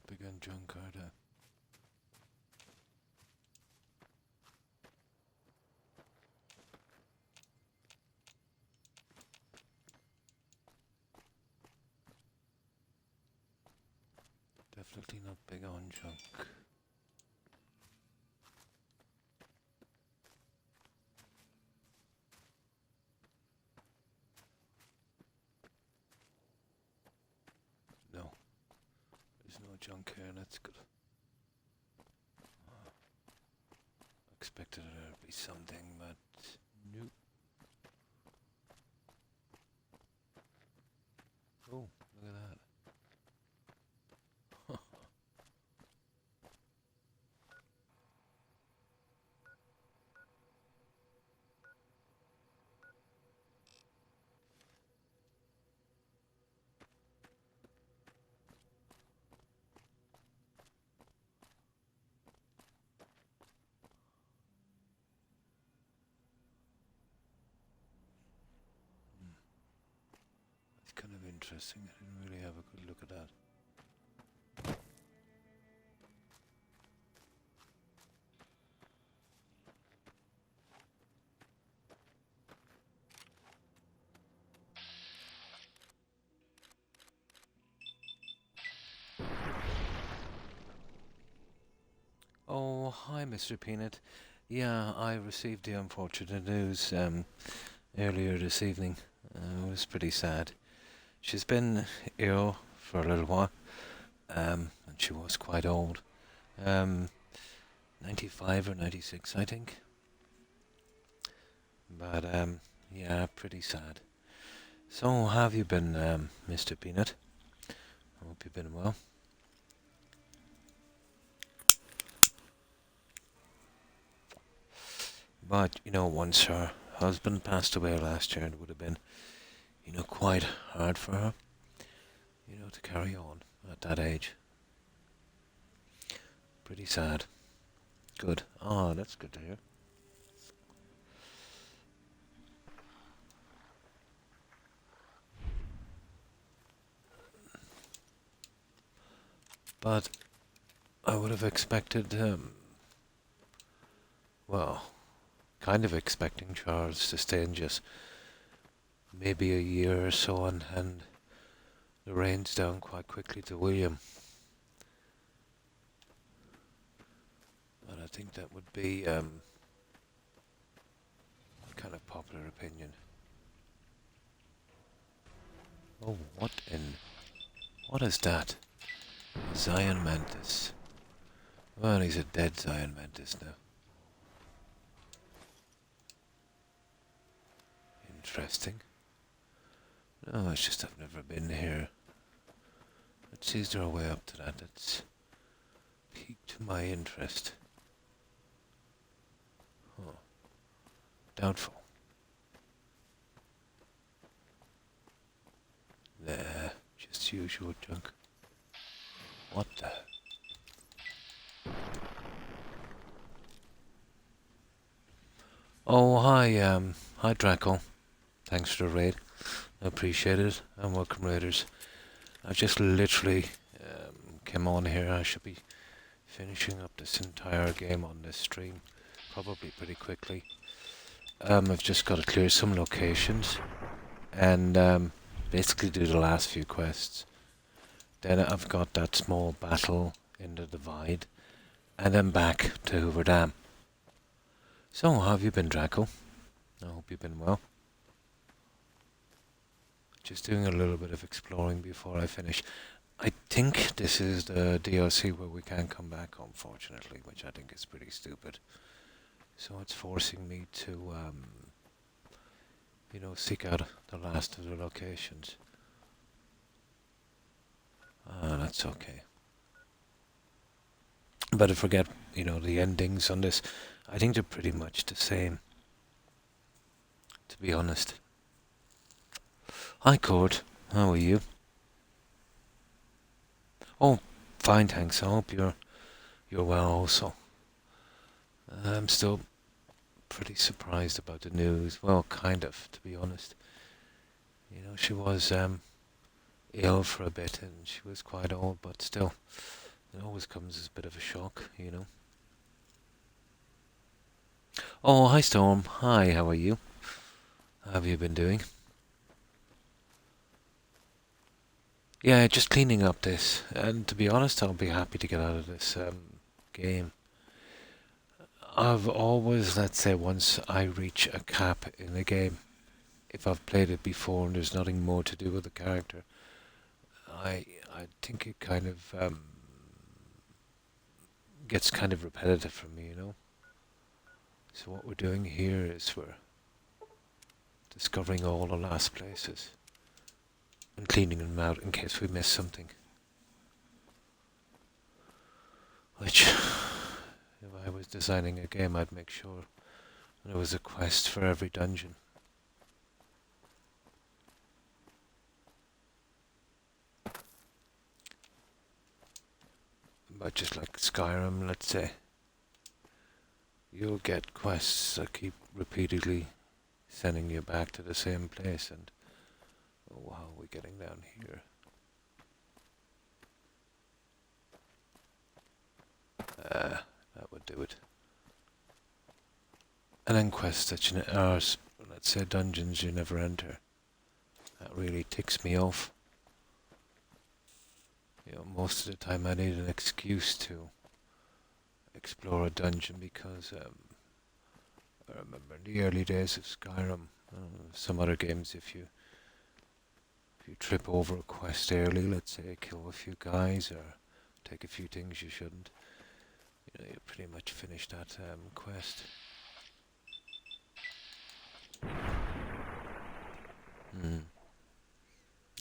not big on junk, are they? Definitely not big on junk. No, there's no junk here, that's good. Expected there to be something, but nope. Oh, look at that. It's kind of interesting. I didn't really have a good look at that. Oh, hi, Mr. Peanut. Yeah, I received the unfortunate news earlier this evening. It was pretty sad. She's been ill for a little while, and she was quite old. 95 or 96, I think. But, yeah, pretty sad. So, how have you been, Mr. Peanut? I hope you've been well. But, once her husband passed away last year, it would have been, quite hard for her, to carry on at that age. Pretty sad. Good. Oh, that's good to hear. But I would have expected, well, kind of expecting Charles to stay in just maybe a year or so and hand the reins down quite quickly to William. But I think that would be kind of popular opinion. Oh, what is that? A Zion Mantis. Well, he's a dead Zion Mantis now. Interesting. No, it's just I've never been here. Let's see, is there a way up to that? That's piqued my interest. Huh. Doubtful. Nah, just usual junk. What the? Oh, hi Draco. Thanks for the raid. I appreciate it. And welcome raiders. I've just literally came on here. I should be finishing up this entire game on this stream probably pretty quickly. I've just got to clear some locations and basically do the last few quests. Then I've got that small battle in the Divide, and then back to Hoover Dam. So, how have you been, Draco? I hope you've been well. Just doing a little bit of exploring before I finish. I think this is the DLC where we can't come back, unfortunately, which I think is pretty stupid. So it's forcing me to, seek out the last of the locations. That's okay. But I forget, the endings on this. I think they're pretty much the same, to be honest. Hi, Cord. How are you? Oh, fine, thanks. I hope you're well also. I'm still pretty surprised about the news. Well, kind of, to be honest. She was ill for a bit and she was quite old, but still, It always comes as a bit of a shock, you know. Oh, hi Storm. Hi, how are you? How have you been doing? Yeah, just cleaning up this. And to be honest, I'll be happy to get out of this game. I've always, let's say, once I reach a cap in a game, if I've played it before and there's nothing more to do with the character, I think it kind of gets kind of repetitive for me, you know. So what we're doing here is we're discovering all the last places and cleaning them out in case we miss something. Which, if I was designing a game, I'd make sure there was a quest for every dungeon. But just like Skyrim, let's say, you'll get quests that keep repeatedly sending you back to the same place, and oh, how are we getting down here? That would do it. And then quests that you are, let's say, dungeons you never enter. That really ticks me off. You know, most of the time I need an excuse to explore a dungeon because I remember in the early days of Skyrim, some other games, if you trip over a quest early, let's say kill a few guys or take a few things you shouldn't, you know, you pretty much finish that quest.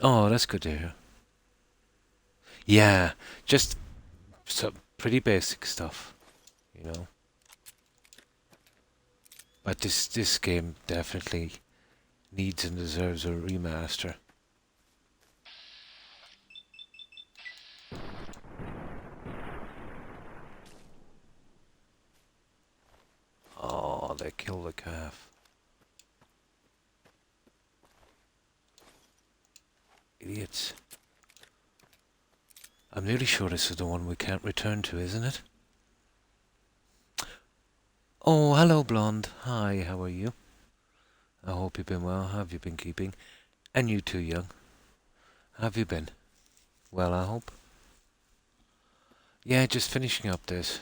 Oh, that's good to hear. Yeah, just some pretty basic stuff, you know. But this game definitely needs and deserves a remaster. Oh, they killed the calf. Idiots. I'm nearly sure this is the one we can't return to, isn't it? Oh, hello, Blonde. Hi, how are you? I hope you've been well. How have you been keeping? And you too, Young. How have you been? Well, I hope. Yeah, just finishing up this.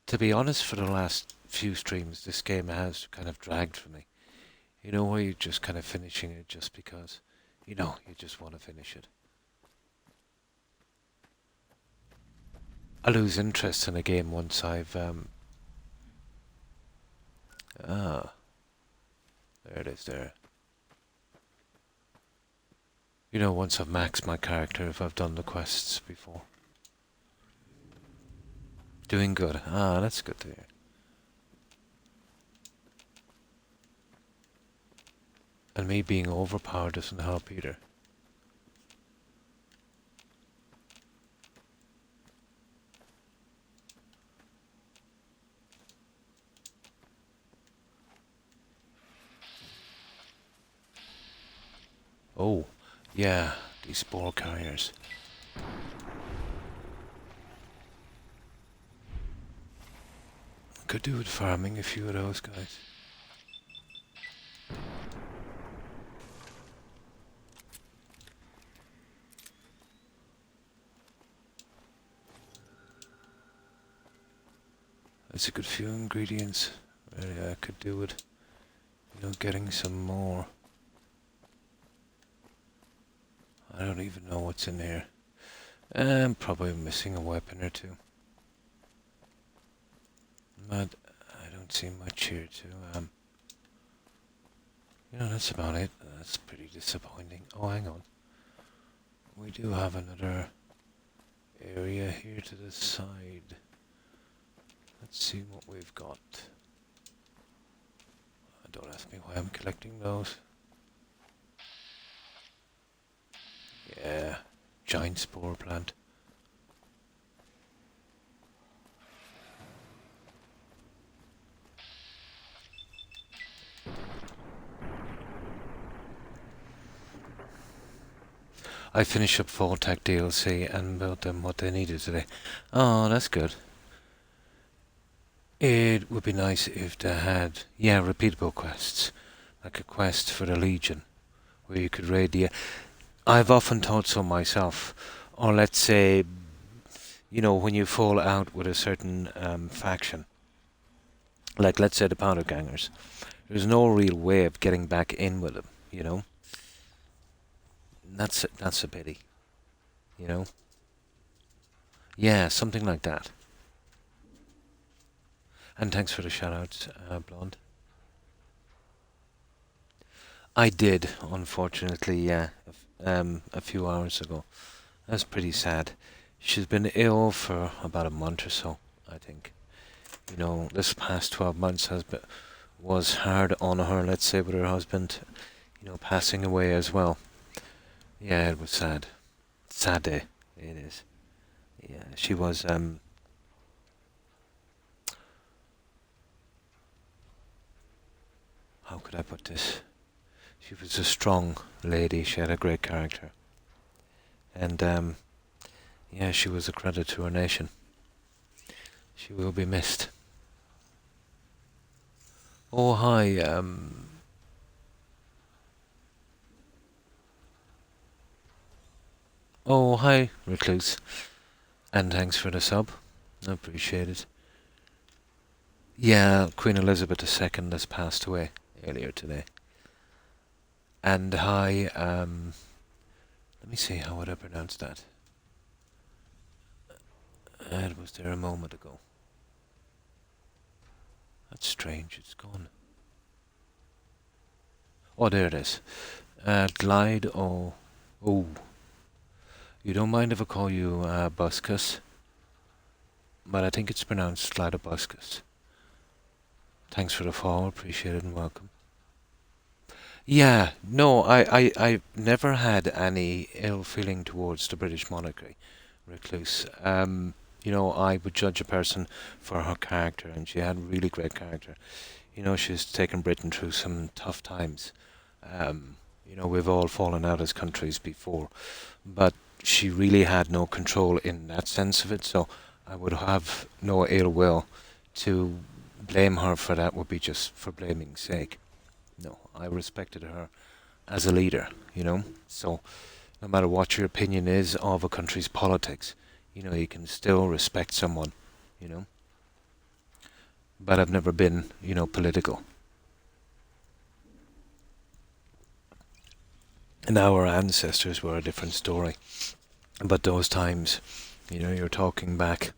To be honest, for the last few streams, this game has kind of dragged for me. You know, where you're just kind of finishing it just because, you know, you just want to finish it. I lose interest in a game once I've, ah, there it is there. You know, once I've maxed my character, if I've done the quests before. Doing good. Ah, that's good to hear. And me being overpowered doesn't help either. Oh, yeah, these spore carriers. Could do with farming a few of those guys. That's a good few ingredients. Really, I could do with, you know, getting some more. I don't even know what's in here. I'm probably missing a weapon or two. But I don't see much here to, you know, that's about it. That's pretty disappointing. Oh, hang on. We do have another area here to the side. Let's see what we've got. Don't ask me why I'm collecting those. Yeah, giant spore plant. I finished up Fall Tech DLC and built them what they needed today. Oh, that's good. It would be nice if they had, yeah, repeatable quests. Like a quest for the Legion, where you could raid the... I've often thought so myself. Or let's say, when you fall out with a certain faction, like let's say the Powder Gangers, there's no real way of getting back in with them. That's a pity, you know. Yeah, something like that. And thanks for the shout out, Blonde. I did, unfortunately, yeah, a few hours ago. That's pretty sad. She's been ill for about a month or so, I think. This past 12 months was hard on her, let's say, with her husband, passing away as well. Yeah, it was sad. Sad day, it is. Yeah, she was, how could I put this? She was a strong lady, she had a great character. And, yeah, she was a credit to her nation. She will be missed. Oh, hi, oh, hi, Recluse. And thanks for the sub. I appreciate it. Yeah, Queen Elizabeth II has passed away earlier today. And hi, let me see how would I pronounce that. It was there a moment ago. That's strange, it's gone. Oh, there it is. Glide, oh. You don't mind if I call you Buscus? But I think it's pronounced Glidobuscus. Thanks for the follow, appreciate it and welcome. Yeah, no, I've never had any ill feeling towards the British monarchy, Recluse. I would judge a person for her character, and she had a really great character. She's taken Britain through some tough times. We've all fallen out as countries before, but she really had no control in that sense of it, so I would have no ill will. To blame her for that would be just for blaming's sake. No, I respected her as a leader. So no matter what your opinion is of a country's politics, you can still respect someone. But I've never been, political. And our ancestors were a different story. But those times, you're talking back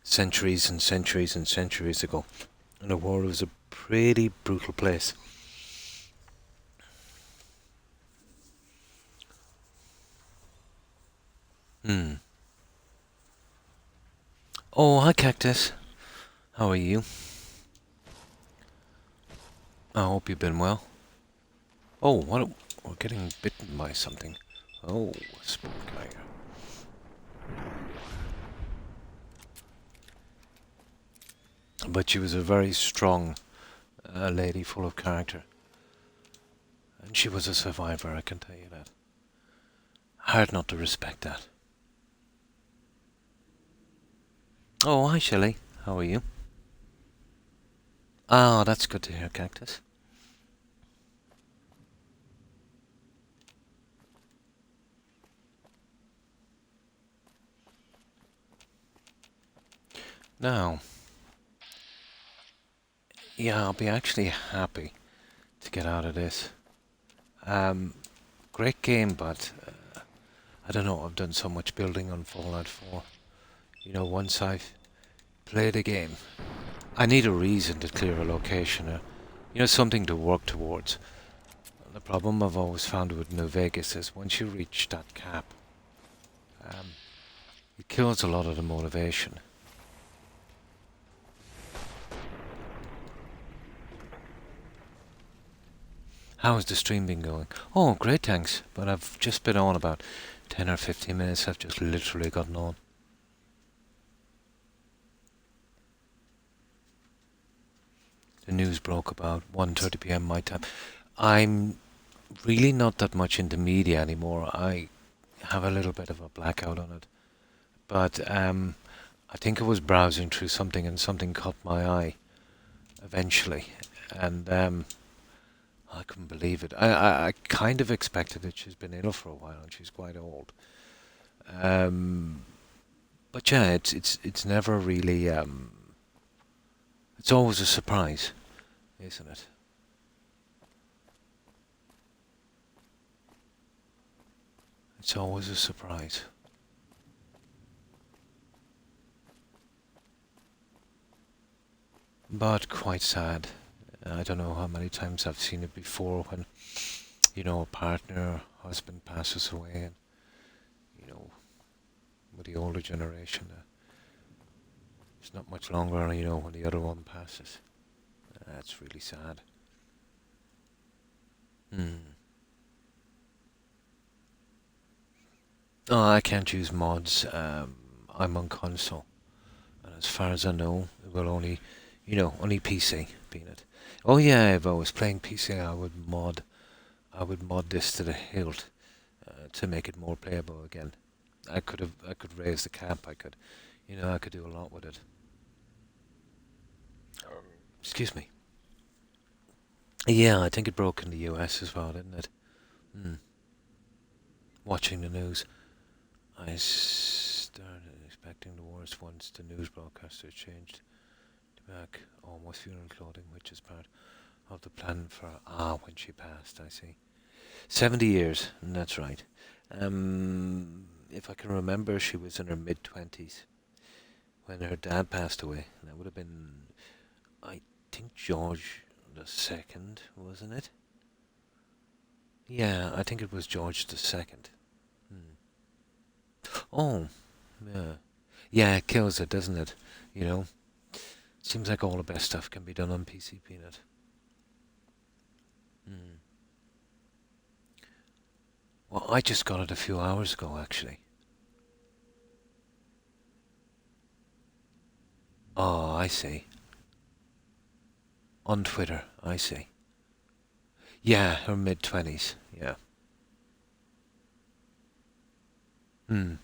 centuries and centuries and centuries ago. And the world was a pretty brutal place. Oh, hi Cactus. How are you? I hope you've been well. Oh, we're getting bitten by something. Oh, spook tiger. But she was a very strong lady, full of character. And she was a survivor, I can tell you that. Hard not to respect that. Oh, hi Shelley. How are you? Oh, that's good to hear, Cactus. Now, yeah, I'll be actually happy to get out of this. Great game, but I don't know, I've done so much building on Fallout 4. Once I've played a game, I need a reason to clear a location, something to work towards. The problem I've always found with New Vegas is once you reach that cap, it kills a lot of the motivation. How's the stream been going? Oh, great, thanks. But I've just been on about 10 or 15 minutes. I've just literally gotten on. The news broke about 1:30 p.m. my time. I'm really not that much into media anymore. I have a little bit of a blackout on it. But I think I was browsing through something and something caught my eye eventually. And I couldn't believe it. I kind of expected it. She's been ill for a while and she's quite old. Um, but yeah, it's never really. It's always a surprise, isn't it? It's always a surprise. But quite sad. I don't know how many times I've seen it before when, a partner or husband passes away and, you know, with the older generation, it's not much longer, when the other one passes. That's really sad. Hmm. Oh, I can't use mods. I'm on console. And as far as I know, it will only, only PC, Peanut. Oh yeah, if I was playing PC, I would mod this to the hilt to make it more playable again. I could raise the cap. I could do a lot with it. Excuse me. Yeah, I think it broke in the US as well, didn't it? Hmm. Watching the news, I started expecting the worst once the news broadcaster changed back almost funeral clothing, which is part of the plan for when she passed. I see. 70 years, and that's right. If I can remember, she was in her mid 20s when her dad passed away. That would have been, I think, George II, wasn't it? Yeah, I think it was George II. Hmm. Oh, yeah. Yeah, it kills it, doesn't it? You know, seems like all the best stuff can be done on PC Peanut. Hmm. Well, I just got it a few hours ago, actually. Oh, I see. On Twitter, I see. Yeah, her mid 20s. Yeah. Hmm.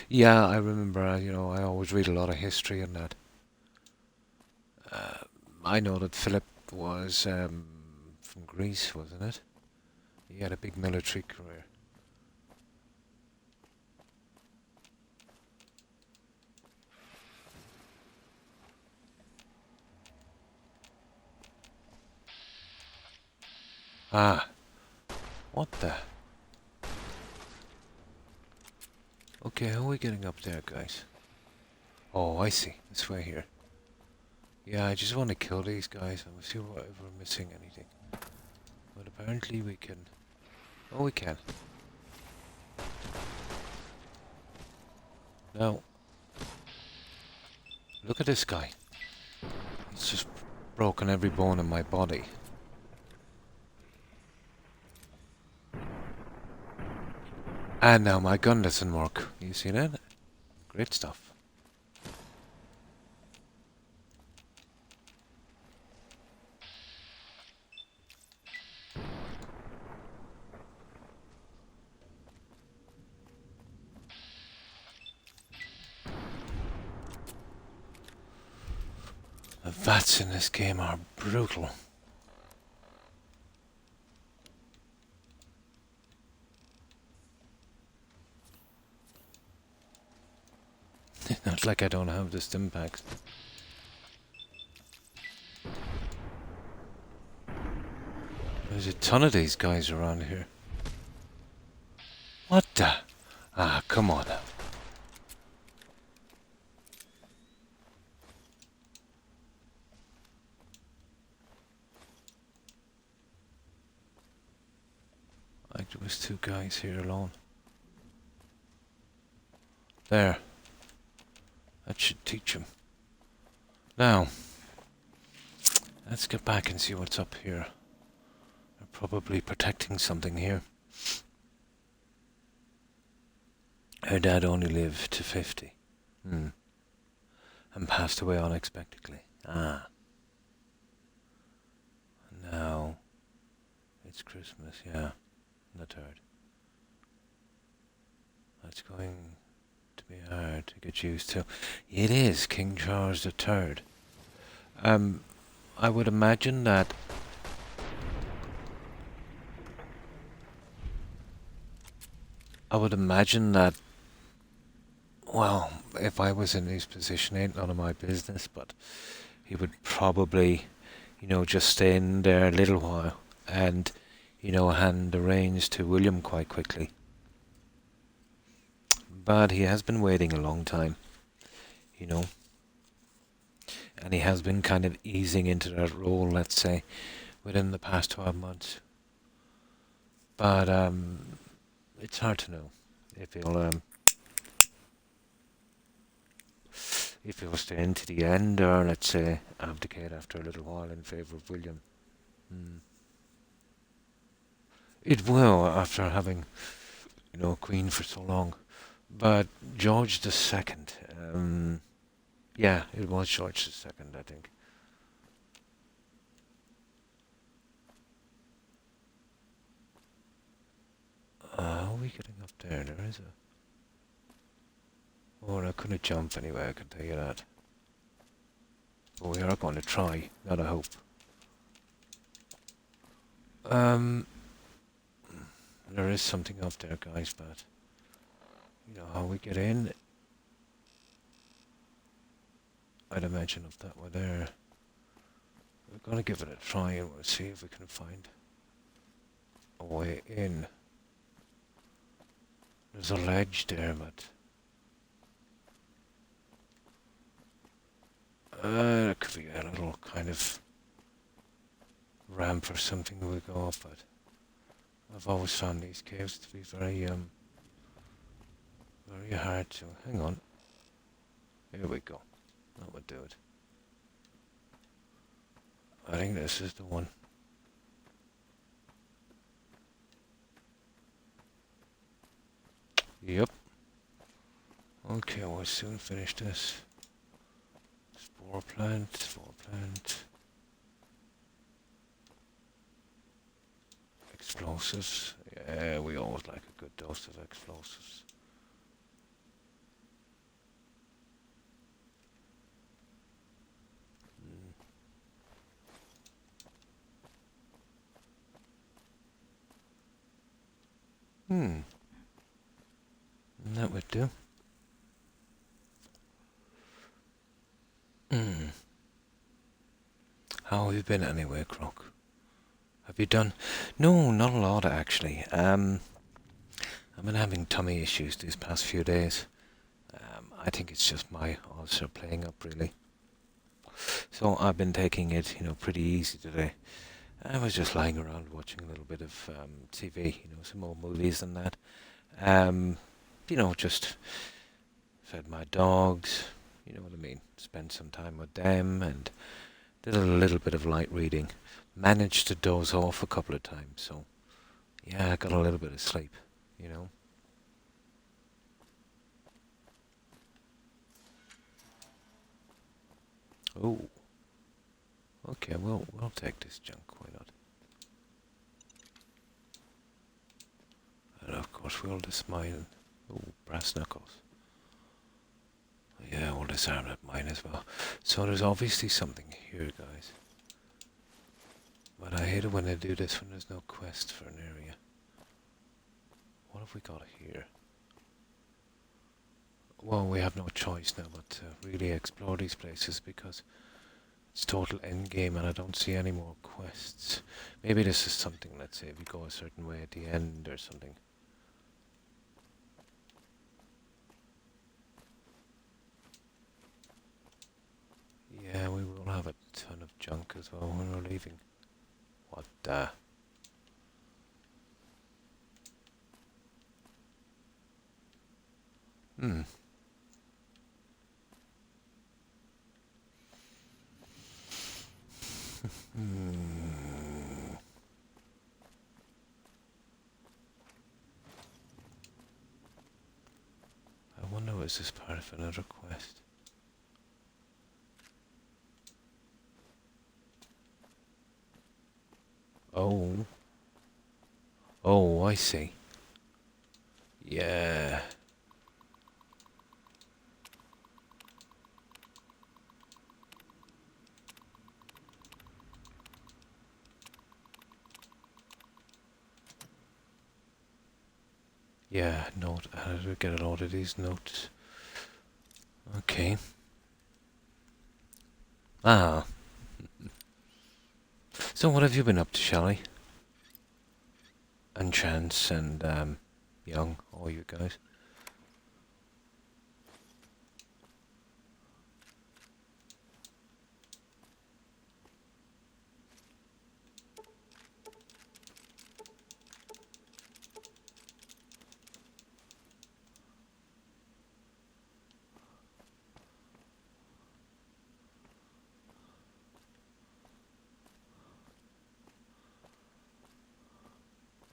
Yeah, I remember. I always read a lot of history and that. Uh, I know that Philip was from Greece, wasn't it? He had a big military career. Ah, what the? Okay, how are we getting up there, guys? Oh, I see. This way here. Yeah, I just want to kill these guys and we'll see if we're missing anything. But apparently we can. Oh, we can. Now, look at this guy. He's just broken every bone in my body. And now my gun doesn't work. You see that? Great stuff. The VATs in this game are brutal. Not like I don't have the stim packs. There's a ton of these guys around here. What the? Ah, come on. Like there was two guys here alone. There. That should teach him. Now, let's get back and see what's up here. They're probably protecting something here. Her dad only lived to 50. Hmm. And passed away unexpectedly. Ah. Now, it's Christmas, yeah. The third. That's going to be hard to get used to. It is King Charles III. Um, I would imagine that. I would imagine that. Well, if I was in his position, ain't none of my business. But he would probably, just stay in there a little while and, hand the reins to William quite quickly. But he has been waiting a long time, you know, and he has been kind of easing into that role, let's say, within the past 12 months. But it's hard to know if he'll stay into the end, or let's say abdicate after a little while in favour of William. Mm. It will, after having, a queen for so long. But George the Second, yeah, it was George the Second, I think. How are we getting up there? There is a. Oh, I couldn't jump anyway, I can tell you that. But we are going to try, not a hope. There is something up there, guys, but how we get in. I'd imagine if that were there. We're going to give it a try and we'll see if we can find a way in. There's a ledge there, but it could be a little kind of ramp or something we go up, but I've always found these caves to be very hard to. Hang on. Here we go. That would do it. I think this is the one. Yep. Okay, we'll soon finish this. Spore plant. Explosives. Yeah, we always like a good dose of explosives. That would do. How have you been anyway, Croc? Have you done? No, not a lot actually. I've been having tummy issues these past few days. I think it's just my ulcer playing up really. So I've been taking it, pretty easy today. I was just lying around watching a little bit of TV, some old movies and that. Just fed my dogs, you know what I mean, spent some time with them and did a little bit of light reading. Managed to doze off a couple of times, so yeah, I got a little bit of sleep, Oh, okay, we'll take this junk, why not? And of course we'll dismine. Oh, brass knuckles. Yeah, we'll disarm that mine as well. So there's obviously something here, guys. But I hate it when they do this when there's no quest for an area. What have we got here? Well, we have no choice now but to really explore these places because it's total endgame and I don't see any more quests. Maybe this is something, let's say, if we go a certain way at the end or something. Yeah, we will have a ton of junk as well when we're leaving. What the? Hmm. I wonder, was this part of another quest? Oh. Oh, I see. Yeah. Yeah, note. How do we get a load of these notes? Okay. Ah. So what have you been up to, Shally? And Chance and Young, all you guys.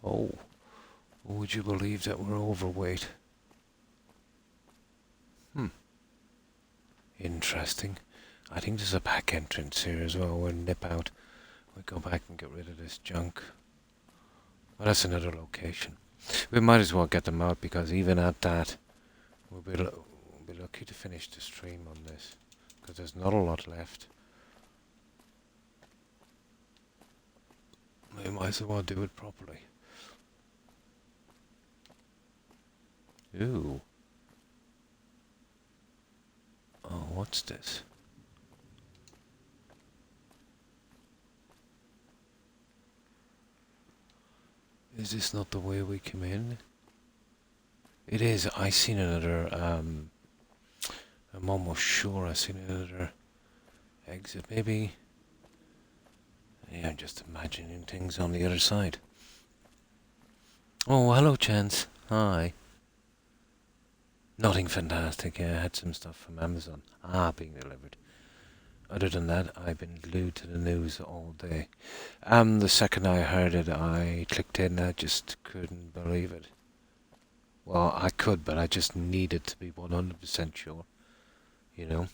Oh, would you believe that we're overweight? Hmm. Interesting. I think there's a back entrance here as well. We'll nip out. We'll go back and get rid of this junk. Well, that's another location. We might as well get them out because even at that, we'll be lucky to finish the stream on this because there's not a lot left. We might as well do it properly. Ooh. Oh, what's this? Is this not the way we came in? It is. I seen another, I'm almost sure I seen another exit, maybe. Yeah, I'm just imagining things on the other side. Oh, hello, Chance. Hi. Nothing fantastic. Yeah, I had some stuff from Amazon. Being delivered. Other than that, I've been glued to the news all day. The second I heard it, I clicked in. I just couldn't believe it. Well, I could, but I just needed to be 100% sure. You know?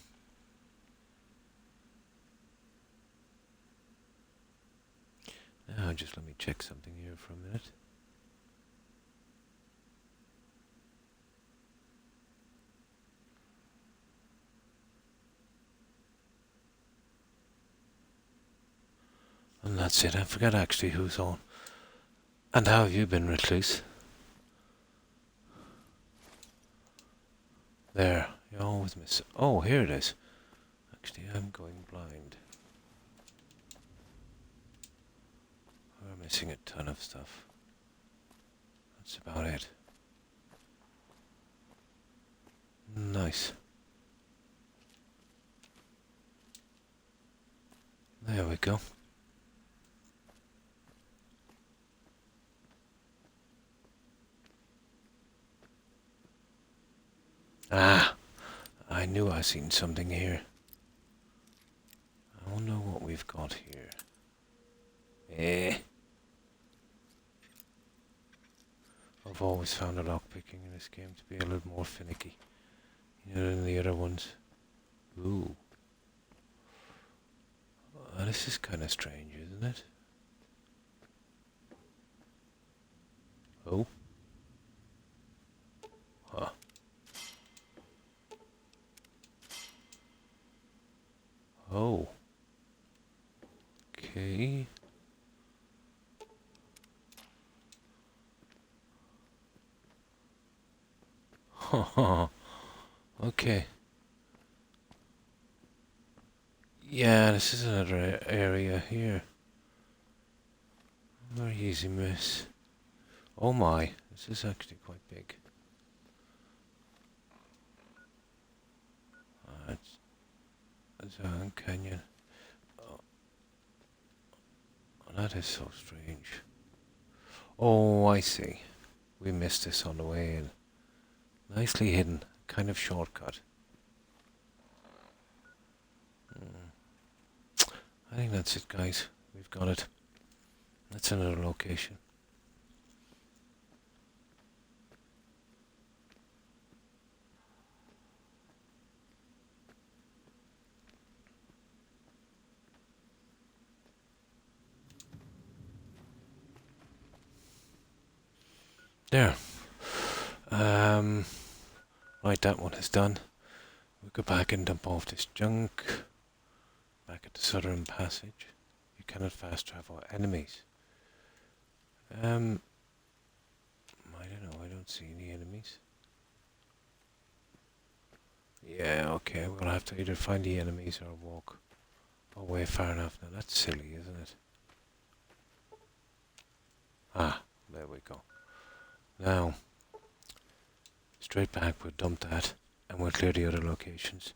Now, just let me check something here for a minute. And that's it. I forgot actually who's on. And how have you been, Recluse? There. You always miss it. Oh, here it is. Actually, I'm going blind. We're missing a ton of stuff. That's about it. Nice. There we go. I knew I seen something here. I wonder what we've got here. I've always found the lockpicking in this game to be a little more finicky, than the other ones. Ooh. This is kind of strange, isn't it? Oh. Huh. Oh. Okay. Okay. Yeah, this is another area here. Very easy miss. Oh my, this is actually quite big. It's a canyon. Oh, that is so strange. Oh, I see. We missed this on the way in. Nicely hidden. Kind of shortcut. I think that's it, guys. We've got it. That's another location. There. Right, that one is done. We'll go back and dump off this junk. Back at the southern passage. You cannot fast travel enemies. I don't know, I don't don't see any enemies. Yeah, okay, we're gonna have to either find the enemies or walk away far enough. Now that's silly, isn't it? Ah, there we go. Now, straight back, we'll dump that and we'll clear the other locations.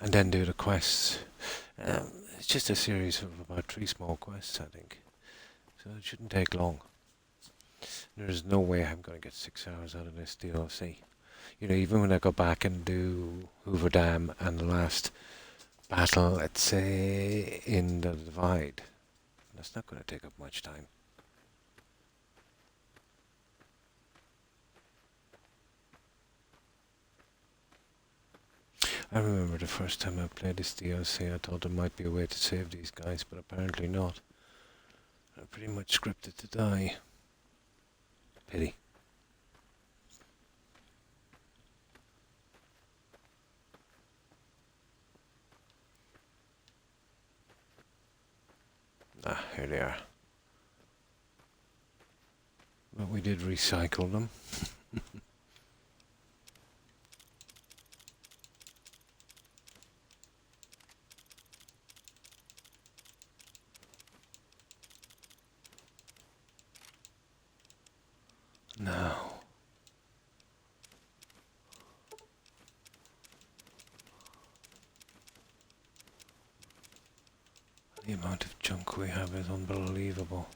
And then do the quests. It's just a series of about 3 small quests, I think. So it shouldn't take long. There's no way I'm going to get 6 hours out of this DLC. You know, even when I go back and do Hoover Dam and the last battle, let's say, in the Divide, that's not going to take up much time. I remember the first time I played this DLC, I thought there might be a way to save these guys, but apparently not. They're pretty much scripted to die. Pity. Ah, here they are. But we did recycle them. Now, the amount of junk we have is unbelievable.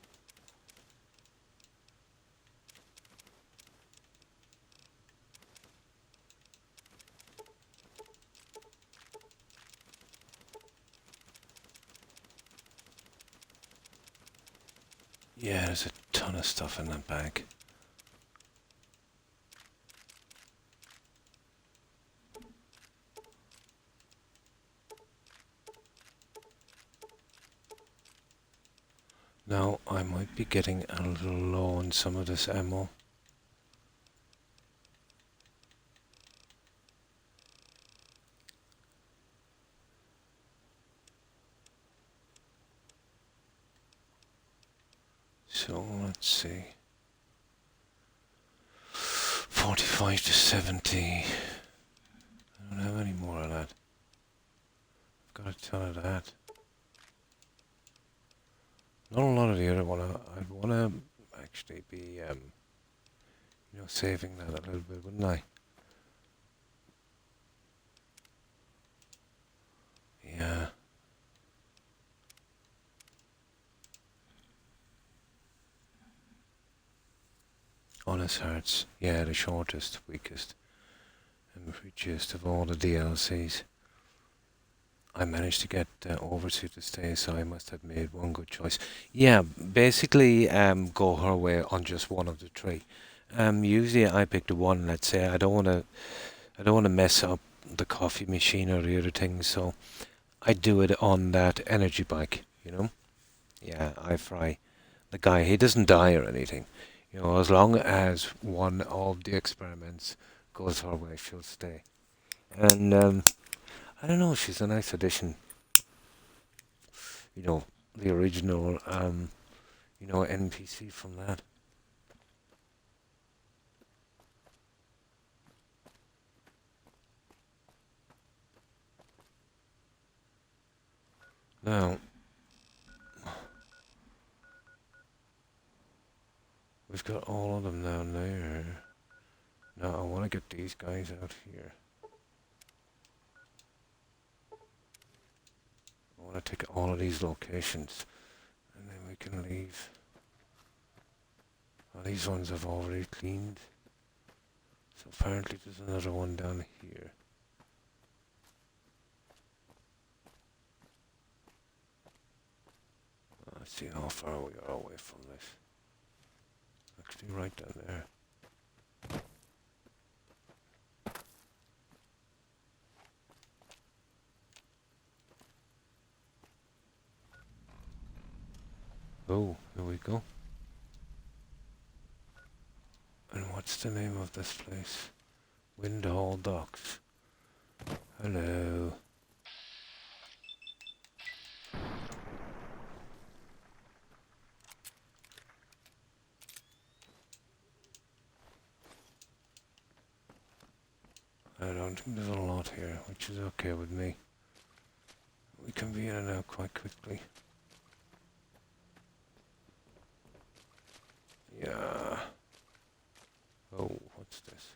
Yeah, there's a ton of stuff in that bag. Now, I might be getting a little low on some of this ammo. So, let's see. 45 to 70. I don't have any more of that. I've got a ton of that. Not a lot of the other one. I'd want to actually be, saving that a little bit, wouldn't I? Yeah. Honest Hearts. Yeah, the shortest, weakest, and richest of all the DLCs. I managed to get Overseer to stay, so I must have made one good choice. Yeah, basically, go her way on just one of the 3. Usually I pick the one. Let's say I don't want to mess up the coffee machine or the other things, so I do it on that energy bike. You know? Yeah, I fry the guy. He doesn't die or anything. You know, as long as one of the experiments goes her way, she'll stay. And I don't know, she's a nice addition. You know, the original, NPC from that. Now, we've got all of them down there. Now, I want to get these guys out here. I want to take all of these locations, and then we can leave. Well, these ones I've already cleaned. So apparently there's another one down here. Let's see how far we are away from this. Actually, right down there. Oh, here we go. And what's the name of this place? Windhall Docks. Hello. I don't think there's a lot here, which is okay with me. We can be in and out quite quickly. Yeah. Oh, what's this?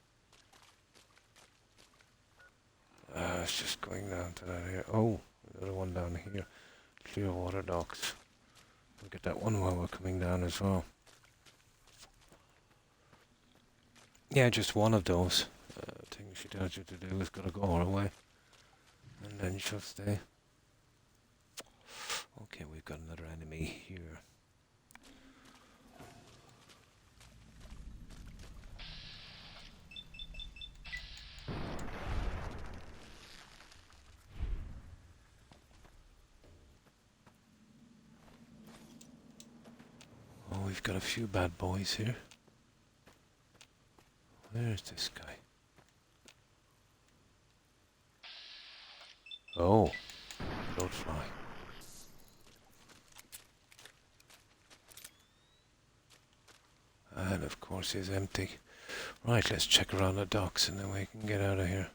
It's just going down to that here. Oh, another one down here. Clear water docks. We'll get that one while we're coming down as well. Yeah, just one of those things she tells you to do is gotta go her way. And then she'll stay. Okay, we've got another enemy here. Oh, we've got a few bad boys here. Where's this guy? Oh, don't fly. And of course he's empty. Right, let's check around the docks and then we can get out of here.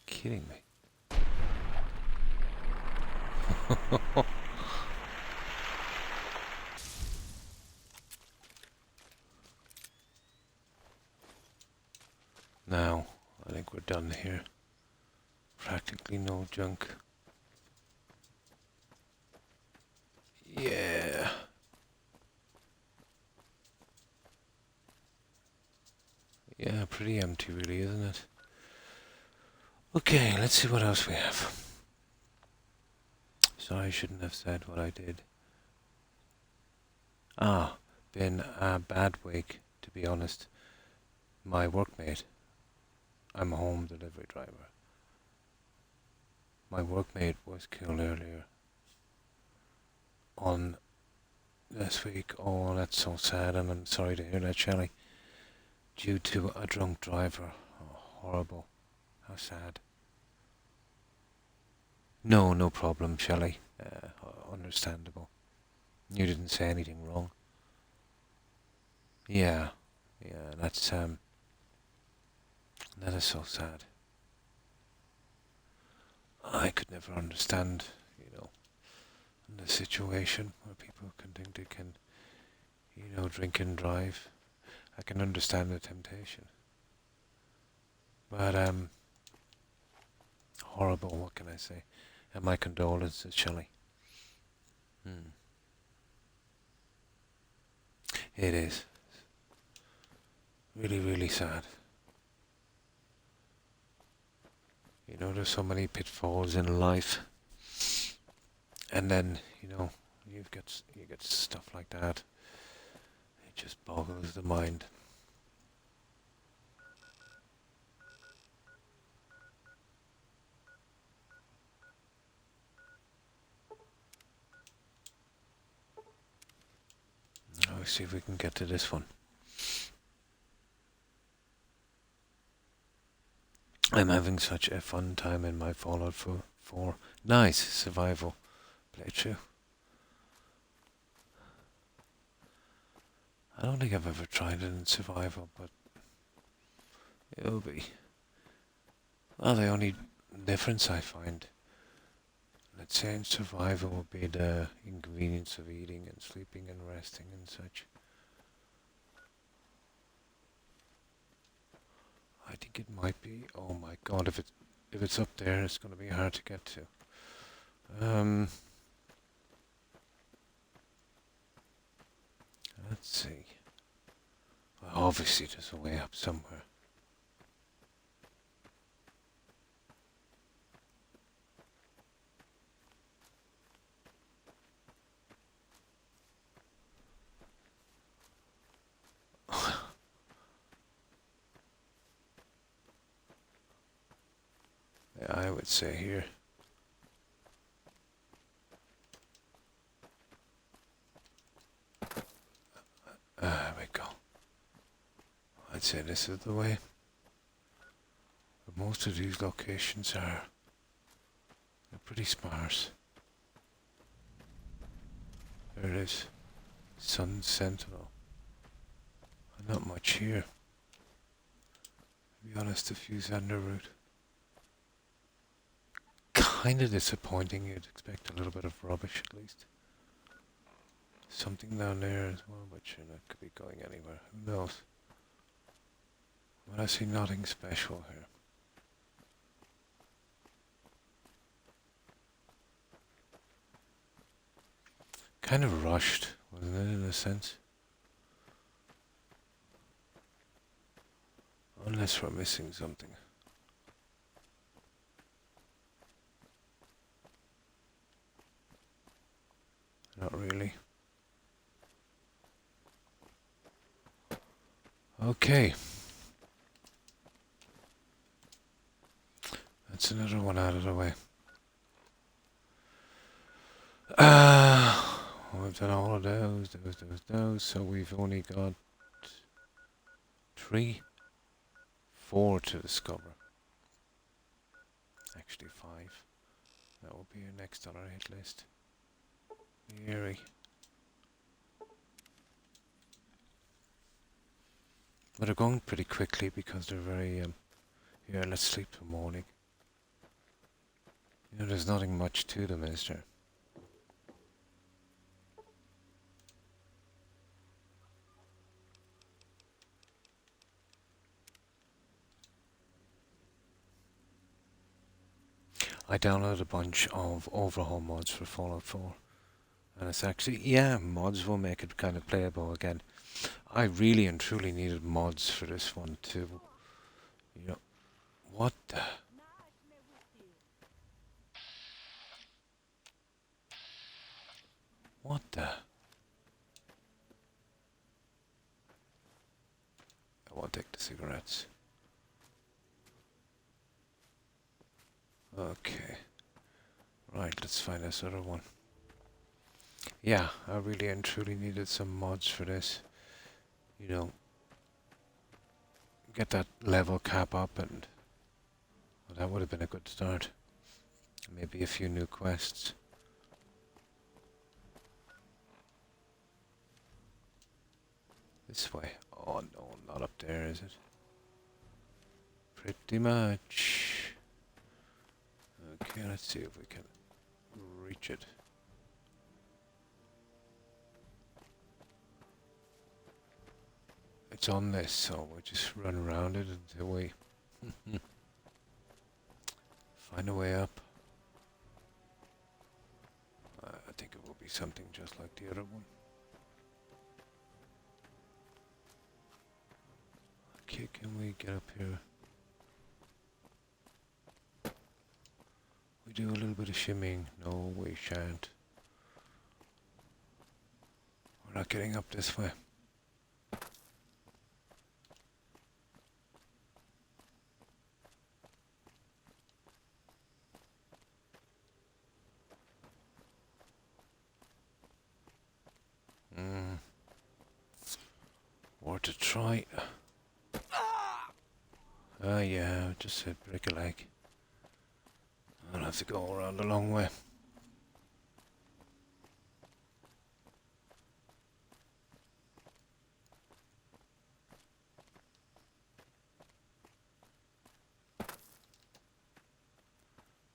Kidding me. Now, I think we're done here. Practically no junk. Yeah. Yeah, pretty empty really, isn't it? Okay, let's see what else we have. Sorry, I shouldn't have said what I did. Been a bad week, to be honest. My workmate, I'm a home delivery driver. My workmate was killed earlier on this week. Oh, that's so sad, and I'm sorry to hear that, Shelley. Due to a drunk driver. Oh, horrible. How sad. No, no problem, Shelley. Understandable. You didn't say anything wrong. Yeah, that is so sad. I could never understand, the situation where people can think they can, drink and drive. I can understand the temptation. But, horrible, what can I say? And my condolences, Shelley. It is. Really, really sad. There's so many pitfalls in life. And then, you get stuff like that. It just boggles the mind. Let's see if we can get to this one. I'm having such a fun time in my Fallout 4. Nice survival playthrough. I don't think I've ever tried it in survival, but it'll be. Well, the only difference I find, let's say in survival, would be the inconvenience of eating and sleeping and resting and such. I think it might be. Oh my God! If it's up there, it's going to be hard to get to. Let's see. Well, obviously, there's a way up somewhere. Yeah, I would say here. There we go. I'd say this is the way. But most of these locations are pretty sparse. There it is. Sun Sentinel. Not much here. To be honest, a few Xander route. Kinda disappointing. You'd expect a little bit of rubbish at least. Something down there as well, but sure, that could be going anywhere. Who knows? But I see nothing special here. Kind of rushed, wasn't it, in a sense? Unless we're missing something. Not really. Okay. That's another one out of the way. We've done all of those. So we've only got 3, 4 to discover. Actually 5. That will be next on our hit list. Eerie. But they're going pretty quickly because they're very, here, let's sleep till morning. You know, there's nothing much to them, is there? I downloaded a bunch of overhaul mods for Fallout 4. And it's actually, yeah, mods will make it kind of playable again. I really and truly needed mods for this one too. You know, what the? What the? I won't take the cigarettes. Okay. Right, let's find this other one. Yeah, I really and truly needed some mods for this. You know, get that level cap up, and well, that would have been a good start. Maybe a few new quests. This way. Oh no, not up there, is it? Pretty much. Okay, let's see if we can reach it. It's on this, so we'll just run around it until we find a way up. I think it will be something just like the other one. Okay, can we get up here? We do a little bit of shimmying. No, we shan't. We're not getting up this way. Or to try. Yeah, just said break a leg. I'll have to go around a long way.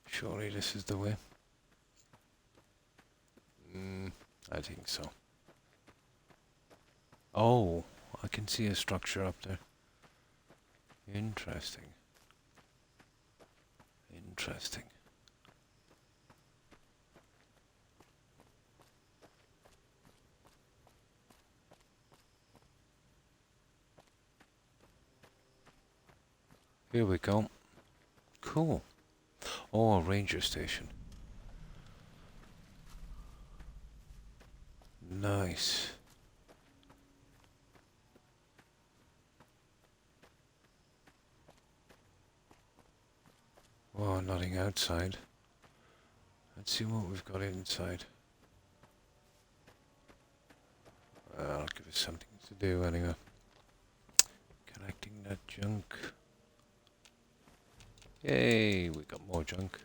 Surely this is the way. I think so. Oh, I can see a structure up there. Interesting. Interesting. Here we go. Cool. Oh, a ranger station. Nice. Oh, nothing outside. Let's see what we've got inside. I'll give us something to do anyway. Collecting that junk. Yay, we got more junk.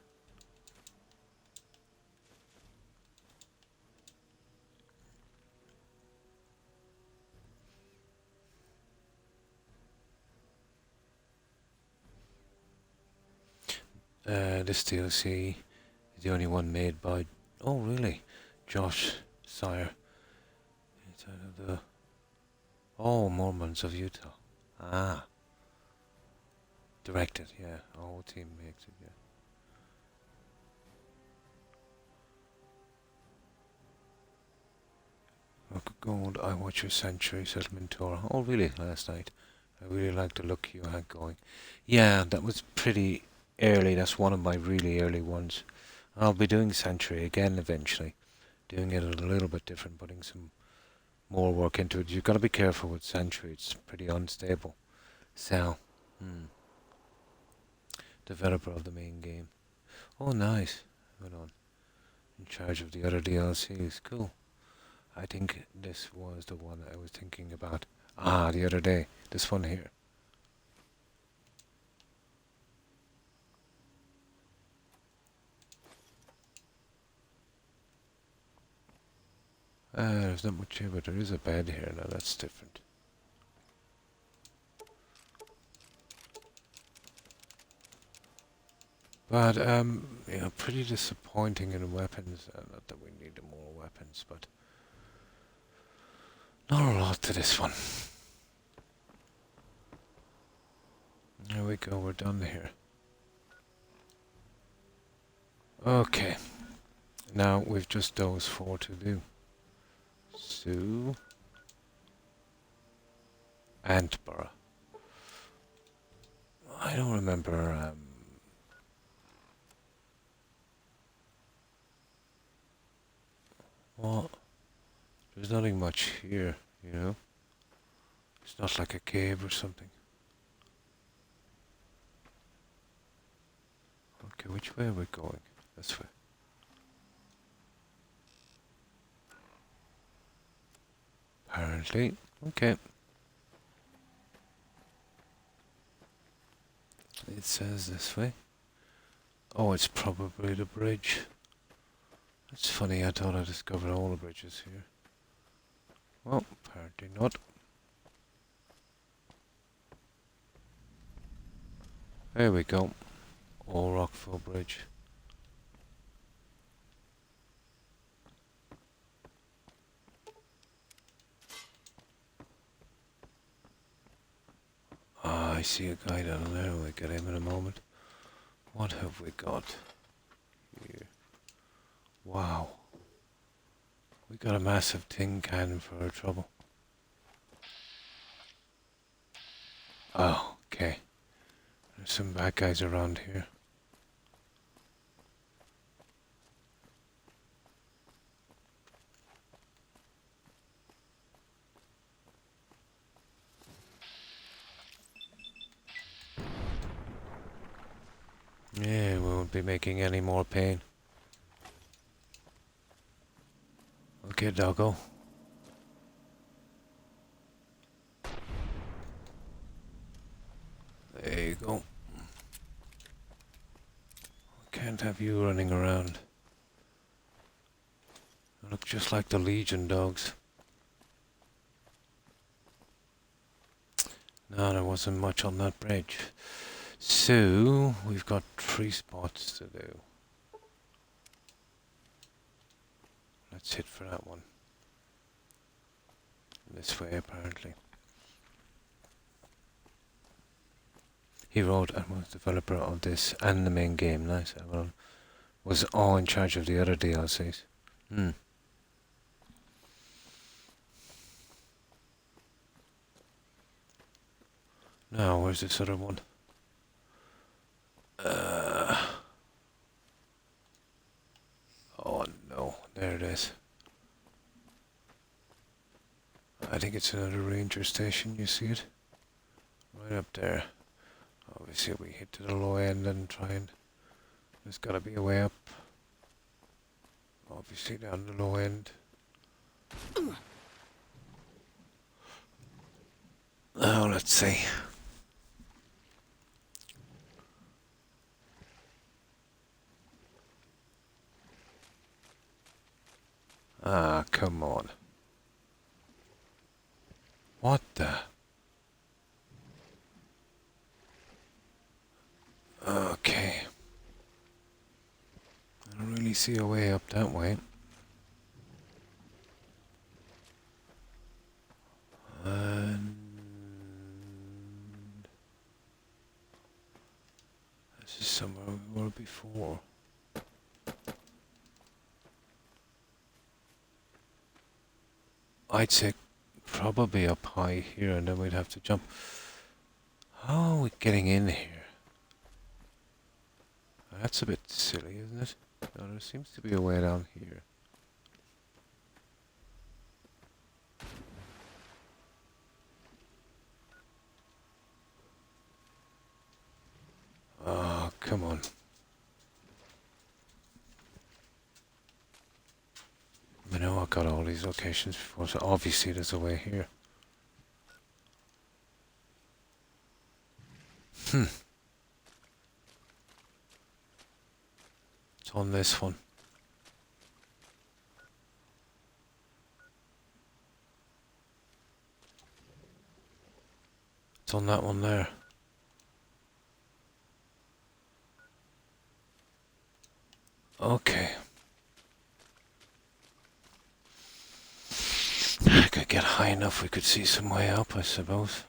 This DLC is the only one made by... Oh, really? Josh Sire. It's out of the... Oh, Mormons of Utah. Ah. Directed, yeah. Our whole team makes it, yeah. Rock of Gold, I watched your Sanctuary Settlement Tour. Oh, really? Last night. I really like the look you had going. Yeah, that was pretty early. That's one of my really early ones. I'll be doing Sanctuary again eventually. Doing it a little bit different, putting some more work into it. You've got to be careful with Sanctuary. It's pretty unstable. So, developer of the main game. Oh, nice. Hold on. In charge of the other DLCs. Cool. I think this was the one I was thinking about. Ah, the other day. This one here. There's not much here, but there is a bed here. Now that's different. But, pretty disappointing in weapons. Not that we need more weapons, but not a lot to this one. There we go, we're done here. Okay. Now we've just those 4 to do. Sue. Antborough. I don't remember, Well, there's nothing much here, you know? It's not like a cave or something. Okay, which way are we going? This way. Apparently. Okay. It says this way. Oh, it's probably the bridge. That's funny, I thought I discovered all the bridges here. Well, apparently not. There we go. All Rockville Bridge. Ah, I see a guy down there. We'll get him in a moment. What have we got here? Wow. We got a massive tin can for our trouble. Oh, okay. There's some bad guys around here. Yeah, we won't be making any more pain. Okay, doggo. There you go. Can't have you running around. You look just like the Legion dogs. No, there wasn't much on that bridge. So, we've got 3 spots to do. Let's hit for that one. This way, apparently. He wrote and was developer of this and the main game. Nice. Everyone was all in charge of the other DLCs. Now, where's this other one? Oh no, there it is. I think it's another ranger station, you see it? Right up there. Obviously we hit to the low end and try and... There's gotta be a way up. Obviously down the low end. Now let's see. Ah, come on. What the? Okay. see a way up that way. And this is somewhere we were before. I'd say probably up high here, and then we'd have to jump. How are we getting in here? That's a bit silly, isn't it? No, there seems to be a way down here. Oh, come on. I know I got all these locations before, so obviously there's a way here. It's on this one. It's on that one there. Okay. I could get high enough we could see some way up, I suppose.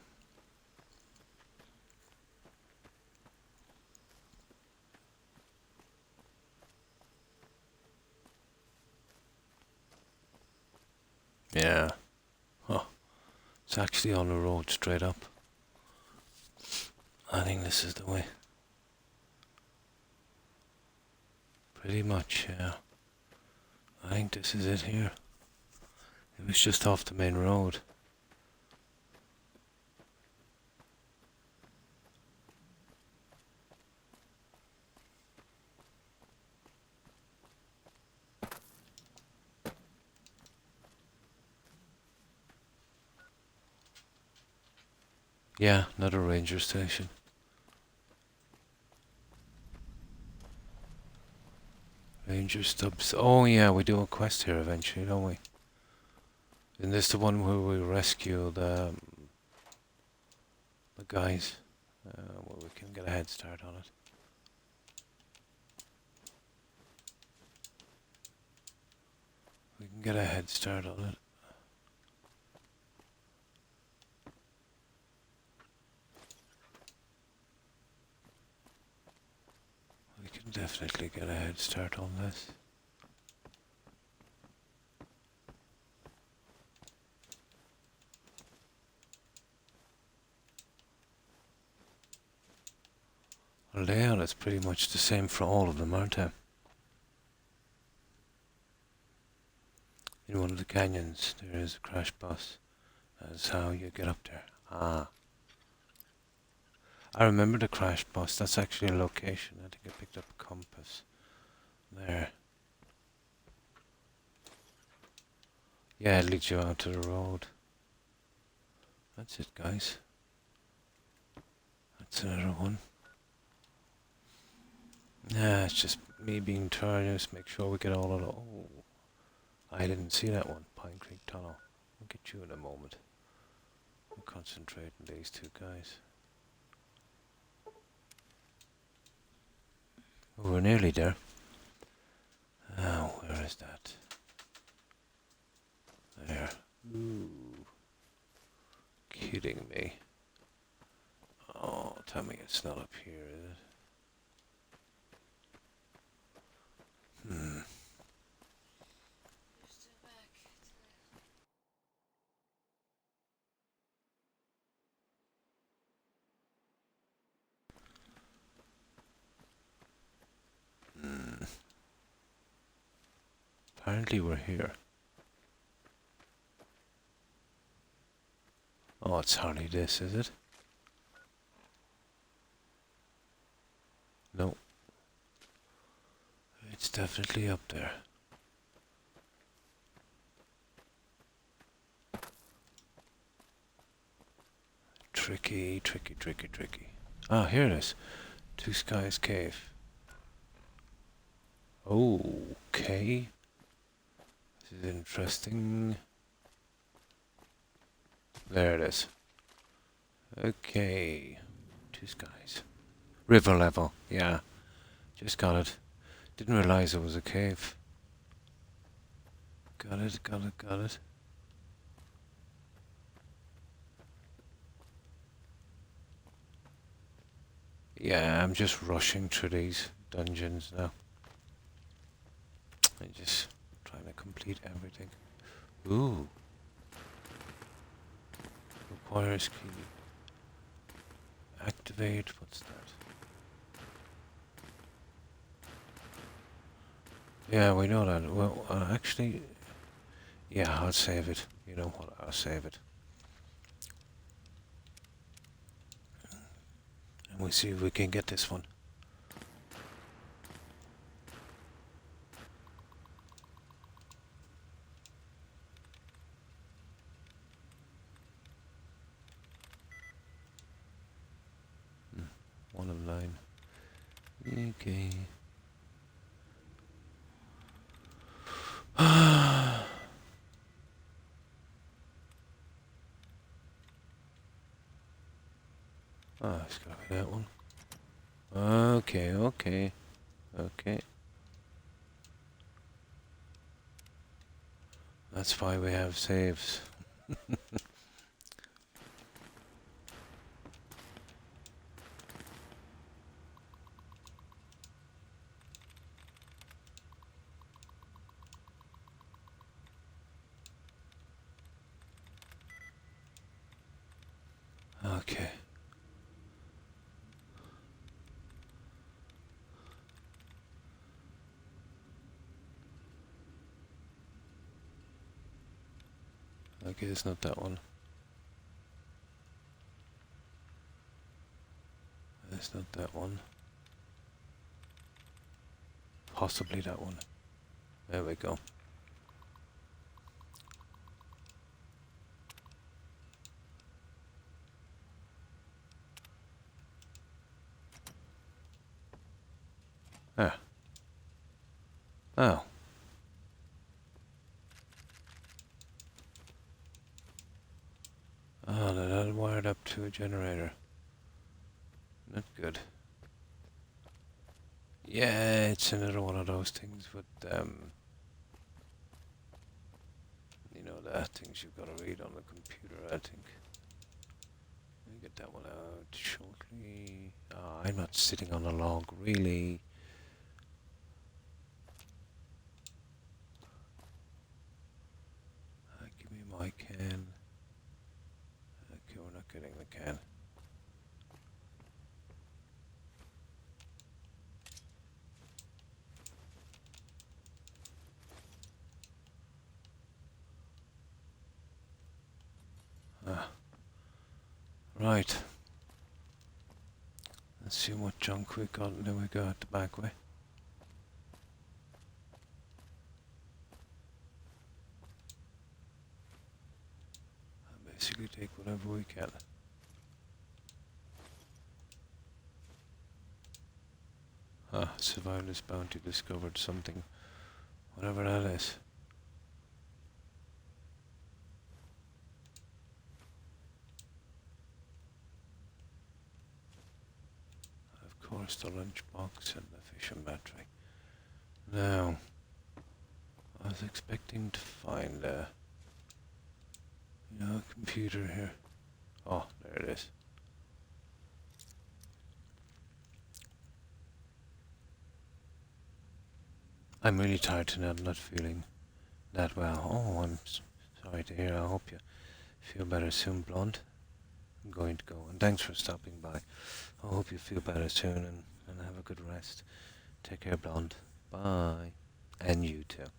Yeah. Oh, it's actually on the road straight up. I think this is the way. Pretty much, yeah. I think this is it here. It was just off the main road. Yeah, another ranger station. Ranger stubs. Oh yeah, we do a quest here eventually, don't we? Isn't this the one where we rescue the guys? Well, we can get a head start on it. We can get a head start on it. We can definitely get a head start on this. The layout is pretty much the same for all of them, aren't they? In one of the canyons, there is a crash bus. That's how you get up there. Ah. I remember the crash bus. That's actually a location. I think I picked up a compass. There. Yeah, it leads you out to the road. That's it, guys. That's another one. Yeah, it's just me being tired. Just make sure we get all of the... Oh, I didn't see that one. Pine Creek Tunnel. I'll get you in a moment. We'll concentrate on these two guys. Oh, we're nearly there. Oh, where is that? There. Ooh. Kidding me. Oh, tell me it's not up here, is it? Apparently we're here. Oh, it's hardly this, is it? No. It's definitely up there. Tricky, tricky, tricky, tricky. Ah, here it is. Two Skies Cave. Okay. This is interesting. There it is. Okay. Two Skies. River level, yeah. Just got it. Didn't realize it was a cave. Got it, got it, got it. Yeah, I'm just rushing through these dungeons now. I'm just trying to complete everything. Ooh. Requires key. Activate, what's that? Yeah, we know that. Well, actually, yeah, I'll save it. You know what, I'll save it. And we'll see if we can get this one. One of 9. Okay. Oh, it's gotta be that one. Okay, okay, okay. That's why we have saves. Okay. Okay, it's not that one. It's not that one. Possibly that one. There we go. Ah. Oh. Oh, that wired up to a generator. Not good. Yeah, it's another one of those things with, you know, the things you've got to read on the computer, I think. Let me get that one out shortly. Oh, I'm not sitting on a log, really. Give me my can. Okay, we're not getting the can. Ah. Right. Let's see what junk we got, and then we go out the back way. And basically take whatever we can. Ah, survivalist bounty discovered something. Whatever that is. Of course, the lunchbox and the fission battery. Now, I was expecting to find a, a computer here. Oh, there it is. I'm really tired tonight. I'm not feeling that well. Oh, I'm sorry to hear. I hope you feel better soon, Blonde. I'm going to go. And thanks for stopping by. I hope you feel better soon and have a good rest. Take care, Blonde. Bye. And you too.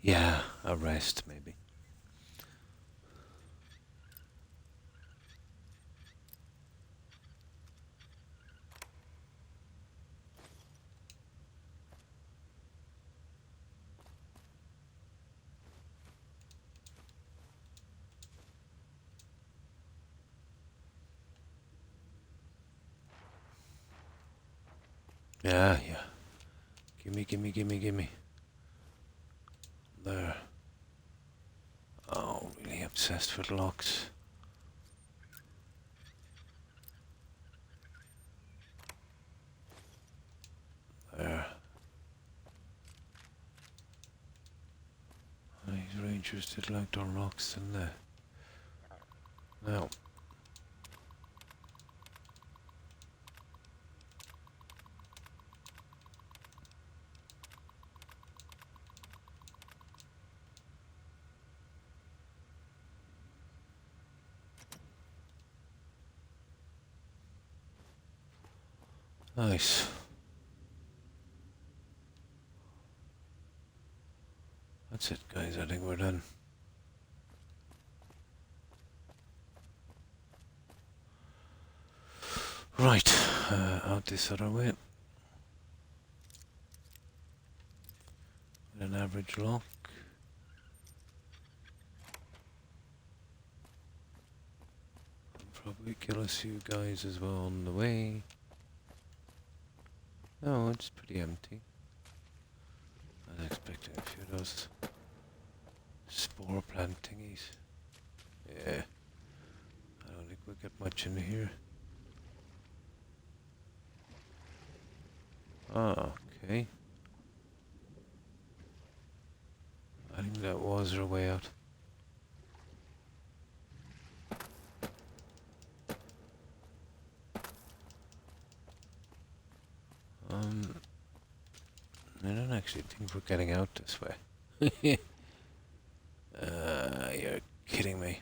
Yeah, a rest maybe. Yeah, yeah. Gimme, gimme, gimme, gimme. There. Oh, really obsessed with locks. creatures did like the rocks and the... Now. Nice. That's it, guys. I think we're done. Right, out this other way. With an average lock. Probably kill a few guys as well on the way. No, it's pretty empty. I was expecting a few of those spore plant thingies. Yeah. I don't think we'll get much in here. Ah, okay. I think that was our way out. I don't actually think we're getting out this way. You're kidding me.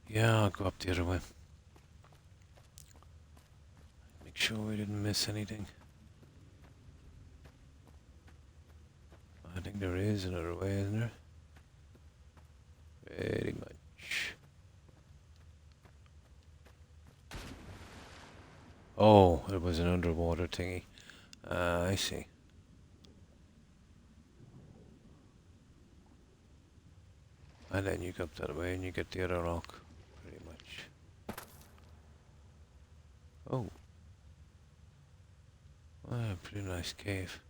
Yeah, I'll go up the other way. Make sure we didn't miss anything. I think there is another way, isn't there? Pretty much. Oh, it was an underwater thingy. I see. And then you go up that way and you get the other rock. Pretty much. Oh. Ah, pretty nice cave.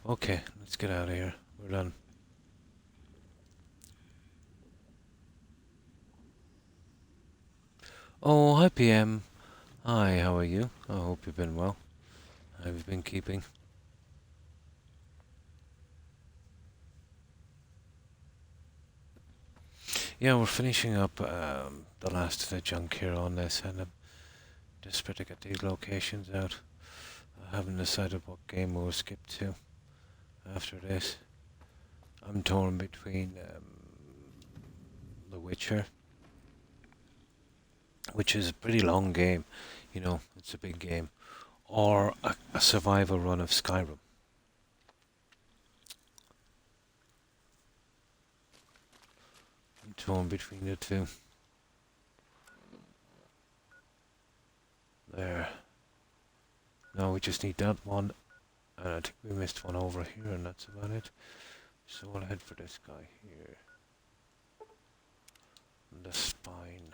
Okay, let's get out of here. We're done. Oh, hi PM. Hi, how are you? I hope you've been well. How have you been keeping? Yeah, we're finishing up the last of the junk here on this, and I'm desperate to get these locations out. I haven't decided what game we'll skip to after this. I'm torn between The Witcher, which is a pretty long game, you know, it's a big game, or a survival run of Skyrim. I'm torn between the two. There. No, we just need that one, and I think we missed one over here, and that's about it. So we'll head for this guy here. The spine.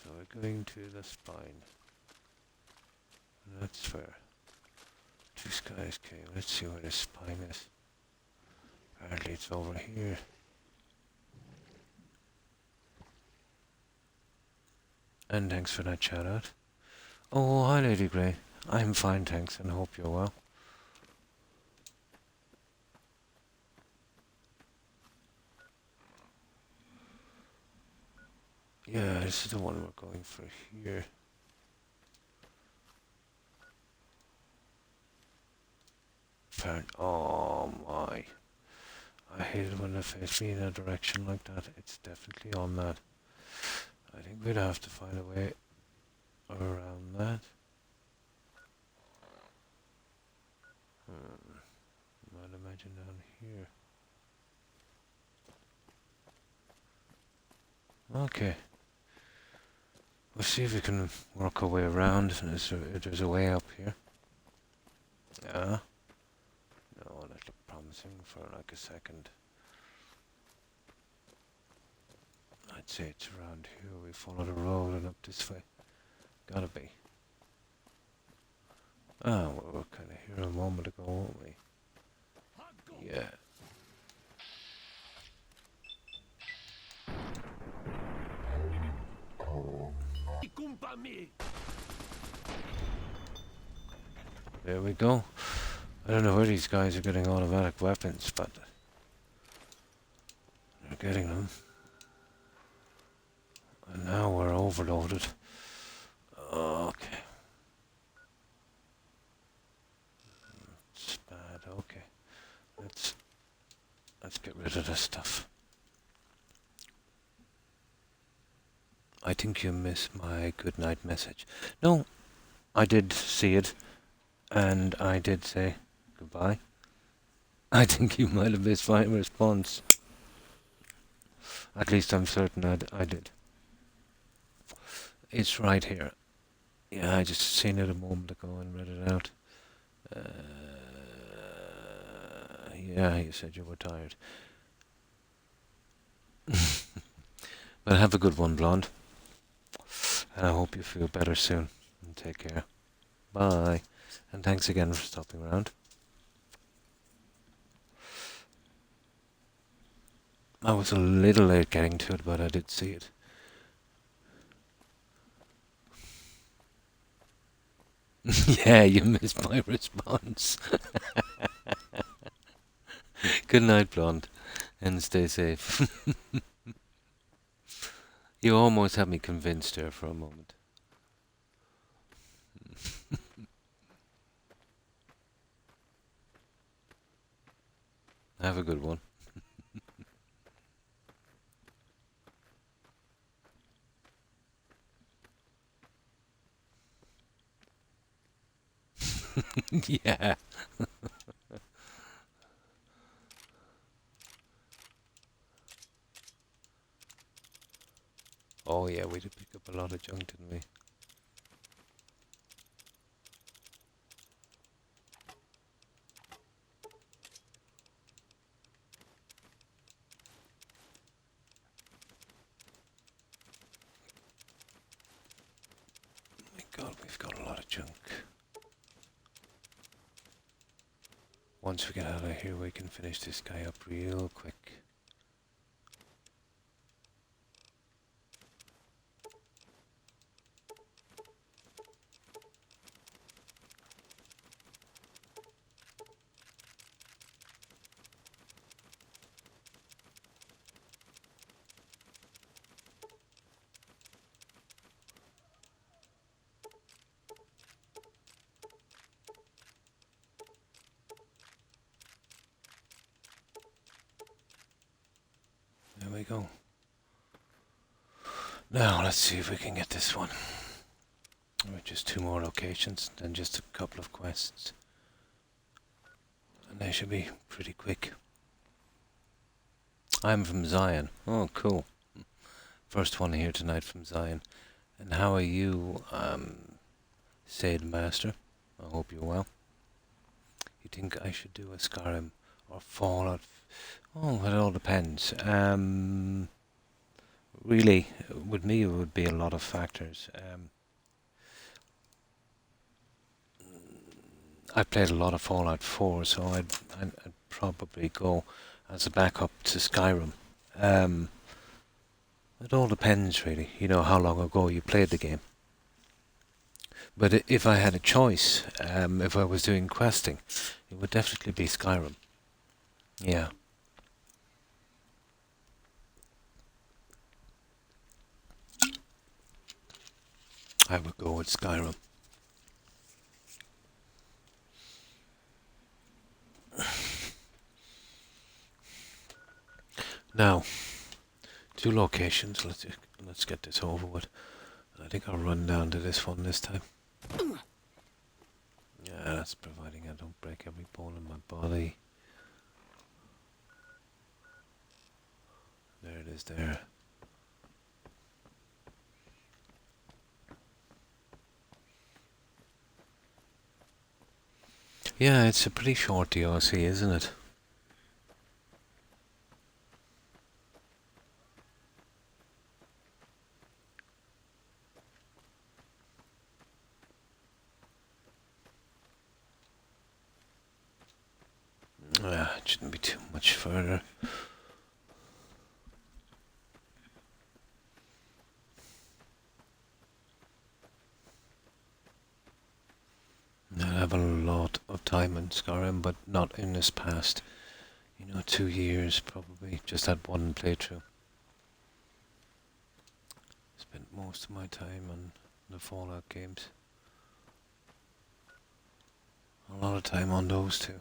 So we're going to the spine. And that's fair. Two skies came. Let's see where the spine is. Apparently it's over here. And thanks for that shout out. Oh, hi Lady Grey. I'm fine, thanks, and hope you're well. Yeah, this is the one we're going for here. Oh my. I hate it when they face me in a direction like that. It's definitely on that. I think we'd have to find a way around that. I'd imagine down here. Okay. We'll see if we can work our way around. There's a way up here. Yeah. No, that looked promising for like a second. I'd say it's around here. We follow the road and up this way. Gotta be. Ah, we were kind of here a moment ago, weren't we? Yeah. There we go. I don't know where these guys are getting automatic weapons, but they're getting them. And now we're overloaded. Okay. It's bad. Okay. Let's get rid of this stuff. I think you missed my good night message. No, I did see it, and I did say goodbye. I think you might have missed my response. At least I'm certain I did. It's right here. Yeah, I just seen it a moment ago and read it out. Yeah, you said you were tired. Well, have a good one, Blonde. And I hope you feel better soon. And take care. Bye. And thanks again for stopping around. I was a little late getting to it, but I did see it. Yeah, you missed my response. Good night, Blonde. And stay safe. You almost had me convinced there for a moment. Have a good one. Yeah. Oh yeah, we did pick up a lot of junk, didn't we? My God, we've got a lot of junk. Once we get out of here, we can finish this guy up real quick. There we go. Now, let's see if we can get this one. With just 2 more locations, then just a couple of quests. And they should be pretty quick. I'm from Zion. Oh, cool. First one here tonight from Zion. And how are you, Said Master? I hope you're well. You think I should do a Skyrim or Fallout? Oh, it all depends. Really, with me it would be a lot of factors. I played a lot of Fallout 4, so I'd probably go as a backup to Skyrim. It all depends, really. You know how long ago you played the game. But if I had a choice, if I was doing questing, it would definitely be Skyrim. Yeah. I would go with Skyrim. Now, 2 locations. Let's get this over with. I think I'll run down to this one this time. Yeah, that's providing I don't break every bone in my body. There it is there. Yeah, it's a pretty short DLC, isn't it? It shouldn't be too much further. I have a lot of time in Skyrim, but not in this past, 2 years probably. Just had one playthrough. Spent most of my time on the Fallout games. A lot of time on those too.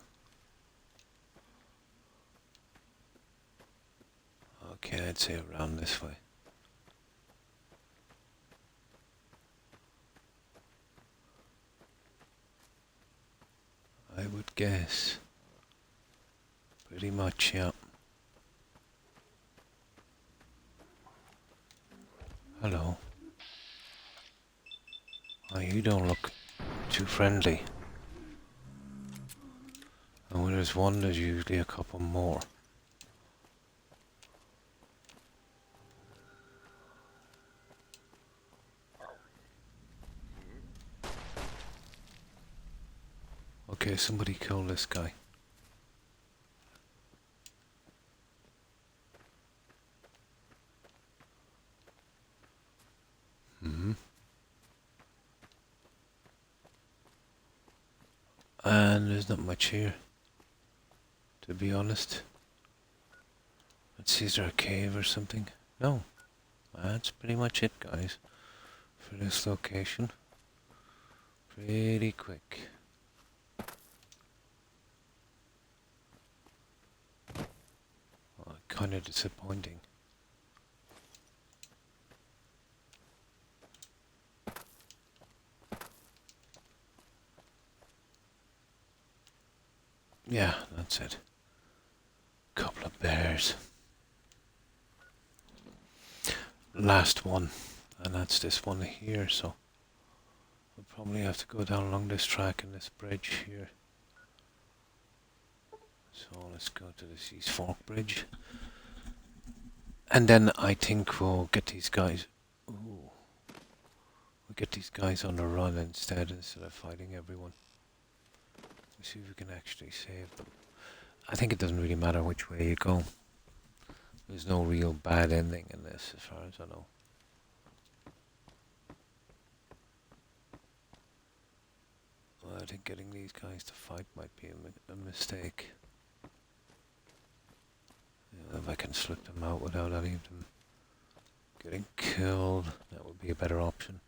Okay, I'd say around this way. I would guess. Pretty much, yeah. Hello. Oh, you don't look too friendly. And when there's one, there's usually a couple more. Okay, somebody kill this guy. And there's not much here, to be honest. Let's see, is there a cave or something? No. That's pretty much it, guys, for this location. Pretty quick. Well, kind of disappointing. Yeah, that's it. Couple of bears. Last one, and that's this one here, so we'll probably have to go down along this track and this bridge here. So let's go to the Seas Fork Bridge. And then I think we'll get these guys... Ooh. We'll get these guys on the run instead of fighting everyone. See if we can actually save them. I think it doesn't really matter which way you go. There's no real bad ending in this, as far as I know. Well, I think getting these guys to fight might be a mistake. If I can slip them out without any of them getting killed, that would be a better option.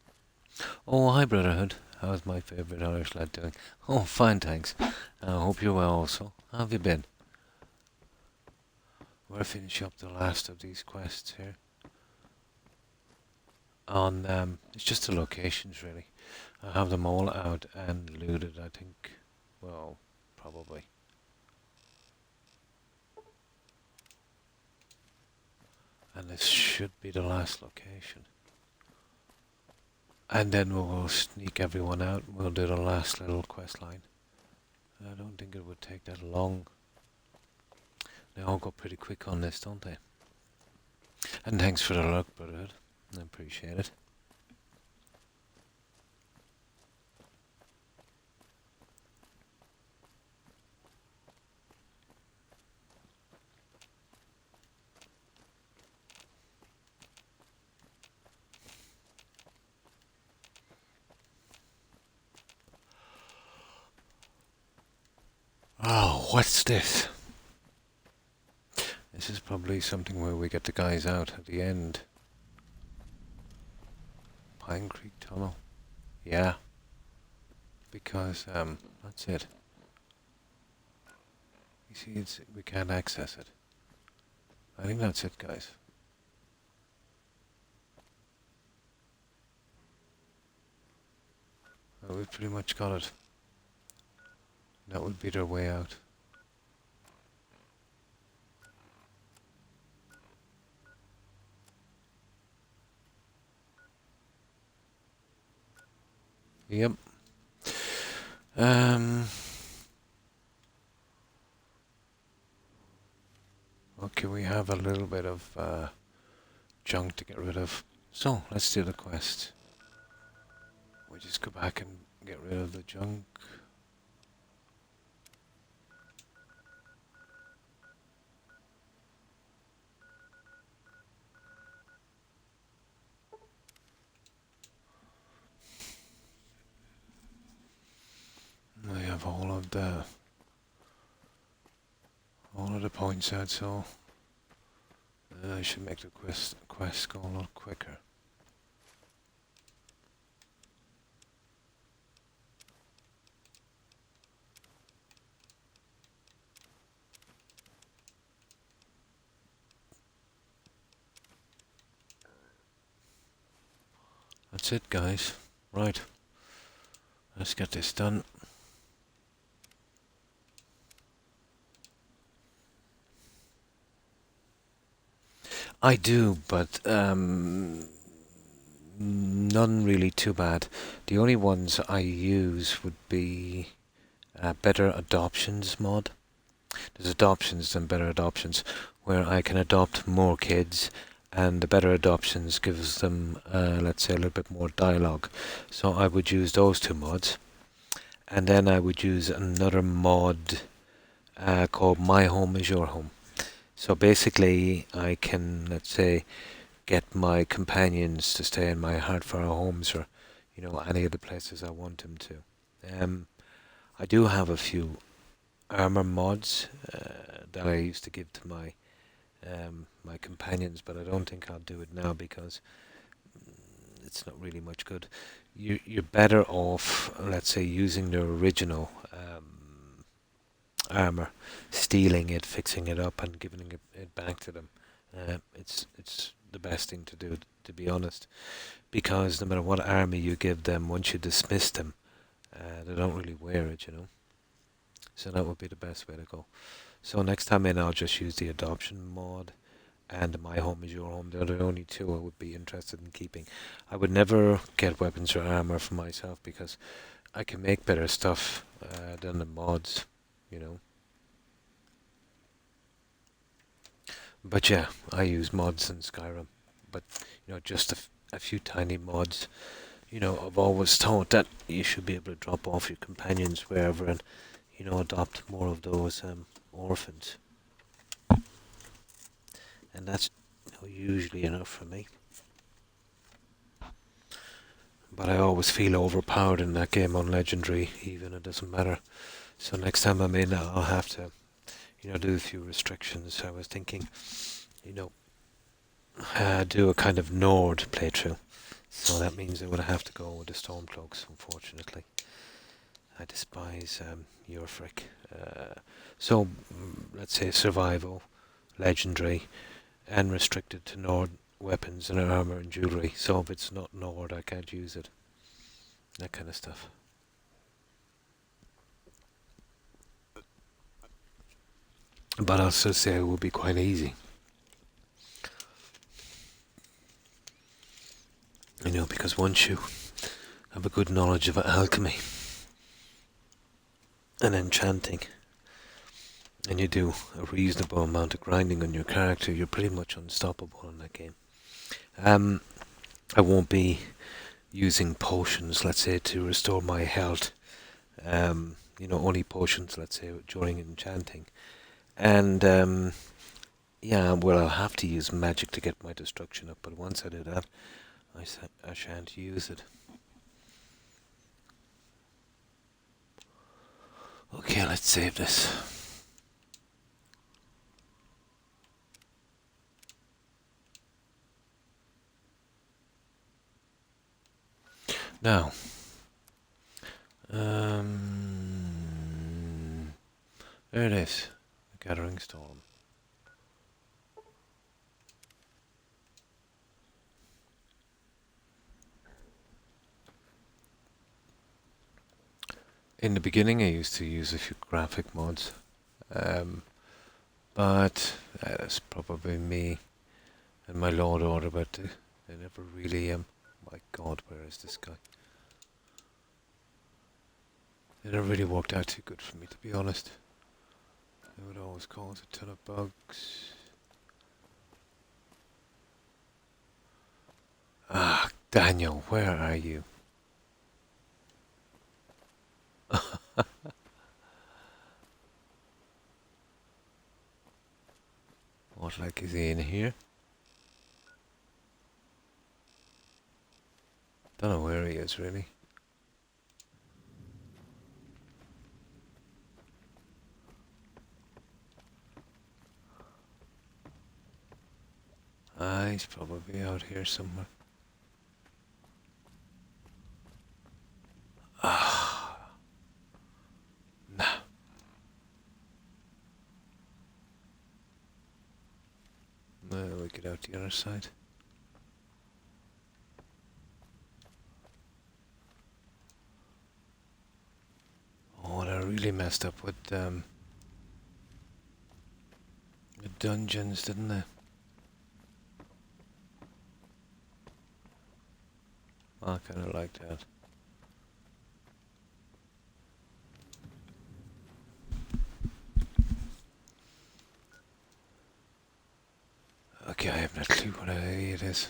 Oh, hi Brotherhood. How's my favourite Irish lad doing? Oh, fine, thanks. I hope you're well also. How have you been? We're finishing up the last of these quests here. It's just the locations really. I have them all out and looted, I think. Well, probably. And this should be the last location. And then we'll sneak everyone out and we'll do the last little quest line. I don't think it would take that long. They all go pretty quick on this, don't they? And thanks for the luck, Brotherhood. I appreciate it. Oh, what's this? This is probably something where we get the guys out at the end. Pine Creek Tunnel. Yeah. Because, that's it. You see, we can't access it. I think that's it, guys. Well, we've pretty much got it. That would be their way out. Yep. Okay, we have a little bit of junk to get rid of. So, let's do the quest. We just go back and get rid of the junk. have all of the points out, so I should make the quest go a lot quicker. That's it, guys. Right. Let's get this done. I do, but none really too bad. The only ones I use would be Better Adoptions mod. There's adoptions and better adoptions, where I can adopt more kids, and the better adoptions gives them, let's say, a little bit more dialogue. So I would use those two mods, and then I would use another mod called My Home is Your Home. So basically, I can, let's say, get my companions to stay in my Hardfire homes, or any of the places I want them to. I do have a few armor mods that I used to give to my my companions, but I don't think I'll do it now because it's not really much good. You're better off, let's say, using the original armor, stealing it, fixing it up, and giving it back to them. It's the best thing to do, to be honest, because no matter what armor you give them, once you dismiss them, they don't really wear it, So that would be the best way to go. So next time in, I'll just use the adoption mod and My Home is Your Home. They're the only two I would be interested in keeping. I would never get weapons or armor for myself because I can make better stuff than the mods, But yeah, I use mods in Skyrim. But, just a few tiny mods. I've always thought that you should be able to drop off your companions wherever and, adopt more of those orphans. And that's usually enough for me. But I always feel overpowered in that game on Legendary, even. It doesn't matter. So next time I'm in, I'll have to, do a few restrictions. I was thinking, do a kind of Nord playthrough. So that means I would have to go with the Stormcloaks, unfortunately. I despise Eurofric. So, let's say survival, legendary, and restricted to Nord weapons and armor and jewelry. So if it's not Nord, I can't use it. That kind of stuff. But I'll still say it will be quite easy. Because once you have a good knowledge of alchemy and enchanting, and you do a reasonable amount of grinding on your character, you're pretty much unstoppable in that game. I won't be using potions, let's say, to restore my health. Only potions, let's say, during enchanting. And, yeah, well, I'll have to use magic to get my destruction up, but once I do that, I shan't use it. Okay, let's save this. Now, there it is, the Gathering Storm. In the beginning, I used to use a few graphic mods, but that's probably me and my Lord Order, but they never really, my God, where is this guy? They never really worked out too good for me, to be honest. They would always cause a ton of bugs. Ah, Daniel, where are you? What like is he in here? Don't know where he is really. Ah, he's probably out here somewhere. Ah, nah. We get out the other side. Oh, they really messed up with the dungeons, didn't they? I kind of like that. Okay, I have no clue what it is.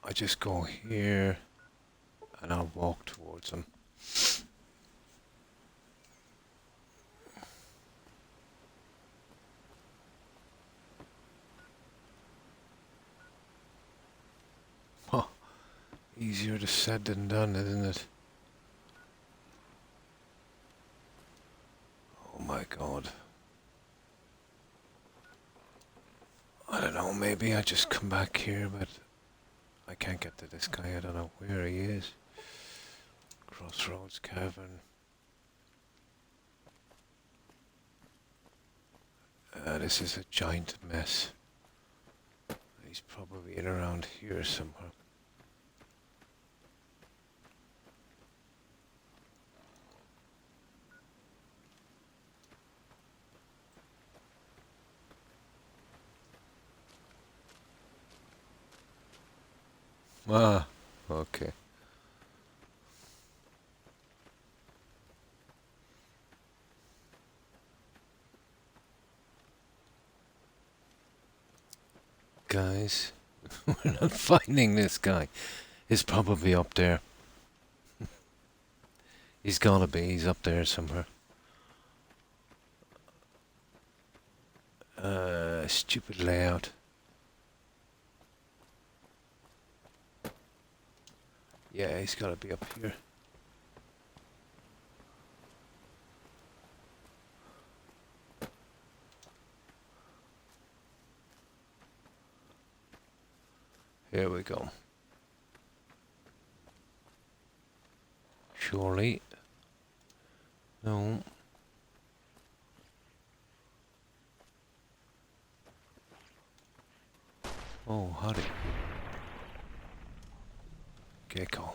I just go here and I'll walk towards them. Huh. Easier to said than done, isn't it? Oh my god. I don't know, maybe I just come back here, but I can't get to this guy. I don't know where he is. Crossroads Cavern. This is a giant mess. He's probably in around here somewhere. Ah, okay. Guys, we're not finding this guy. He's probably up there. He's gotta be. He's up there somewhere. Stupid layout. Yeah, he's gotta be up here. Here we go. Surely. No. Oh, howdy. Gecko.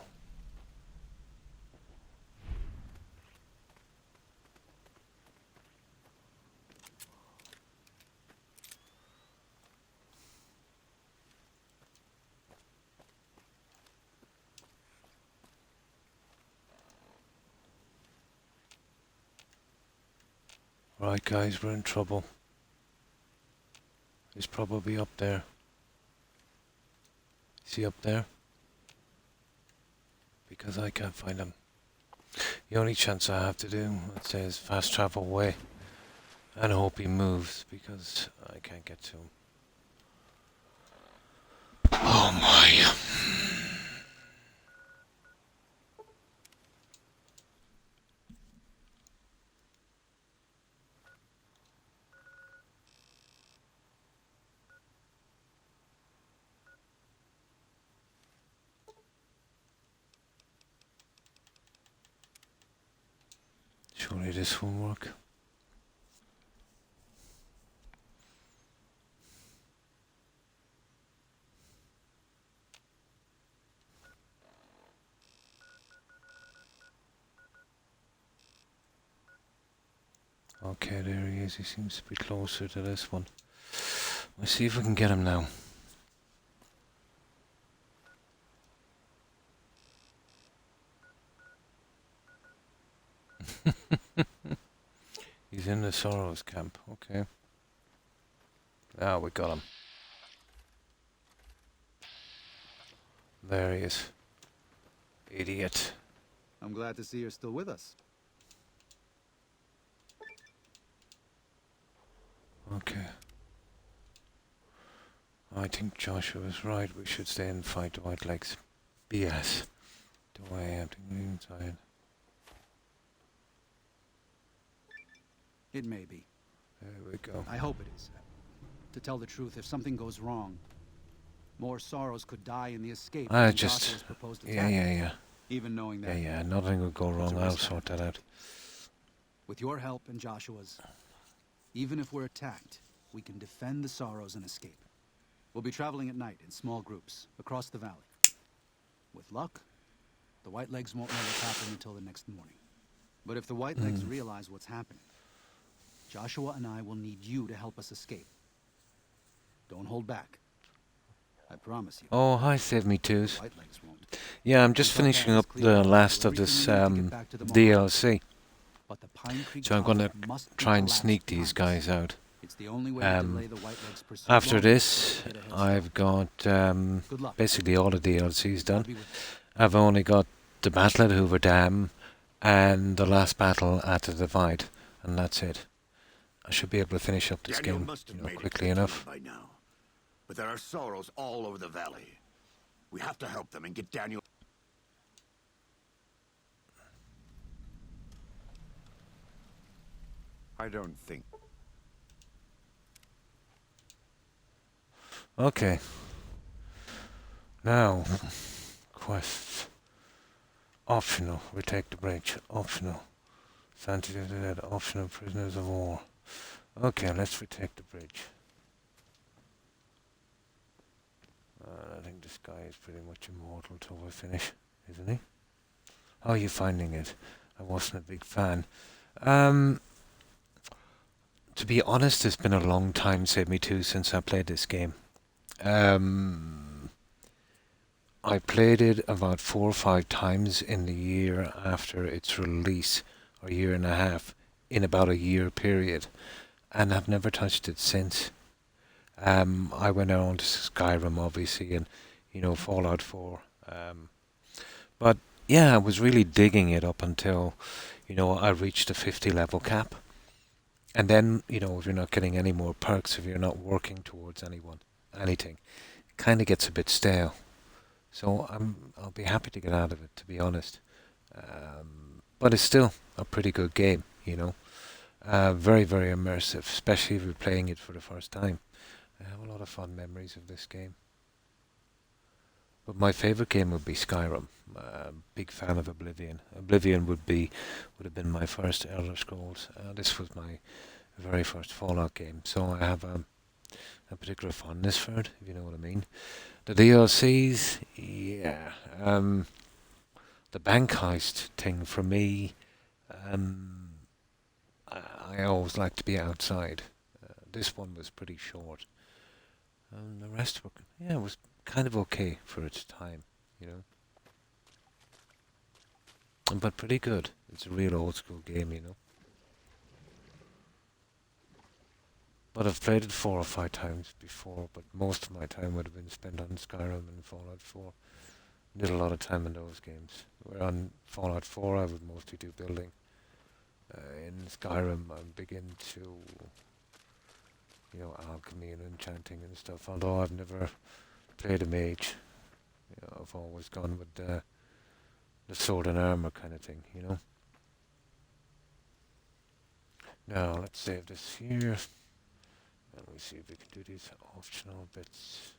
Right, guys, we're in trouble. He's probably up there. Is he up there? Because I can't find him. The only chance I have to do, I'd say, is fast travel away. And hope he moves, because I can't get to him. Oh my. Surely this won't work. Okay, there he is. He seems to be closer to this one. Let's see if we can get him now. He's in the Sorrows camp. Okay. Ah, we got him. There he is. Idiot. I'm glad to see you're still with us. Okay. I think Joshua was right. We should stay and fight the White Legs. BS. Do I have to go inside? It may be. There we go. I hope it is. To tell the truth, if something goes wrong, more sorrows could die in the escape I than just... Joshua's proposed Yeah, attack. yeah, yeah. Even knowing Yeah, that, yeah, nothing will go it's a wrong. I'll risk I sort have that to out. take. With your help and Joshua's, even if we're attacked, we can defend the sorrows and escape. We'll be traveling at night in small groups across the valley. With luck, the Whitelegs won't know what's happening until the next morning. But if the Whitelegs realize what's happening, Joshua and I will need you to help us escape. Don't hold back. I promise you. Oh, hi, Save Me Twos. Whitelegs won't. Yeah, I'm just finishing up the last of this DLC. But the Pine Creek So I'm going to tunnel must be try and collapsed sneak these behind us. guys out. It's the only way to delay the Whitelegs' pursuit After long this, enough to get a head I've start. got Good luck. basically all the DLCs I'll done. be with you. I've only got the battle at Hoover Dam and the last battle at the Divide, and that's it. I should be able to finish up this Daniel game, must have you know, made it quickly to the enough. tunnel by now. But there are sorrows all over the valley. We have to help them and get Daniel. I don't think. Okay. Now, quests. Optional. Retake the bridge. Optional. Santi the Dead. Optional. Prisoners of War. Okay, let's retake the bridge. I think this guy is pretty much immortal till we finish, isn't he? How are you finding it? I wasn't a big fan. To be honest, it's been a long time, Save Me Too, since I played this game. I played it about 4 or 5 times in the year after its release, or year and a half, in about a year period, and I've never touched it since. I went on to Skyrim, obviously, and, you know, Fallout 4. But, yeah, I was really digging it up until, you know, I reached the 50 level cap. And then, you know, if you're not getting any more perks, if you're not working towards anything, it kind of gets a bit stale. So I'll be happy to get out of it, to be honest. But it's still a pretty good game, you know. Very, very immersive, especially if you're playing it for the first time. I have a lot of fond memories of this game. But my favourite game would be Skyrim. Big fan of Oblivion. Oblivion would have been my first Elder Scrolls. This was my very first Fallout game, so I have a particular fondness for it, if you know what I mean. The DLCs, yeah. The bank heist thing for me, I always like to be outside. This one was pretty short. The rest were, yeah, it was kind of okay for its time, you know. But pretty good. It's a real old school game, you know. But I've played it 4 or 5 times before, but most of my time would have been spent on Skyrim and Fallout 4. Did a lot of time in those games. Where on Fallout 4 I would mostly do building. In Skyrim I'm big into, you know, alchemy and enchanting and stuff, although I've never played a mage. You know, I've always gone with the sword and armor kind of thing, you know. Now let's save this here. And we see if we can do these optional bits.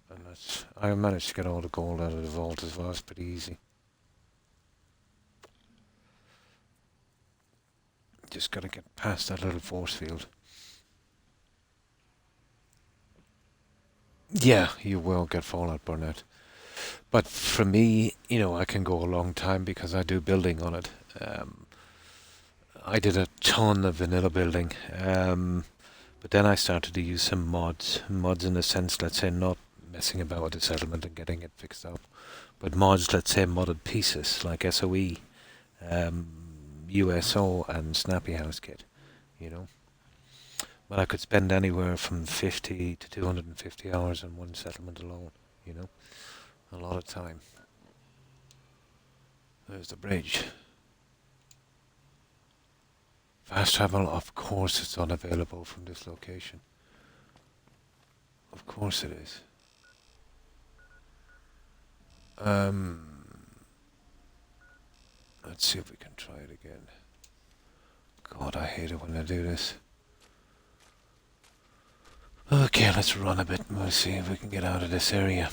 And that's, I managed to get all the gold out of the vault as well. It's pretty easy. Just gotta get past that little force field. Yeah, you will get Fallout burnout. But for me, you know, I can go a long time because I do building on it. I did a ton of vanilla building, but then I started to use some mods. Mods in the sense, let's say, not messing about with the settlement and getting it fixed up, but mods, let's say, modded pieces like SOE, USO, and Snappy House Kit, you know. But I could spend anywhere from 50 to 250 hours on one settlement alone, you know. A lot of time. There's the bridge. Fast travel, of course it's unavailable from this location. Of course it is. Let's see if we can try it again. God, I hate it when I do this. Okay, let's run a bit and we'll see if we can get out of this area.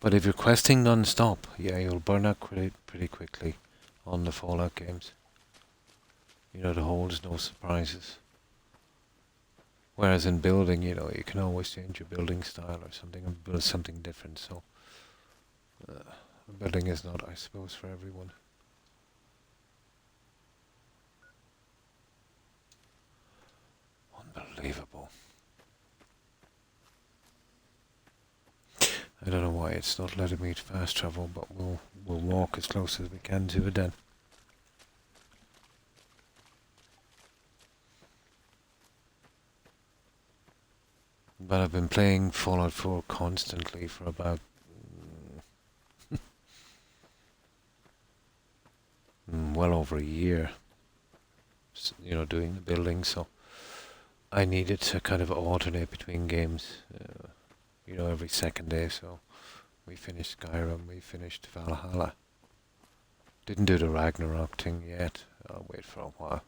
But if you're questing non-stop, yeah, you'll burn out pretty quickly on the Fallout games. You know, the holds no surprises. Whereas in building, you know, you can always change your building style or something and build something different, so building is not, I suppose, for everyone. Unbelievable. I don't know why it's not letting me fast travel, but we'll walk as close as we can to it then. But I've been playing Fallout 4 constantly for about well over a year. You know, doing the building, so I needed to kind of alternate between games. You know, every second day. So we finished Skyrim, we finished Valhalla. Didn't do the Ragnarok thing yet. I'll wait for a while.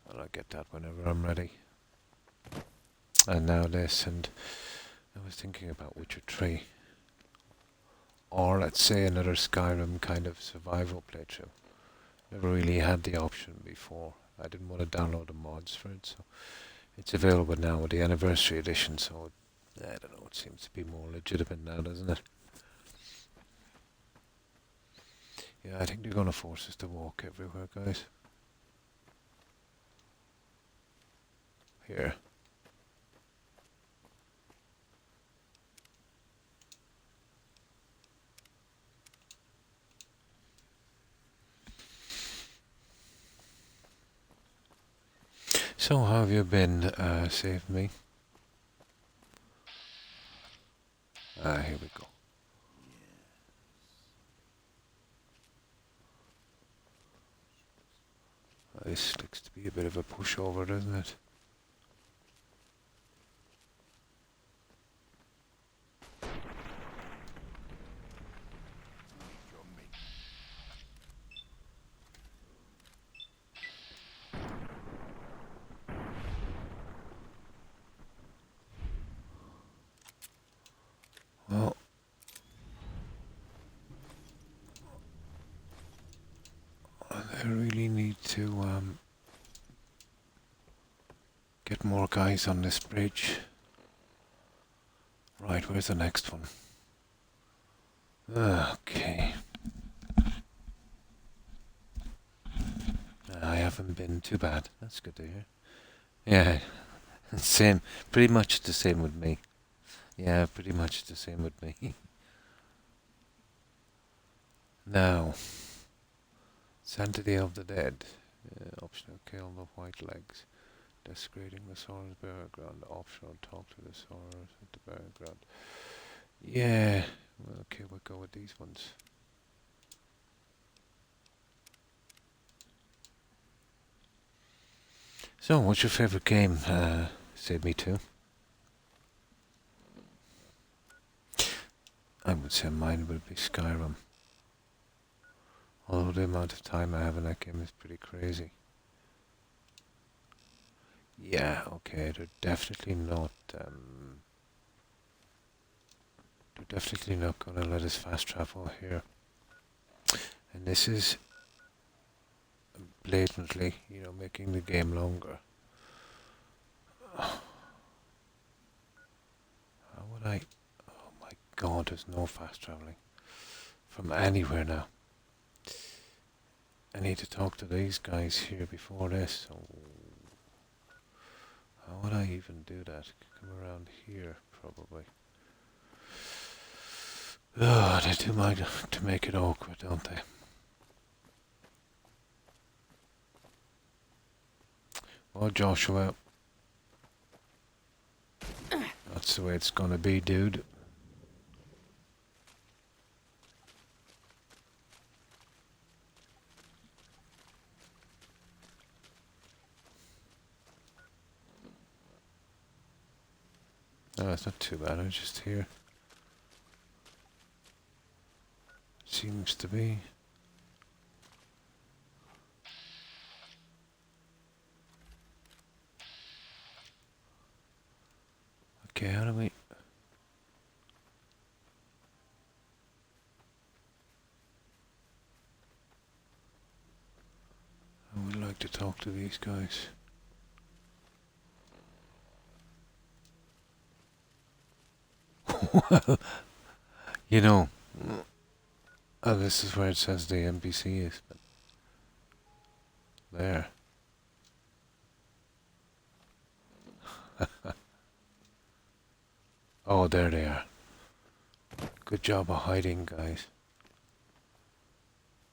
And I'll get that whenever I'm ready. And now this, and I was thinking about Witcher 3. Or let's say another Skyrim kind of survival playthrough. Never really had the option before. I didn't want to download the mods for it, so it's available now with the anniversary edition, so I don't know, it seems to be more legitimate now, doesn't it? Yeah, I think they're going to force us to walk everywhere, guys. Here. So, how have you been, Save Me? Here we go. This looks to be a bit of a pushover, doesn't it? Well, I really need to get more guys on this bridge. Right, where's the next one? Okay. I haven't been too bad. That's good to hear. Yeah, same. Pretty much the same with me. Yeah, pretty much the same with me. Now, Sanctity of the Dead. Optional kill the white legs. Desecrating the Sora's burial ground. Optional talk to the Soras at the burial ground. Yeah, well, okay, we'll go with these ones. So, what's your favourite game? Save Me Too. I would say mine would be Skyrim. Although the amount of time I have in that game is pretty crazy. Yeah, okay, they're definitely not gonna let us fast travel here. And this is blatantly, you know, making the game longer. How would I... Oh my god, there's no fast traveling from anywhere now. I need to talk to these guys here before this, so... How would I even do that? Come around here, probably. Oh, they do mind to make it awkward, don't they? Well, Joshua, that's the way it's gonna be, dude. No, it's not too bad, I'm just here. Seems to be. Okay, how do we... I would like to talk to these guys. Well, you know... Oh, this is where it says the NPC is. But there. Oh, there they are. Good job of hiding, guys.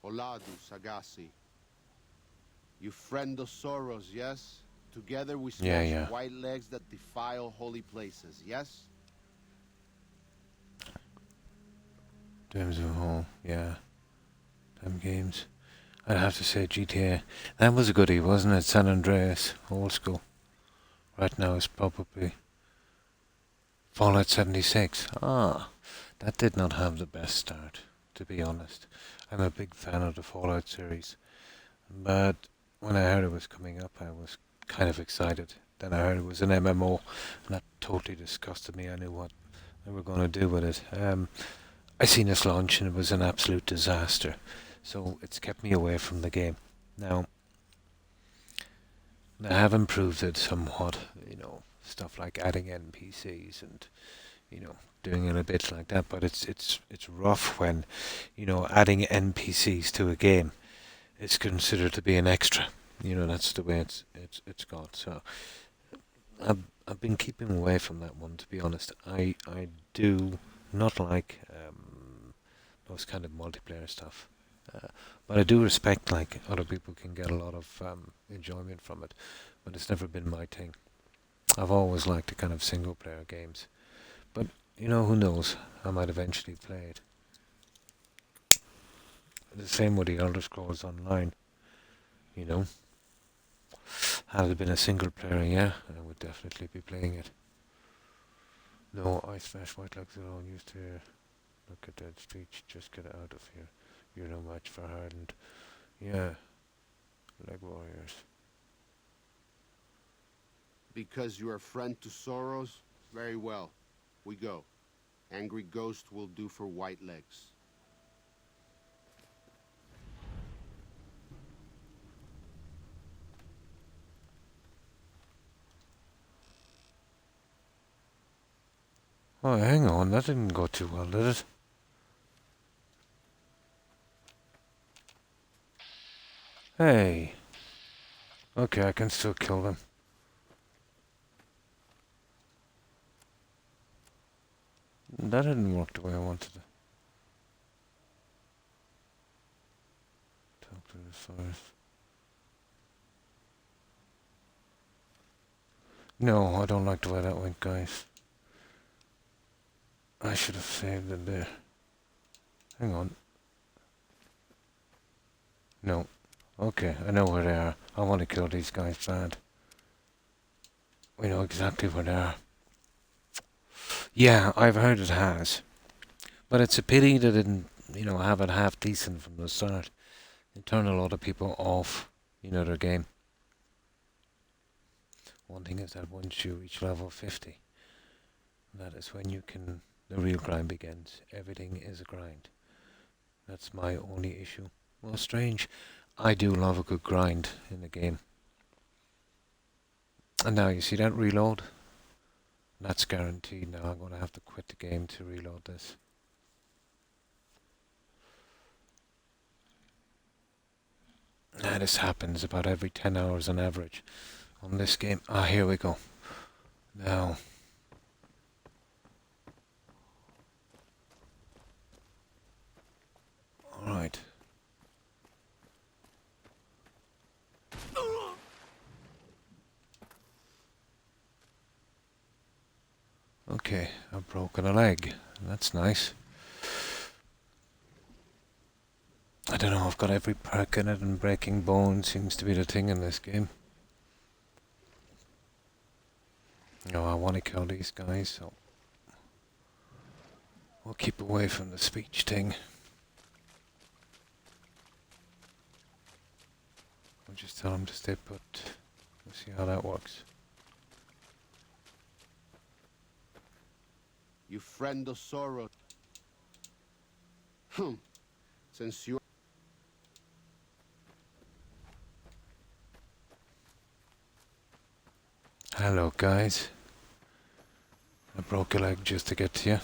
Oladu Sagasi. You friend of Soros, yes? Together we smoke Yeah. white legs that defile holy places, yes? Dreams of Home, yeah. Them games. I'd have to say GTA. That was a goodie, wasn't it? San Andreas, old school. Right now it's probably Fallout 76. Ah, that did not have the best start, to be honest. I'm a big fan of the Fallout series. But when I heard it was coming up, I was kind of excited. Then I heard it was an MMO, and that totally disgusted me. I knew what they were going to do with it. I seen this launch, and it was an absolute disaster. So it's kept me away from the game. Now, they have improved it somewhat, you know, stuff like adding NPCs and, you know, doing it a bit like that. But it's rough when, you know, adding NPCs to a game is considered to be an extra. You know, that's the way it's got. So I've been keeping away from that one, to be honest. I do not like those kind of multiplayer stuff. But I do respect, like, other people can get a lot of enjoyment from it, but it's never been my thing. I've always liked the kind of single player games. But, you know, who knows? I might eventually play it. The same with the Elder Scrolls Online, you know. Had it been a single player, yeah, I would definitely be playing it. No, I smash white legs alone, used to look at dead streets, just get out of here. You're no match for Hardened. Yeah, leg warriors. Because you're a friend to Soros? Very well. We go. Angry Ghost will do for white legs. Oh, hang on, that didn't go too well, did it? Hey. Okay, I can still kill them. That didn't work the way I wanted to. Talk to the forest. No, I don't like the way that went, guys. I should have saved it there. Hang on. No. Okay, I know where they are. I want to kill these guys bad. We know exactly where they are. Yeah, I've heard it has. But it's a pity they didn't, you know, have it half decent from the start. It turned a lot of people off, you know, their game. One thing is that once you reach level 50, that is when you can, the real grind begins. Everything is a grind. That's my only issue. Well, strange. I do love a good grind in the game. And now you see that reload? That's guaranteed now. I'm going to have to quit the game to reload this. Now this happens about every 10 hours on average on this game. Ah, here we go. Now. Alright. Okay, I've broken a leg. That's nice. I don't know, I've got every perk in it, and breaking bones seems to be the thing in this game. No, I want to kill these guys, so we'll keep away from the speech thing. I'll just tell them to stay put. We'll see how that works. You friend of Soros. Since you... Hello, guys. I broke a leg just to get to you.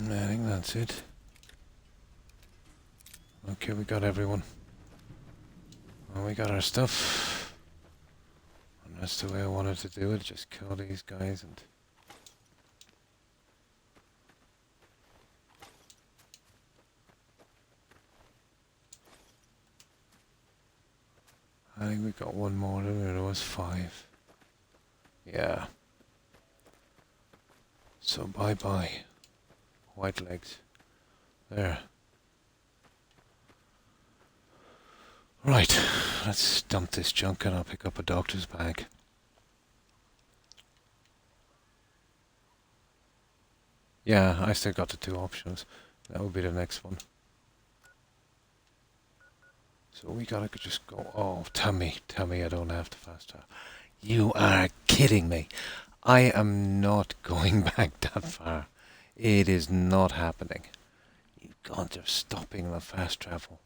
I think that's it. Okay, we got everyone. Well, we got our stuff. And that's the way I wanted to do it, just kill these guys and... I think we got one more, there was 5. Yeah. So bye-bye. White legs. There. Right, let's dump this junk and I'll pick up a doctor's bag. Yeah, I still got the 2 options. That would be the next one. So we gotta just go... Oh, tell me I don't have to fast travel. You are kidding me. I am not going back that far. It is not happening. You can't just stopping the fast travel.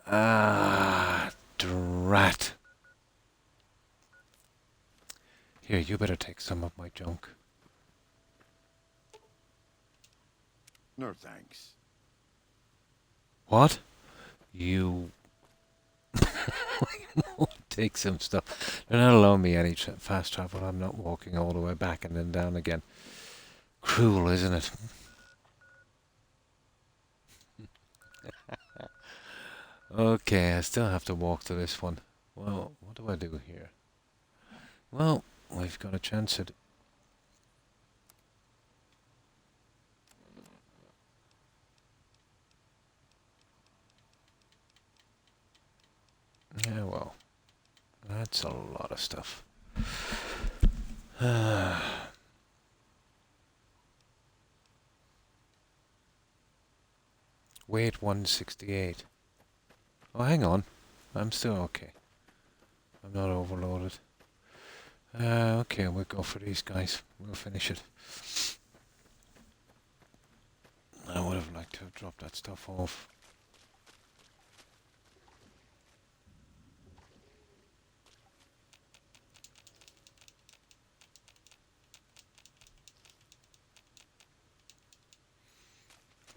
Ah, drat. Here, you better take some of my junk. No thanks. What? You take some stuff. They're not allowing me any fast travel. I'm not walking all the way back and then down again. Cruel, isn't it? Okay, I still have to walk to this one. Well, what do I do here? Well, we've got a chance at... Yeah, well, that's a lot of stuff. Weight 168. Oh, hang on. I'm still okay. I'm not overloaded. Okay, we'll go for these guys. We'll finish it. I would have liked to have dropped that stuff off.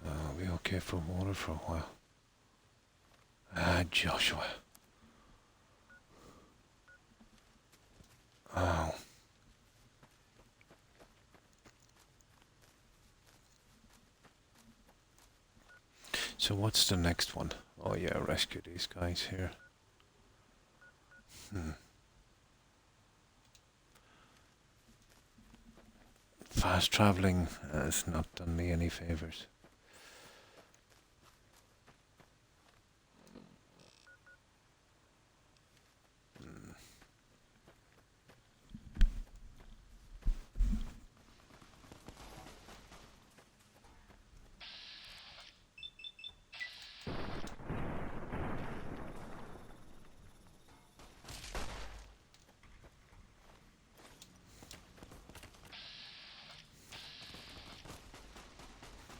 I'll be okay for water for a while. Joshua. Ow. So what's the next one? Oh yeah, rescue these guys here. Fast traveling has not done me any favors.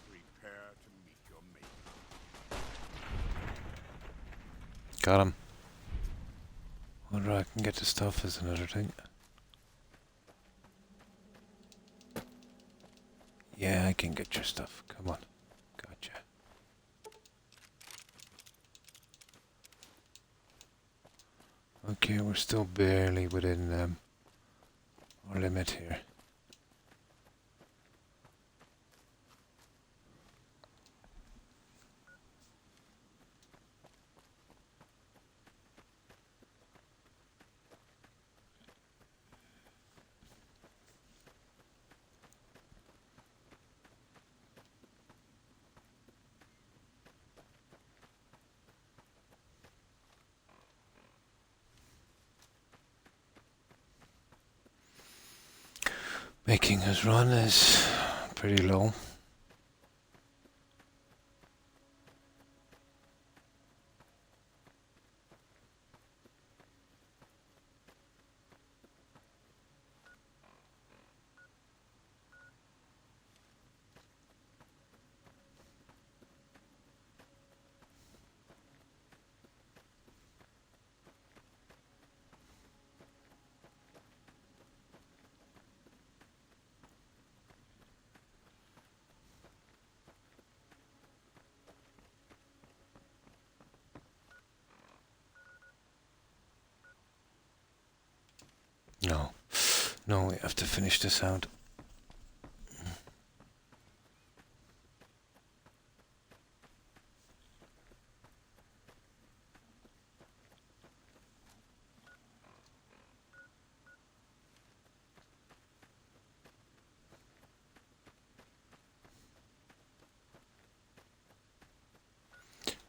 Prepare to meet your mate. Got him. Whether I can get the stuff is another thing. Yeah, I can get your stuff. Come on. Gotcha. Okay, we're still barely within our limit here. making us run is pretty low. No. No, we have to finish this out.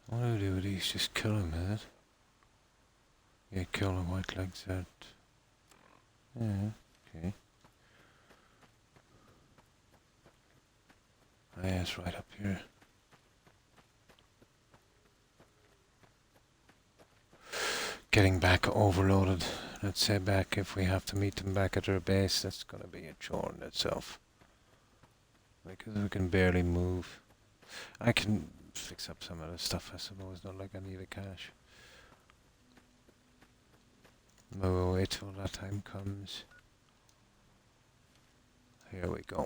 What do we do with these? Just kill him, is it? Yeah, kill the white legs out. Yeah, okay. Ah, yeah, it's right up here. Getting back overloaded. Let's say back if we have to meet them back at their base, that's gonna be a chore in itself. Because we can barely move. I can fix up some of the stuff, I suppose, not like I need a cache. We'll wait till that time comes. Here we go.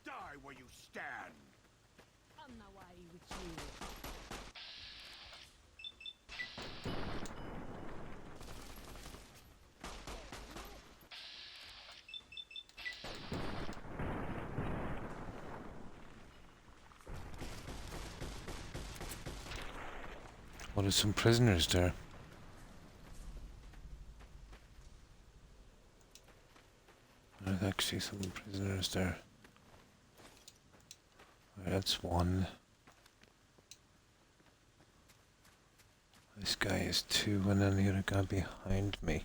Die where you stand! On my way with you. Oh, there's some prisoners there. There's actually some prisoners there. That's one. This guy is two, and then the other guy behind me.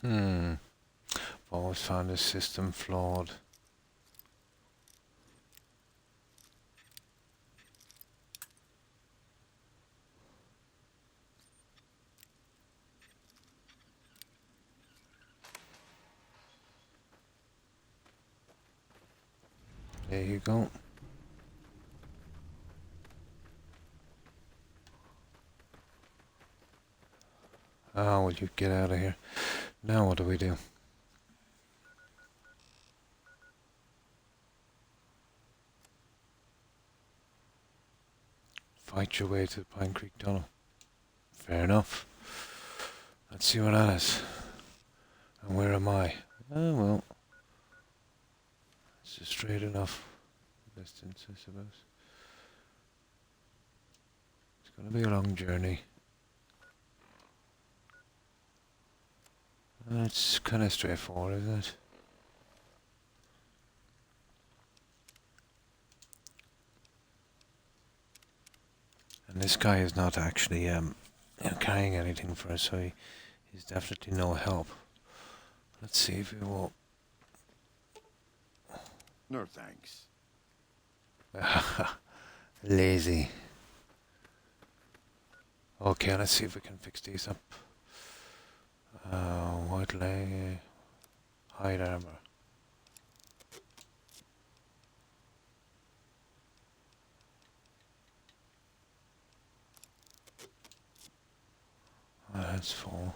I've always found this system flawed. There you go. Oh, will you get out of here? Now what do we do? Fight your way to the Pine Creek Tunnel. Fair enough. Let's see what that is. And where am I? Oh well. It's just straight enough distance, I suppose. It's gonna be a long journey. It's kind of straightforward, isn't it? And this guy is not actually carrying anything for us, so he's definitely no help. Let's see if he will. No thanks. Lazy. Okay, let's see if we can fix these up. White leg, hide armor. Oh, that's full.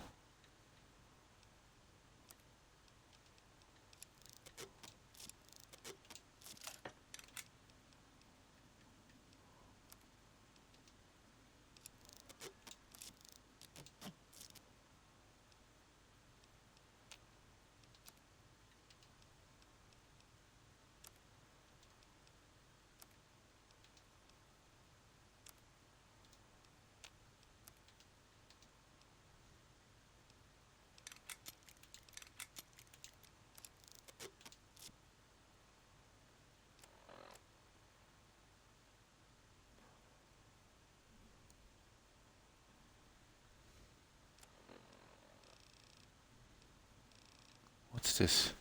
What's this?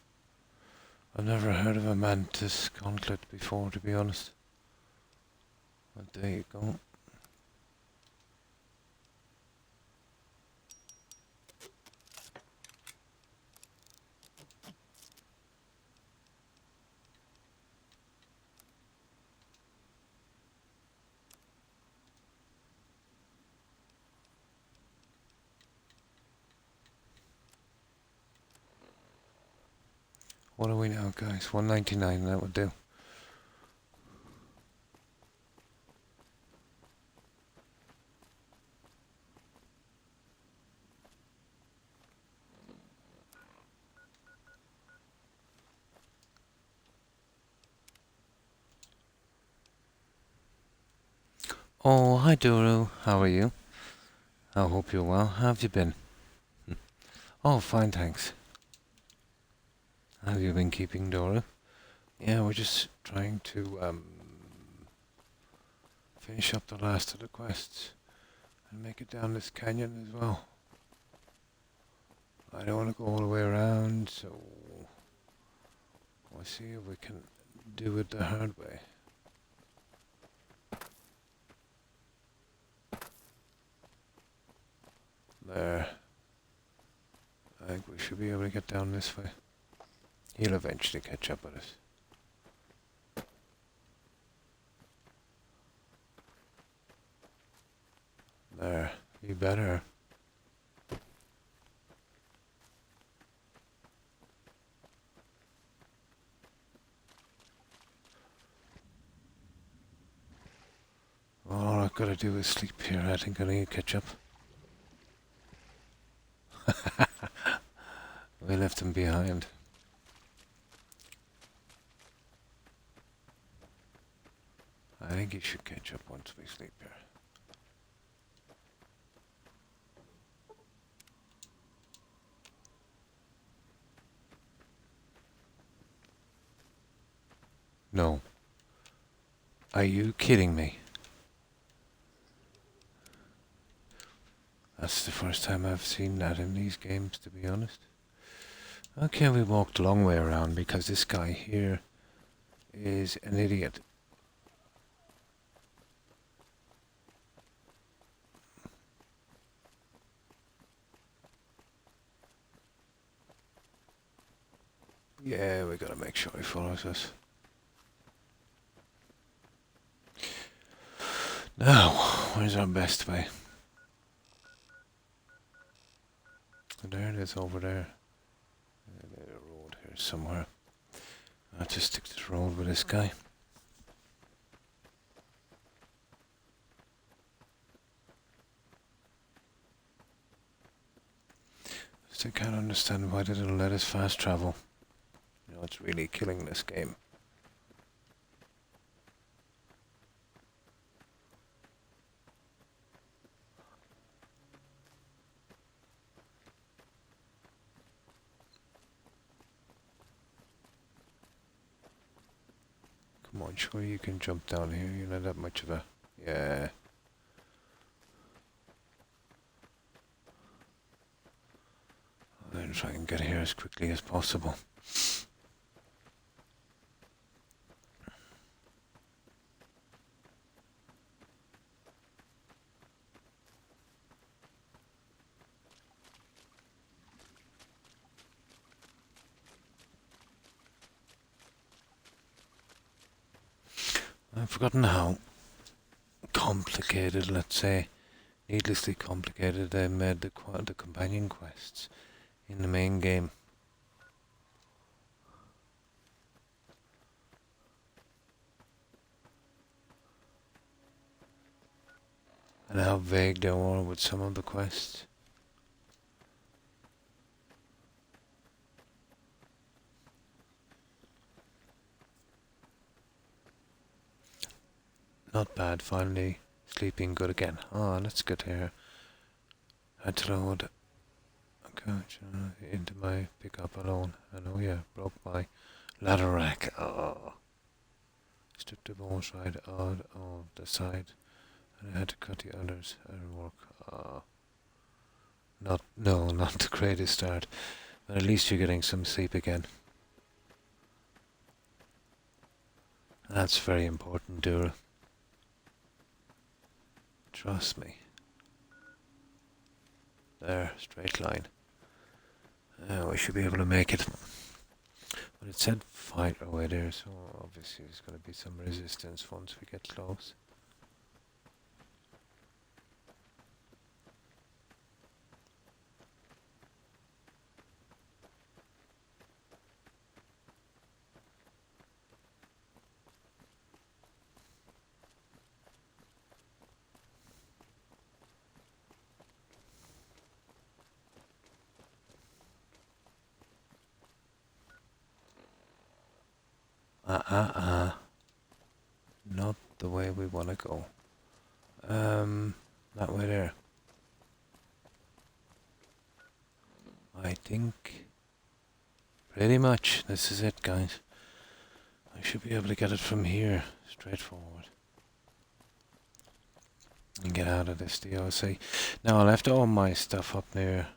I've never heard of a mantis gauntlet before, to be honest. But there you go. What are we now, guys? 199, that would do. Oh, hi Doro. How are you? I hope you're well. How have you been? Oh, fine, thanks. How have you been keeping, Doro? Yeah, we're just trying to finish up the last of the quests and make it down this canyon as well. I don't want to go all the way around, so we'll see if we can do it the hard way. There. I think we should be able to get down this way. He'll eventually catch up with us. There. You better. All I've got to do is sleep here. I think I need to catch up. We left him behind. I think he should catch up once we sleep here. No. Are you kidding me? That's the first time I've seen that in these games, to be honest. Okay, we walked a long way around because this guy here is an idiot. Yeah, we gotta make sure he follows us. Now, where's our best way? There it is, over there. There's a road here somewhere. I'll just stick to the road with this guy. Still can't understand why they didn't let us fast travel. You know, it's really killing this game. Come on, sure you can jump down here. You're not that much of a... Yeah. I'll then try and get here as quickly as possible. I've forgotten how complicated, let's say, needlessly complicated they made the companion quests in the main game. And how vague they were with some of the quests. Not bad, finally sleeping good again. Oh, that's good to hear. Had to load a couch into my pickup alone. And oh yeah, broke my ladder rack. Oh. Stripped the bones right out of the side. And I had to cut the others at work. No, not the greatest start. But at least you're getting some sleep again. That's very important, Dura. Trust me. There, straight line. We should be able to make it. But it said fight away there, so obviously there's going to be some resistance once we get close. Not the way we want to go. That way there. I think pretty much this is it, guys. I should be able to get it from here, straightforward. And get out of this DOC. Now I left all my stuff up near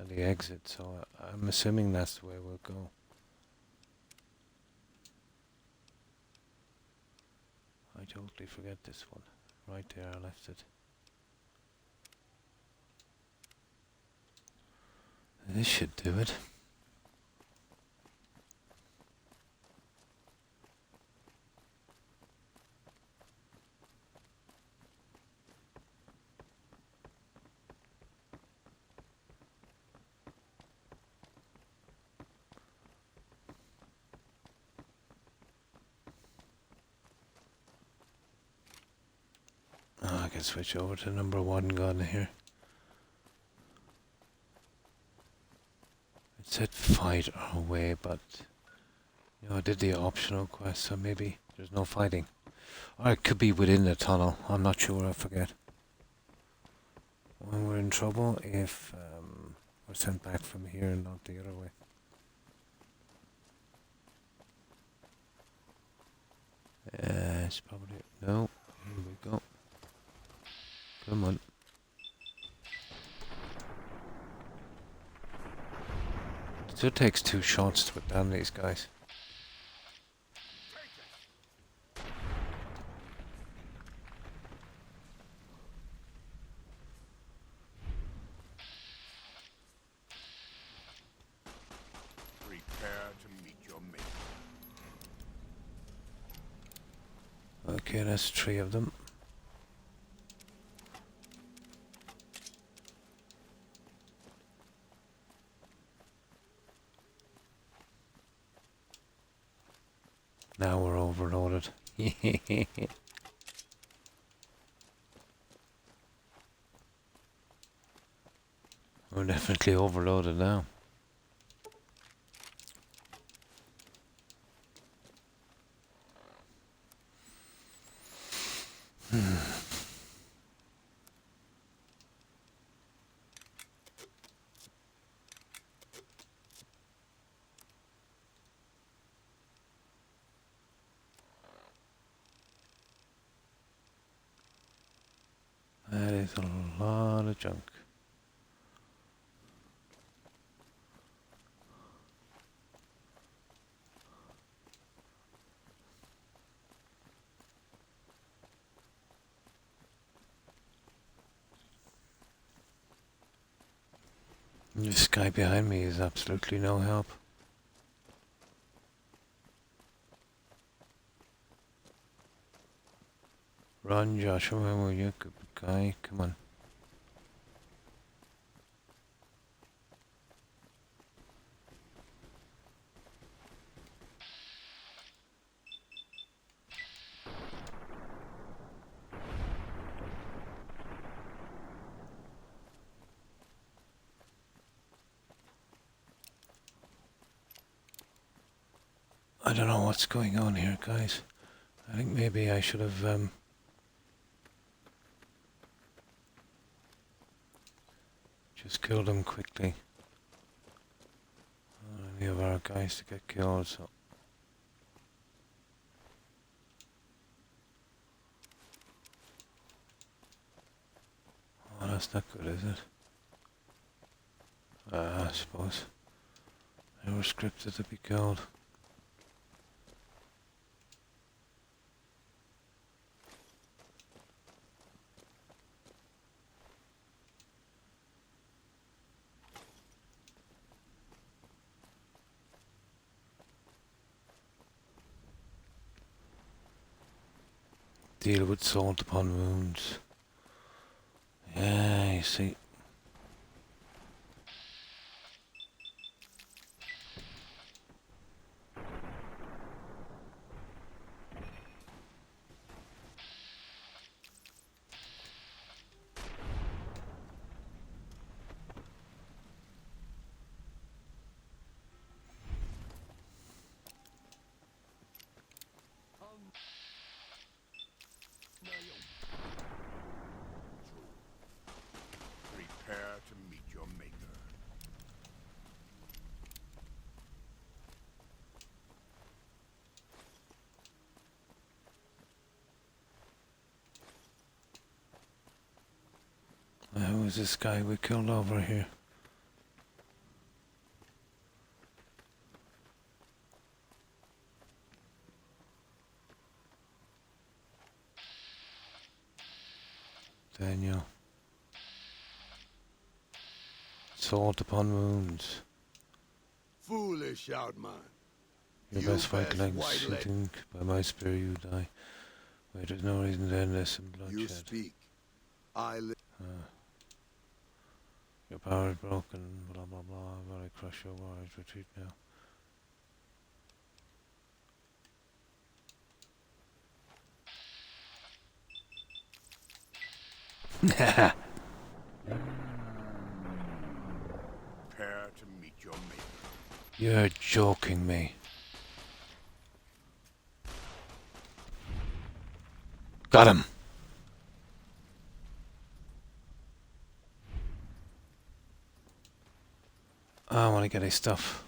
the exit, so I'm assuming that's the way we'll go. I totally forget this one. Right there, I left it. This should do it. I can switch over to number 1 gun here. It said fight our way, but you know, I did the optional quest, so maybe there's no fighting. Or it could be within the tunnel. I'm not sure, I forget. When we're in trouble if we're sent back from here and not the other way. It's probably... No, here we go. Come on. It still takes 2 shots to put down these guys. Prepare to meet your mate. Okay, that's 3 of them. Now we're overloaded. We're definitely overloaded now. That is a lot of junk. This guy behind me is absolutely no help. Run, Joshua, where were you? Good guy, come on. I don't know what's going on here, guys. I think maybe I should have just killed him quickly. Any of our guys to get killed, so. Oh, that's not good, is it? I suppose. They were scripted to be killed. Deal with salt upon wounds. Yeah, you see. Prepare to meet your maker. Who is this guy we killed over here? Daniel. Salt upon wounds. Foolish outman. Your You best fight best legs, white leg. shooting by my spear you die. Wait, there's no reason to end this in You bloodshed. speak. I live. Your power is broken, blah blah blah, but I crush your warriors, retreat now. Prepare to meet your maker. You're joking me. Got him! I want to get his stuff.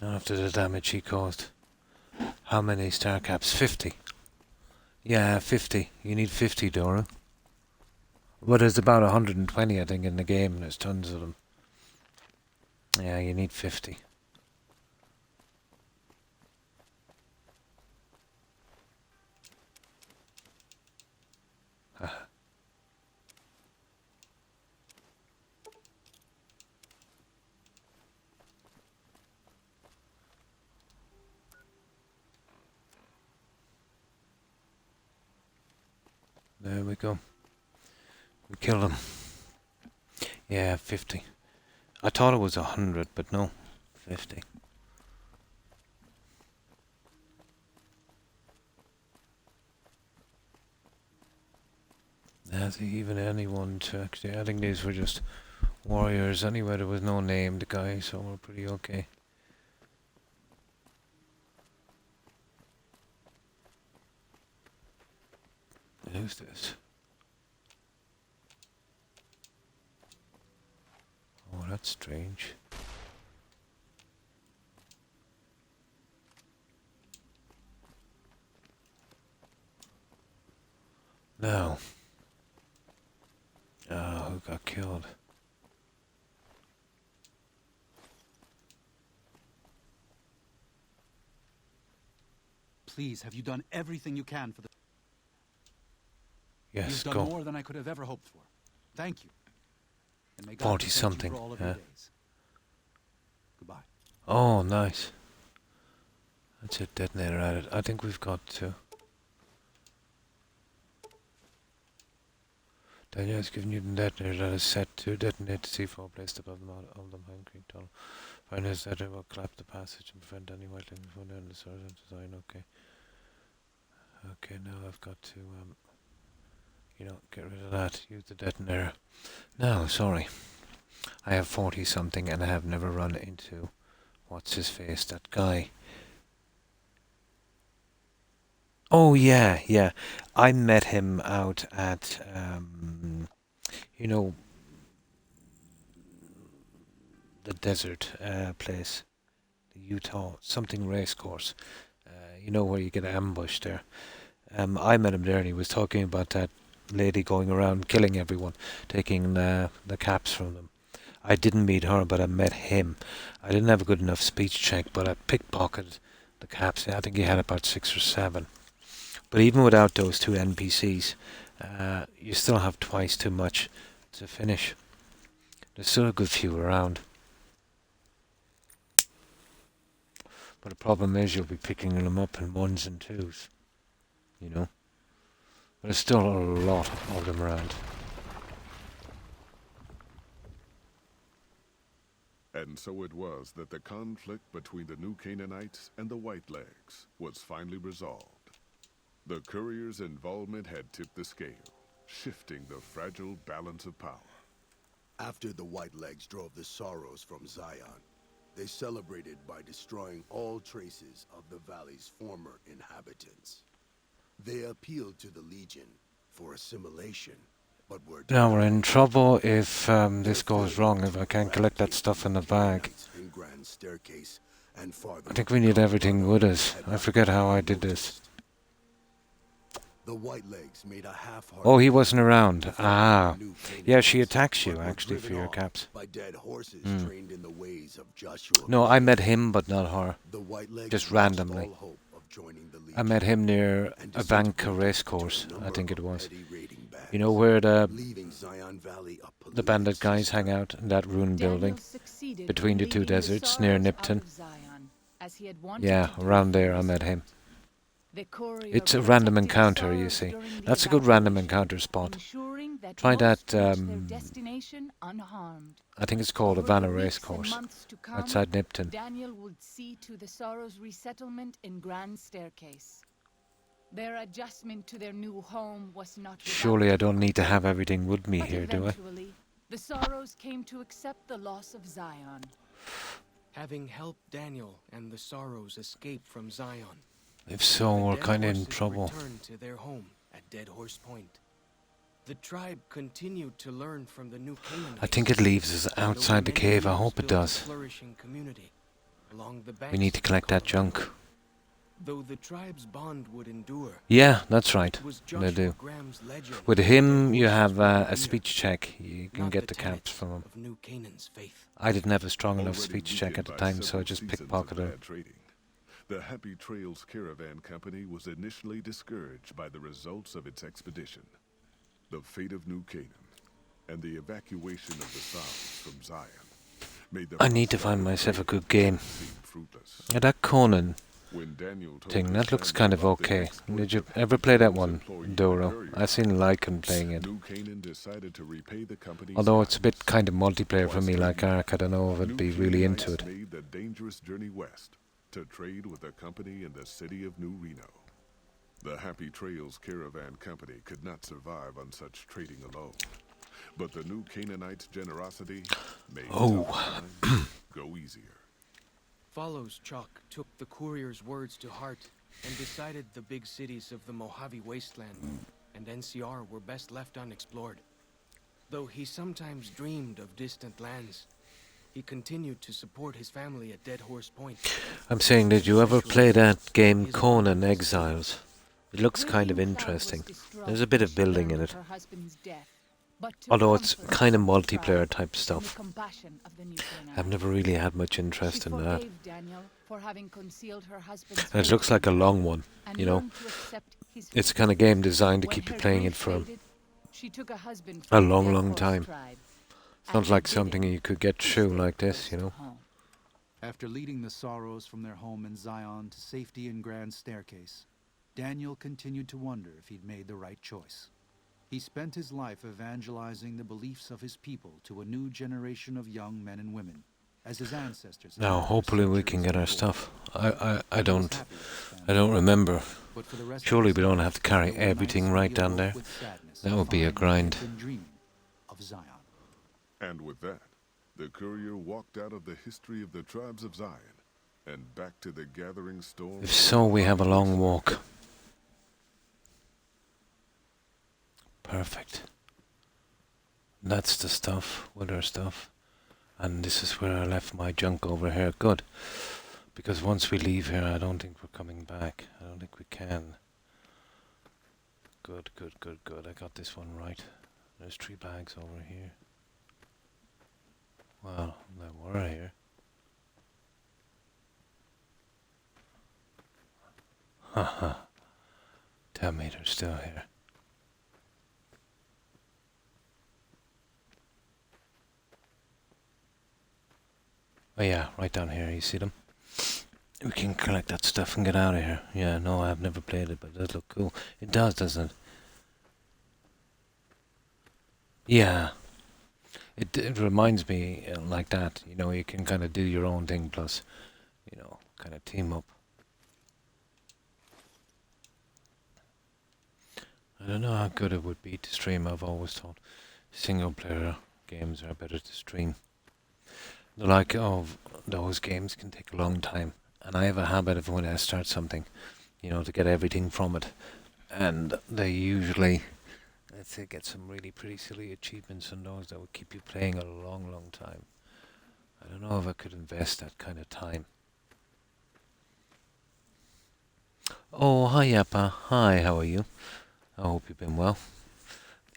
After the damage he caused. How many star caps? 50. Yeah, 50. You need 50, Dora. But there's about 120, I think, in the game, and there's tons of them. Yeah, you need 50. There we go. We killed him. Yeah, 50. I thought it was 100, but no. 50. I think even anyone to actually, I think these were just warriors anyway. There was no named guy, so we're pretty okay. Who's this? Oh, that's strange. Now. Who got killed? Please, have you done everything you can for the... Yes, You've done go. more than I could have ever hoped for. Thank you. And may God 40 protect you something, for all of yeah. your days. Goodbye. Oh, nice. That's a detonator at it. I think we've got to. Daniel has given you the detonator that is set to detonate the C4 placed above the Oldham Creek tunnel. Find this detonator will collapse the passage and prevent any whitelings from down the source of design. Okay. Okay, now I've got to, get rid of that. Use the detonator. No, sorry. I have 40 something and I have never run into, what's his face, that guy. Oh yeah, yeah. I met him out at, the desert place, the Utah something race course. Where you get ambushed there. I met him there, and he was talking about that lady going around killing everyone, taking the caps from them. I didn't meet her, but I met him. I didn't have a good enough speech check, but I pickpocketed the caps. I think he had about 6 or 7. But even without those 2 NPCs, you still have twice too much to finish. There's still a good few around. But the problem is you'll be picking them up in 1s and 2s. You know? But there's still a lot of them around. And so it was that the conflict between the New Canaanites and the Whitelegs was finally resolved. The courier's involvement had tipped the scale, shifting the fragile balance of power. After the Whitelegs drove the Sorrows from Zion, they celebrated by destroying all traces of the valley's former inhabitants. They appealed to the Legion for assimilation, but were Now we're in trouble if this goes wrong, if I can't collect that stuff in the bag. I think we need everything with us. I forget how I did this. The Whitelegs made a half-hearted Oh, he wasn't around. defense Ah. of the New Yeah, she Canaanites, attacks you, but were actually, for driven your off caps. by dead horses trained in the ways of Joshua. No, I met him, but not her. The Whitelegs Just lost randomly. all hope of joining the I met him near and a Banca disintegrated race into a course, I number think it of was. petty raiding bands, You know where leaving Zion Valley a the polluted bandit guys cistern. hang out in that ruined building? Daniel succeeded between in the two leading deserts near Sorrows out Nipton. of Zion, as he had wanted Yeah, to do around from there I his met youth. him. The courier It's a random protected the encounter, you Sorrows see. during the That's a good random evacuation, encounter spot. ensuring that Try most that, reached their destination unharmed. I think it's called a Over the Vanna race weeks and course months to come, outside Nipton. Daniel would see to the Sorrows' resettlement in Grand Staircase. Their adjustment to their new home was not without Surely I don't need to difficulty, have everything with me but here, do I? eventually, the Sorrows came to accept the loss of Zion. Having helped Daniel and the Sorrows escape from Zion, If so, the we're Dead kind of in Horses trouble. returned to their home at Dead Horse Point. The tribe continued to learn from the New Canaanites. I think it leaves us and over outside the many cave. I years hope it built a does. flourishing community along the We banks need to of the collect that Colorado. junk. Though the tribe's bond would endure, Yeah, that's right. it was They Joshua do. Graham's legend With that him, Dead you Horses have were a pioneer, speech check. You can not get the tenets caps from him. of New Canaan's faith. I didn't have a strong enough Already speech check at weakened the by time, so I several just seasons of pickpocketed him. bad trading, the Happy Trails Caravan Company was initially discouraged by the results of its expedition, the fate of New Canaan, and the evacuation of the South from Zion. Made the I need to find myself a good game. Yeah, that Conan thing, that looks kind of okay. Did you ever play that one, Doro? I've seen Lycan playing it. Although it's a bit kind of multiplayer for me, like Ark, I don't know if I'd be really into it. Made the dangerous journey west to trade with a company in the city of New Reno. The Happy Trails Caravan Company could not survive on such trading alone. But the New Canaanites' generosity made tough times go easier. Follows Chalk took the courier's words to heart and decided the big cities of the Mojave Wasteland and NCR were best left unexplored. Though he sometimes dreamed of distant lands, he continued to support his family at Dead Horse Point. I'm saying, did you ever play that game Conan Exiles? It looks kind of interesting. There's a bit of building in it. Although it's kind of multiplayer type stuff. I've never really had much interest in that. And it looks like a long one, you know. It's the kind of game designed to keep you playing it for a long, long time. It's not like something you could get through like this, you know. After leading the Sorrows from their home in Zion to safety in Grand Staircase, Daniel continued to wonder if he'd made the right choice. He spent his life evangelizing the beliefs of his people to a new generation of young men and women, as his ancestors had Now, done for hopefully we can centuries get our before. stuff. I He was don't happy to expand I don't remember. but for the rest of Surely his we don't life, have to carry there were everything nights right he down awoke there. with sadness That to would be a find grind. he had been dreaming of Zion. And with that, the courier walked out of the history of the tribes of Zion and back to the gathering storm. If so, we have a long walk. Perfect. That's the stuff, with our stuff. And this is where I left my junk over here. Good. Because once we leave here, I don't think we're coming back. I don't think we can. Good, good, good, good. I got this one right. There's 3 bags over here. Well, they were here. Haha. Tell me they're still here. Oh yeah, right down here, you see them? We can collect that stuff and get out of here. Yeah, no, I've never played it, but it does look cool. It does, doesn't it? Yeah. It reminds me like that, you know, you can kind of do your own thing plus, you know, kind of team up. I don't know how good it would be to stream. I've always thought single player games are better to stream. The like of those games can take a long time, and I have a habit of when I start something, you know, to get everything from it, and they usually, let's say, get some really pretty silly achievements on those that would keep you playing a long, long time. I don't know if I could invest that kind of time. Oh, hi Yappa. Hi, how are you? I hope you've been well.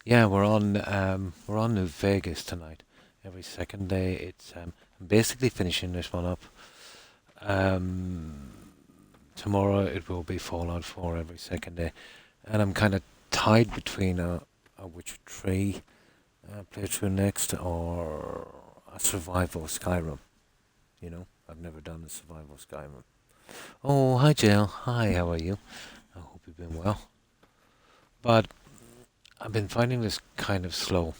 Yeah, we're on New Vegas tonight. Every second day, it's I'm basically finishing this one up. Tomorrow it will be Fallout 4 every second day, and I'm kind of tied between a Witcher 3 playthrough next or a survival Skyrim. You know, I've never done a survival Skyrim. Oh, hi Jill. Hi, how are you? I hope you've been well. But I've been finding this kind of slow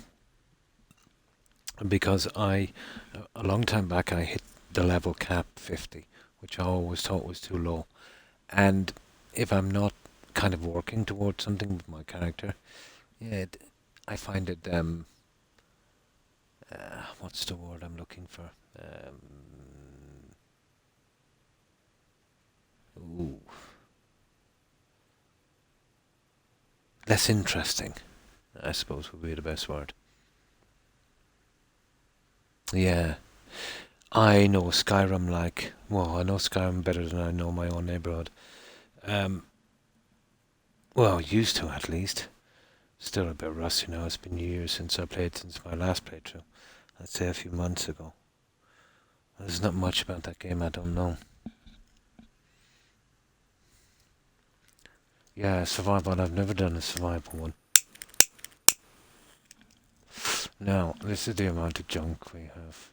because a long time back I hit the level cap 50, which I always thought was too low. And if I'm not kind of working towards something with my character, yeah, I find it, what's the word I'm looking for? Ooh. Less interesting, I suppose would be the best word. Yeah. I know Skyrim like, well, I know Skyrim better than I know my own neighborhood. Um, well, used to at least. Still a bit rusty now. It's been years since I played, since my last playthrough. I'd say a few months ago. There's not much about that game I don't know. Yeah, survival. I've never done a survival one. Now, this is the amount of junk we have.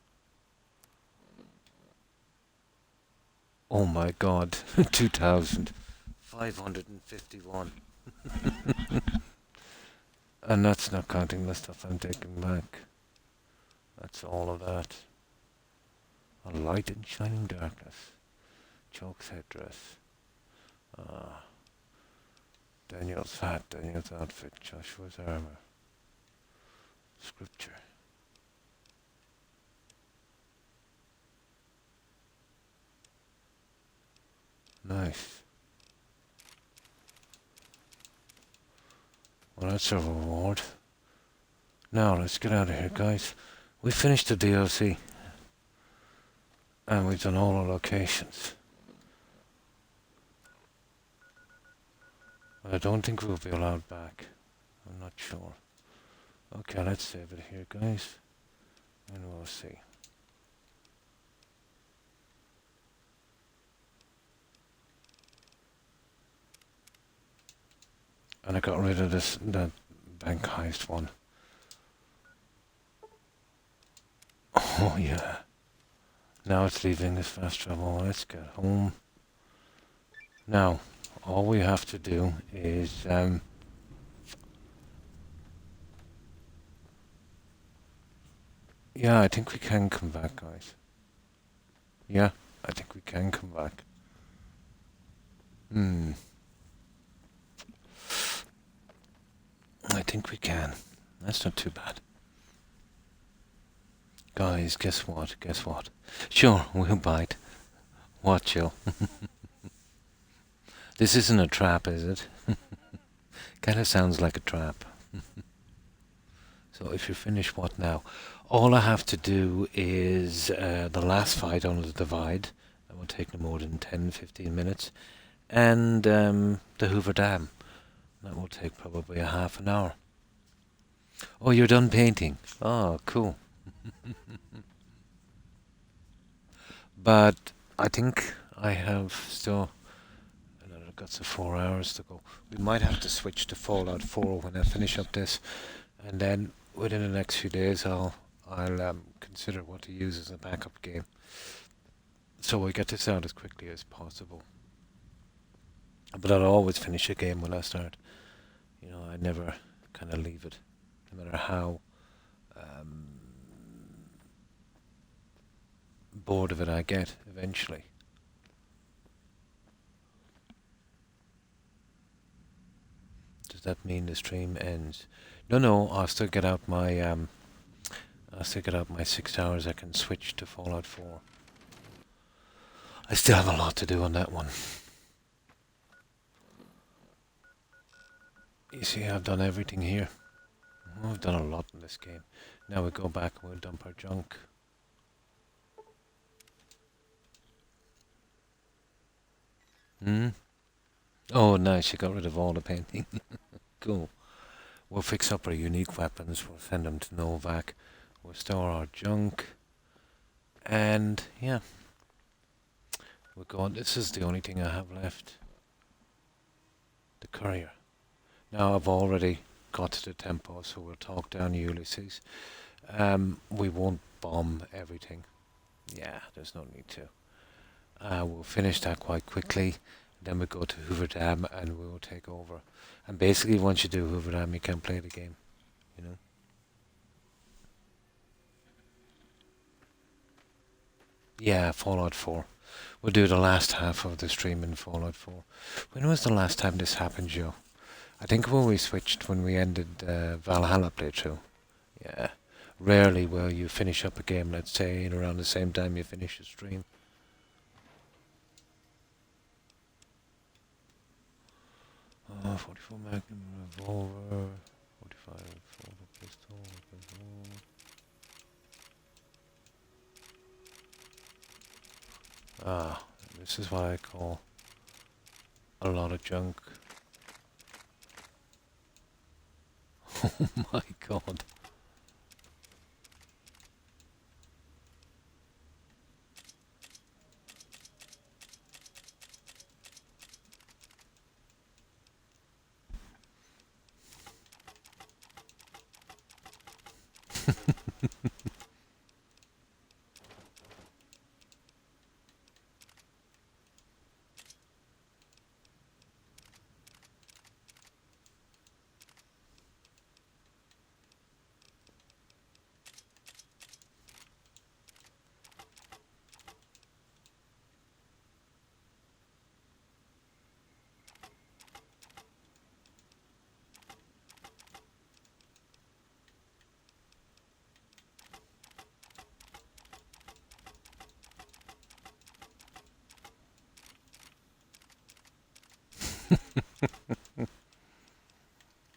Oh my god, 2,551. And that's not counting the stuff I'm taking back. That's all of that. A light in shining darkness. Choke's headdress. Daniel's hat, Daniel's outfit, Joshua's armor. Scripture. Nice. Well, that's a reward. Now, let's get out of here, guys. We finished the DLC. And we've done all our locations. But I don't think we'll be allowed back. I'm not sure. Okay, let's save it here, guys. And we'll see. And I got rid of that bank heist one. Oh yeah. Now it's leaving this fast travel. Let's get home. Now, all we have to do is yeah, I think we can come back, guys. Yeah, I think we can come back. I think we can. That's not too bad. Guys, guess what? Guess what? Sure, we'll bite. What, Jill? This isn't a trap, is it? Kind of sounds like a trap. So if you finish what now? All I have to do is the last fight on the divide. That will take no more than 10-15 minutes. And the Hoover Dam. That will take probably a half an hour. Oh, you're done painting? Oh, cool. But I think I have still another guts of 4 hours to go. We might have to switch to Fallout 4 when I finish up this, and then within the next few days I'll consider what to use as a backup game, so we get this out as quickly as possible. But I'll always finish a game when I start. You know, I never kind of leave it, no matter how um, bored of it I get eventually. Does that mean the stream ends? No, no. I'll still get out my 6 hours. I can switch to Fallout 4. I still have a lot to do on that one. You see, I've done everything here. I've done a lot in this game. Now we go back and we'll dump our junk. Hmm? Oh, nice. You got rid of all the painting. Cool. We'll fix up our unique weapons. We'll send them to Novak. We'll store our junk. And, yeah. We're going. This is the only thing I have left. The courier. Now I've already got to the tempo, so we'll talk down Ulysses. We won't bomb everything. Yeah, there's no need to. We'll finish that quite quickly. Then we go to Hoover Dam and we'll take over. And basically, once you do Hoover Dam, you can play the game. You know. Yeah, Fallout 4. We'll do the last half of the stream in Fallout 4. When was the last time this happened, Joe? I think when we switched, when we ended Valhalla playthrough. Yeah. Rarely will you finish up a game, let's say, in around the same time you finish the stream. Oh, 44 Magnum revolver, 45 pistol. Ah, this is what I call a lot of junk. Oh my god.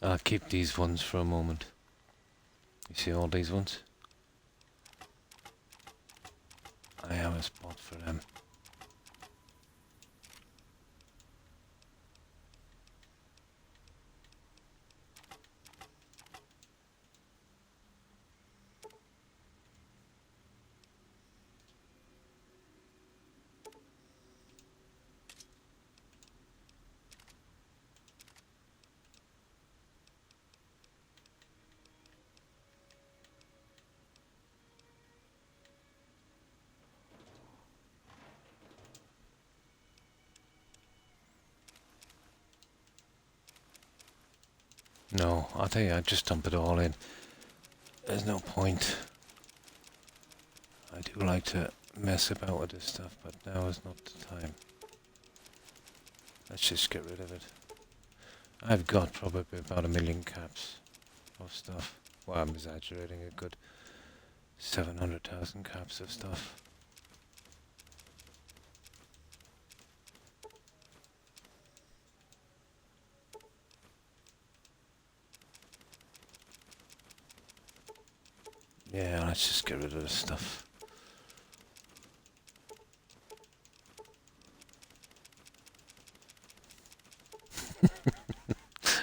I'll keep these ones for a moment. You see all these ones? I have a spot for them. No, I'll tell you, I just dump it all in. There's no point. I do like to mess about with this stuff, but now is not the time. Let's just get rid of it. I've got probably about 1,000,000 caps of stuff. Well, I'm exaggerating, a good 700,000 caps of stuff. Yeah, let's just get rid of this stuff.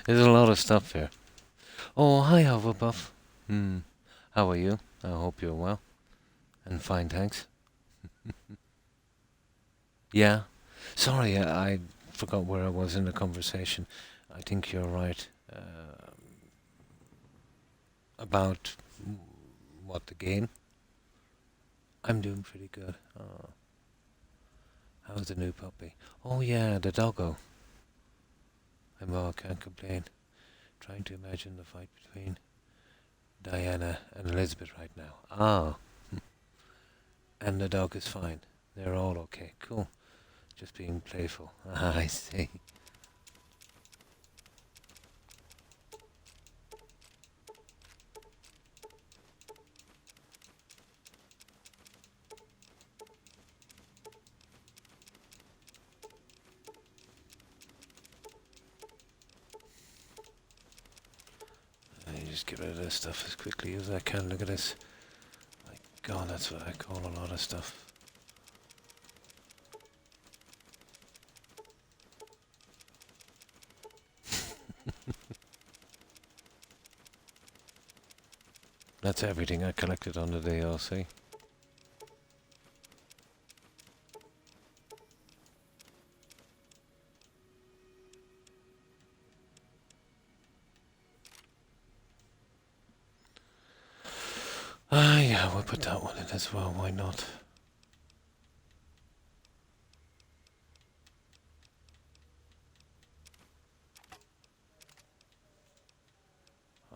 There's a lot of stuff here. Oh, hi, Hufflepuff. How are you? I hope you're well. And fine, thanks. Yeah. Sorry, I forgot where I was in the conversation. I think you're right about what the game. I'm doing pretty good. Oh, how's the new puppy? Oh yeah, the doggo. Can't complain. Trying to imagine the fight between Diana and Elizabeth right now. Ah, and the dog is fine. They're all okay. Cool. Just being playful. I see. I just get rid of this stuff as quickly as I can. Look at this. My God, that's what I call a lot of stuff. That's everything I collected on the DLC. Ah, yeah, we'll put that one in as well. Why not?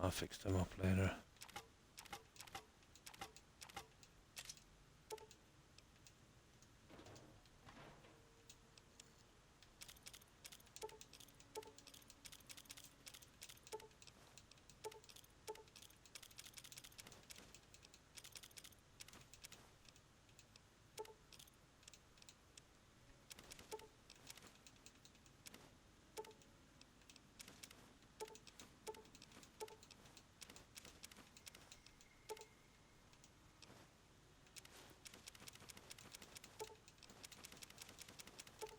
I'll fix them up later.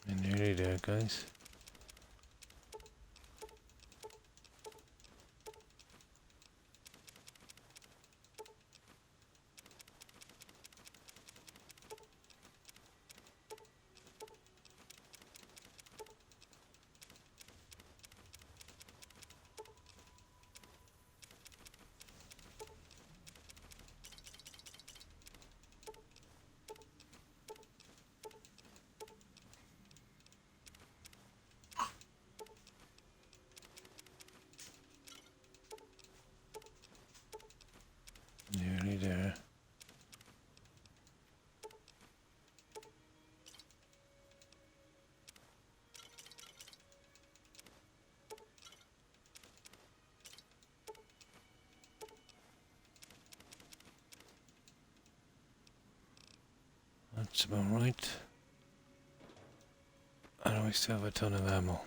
And nearly there, guys. Nearly there. That's about right. And we still have a ton of ammo.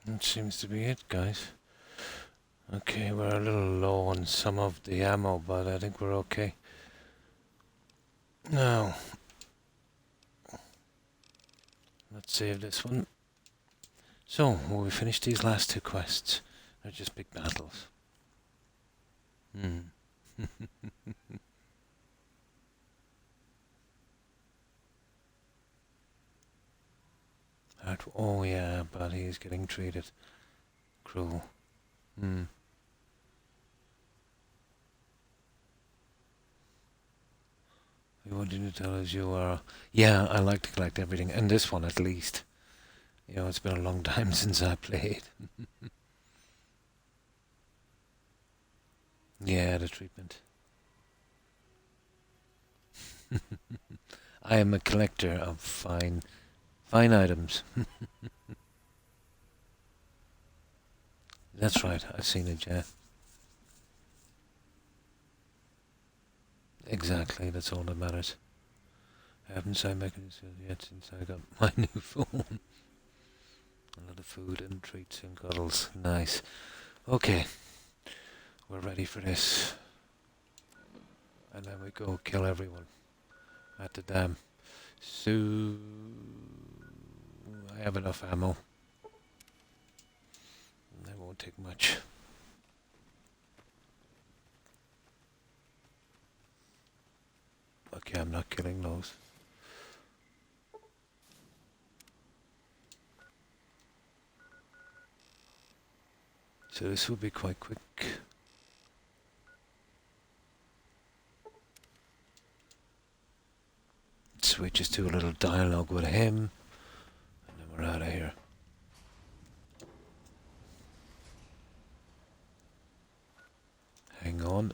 That seems to be it, guys. Okay, we're a little low on some of the ammo, but I think we're okay. Now, let's save this one. So, will we finish these last two quests? They're just big battles. Oh yeah, but he's getting treated cruel. We wanted to tell us you are. Yeah, I like to collect everything, and this one at least. You know, it's been a long time since I played. Yeah, the treatment. I am a collector of fine items. That's right, I've seen it, yeah. Exactly, that's all that matters. I haven't signed back in yet since I got my new phone. A lot of food and treats and cuddles. Nice. Okay. we're ready for this. And then we go kill everyone at the dam. So I have enough ammo. That won't take much. Okay, I'm not killing those. So this will be quite quick. Switches to a little dialogue with him, and then we're out of here. Hang on.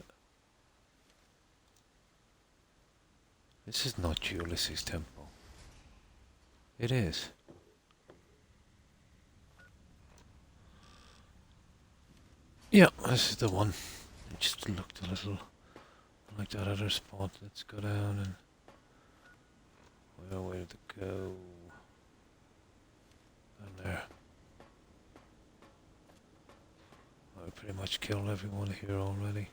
This is not Ulysses' temple. It is. Yeah, this is the one. It just looked a little like that other spot. Let's go down and... where did it go? Down there. I pretty much killed everyone here already.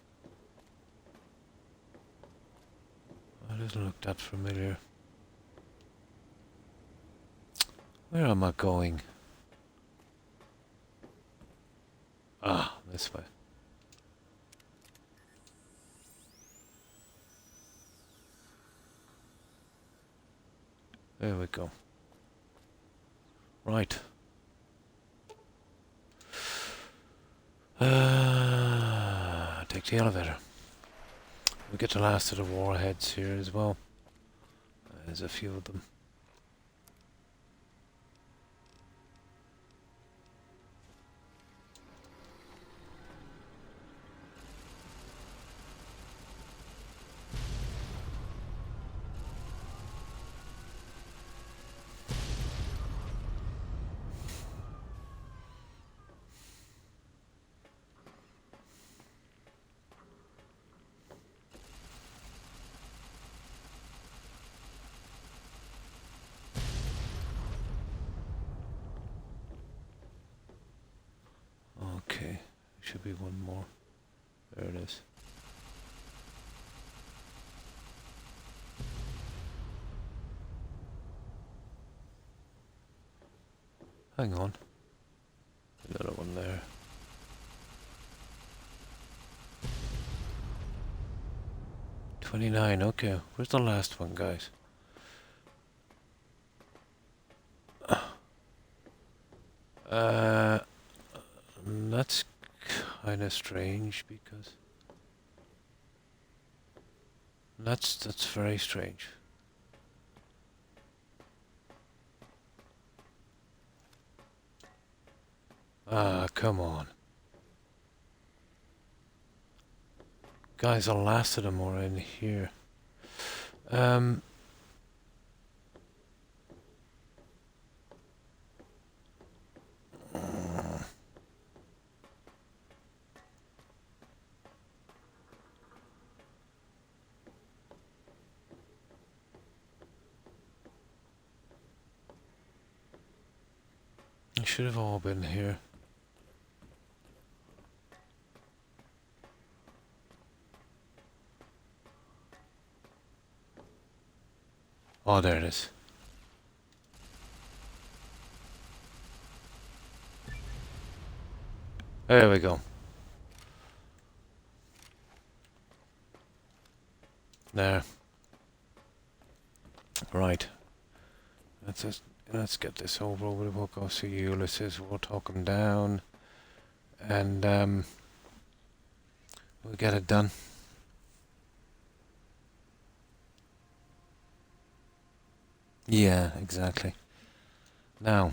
It doesn't look that familiar. Where am I going? Ah, this way. There we go. Right. Take the elevator. We get the last of the warheads here as well. There's a few of them. Okay, should be one more. There it is. Hang on. Another one there. $29, okay. Where's the last one, guys? That's kind of strange because that's very strange. Ah, come on. Guys, the last of them are in here. They should have all been here. Oh, there it is. There we go. There. Right. Let's get this over with. We'll go see Ulysses. We'll talk him down, and we'll get it done. Yeah, exactly. Now.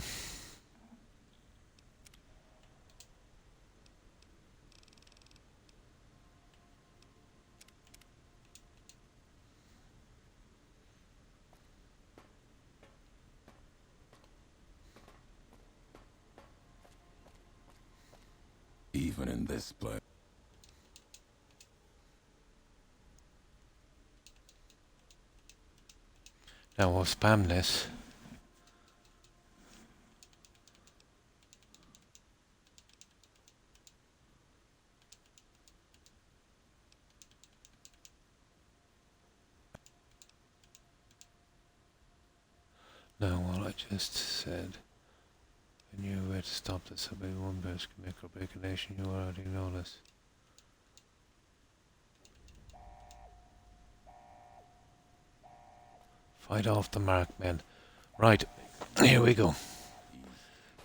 Even in this place. Now we'll spam this. I just said. I knew where to stop this. So maybe one person can make or break a nation. You already know this. Fight off the mark, men. Right, here we go.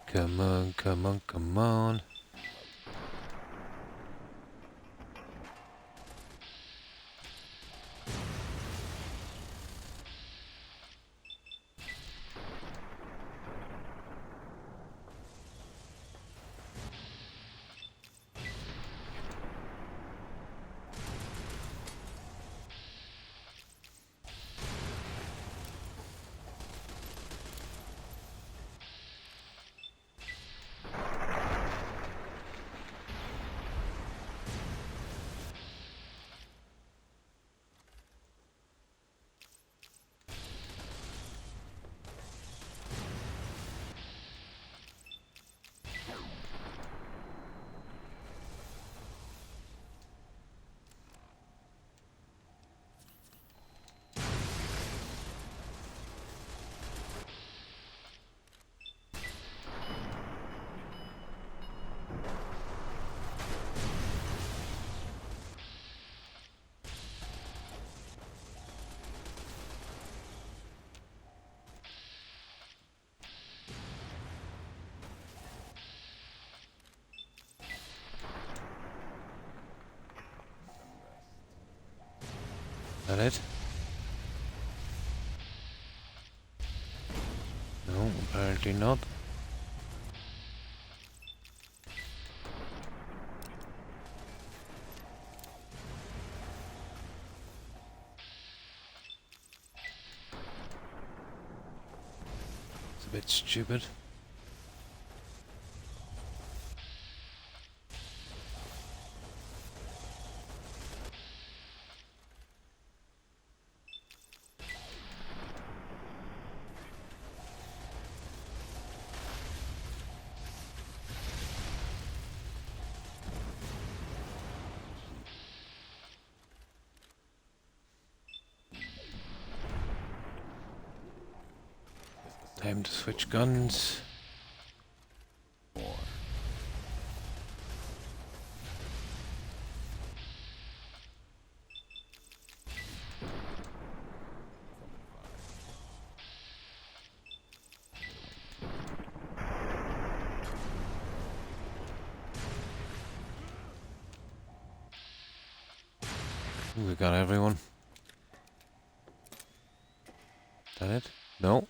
Come on, come on, come on. That it? No, apparently not. It's a bit stupid. Time to switch guns. We got everyone. That it? No.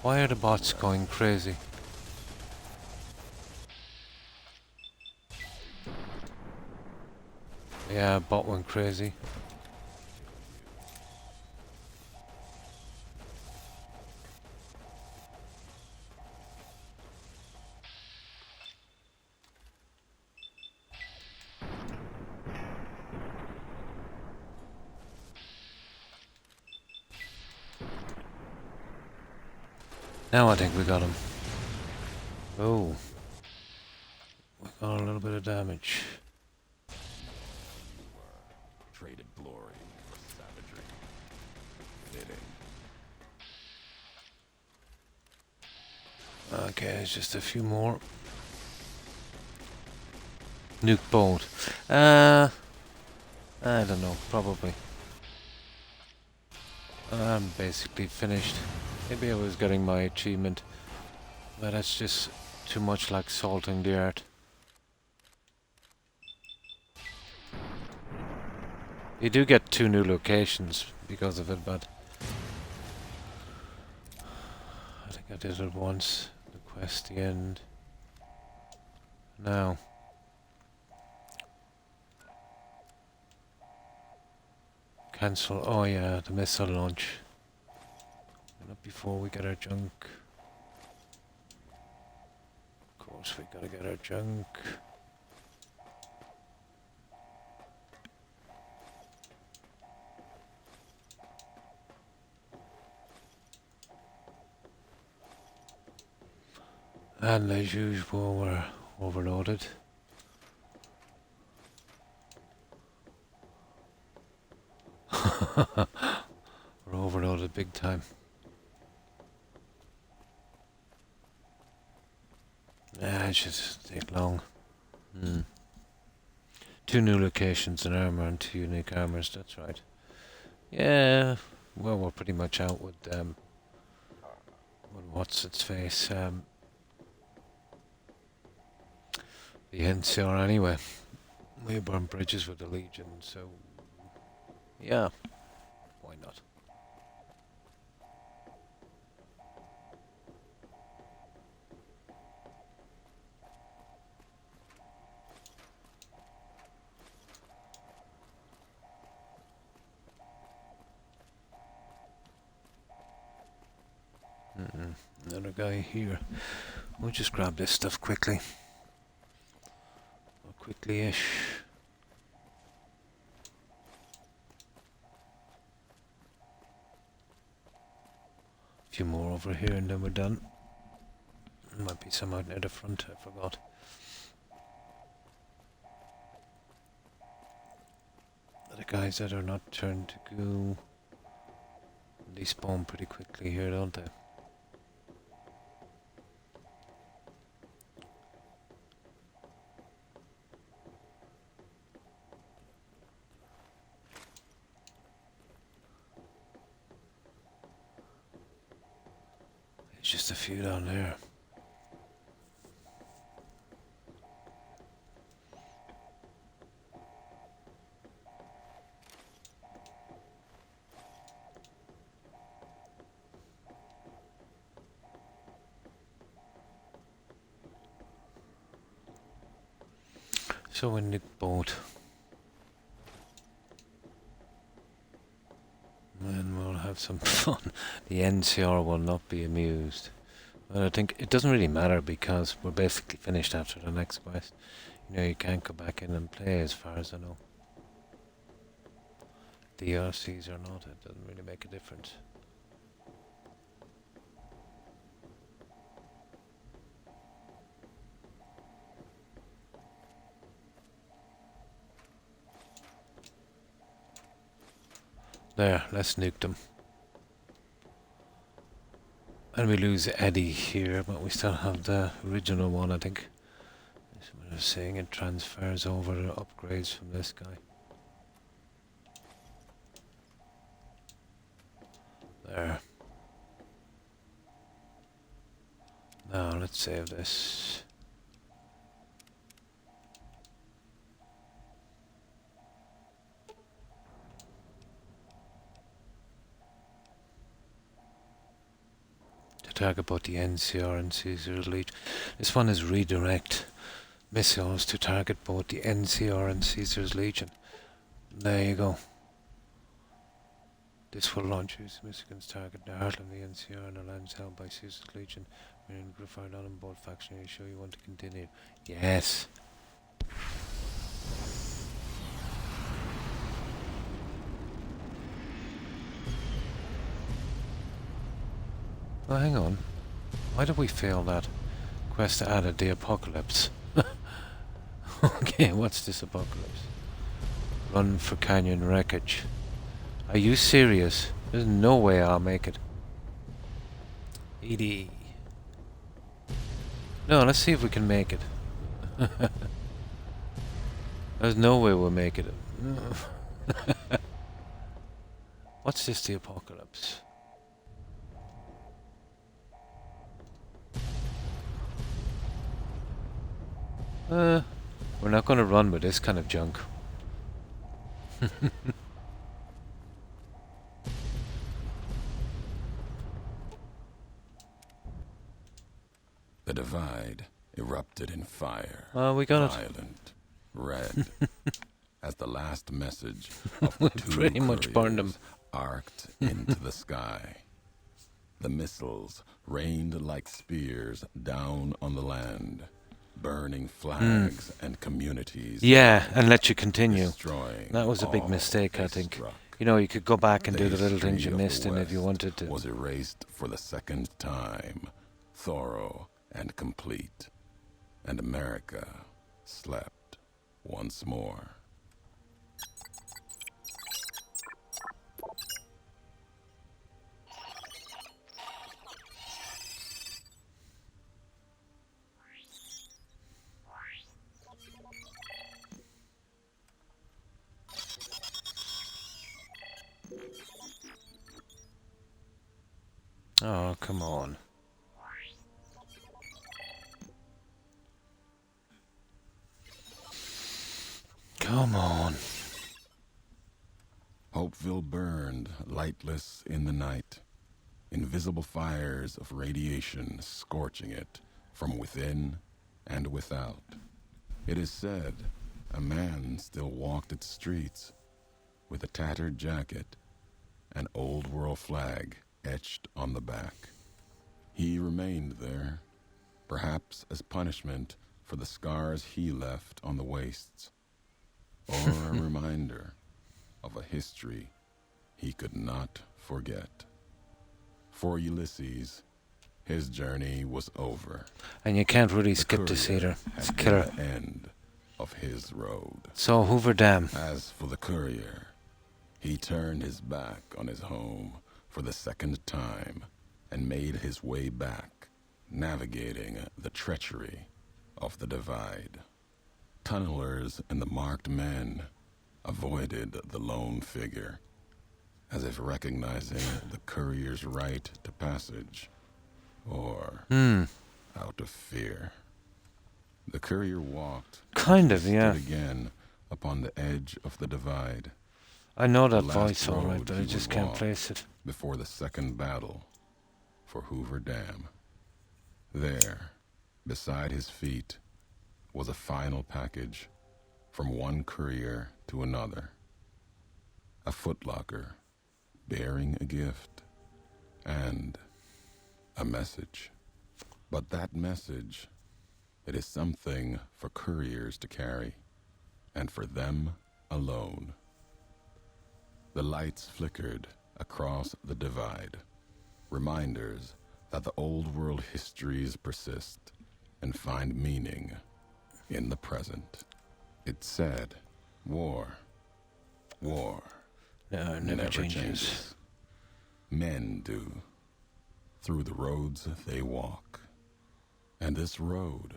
Why are the bots going crazy? Yeah, bot went crazy. Now I think we got him. Oh. We got a little bit of damage. Traded glory for savagery. Fitting. Okay, it's just a few more. Nuke bolt. I don't know, probably. I'm basically finished. Maybe I was getting my achievement, but that's just too much like salting the art. You do get 2 new locations because of it, but I think I did it once. The quest, the end. Now. Cancel. Oh yeah, the missile launch. Not before we get our junk. Of course, we gotta get our junk. And as usual, we're overloaded. We're overloaded big time. It should take long. 2 new locations in armor and 2 unique armors, that's right. Yeah, well, we're pretty much out with what's its face, the NCR anyway. We burn bridges with the Legion, so yeah, why not? Another guy here. We'll just grab this stuff quickly. Or quickly-ish. A few more over here and then we're done. There might be some out near the front, I forgot. The guys that are not turned to goo, they spawn pretty quickly here, don't they? There's just a few down there. So we need boat. And we'll have some fun. The NCR will not be amused. But I think it doesn't really matter because we're basically finished after the next quest. You know, you can't go back in and play as far as I know. DLCs or not, it doesn't really make a difference. There, let's nuke them. And we lose Eddie here, but we still have the original one, I think. That's what I was saying, it transfers over the upgrades from this guy. There. Now, let's save this. Target both the NCR and Caesar's Legion. This one is redirect missiles to target both the NCR and Caesar's Legion. There you go. This will launch its missiles target the heartland, the NCR, and the lands held by Caesar's Legion. We're in fired on both factions. Are you sure you want to continue? Yes. Oh, hang on. Why did we fail that? Quest added the apocalypse. Okay, what's this apocalypse? Run for canyon wreckage. Are you serious? There's no way I'll make it. ED. No, let's see if we can make it. There's no way we'll make it. What's this, the apocalypse? We're not going to run with this kind of junk. The divide erupted in fire. We got it. Violent, red, as the last message of the two Pretty much burned them. arced into the sky. The missiles rained like spears down on the land, burning flags and communities. Yeah, and let you continue. Destroying That was a big all mistake, they I think. struck. You know, you could go back and do the little things you history of the missed, and if you West wanted to. was erased for the second time. Thorough, and complete, and America slept once more. Oh, come on. Come on. Hopeville burned lightless in the night, invisible fires of radiation scorching it from within and without. It is said a man still walked its streets with a tattered jacket, an old world flag etched on the back. He remained there, perhaps as punishment for the scars he left on the wastes, or a reminder of a history he could not forget. For Ulysses, his journey was over. And you can't really The skip this courier either. had It's been killer. the end of his road. So, Hoover Dam. As for the courier, he turned his back on his home for the second time and made his way back, navigating the treachery of the divide. Tunnelers and the marked men avoided the lone figure, as if recognizing the courier's right to passage, or out of fear. The courier walked. Kind until of, he yeah. stood again upon the edge of the divide, I know that the last voice all right, road but he I just would can't walk place it. before the second battle for Hoover Dam. There, beside his feet, was a final package from one courier to another. A footlocker bearing a gift and a message. But that message, it is something for couriers to carry, and for them alone. The lights flickered across the divide, reminders that the old world histories persist and find meaning in the present. It said, war, war, No, it never changes. Men do, through the roads they walk. And this road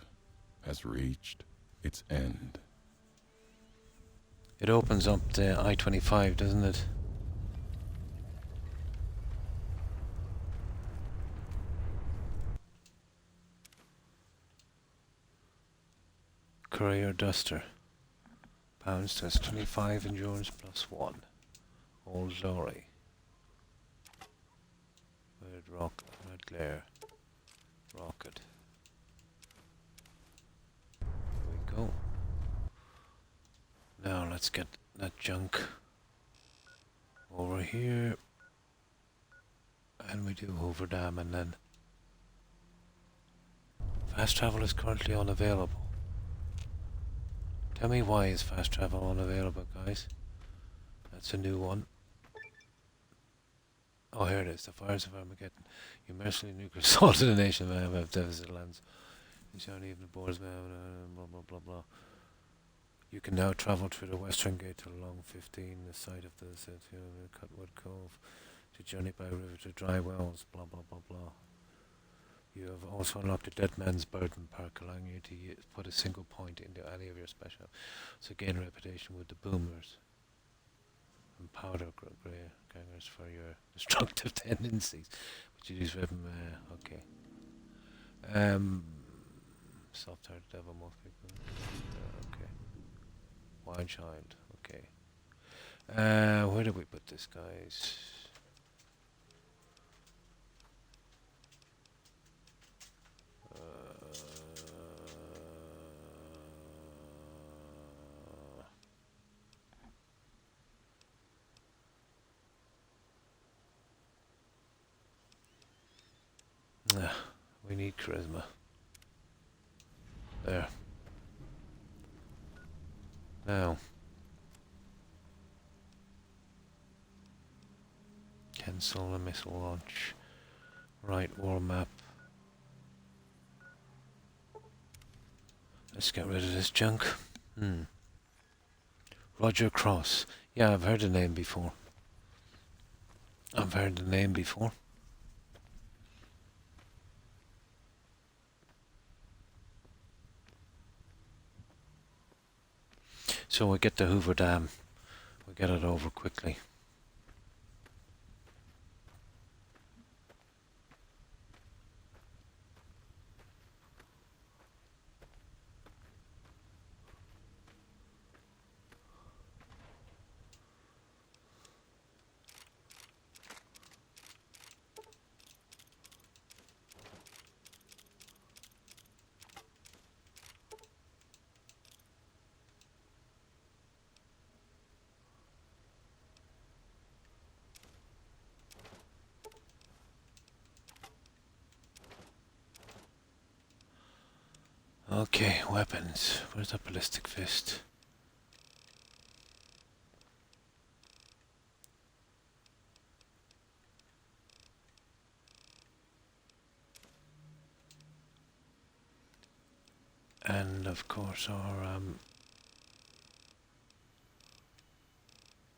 has reached its end. It opens up the I-25, doesn't it? Courier Duster. Pounds test 25 endurance plus 1. Old lorry. Red rock, red glare. Rocket. There we go. Now let's get that junk over here. And we do Hoover Dam, and then fast travel is currently unavailable. Tell me why is fast travel unavailable, guys? That's a new one. Oh, here it is. The fires of Armageddon. You mercilessly nuclear assaulted a nation may have devastated lands. You shall even the borders may have blah blah blah blah. You can now travel through the western gate to Long 15, the site of the Cutwood Cove, to journey by river to Dry Wells, blah blah blah blah. You have also unlocked the Dead Man's Burden Park, allowing you to put a single point into any of your special. So gain reputation with the boomers and powder gangers for your destructive tendencies. But you use weapon, okay. Soft-hearted devil, most people. Okay. Wild child, okay. Where did we put this, guys? We need charisma. There. Now. Cancel the missile launch. Right, war map. Let's get rid of this junk. Roger Cross. Yeah, I've heard the name before. So we get the Hoover Dam. We get it over quickly. Okay, weapons. Where's that ballistic fist? And of course our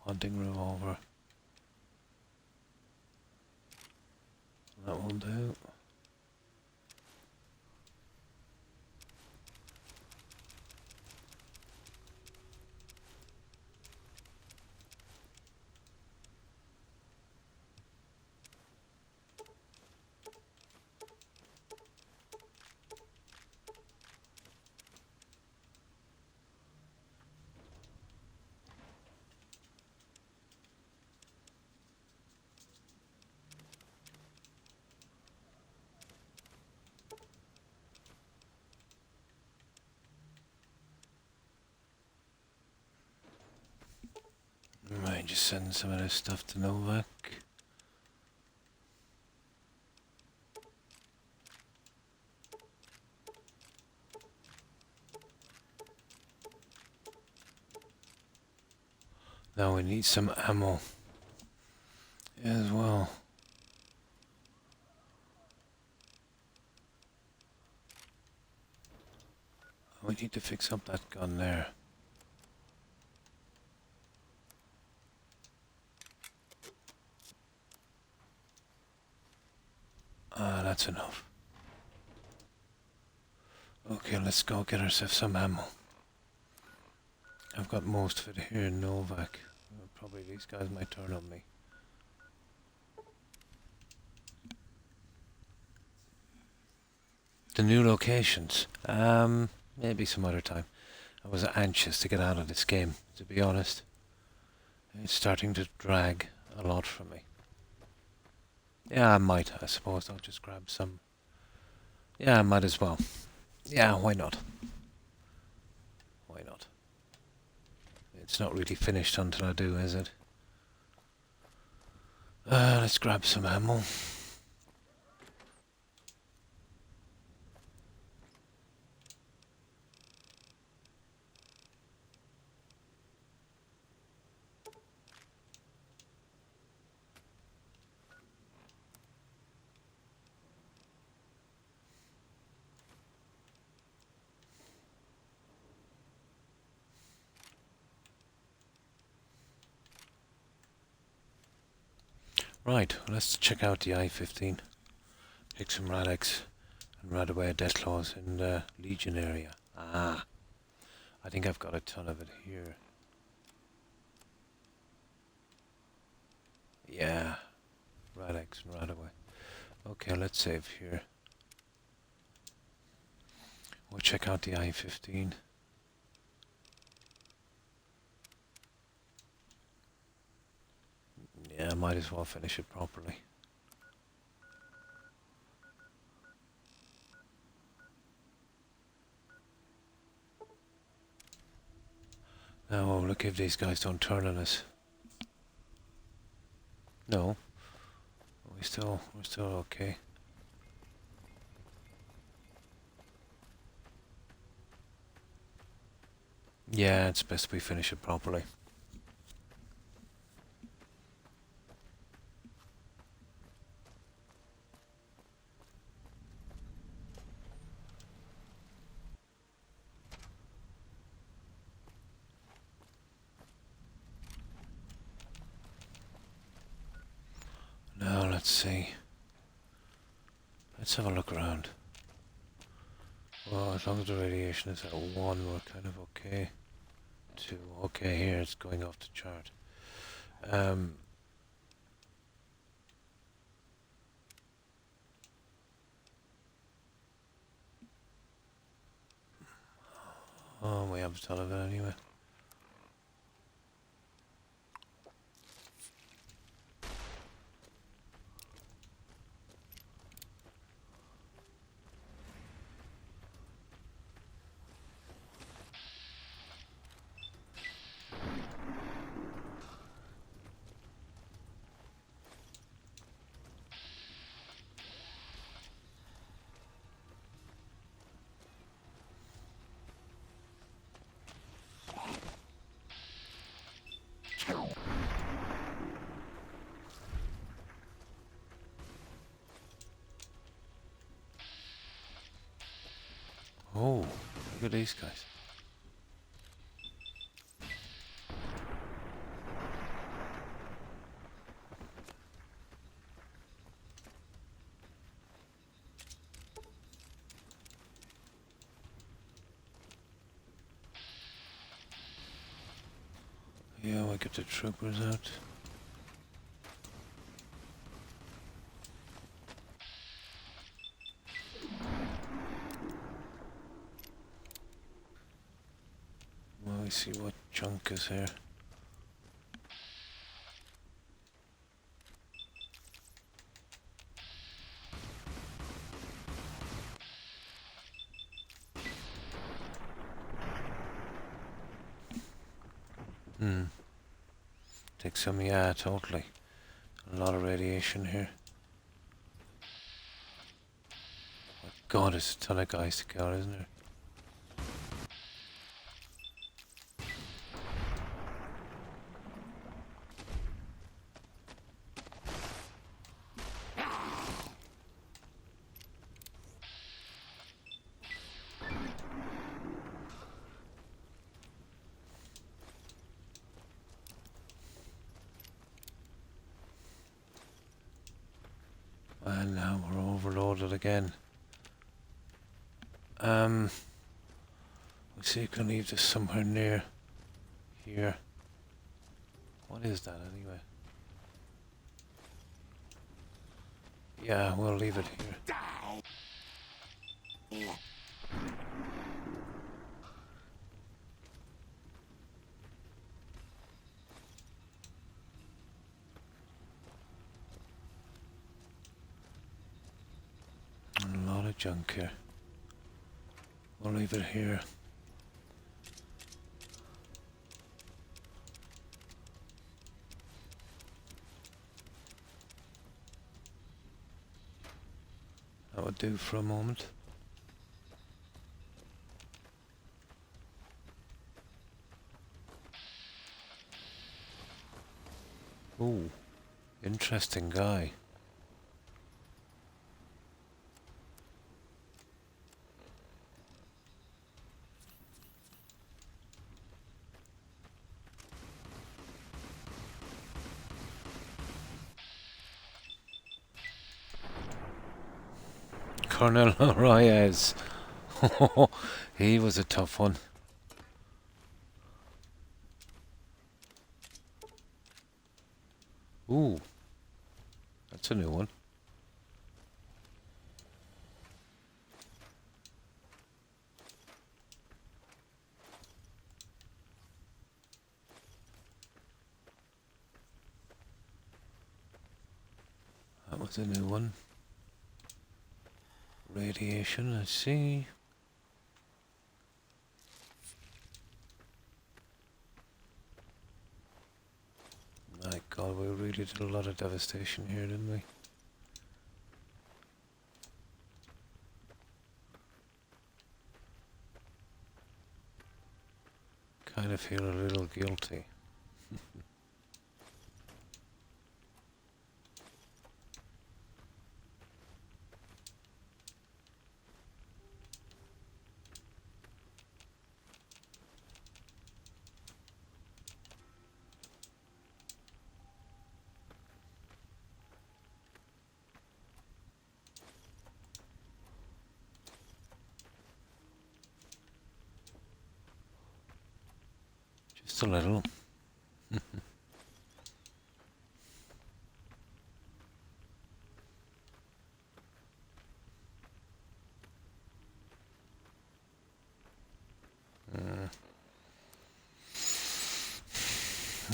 hunting revolver. That will do. Might just send some of this stuff to Novak. Now we need some ammo as well. We need to fix up that gun there. That's enough. Okay, let's go get ourselves some ammo. I've got most of it here in Novak. Probably these guys might turn on me. The new locations. Maybe some other time. I was anxious to get out of this game, to be honest. It's starting to drag a lot for me. Yeah, I suppose I'll just grab some. Yeah, I might as well. Yeah, why not? Why not? It's not really finished until I do, is it? Let's grab some ammo. Right, let's check out the I-15. Pick some Rad-X and Radaway Deathclaws in the Legion area. Ah, I think I've got a ton of it here. Yeah, Rad-X and Radaway. Okay, let's save here. We'll check out the I-15. Yeah, I might as well finish it properly. Now, look if these guys don't turn on us. No. We're still okay. Yeah, it's best we finish it properly. let's see. Let's have a look around. Well, as long as the radiation is at 1, we're kind of okay. 2, okay, here it's going off the chart. Oh, we have a ton of it anyway. Oh, look at these guys. Yeah, we'll get the troopers out. Well, we see what junk is here. Take some, yeah, totally. A lot of radiation here. My God, there's a ton of guys to kill, isn't there? And now we're overloaded again. We see you can leave this somewhere near here. What is that anyway? Yeah, we'll leave it here. A lot of junk here. We'll leave it here. That would do for a moment. Ooh, interesting guy. Colonel Reyes. He was a tough one. Ooh, that's a new one. That was a new one. Radiation, let's see. My God, we really did a lot of devastation here, didn't we? Kind of feel a little guilty. a little.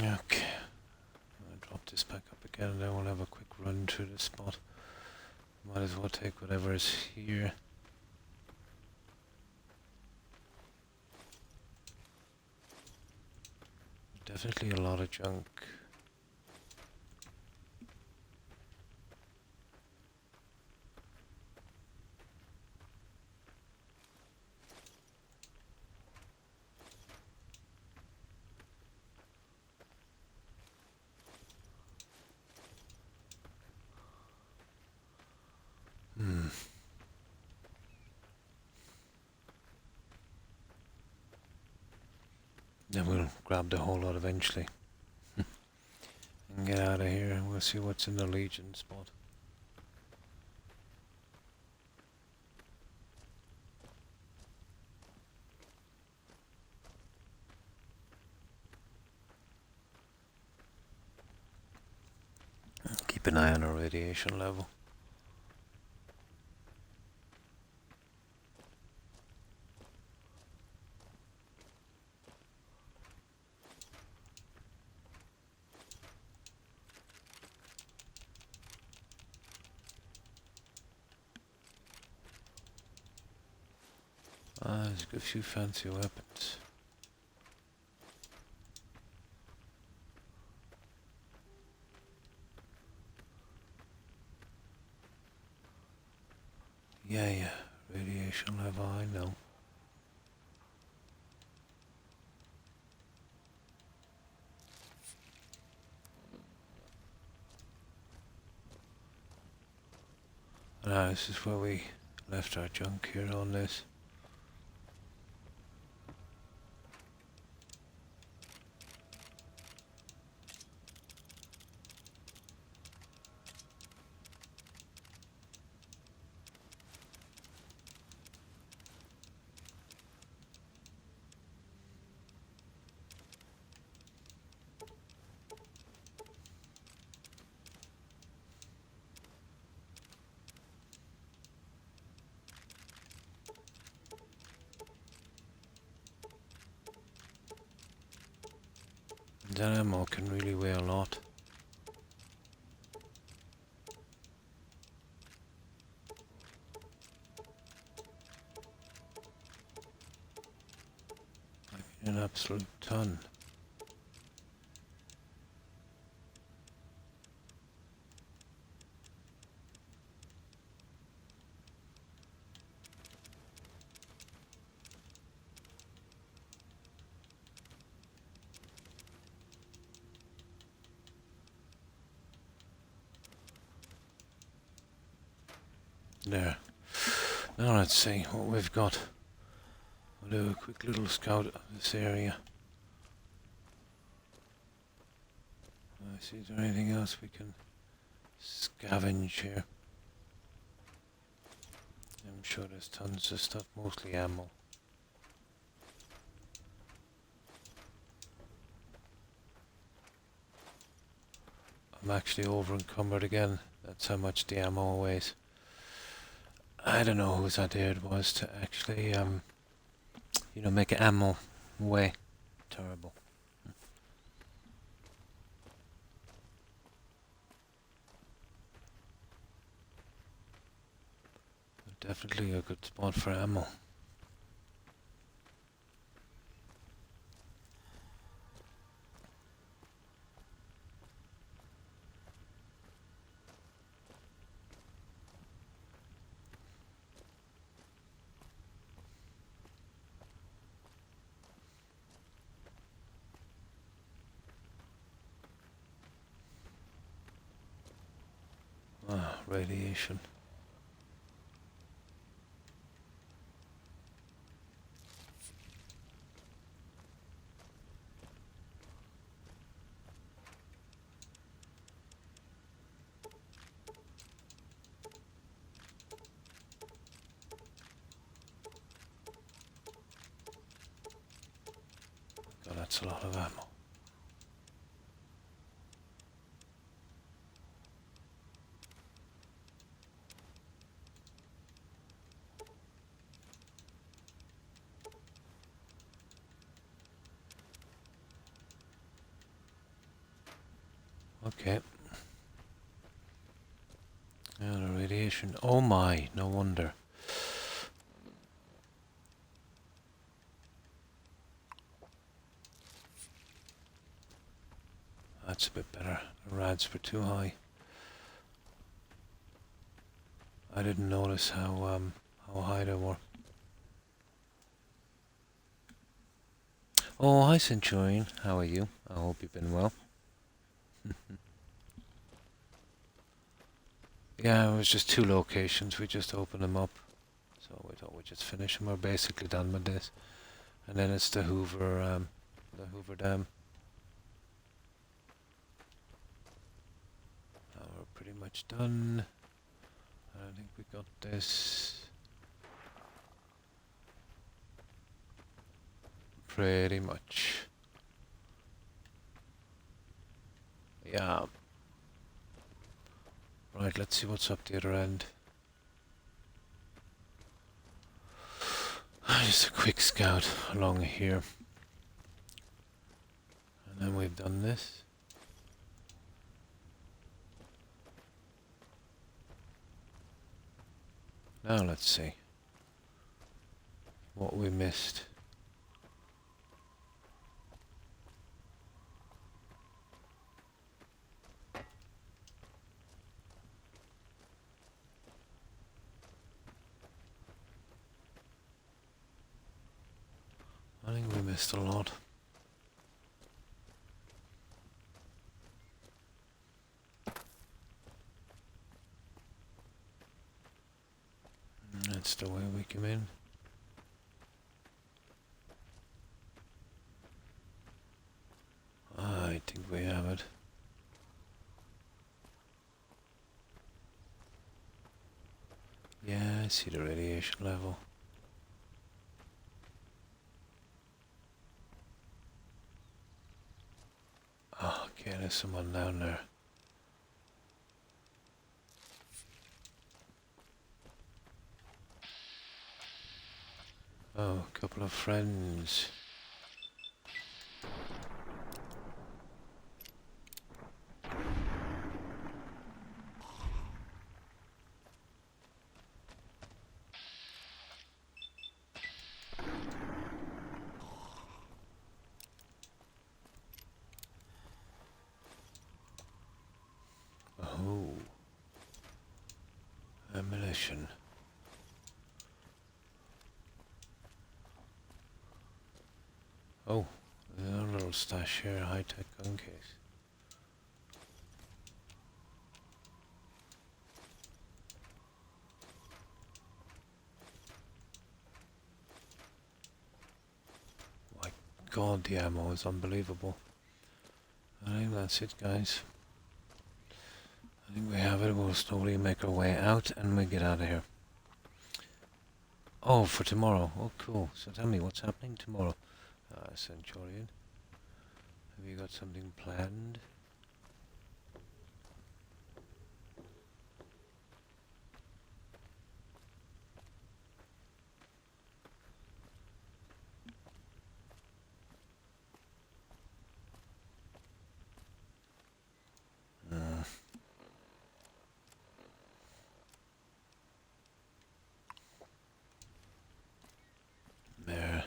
Okay. I'll drop this back up again and then we'll have a quick run through the spot. Might as well take whatever is here. Definitely a lot of junk. Then we'll grab the whole lot eventually. And get out of here and we'll see what's in the Legion spot. Keep an eye on our radiation level. There's a few fancy weapons. Yeah, radiation level, I know. This is where we left our junk here on this. That ammo can really weigh a lot. Like an absolute ton. There. Now let's see what we've got. We'll do a quick little scout of this area. See, is there anything else we can scavenge here? I'm sure there's tons of stuff, mostly ammo. I'm actually over encumbered again. That's how much the ammo weighs. I don't know whose idea it was to actually, make ammo weigh. Terrible. Definitely a good spot for ammo. Radiation. Got that's a lot of ammo. Okay. Yeah, the radiation. Oh my, no wonder. That's a bit better. The rads were too high. I didn't notice how high they were. Oh, hi Centurion. How are you? I hope you've been well. Yeah, it was just 2 locations. We just opened them up. So we thought we'd just finish them. We're basically done with this. And then it's the Hoover Dam. Now we're pretty much done. I think we got this pretty much. Yeah. Right, let's see what's up the other end. Just a quick scout along here. And then we've done this. Now let's see what we missed. I think we missed a lot. That's the way we come in. I think we have it. Yeah, I see the radiation level. Oh, okay, there's someone down there. Oh, a couple of friends. Oh, ammunition. Oh, there's a little stash here, a high-tech gun case. My God, the ammo is unbelievable. I think that's it, guys. I think we have it. We'll slowly make our way out and we get out of here. Oh, for tomorrow. Oh, cool. So tell me, what's happening tomorrow? Centurion. Have you got something planned? There.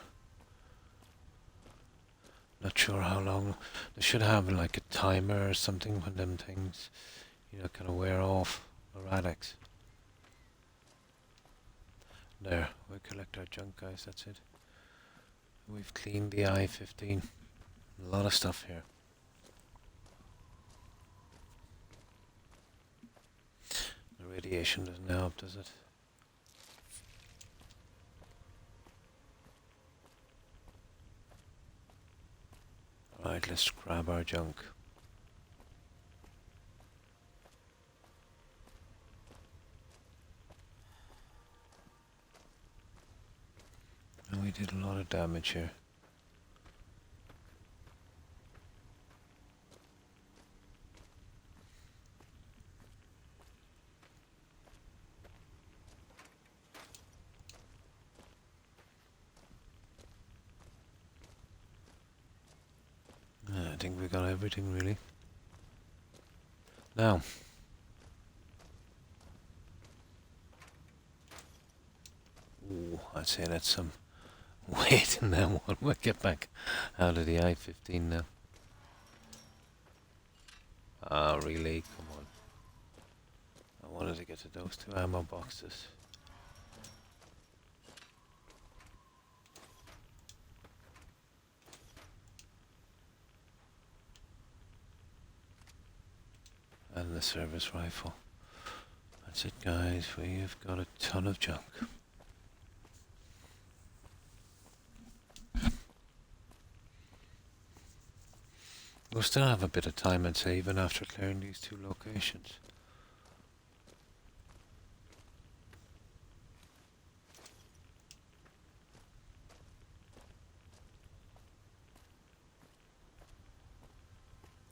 Not sure how long. They should have like a timer or something when them things, kind of wear off. Erratics. There, we collect our junk, guys. That's it. We've cleaned the I-15. A lot of stuff here. The radiation doesn't help, does it? Right, let's grab our junk. And we did a lot of damage here. think we got everything really. Now, ooh, I'd say that's some weight in that one. We'll get back out of the I-15 now. Ah, really? Come on. I wanted to get to those 2 ammo boxes. And the service rifle. That's it, guys. We've got a ton of junk. We'll still have a bit of time, I'd say, even after clearing these 2 locations.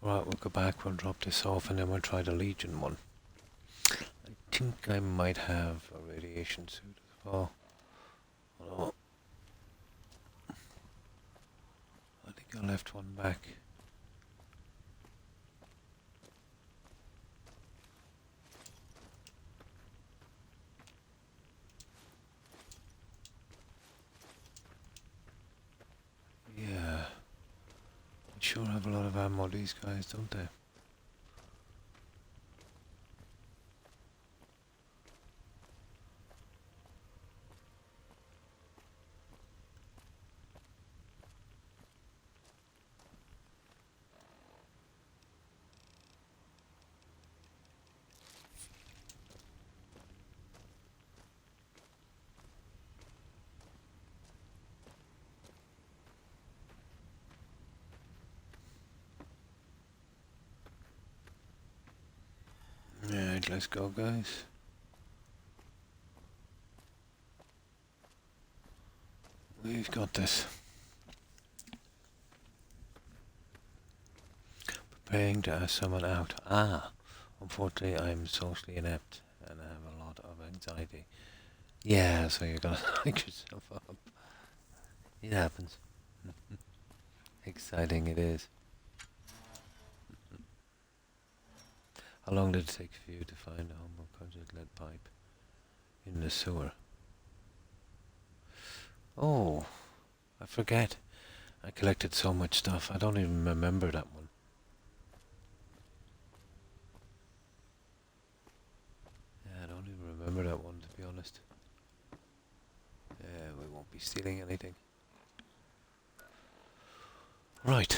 Right, we'll go back, we'll drop this off, and then we'll try the Legion one. I think I might have a radiation suit as well. Oh, I think I left one back. Yeah. They sure have a lot of ammo, these guys, don't they? Alright, let's go, guys. We've got this. Preparing to ask someone out. Ah, unfortunately I'm socially inept and I have a lot of anxiety. Yeah, so you're gonna psych yourself up. It happens. Exciting it is. How long did it take for you to find a Homo project lead pipe in the sewer? Oh, I forget. I collected so much stuff. I don't even remember that one. Yeah, I don't even remember that one, to be honest. Yeah, we won't be stealing anything. Right.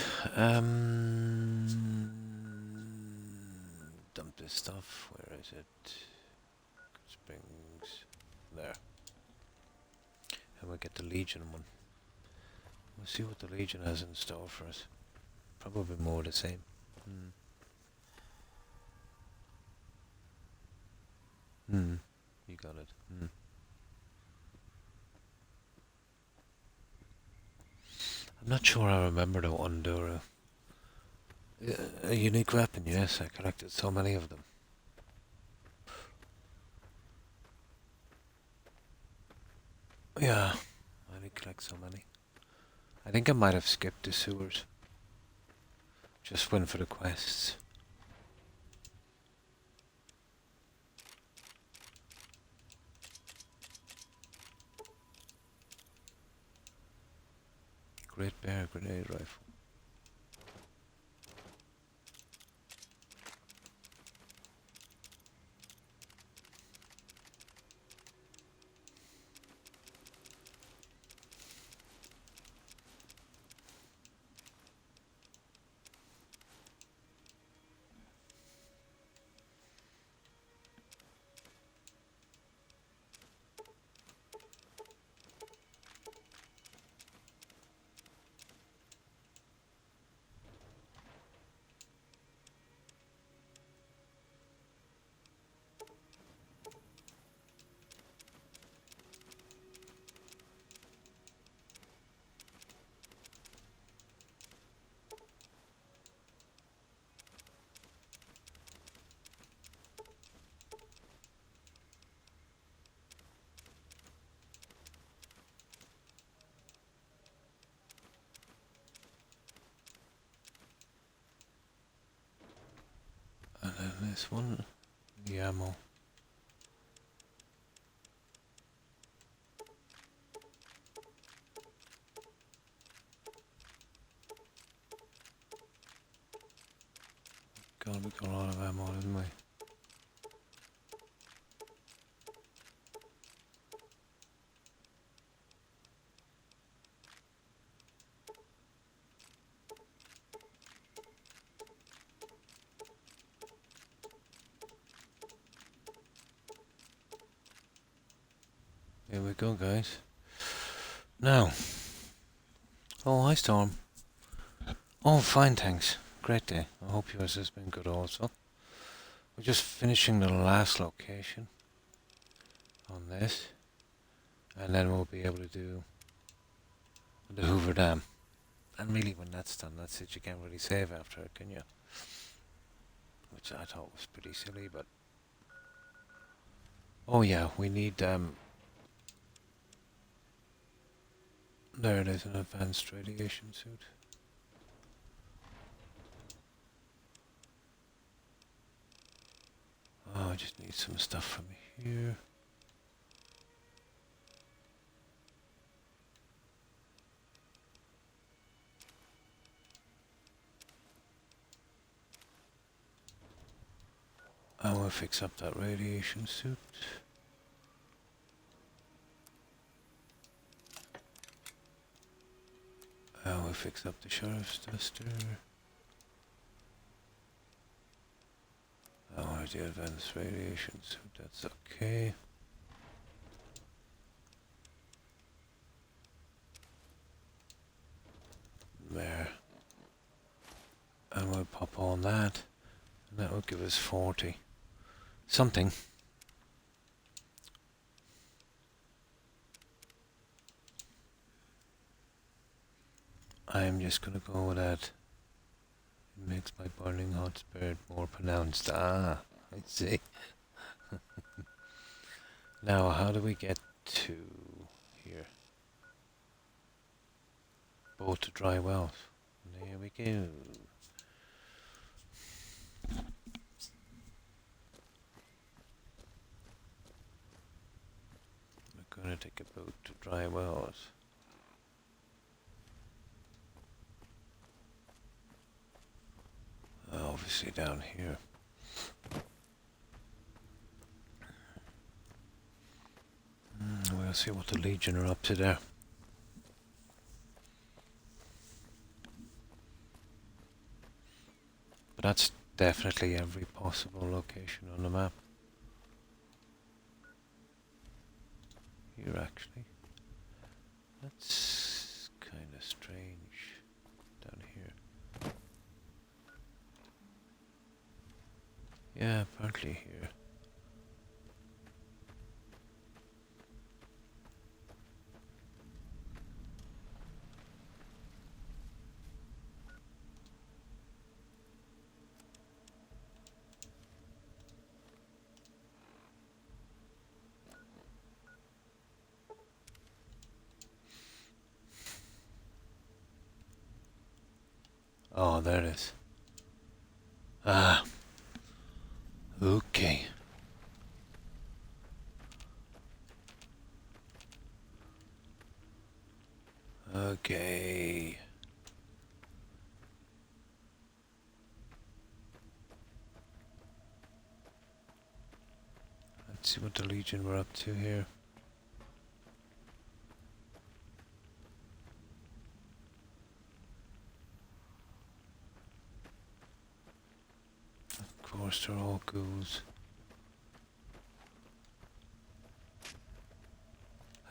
Dump this stuff. Where is it? Springs. There. And we'll get the Legion one. We'll see what the Legion has in store for us. Probably more the same. You got it. I'm not sure I remember the one, Dora. A unique weapon, yes. I collected so many of them. Yeah, I did collect so many. I think I might have skipped the sewers. Just went for the quests. Great Bear grenade rifle. this one. The ammo. God, we got a lot of ammo, didn't we? Here we go, guys. Now. Oh, hi, Storm. Oh, fine, thanks. Great day. I hope yours has been good also. We're just finishing the last location on this. And then we'll be able to do the Hoover Dam. And really, when that's done, that's it. You can't really save after it, can you? Which I thought was pretty silly, but... Oh yeah, we need, there it is, an advanced radiation suit. Oh, I just need some stuff from here. I will fix up that radiation suit. I will fix up the sheriff's duster. Oh, where's the advanced radiation suit? That's okay. There. And we'll pop on that. And that will give us 40. Something. I'm just gonna go with that. It makes my burning hot spirit more pronounced. Ah, I see. Now, how do we get to here? Boat to dry wells. There we go. We're gonna take a boat to dry wells. Obviously down here. We'll see what the Legion are up to there. But that's definitely every possible location on the map. Here actually. That's kind of strange down here. Yeah, apparently here. Oh, there it is. Ah. Okay. Okay. Let's see what the Legion were up to here. Of course, they're all ghouls.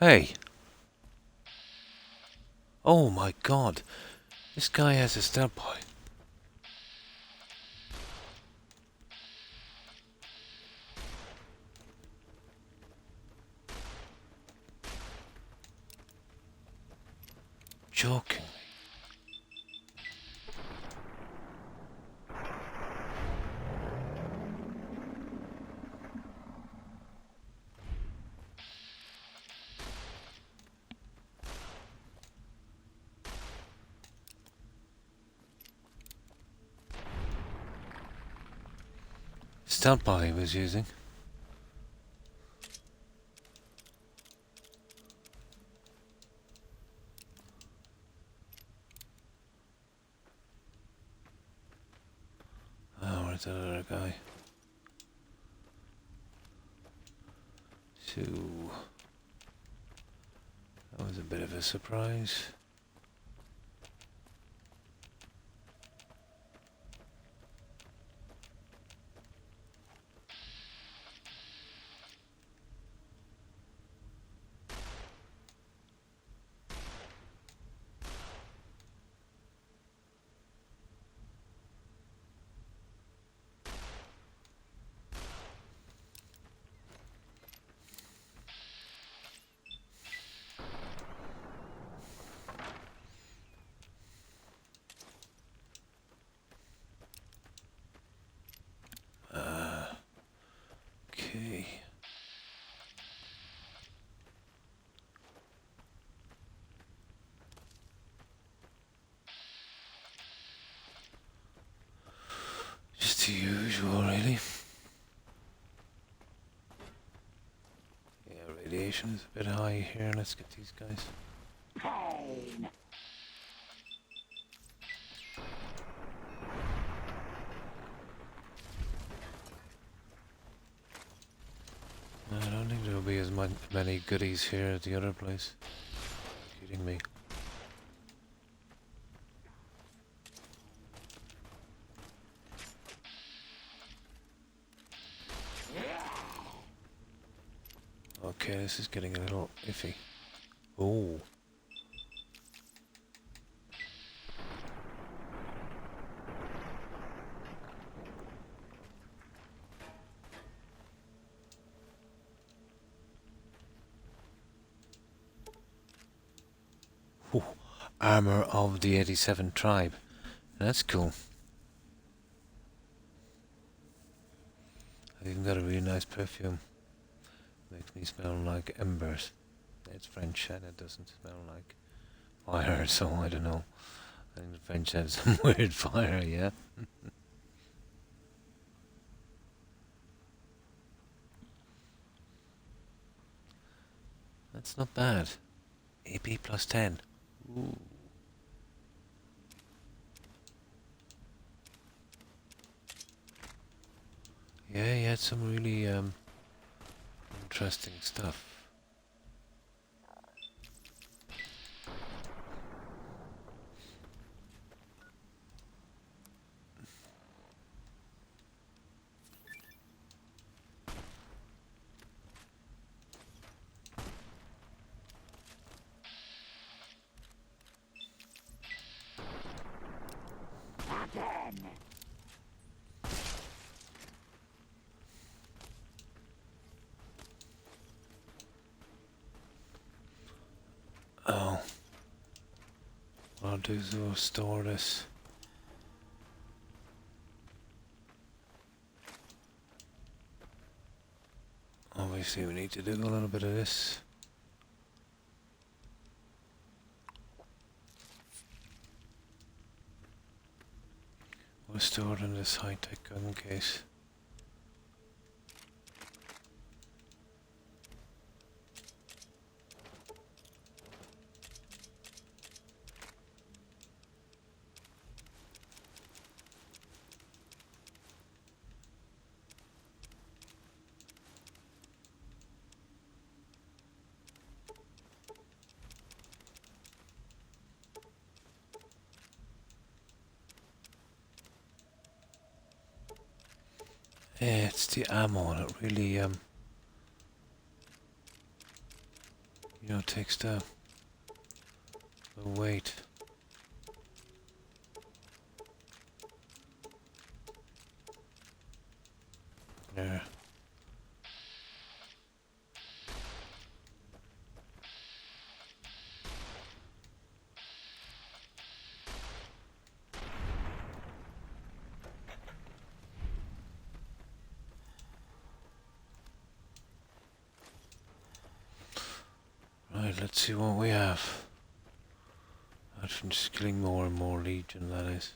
Hey! Oh my god! This guy has a stealth boy. Joking. Stealth bot he was using. Oh, where's that other guy? So that was a bit of a surprise. Okay. Just the usual, really. Yeah, radiation is a bit high here. Let's get these guys. I don't think there'll be as many goodies here as the other place. Kidding me. Okay, this is getting a little iffy. Oh. Ooh. Armor of the 87 tribe. That's cool. I've even got a really nice perfume. Makes me smell like embers. It's French and it doesn't smell like fire, so I don't know. I think the French have some weird fire, yeah? That's not bad. AP plus 10. Ooh. Yeah, he had some really interesting stuff. Oh. What I'll do is we'll store this. Obviously we need to do a little bit of this. We'll store it in this high-tech gun case. Yeah, it's the ammo that really, takes the weight. There. Right, let's see what we have. That's from just killing more and more Legion, that is.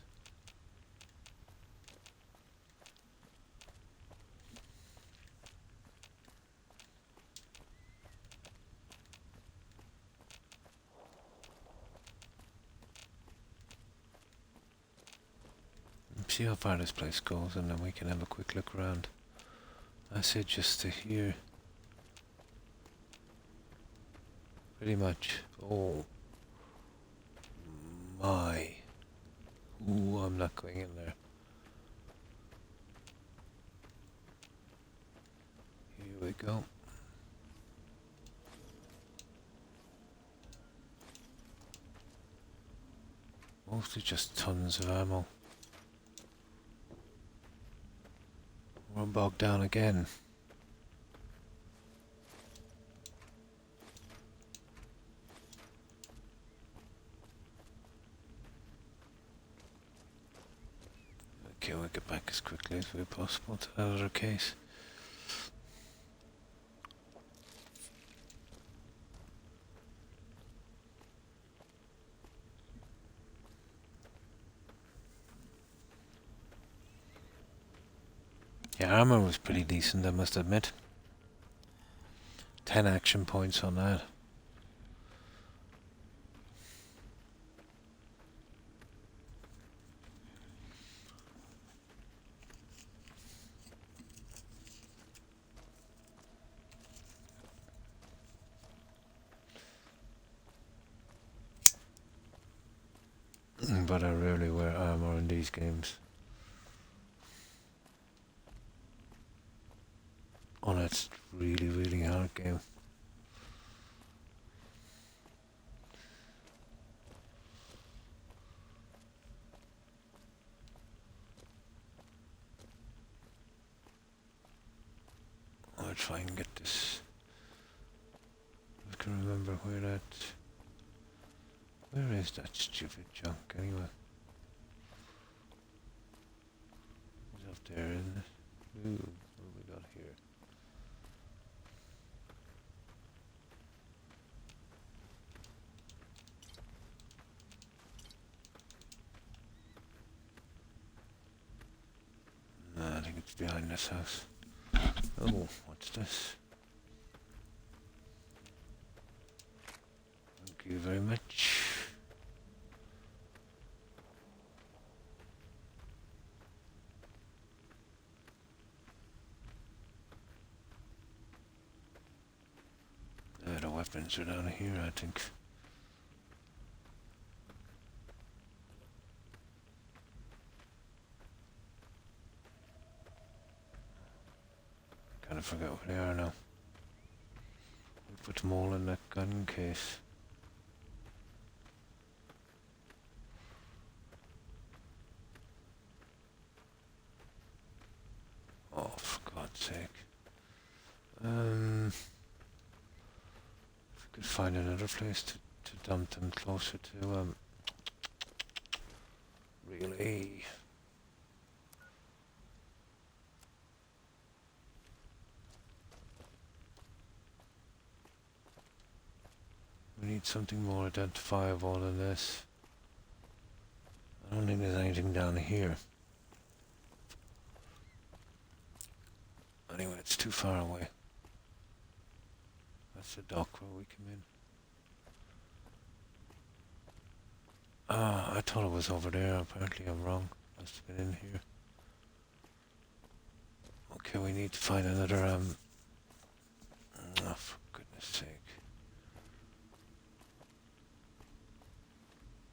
see how far this place goes, and then we can have a quick look around. I said just to here. Pretty much. Oh my. Ooh, I'm not going in there. Here we go. Mostly just tons of ammo. We're bogged down again. Okay, we'll get back as quickly as we possible to that other case. Yeah, armor was pretty decent, I must admit. 10 action points on that. But I rarely wear armor in these games. Oh, that's really, really hard game. I'll try and get this. I can remember where that. Where is that stupid junk anyway? It's up there, isn't it? Ooh, what have we got here? No, I think it's behind this house. Oh, what's this? Thank you very much. The weapons are down here, I think. Kind of forgot what they are now. We put them all in that gun case. Oh, for God's sake. If we could find another place to dump them closer to, really. We need something more identifiable than this. I don't think there's anything down here. Anyway, it's too far away. That's the dock where we come in. Ah, I thought it was over there. Apparently I'm wrong. Must have been in here. Okay, we need to find another, oh, for goodness sake.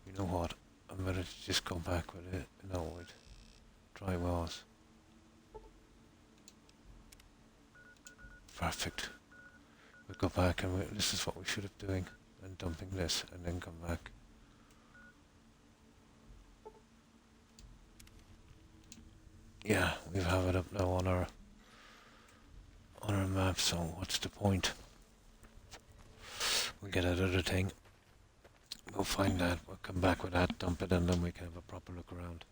You know what? I'm better to just go back with it. No, with dry wells. Perfect. We go back and this is what we should have doing. And dumping this and then come back. Yeah, we have it up now on our map, so what's the point? We'll get that other thing. We'll find that, we'll come back with that, dump it, and then we can have a proper look around.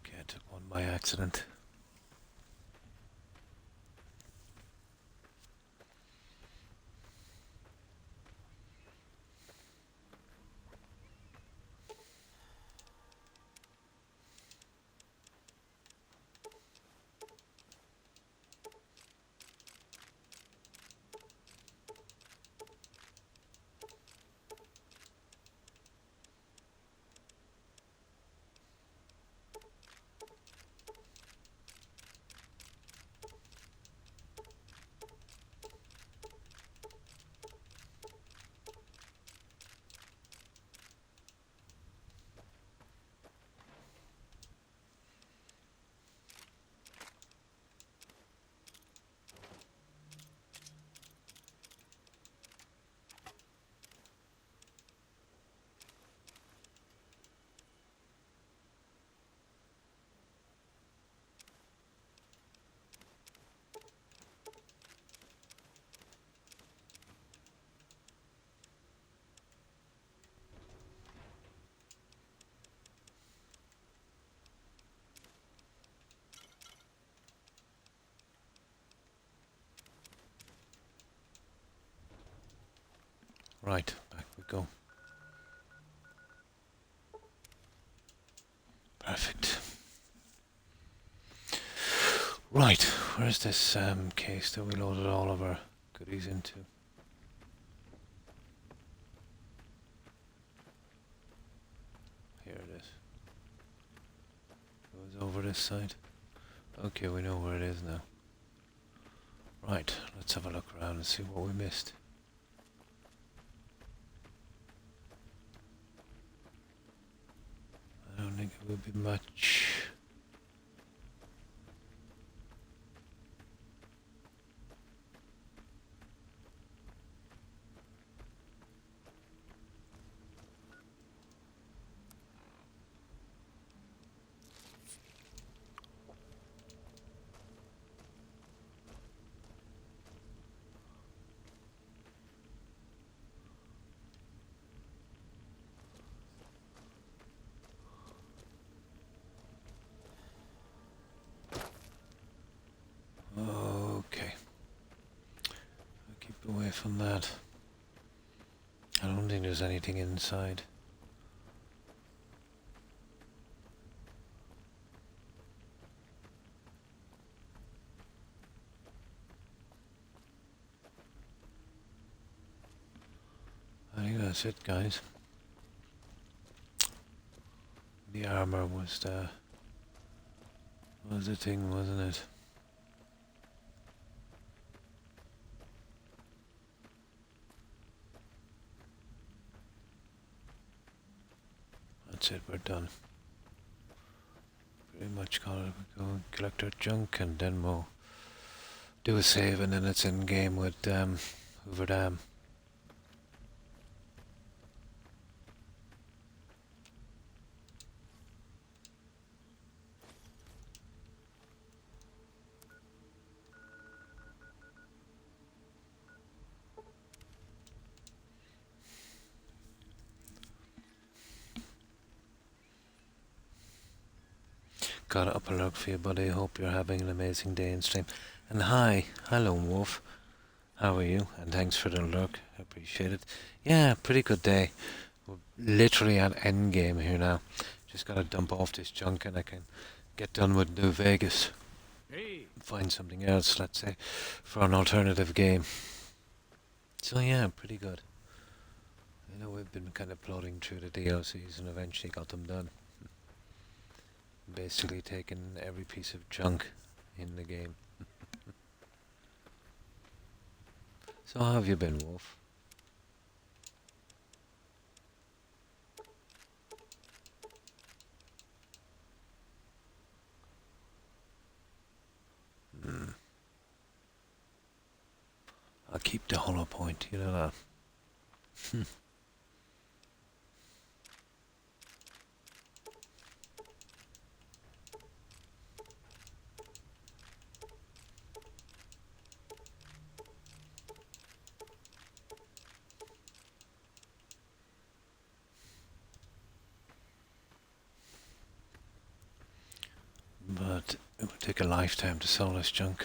Okay, I took one by accident. Right, back we go. Perfect. Right, where's this case that we loaded all of our goodies into? Here it is. Goes over this side. Okay, we know where it is now. Right, let's have a look around and see what we missed. I don't think it would be much. Okay. I'll keep away from that. I don't think there's anything inside. I think that's it, guys. The armor was the thing, wasn't it? That's it, we're done. Pretty much call it. We go and collect our junk and then we'll do a save and then it's in game with Hoover Dam. Got it up alert for you, buddy. Hope you're having an amazing day in stream. And hello Wolf. How are you? And thanks for the lurk. I appreciate it. Yeah, pretty good day. We're literally at end game here now. Just gotta dump off this junk and I can get done with New Vegas. Hey. Find something else, let's say, for an alternative game. So yeah, pretty good. I know we've been kind of plodding through the DLCs and eventually got them done. Basically taken every piece of junk in the game. So how have you been, Wolf? I'll keep the hollow point, you know that. But it would take a lifetime to sell this junk.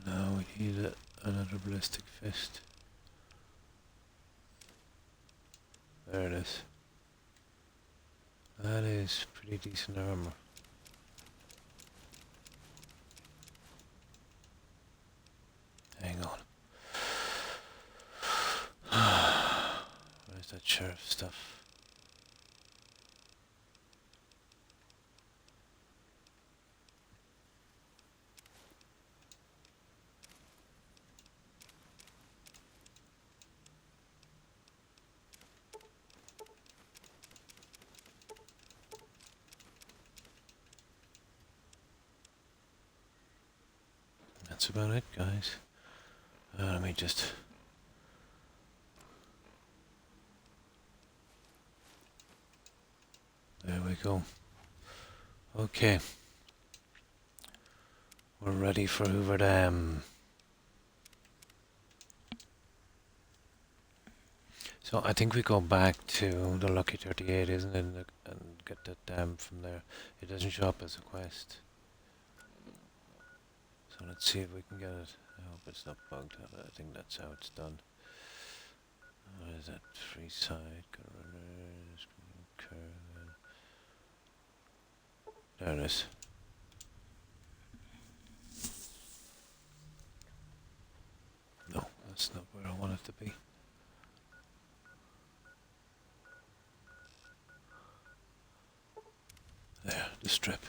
Now we need another ballistic fist. There it is. That is pretty decent armor. Hang on. Where's that sheriff stuff? That's about it, guys. Let me just... There we go. Okay. We're ready for Hoover Dam. So I think we go back to the Lucky 38, isn't it? And get that dam from there. It doesn't show up as a quest. So let's see if we can get it. I hope it's not bugged out. I think that's how it's done. What is that? Free side, runners, curve. There it is. No, that's not where I want it to be. There, the strip.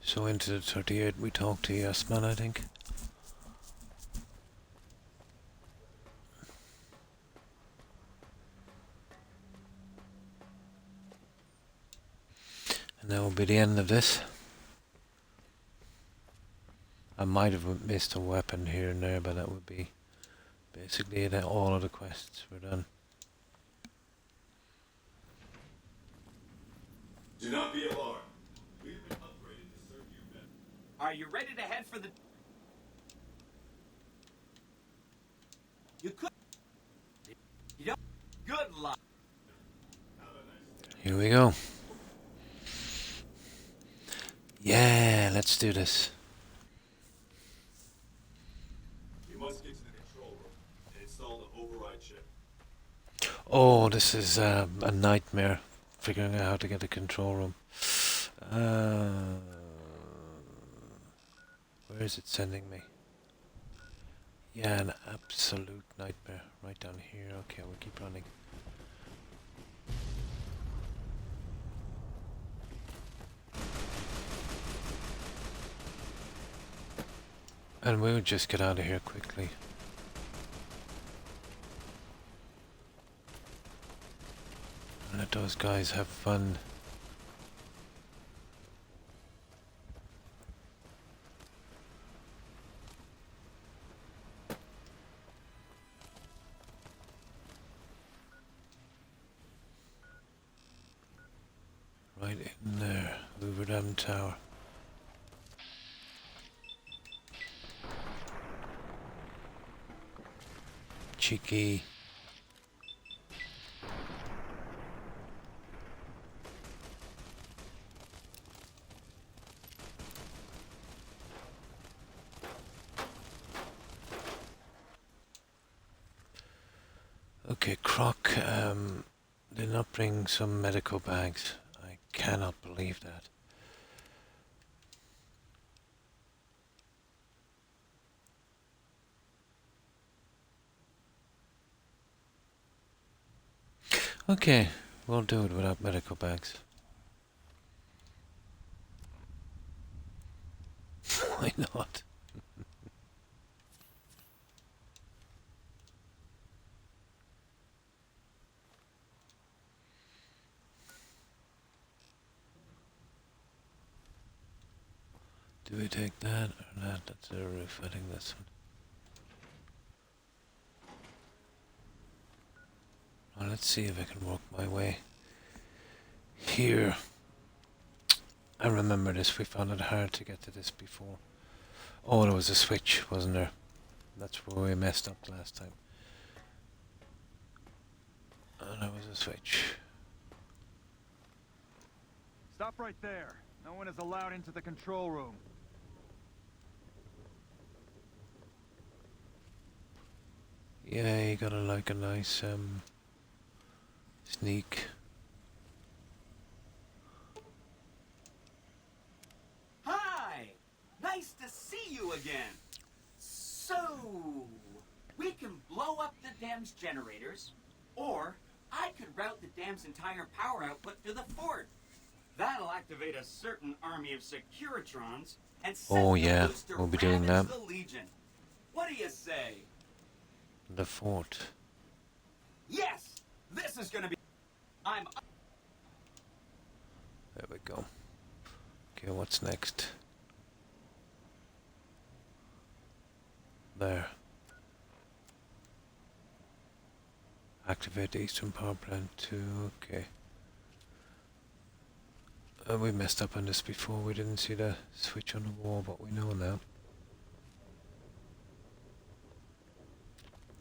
So into the 38 we talk to Yes Man, I think. And that will be the end of this. I might have missed a weapon here and there, but that would be basically it. All of the quests were done. Do not be alarmed. We have been upgraded to serve you better. Are you ready to head for the... You could... You don't... Good luck. Here we go. Yeah, let's do this. You must get to the control room and install the override chip. Oh, this is a nightmare. Figuring out how to get the control room. Where is it sending me? Yeah, an absolute nightmare. Right down here. Okay, we'll keep running. And we would just get out of here quickly. And let those guys have fun. Right in there, Hoover Dam Tower. Cheeky. Okay, Croc, did not bring some medical bags. I cannot believe that. Okay, we'll do it without medical bags. Why not? Do we take that or that? That's the roof. I think this one. Well, let's see if I can work my way here. I remember this. We found it hard to get to this before. Oh, there was a switch, wasn't there? That's where we messed up last time. And there was a switch. Stop right there. No one is allowed into the control room. Yeah, you gotta like a nice sneak. Hi! Nice to see you again. So, we can blow up the dam's generators, or I could route the dam's entire power output to the fort. That'll activate a certain army of Securitrons and Oh set yeah, loose to we'll be doing that. ravage the Legion. What do you say? The fort. Yes! This is gonna be... I'm... There we go. Okay, what's next? There. Activate the eastern power plant too. Okay. We messed up on this before. We didn't see the switch on the wall, but we know now.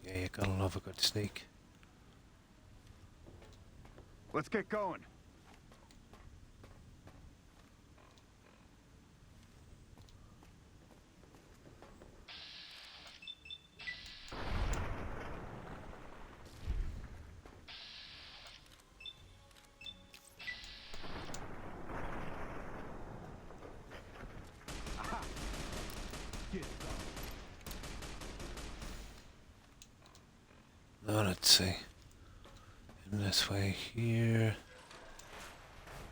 Yeah, you gotta love a good sneak. Let's get going. Aha. Get Now let's see. In this way here.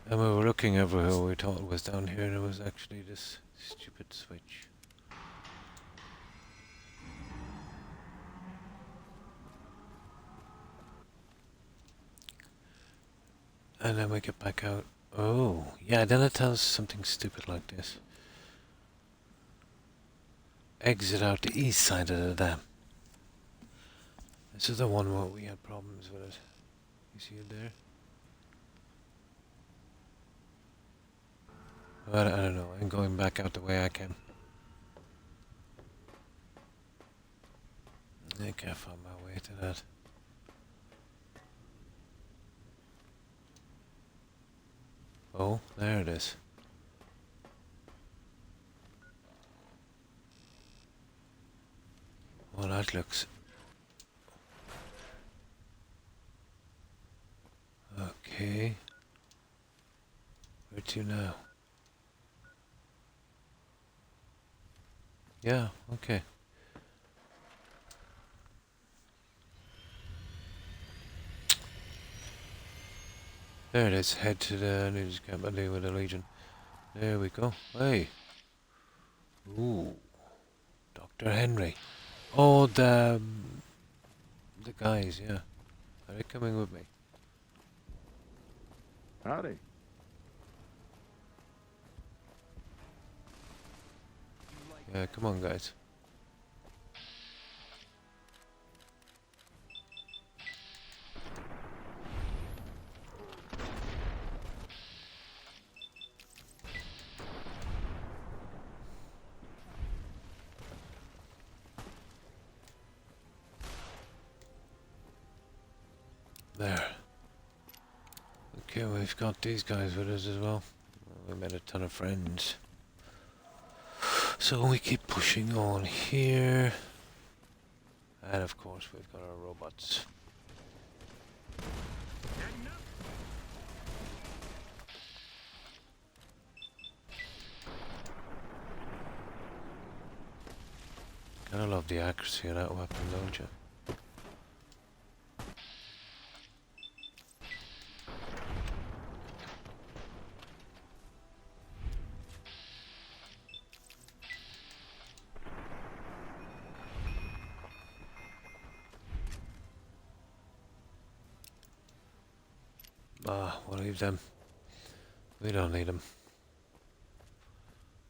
And we were looking everywhere. We thought it was down here. There was actually this stupid switch. And then we get back out. Oh, yeah, then it tells something stupid like this. Exit out the east side of the dam. This is the one where we had problems with it. You see it there? But I don't know, I'm going back out the way I came. I can't find my way to that. Oh, there it is. Well, that looks... Okay. Where to now? Yeah, okay. There it is. Head to the news camp and deal with the Legion. There we go. Hey. Ooh. Dr. Henry. Oh, the guys, yeah. Are they coming with me? Howdy. Yeah, come on, guys. There. Okay, we've got these guys with us as well. We made a ton of friends. So we keep pushing on here. And of course we've got our robots. Gotta love the accuracy of that weapon, don't you? We'll leave them. We don't need them.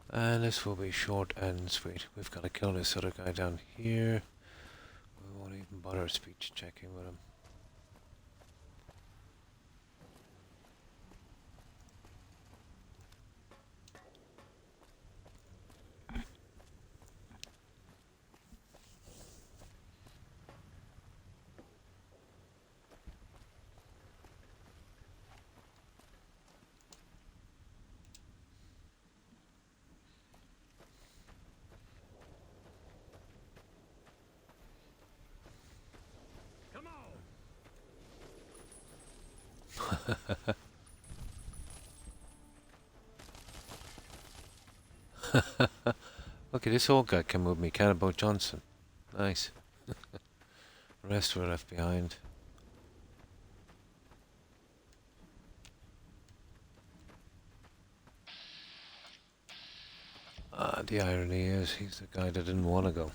And this will be short and sweet. We've got to kill this other guy down here. We won't even bother speech checking with him. Okay, this old guy came with me, Cannibal Johnson. Nice. The rest were left behind. The irony is, he's the guy that didn't want to go.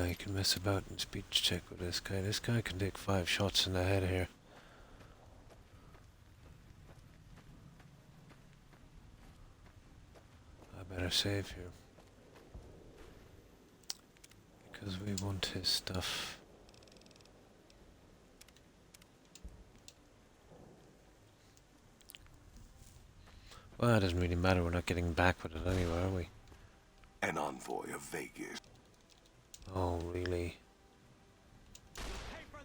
You can can mess about and speech check with this guy. This guy can take 5 shots in the head here. I better save here. Because we want his stuff. Well, it doesn't really matter. We're not getting back with it anyway, are we? An envoy of Vegas. Oh, really?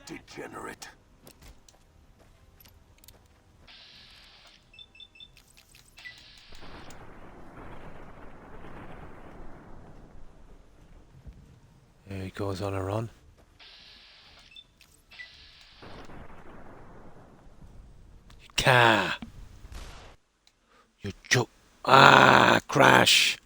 Degenerate. Here he goes on a run. Ka! You joke. Ah, crash!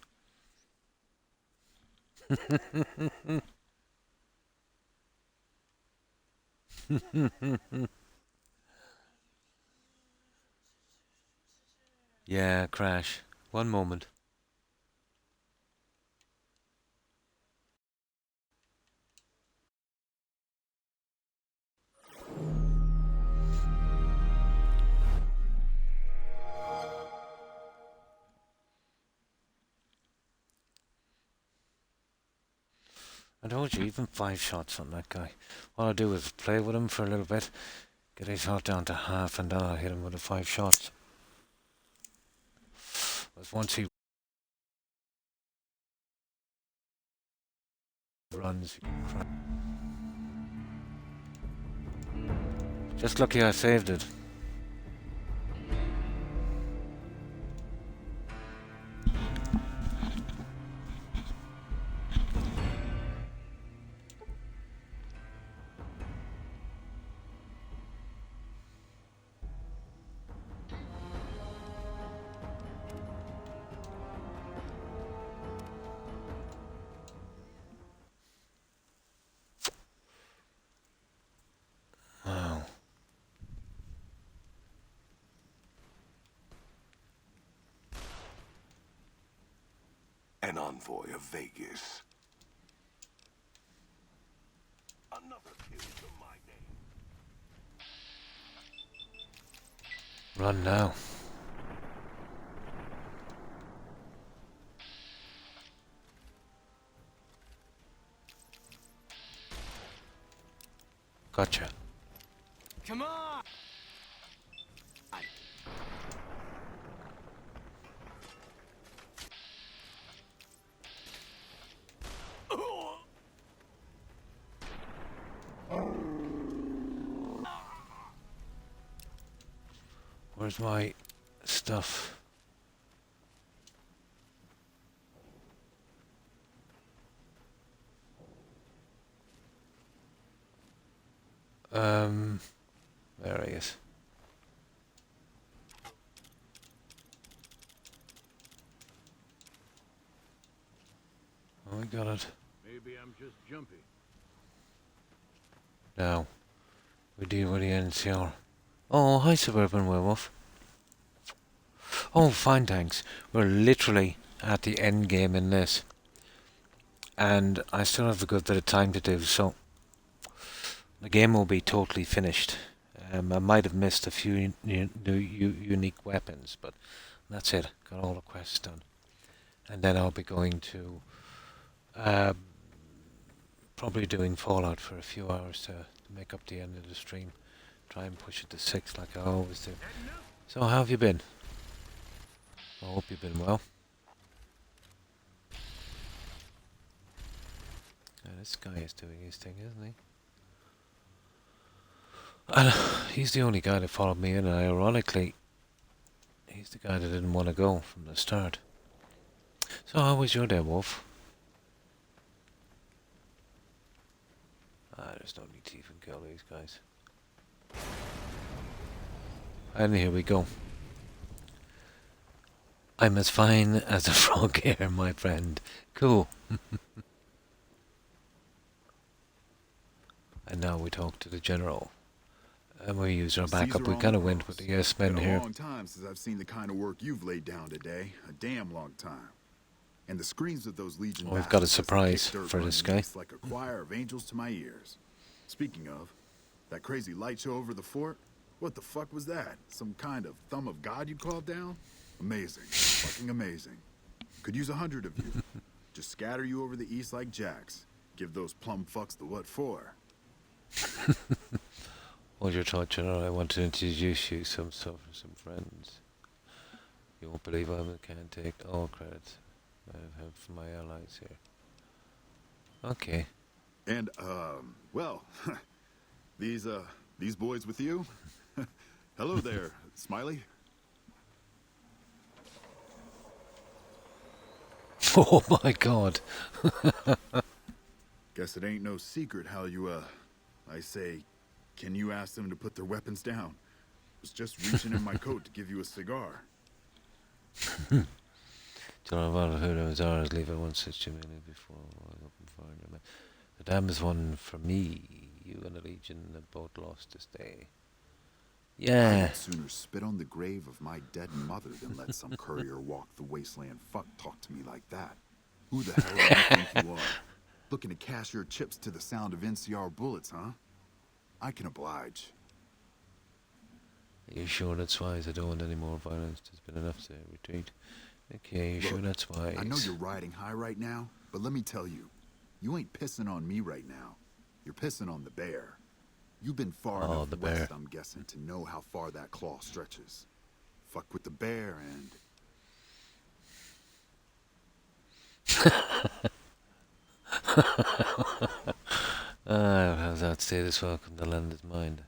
Yeah, crash. One moment. I told you, even 5 shots on that guy. What I'll do is play with him for a little bit, get his health down to half, and then I'll hit him with the 5 shots. But once he runs, just lucky I saved it. Wow. An envoy of Vegas. Another kill to my name. Run now. Gotcha. Come on! Where's my stuff? There he is. Oh, I got it. Maybe I'm just jumpy. Now, we deal with the NCR. Oh, hi, Suburban Werewolf. Oh, fine, thanks. We're literally at the end game in this. And I still have a good bit of time to do, so the game will be totally finished. I might have missed a few unique weapons, but that's it. Got all the quests done. And then I'll be going to probably doing Fallout for a few hours to make up the end of the stream. Try and push it to 6 like I always do. So how have you been? I hope you've been well. This guy is doing his thing, isn't he? And he's the only guy that followed me in, and ironically, he's the guy that didn't want to go from the start. So how was your day, Wolf? There's no need to even kill these guys. And here we go. I'm as fine as a frog here, my friend. Cool. And now we talk to the general. And we use our backup. We kind of went with the yes men here. Been a long time since I've seen the kind of work you've laid down today. A damn long time. And the screams of those Legion Oh, we've got a bastards as they surprise kick dirt for run this guy. east like a choir of angels to my ears. Speaking of, that crazy light show over the fort, what the fuck was that? Some kind of thumb of God you called down? Amazing. Fucking amazing. Could use 100 of you. Just scatter you over the east like jacks. Give those plum fucks the what for. Hold your thought, General. I want to introduce you some stuff for some friends. You won't believe I can't take all credit I have from my allies here. Okay. And, well, these boys with you? Hello there, Smiley. Oh my god. Guess it ain't no secret how you, I say, can you ask them to put their weapons down? Was just reaching in my coat to give you a cigar. Don't know who those are. Leave it once such a minute before I was open for them. The dam is one for me. You and the Legion have both lost this day. Yeah. I'd sooner spit on the grave of my dead mother than let some courier walk the wasteland fuck talk to me like that. Who the hell do you think you are? Looking to cash your chips to the sound of NCR bullets, huh? I can oblige. Are you sure that's wise? I don't want any more violence. There's been enough to retreat. Okay, you sure that's wise? I know you're riding high right now, but let me tell you, you ain't pissing on me right now. You're pissing on the bear. You've been far enough west, I'm guessing, to know how far that claw stretches. Fuck with the bear and... How's that status welcome to land his mind?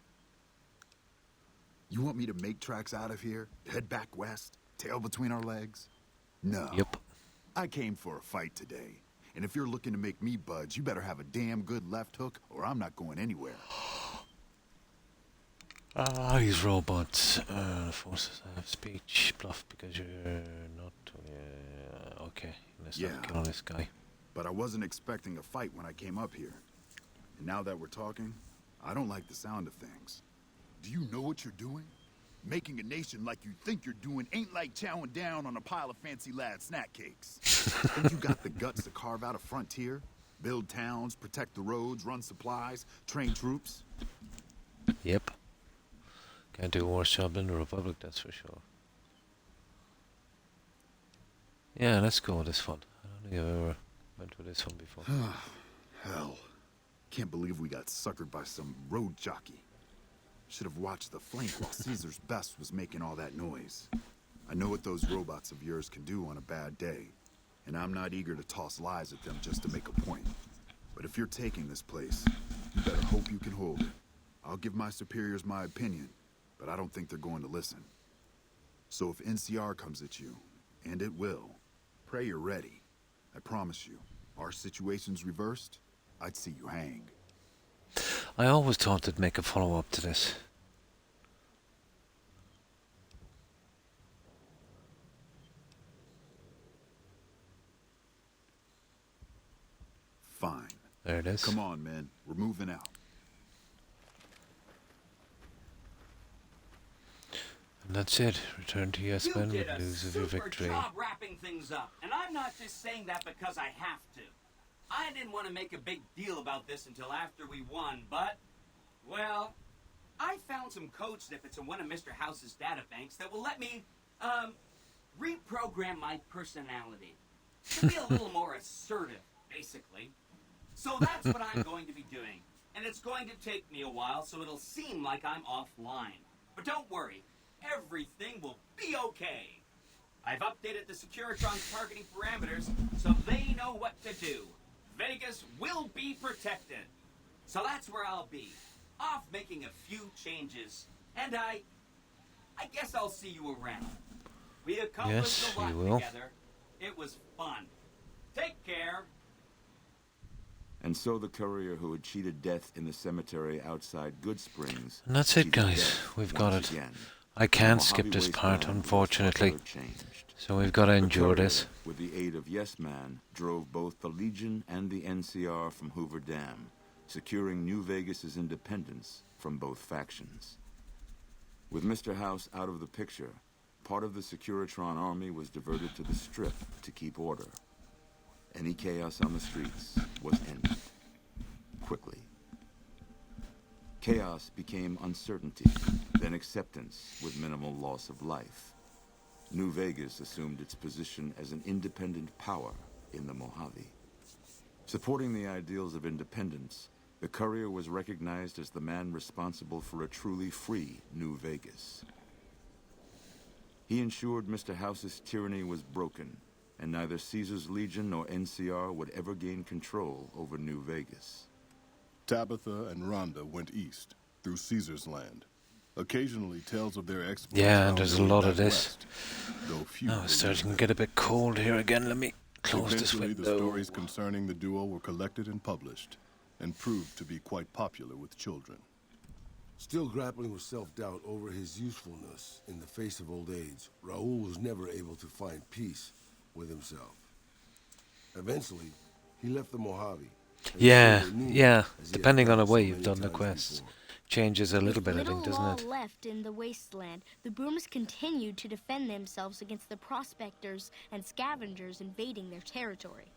You want me to make tracks out of here? Head back west? Tail between our legs? No. Yep. I came for a fight today. And if you're looking to make me budge, you better have a damn good left hook, or I'm not going anywhere. These robots, forces have speech, bluff because you're not, okay, let's not kill this guy. But I wasn't expecting a fight when I came up here. And now that we're talking, I don't like the sound of things. Do you know what you're doing? Making a nation like you think you're doing ain't like chowing down on a pile of fancy lad snack cakes. Think you got the guts to carve out a frontier? Build towns, protect the roads, run supplies, train troops? Yep. Can't do a worse job than the Republic, that's for sure. Yeah, let's go with this one. I don't think I've ever went with this one before. Hell. Can't believe we got suckered by some road jockey. Should have watched the flank while Caesar's best was making all that noise. I know what those robots of yours can do on a bad day, and I'm not eager to toss lies at them just to make a point. But if you're taking this place, you better hope you can hold it. I'll give my superiors my opinion, but I don't think they're going to listen. So if NCR comes at you, and it will, pray you're ready. I promise you, our situation's reversed, I'd see you hang. I always thought they'd make a follow-up to this. Fine. There it is. Come on, men. We're moving out. And that's it. Return to yes, men did with a news of your super victory. job wrapping things up, and I'm not just saying that because I have to. I didn't want to make a big deal about this until after we won, but, well, I found some code snippets in one of Mr. House's databanks that will let me, reprogram my personality to be a little more assertive, basically. So that's what I'm going to be doing, and it's going to take me a while, so it'll seem like I'm offline. But don't worry, everything will be okay. I've updated the Securitron's targeting parameters so they know what to do. Vegas will be protected. So that's where I'll be, off making a few changes. And I guess I'll see you around. We accomplished a lot together. It was fun. Take care. And so the courier who had cheated death in the cemetery outside Good Springs. And that's it, guys. We've got it. I can't skip this part, unfortunately. So we've got to endure this. With the aid of Yes Man, drove both the Legion and the NCR from Hoover Dam, securing New Vegas's independence from both factions. With Mr. House out of the picture, part of the Securitron army was diverted to the Strip to keep order. any chaos on the streets was ended. Quickly. Chaos became uncertainty, then acceptance with minimal loss of life. New Vegas assumed its position as an independent power in the Mojave. Supporting the ideals of independence, the courier was recognized as the man responsible for a truly free New Vegas. He ensured Mr. House's tyranny was broken, and neither Caesar's Legion nor NCR would ever gain control over New Vegas. Tabitha and Rhonda went east, through Caesar's land. Occasionally tales of their exploits. Yeah, found there's a their way lot back of this. west, though few Oh, it's believed starting to them. get a bit cold here again. Let me close this Eventually, the window. stories concerning the duo were collected and published, and proved to be quite popular with children. Still grappling with self-doubt over his usefulness in the face of old age, Raul was never able to find peace with himself. Eventually, he left the Mojave. and Yeah, stayed new, yeah. as he had Depending on done the way so you've many done the times quests, before. changes a little bit, I With think, little doesn't law it? left in the wasteland, the Brooms continued to defend themselves against the prospectors and scavengers invading their territory.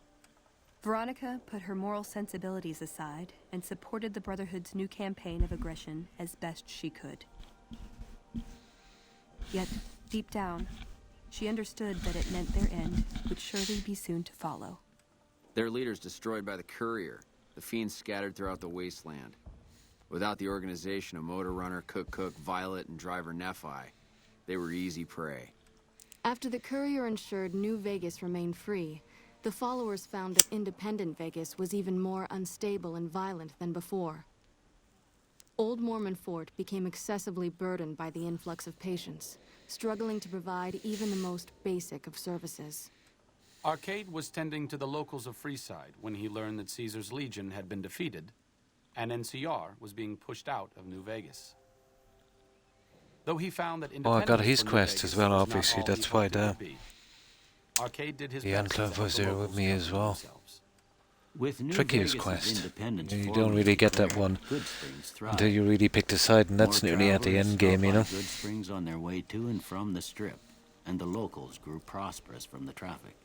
Veronica put her moral sensibilities aside and supported the Brotherhood's new campaign of aggression as best she could. Yet, deep down, she understood that it meant their end would surely be soon to follow. Their leaders destroyed by the courier, the fiends scattered throughout the wasteland. Without the organization of Motor Runner, Cook, Violet, and Driver Nephi, they were easy prey. After the courier ensured New Vegas remained free, the followers found that independent Vegas was even more unstable and violent than before. Old Mormon Fort became excessively burdened by the influx of patients, struggling to provide even the most basic of services. Arcade was tending to the locals of Freeside when he learned that Caesar's Legion had been defeated, and NCR was being pushed out of New Vegas. Though he found that Oh, I got independence his for New quest Vegas as well, was not obviously, all he that's why hoped it the- would be. Arcade did his The best to Enclave help was the there with locals me as govern well. themselves. With New Trickiest Vegas's quest. independence You formally don't really get that declared, one Goodsprings thrive. until you really pick the side, and that's More nearly at the travelers end game, you know. stopped by Goodsprings on their way to and from the Strip, and the locals grew prosperous from the traffic.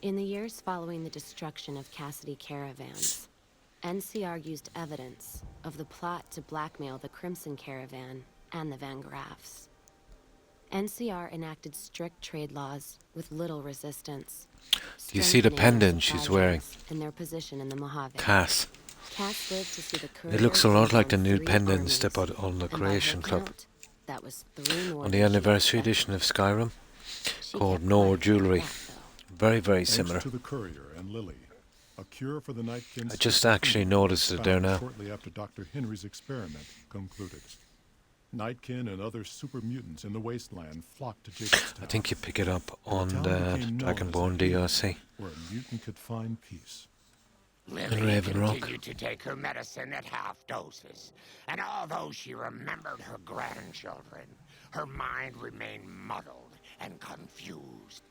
In the years following the destruction of Cassidy caravans, NCR used evidence of the plot to blackmail the Crimson Caravan and the Van Graffs. NCR enacted strict trade laws with little resistance. Do you see the strengthening pendant their she's supply wearing? chains and their position in the Mojave. Cass. Cass lived to see the It looks a courier lot like the take new on 3 pendant armies, step out on the and by Creation her Club. count, that was 3 more On the than she anniversary expected. edition of Skyrim, She called kept Nor quiet about Jewelry. that, Very, very Thanks similar. to the courier and Lily, a cure for the Nightkin I just sickness actually was noticed it there found now. Shortly after Dr. Henry's experiment concluded. Nightkin and other super mutants in the wasteland flocked to Jacobstown. I think you pick it up on town the became known Dragonborn as a haven DLC. where a mutant could find peace. In Raven Rock. continued to take her medicine at half doses, and although she remembered her grandchildren, her mind remained muddled and confused.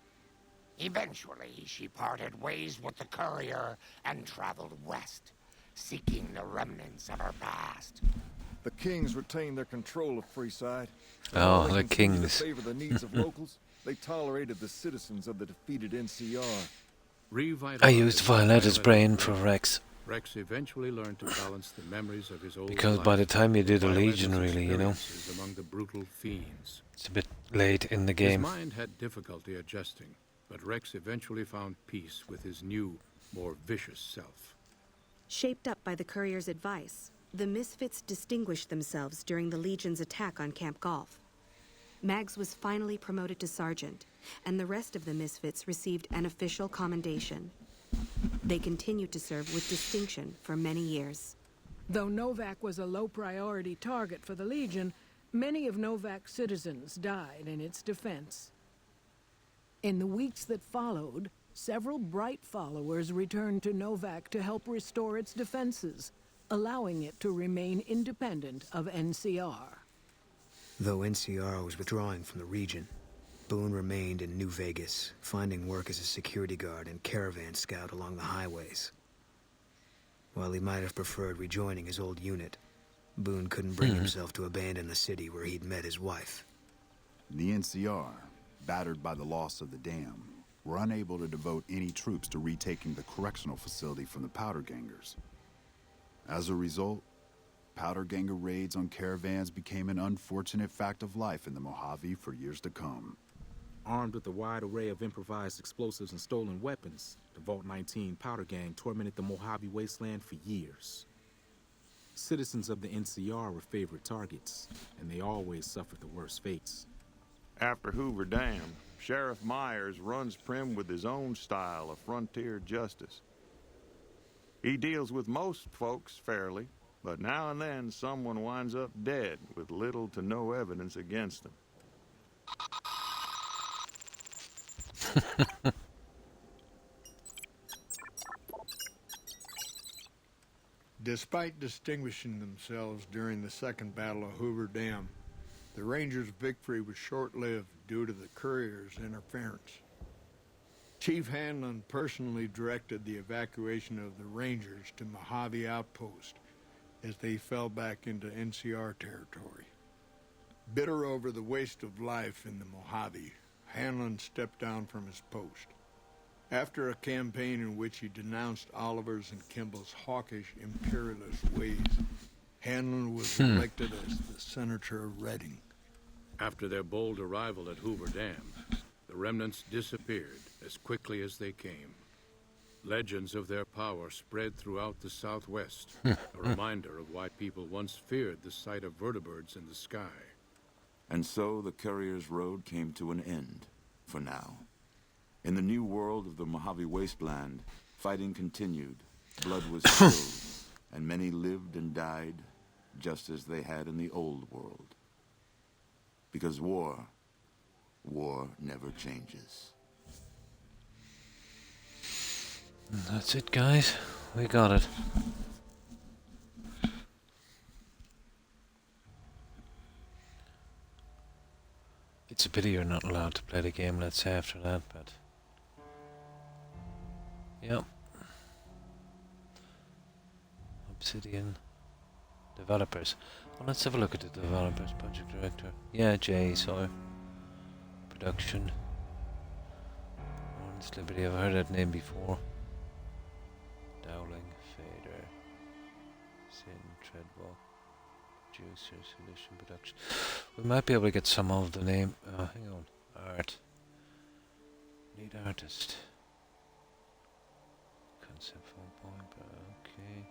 Eventually, she parted ways with the courier and traveled west, seeking the remnants of her past. The Kings retained their control of Freeside. Oh, While they the continued Kings. to favor the needs of locals, they tolerated the citizens of the defeated NCR. I used Violetta's brain for Rex. Rex eventually learned to balance the memories of his old Because life by the time you do the with Legion, Violetta's really, you know. experiences among the brutal fiends. It's a bit late in the game. His mind had difficulty adjusting, but Rex eventually found peace with his new, more vicious self. Shaped up by the courier's advice, the Misfits distinguished themselves during the Legion's attack on Camp Golf. Mags was finally promoted to sergeant, and the rest of the Misfits received an official commendation. They continued to serve with distinction for many years. Though Novak was a low-priority target for the Legion, many of Novak's citizens died in its defense. In the weeks that followed, several bright followers returned to Novak to help restore its defenses, allowing it to remain independent of NCR. Though NCR was withdrawing from the region, Boone remained in New Vegas, finding work as a security guard and caravan scout along the highways. While he might have preferred rejoining his old unit, Boone couldn't bring himself to abandon the city where he'd met his wife. The NCR, battered by the loss of the dam, were unable to devote any troops to retaking the correctional facility from the powder gangers. As a result, powder ganger raids on caravans became an unfortunate fact of life in the Mojave for years to come. Armed with a wide array of improvised explosives and stolen weapons, the Vault 19 powder gang tormented the Mojave wasteland for years. Citizens of the NCR were favorite targets, and they always suffered the worst fates. After Hoover Dam, Sheriff Myers runs Prim with his own style of frontier justice. He deals with most folks fairly, but now and then someone winds up dead with little to no evidence against them. Despite distinguishing themselves during the Second Battle of Hoover Dam, the Rangers' victory was short-lived due to the courier's interference. Chief Hanlon personally directed the evacuation of the Rangers to Mojave Outpost as they fell back into NCR territory. Bitter over the waste of life in the Mojave, Hanlon stepped down from his post. After a campaign in which he denounced Oliver's and Kimball's hawkish, imperialist ways, Hanlon was elected as the Senator of Reading. After their bold arrival at Hoover Dam, the remnants disappeared as quickly as they came. Legends of their power spread throughout the Southwest, a reminder of why people once feared the sight of vertibirds in the sky. And so the Courier's Road came to an end, for now. In the new world of the Mojave Wasteland, fighting continued, blood was spilled, and many lived and died just as they had in the old world. Because war never changes. That's it, guys. We got it. It's a pity you're not allowed to play the game, let's say, after that, but... Yep. Obsidian developers. Well, let's have a look at the developers. Project director. Yeah, Jay Sawyer. Production. Orange Liberty. I've heard that name before. Dowling, Fader, Sin, Treadwell, Producer, Solution, Production. We might be able to get some of the name. Hang on. Art. Lead artist. Concept 4 point, okay.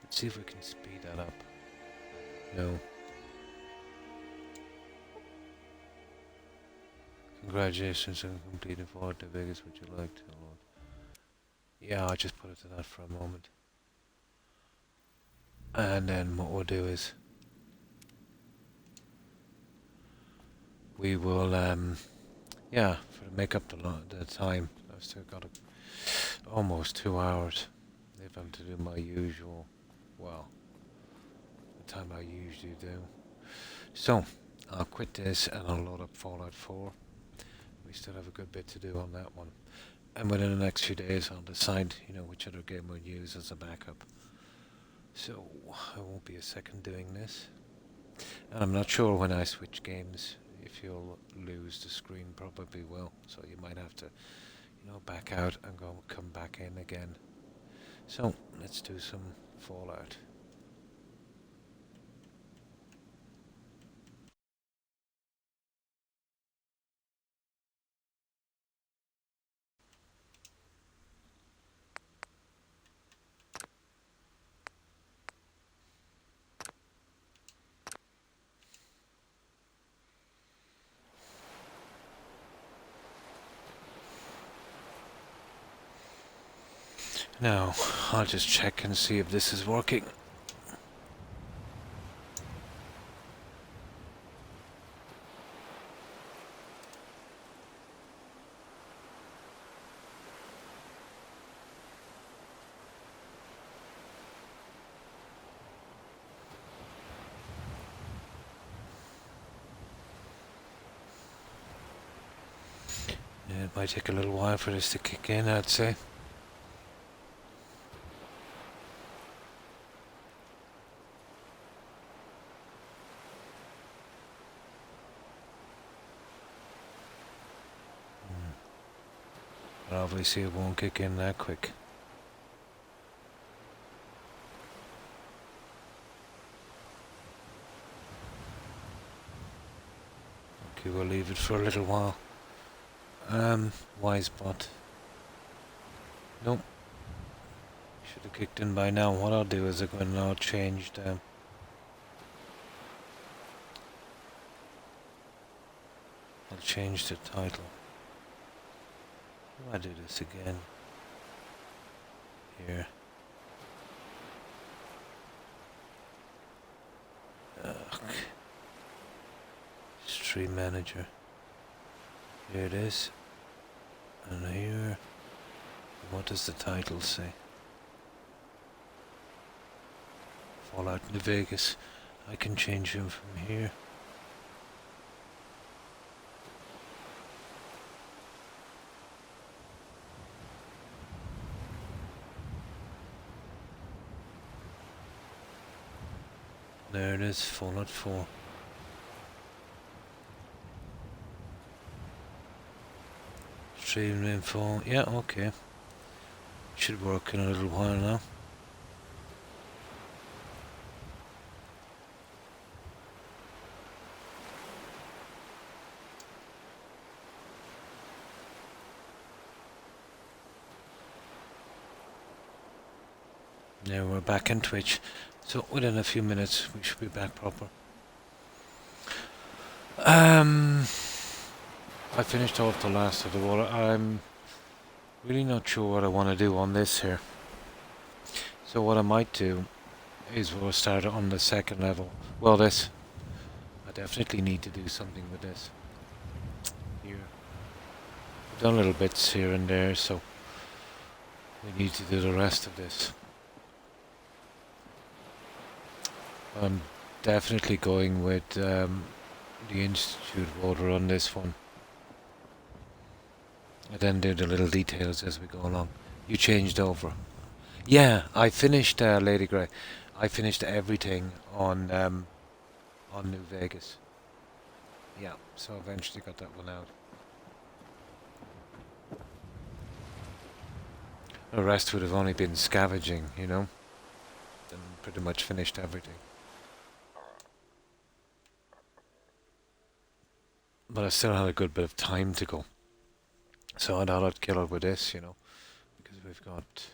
Let's see if we can speed that up. No. Congratulations on completing Fort the Vegas. Would you like to? Lord? Yeah, I'll just put it to that for a moment. And then what we'll do is we will, yeah, make up the time. I've still got almost 2 hours if I'm to do my usual, well, the time I usually do. So, I'll quit this and I'll load up Fallout 4. We still have a good bit to do on that one. And within the next few days I'll decide, which other game we'll use as a backup. So, I won't be a second doing this. And I'm not sure when I switch games if you'll lose the screen, probably will. So you might have to, back out and come back in again. So, let's do some Fallout. Now, I'll just check and see if this is working. Yeah, it might take a little while for this to kick in, I'd say. But obviously it won't kick in that quick. Okay, we'll leave it for a little while. Wise bot. Nope. Should have kicked in by now. What I'll do is I'm going to now change the... I'll change the title. How do I do this again? Here. Ugh. Stream manager. Here it is. And here. What does the title say? Fallout New Vegas. I can change him from here. There it is, Fallout 4. Stream info, yeah, okay. Should work in a little while now. Now we're back in Twitch. So within a few minutes we should be back proper. I finished off the last of the water. I'm really not sure what I want to do on this here. So what I might do is we'll start on the second level. Well, this. I definitely need to do something with this. Here. I've done little bits here and there, so we need to do the rest of this. I'm definitely going with the Institute water on this one. I then do the little details as we go along. You changed over. Yeah, I finished Lady Grey. I finished everything on New Vegas. Yeah, so eventually got that one out. The rest would have only been scavenging, you know. And pretty much finished everything. But I still had a good bit of time to go. So I thought I'd kill it with this, you know. Because we've got...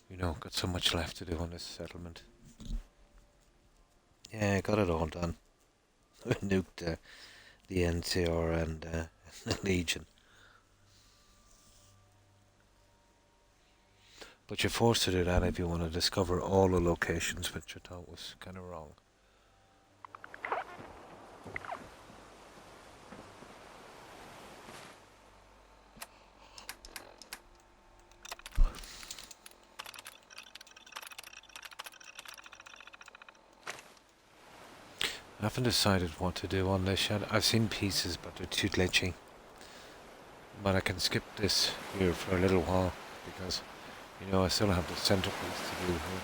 You know, got so much left to do on this settlement. Yeah, got it all done. Nuked the NCR and the Legion. But you're forced to do that if you want to discover all the locations, which I thought was kind of wrong. I haven't decided what to do on this yet. I've seen pieces, but they're too glitchy. But I can skip this here for a little while, because, you know, I still have the centerpiece to do here.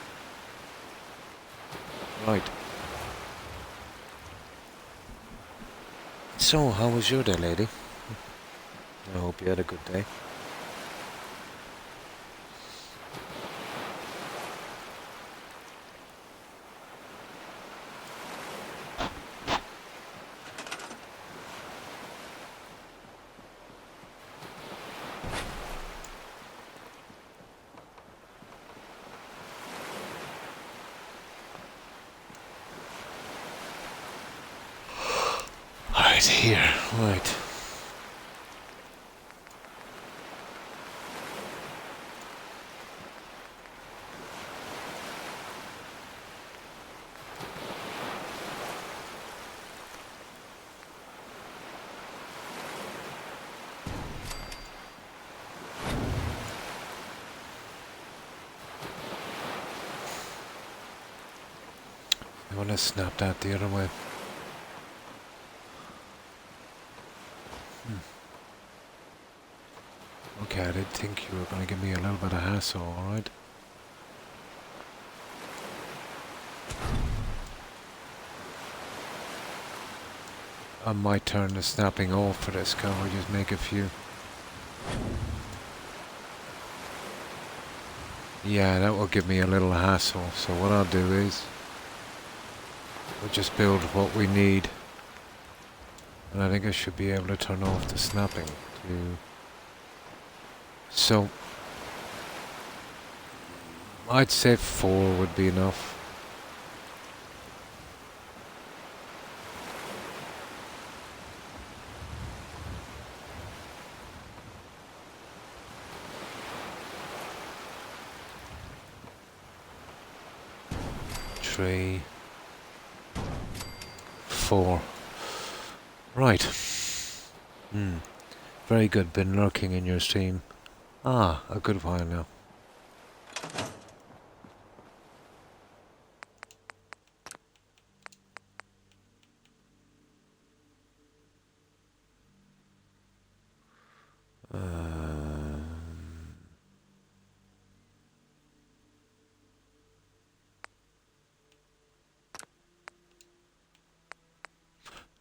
Right. So, how was your day, lady? I hope you had a good day. Right here, right. I want to snap that the other way. Okay, I did think you were going to give me a little bit of hassle, alright? I might turn the snapping off for this car, or just make a few. Yeah, that will give me a little hassle, so what I'll do is we'll just build what we need. And I think I should be able to turn off the snapping too. So I'd say 4 would be enough. Three, 4. Right. Very good. Been lurking in your stream. A good while now.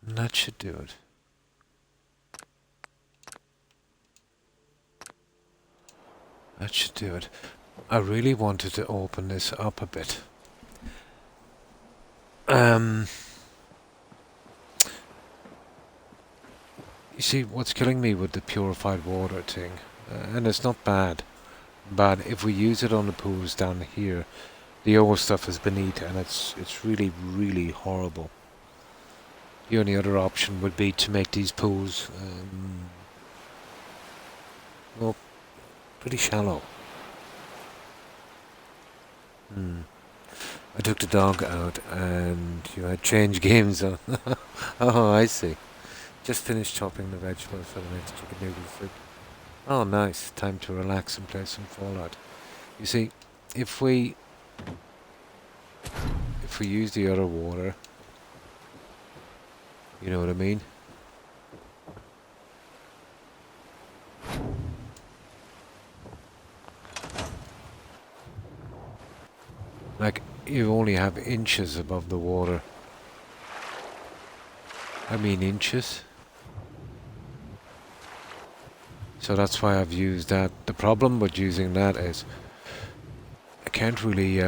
That should do it. That should do it. I really wanted to open this up a bit. You see, what's killing me with the purified water thing, and it's not bad, but if we use it on the pools down here, the old stuff is beneath, and it's really, really horrible. The only other option would be to make these pools, well, pretty shallow. I took the dog out and you had change games on. Oh, I see. Just finished chopping the vegetables for the next chicken noodle soup. Oh, nice. Time to relax and play some Fallout. You see, if we use the other water, you know what I mean? Like, you only have inches above the water. I mean inches. So that's why I've used that. The problem with using that is I can't really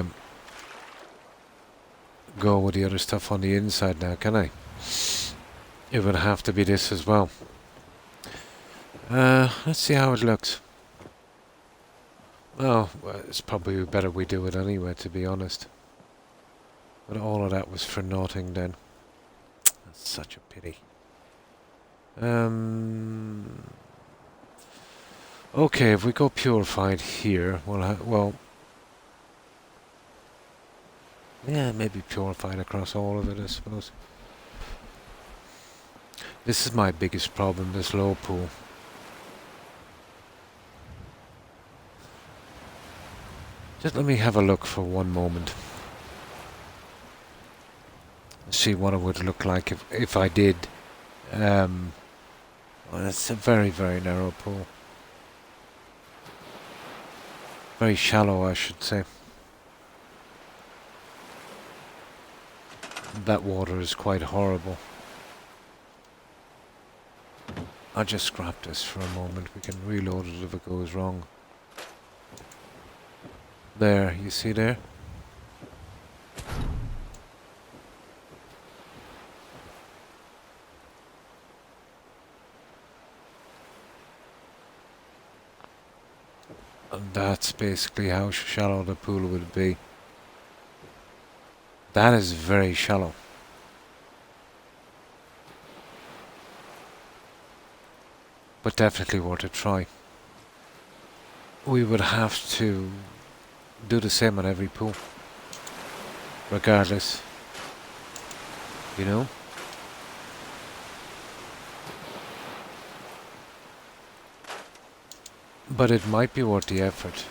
go with the other stuff on the inside now, can I? It would have to be this as well. Let's see how it looks. Oh, well, it's probably better we do it anyway, to be honest. But all of that was for nothing then. That's such a pity. Okay, if we go purified here, well, yeah, maybe purified across all of it, I suppose. This is my biggest problem, this low pool. Just let me have a look for one moment. See what it would look like if I did. Well, it's a very, very narrow pool. Very shallow, I should say. That water is quite horrible. I'll just scrap this for a moment. We can reload it if it goes wrong. There, you see there? And that's basically how shallow the pool would be. That is very shallow. But definitely worth a try. We would have to do the same on every pool. Regardless. You know? But it might be worth the effort.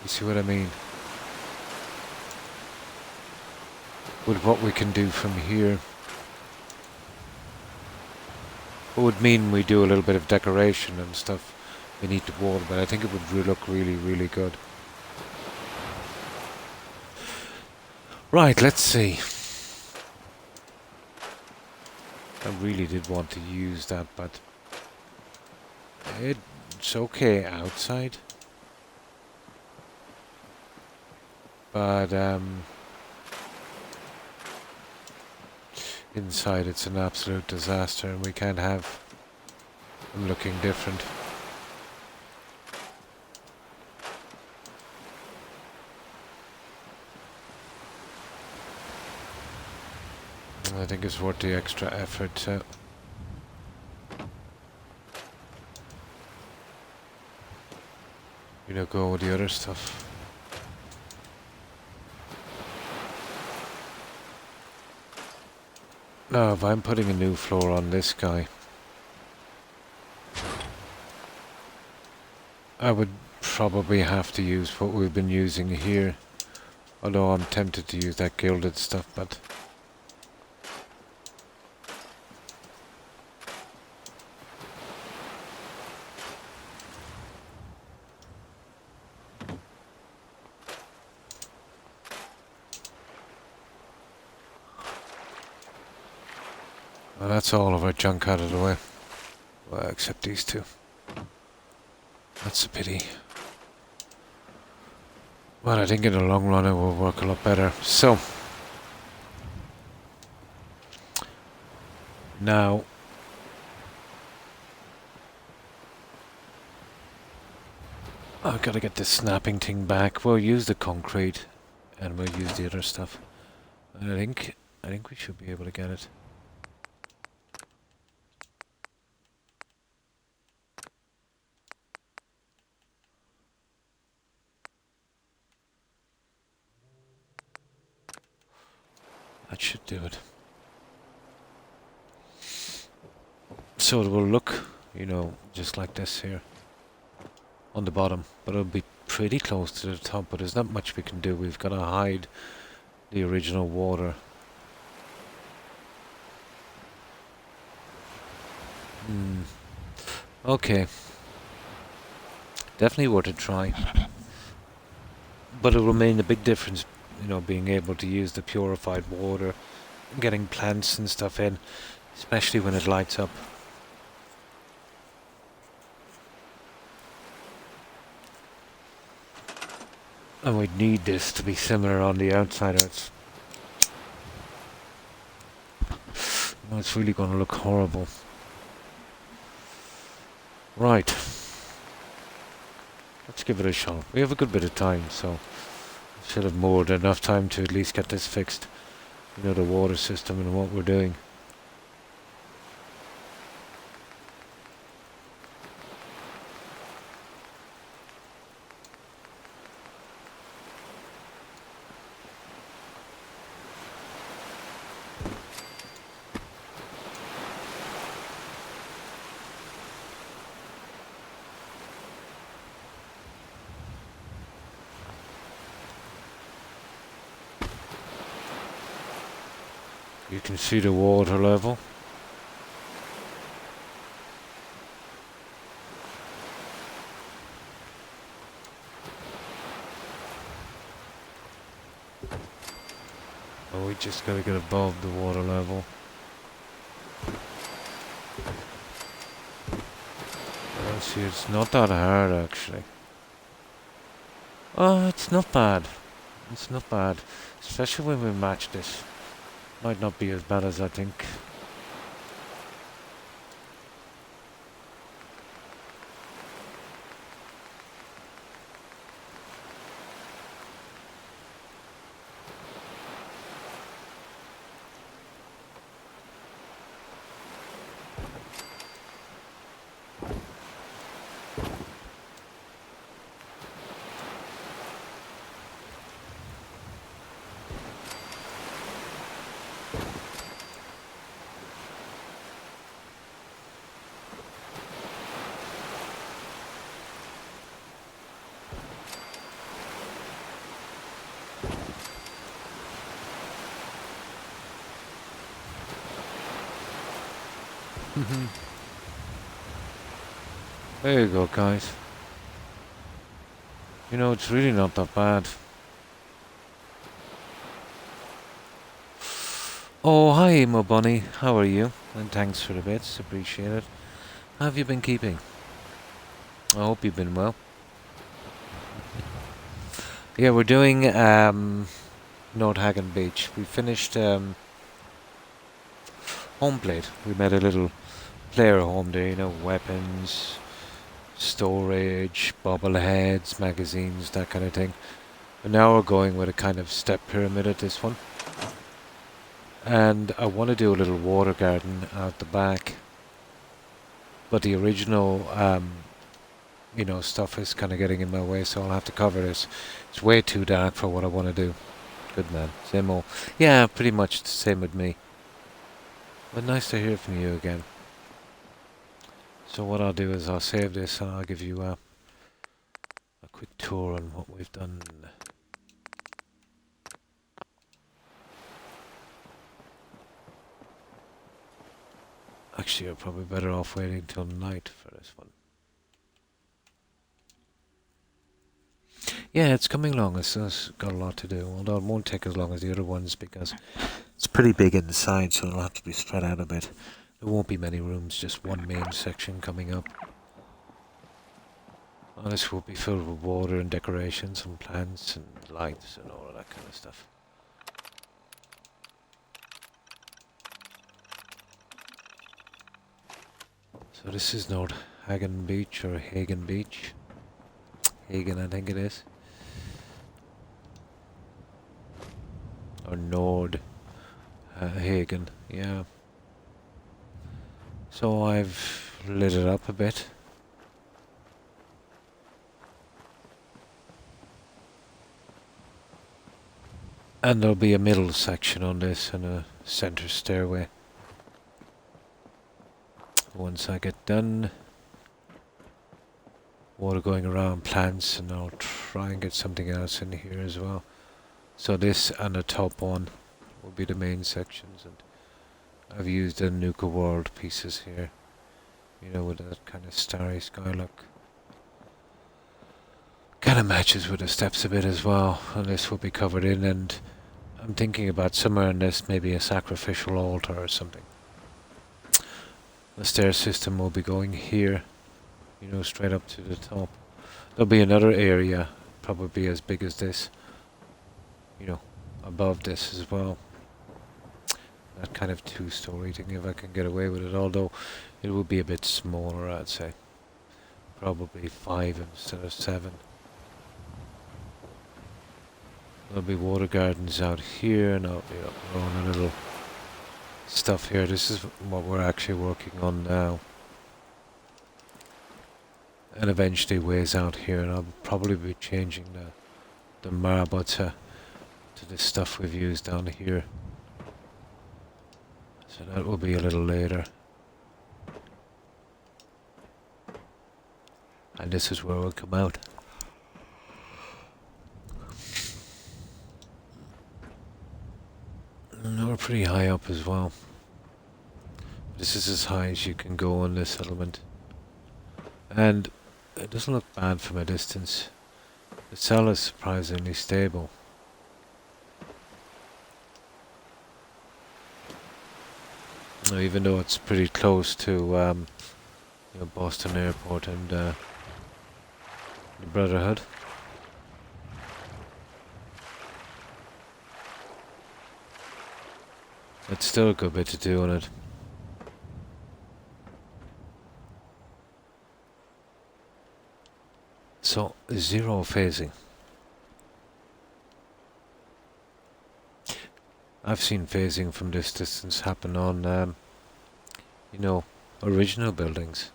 You see what I mean? With what we can do from here. It would mean we do a little bit of decoration and stuff beneath the water, but I think it would look really, really good. Right, let's see. I really did want to use that, but it's okay outside. But inside it's an absolute disaster, and we can't have them looking different. I think it's worth the extra effort to go with the other stuff. Now, if I'm putting a new floor on this guy, I would probably have to use what we've been using here. Although I'm tempted to use that gilded stuff, but well, that's all of our junk out of the way. Well, except these two. That's a pity. Well, I think in the long run it will work a lot better. So, now, I've got to get this snapping thing back. We'll use the concrete, and we'll use the other stuff. I think we should be able to get it. That should do it. So it will look, just like this here on the bottom, but it'll be pretty close to the top, but there's not much we can do. We've got to hide the original water. Okay. Definitely worth a try. But it'll remain a big difference, being able to use the purified water, getting plants and stuff in, especially when it lights up. And we'd need this to be similar on the outside. It's really going to look horrible. Right. Let's give it a shot. We have a good bit of time, so should have more than enough time to at least get this fixed. The water system and what we're doing. You can see the water level. Oh, we just gotta get above the water level. See, it's not that hard actually. Oh, it's not bad. It's not bad. Especially when we match this. Might not be as bad as I think. There you go, guys. It's really not that bad. Oh, hi, Emo Bunny. How are you? And thanks for the bits, appreciate it. How have you been keeping? I hope you've been well. Yeah, we're doing Nordhagen Beach. We finished home plate. We made a little player home there, you know, weapons, storage, bobbleheads, magazines, that kind of thing. But now we're going with a kind of step pyramid at this one. And I want to do a little water garden out the back. But the original, you know, stuff is kind of getting in my way, so I'll have to cover this. It's way too dark for what I want to do. Good man. Same old. Yeah, pretty much the same with me. But nice to hear from you again. So what I'll do is I'll save this and I'll give you a quick tour on what we've done. Actually, you're probably better off waiting till night for this one. Yeah, it's coming along. It's got a lot to do, although it won't take as long as the other ones because it's pretty big inside, so it'll have to be spread out a bit. There won't be many rooms, just one main section coming up. Oh, this will be filled with water and decorations and plants and lights and all of that kind of stuff. So this is Nordhagen Beach or Hagen Beach. Hagen, I think it is. Or Nord Hagen, yeah. So I've lit it up a bit. And there'll be a middle section on this and a center stairway. Once I get done, water going around plants, and I'll try and get something else in here as well. So this and the top one will be the main sections, and I've used the Nuka World pieces here, you know, with that kind of starry sky look. Kind of matches with the steps a bit as well, and this will be covered in, and I'm thinking about somewhere in this maybe a sacrificial altar or something. The stair system will be going here, you know, straight up to the top. There'll be another area, probably as big as this, you know, above this as well. That kind of two-story thing, if I can get away with it, although it will be a bit smaller, I'd say. Probably 5 instead of 7. There'll be water gardens out here, and I'll be up around a little stuff here. This is what we're actually working on now. And eventually ways out here, and I'll probably be changing the marble to the stuff we've used down here. So that will be a little later. And this is where we'll come out. And we're pretty high up as well. This is as high as you can go on this settlement. And it doesn't look bad from a distance. The cell is surprisingly stable. Now, even though it's pretty close to you know, Boston Airport and the Brotherhood. It's still a good bit to do on it. So, zero phasing. I've seen phasing from this distance happen on, you know, original buildings.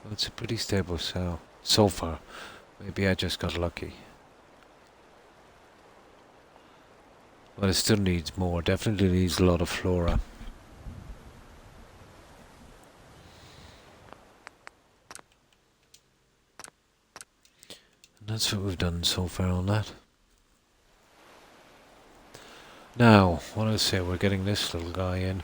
Well, it's a pretty stable cell so far. Maybe I just got lucky. But it still needs more. Definitely needs a lot of flora. And that's what we've done so far on that. Now, what I say, we're getting this little guy in.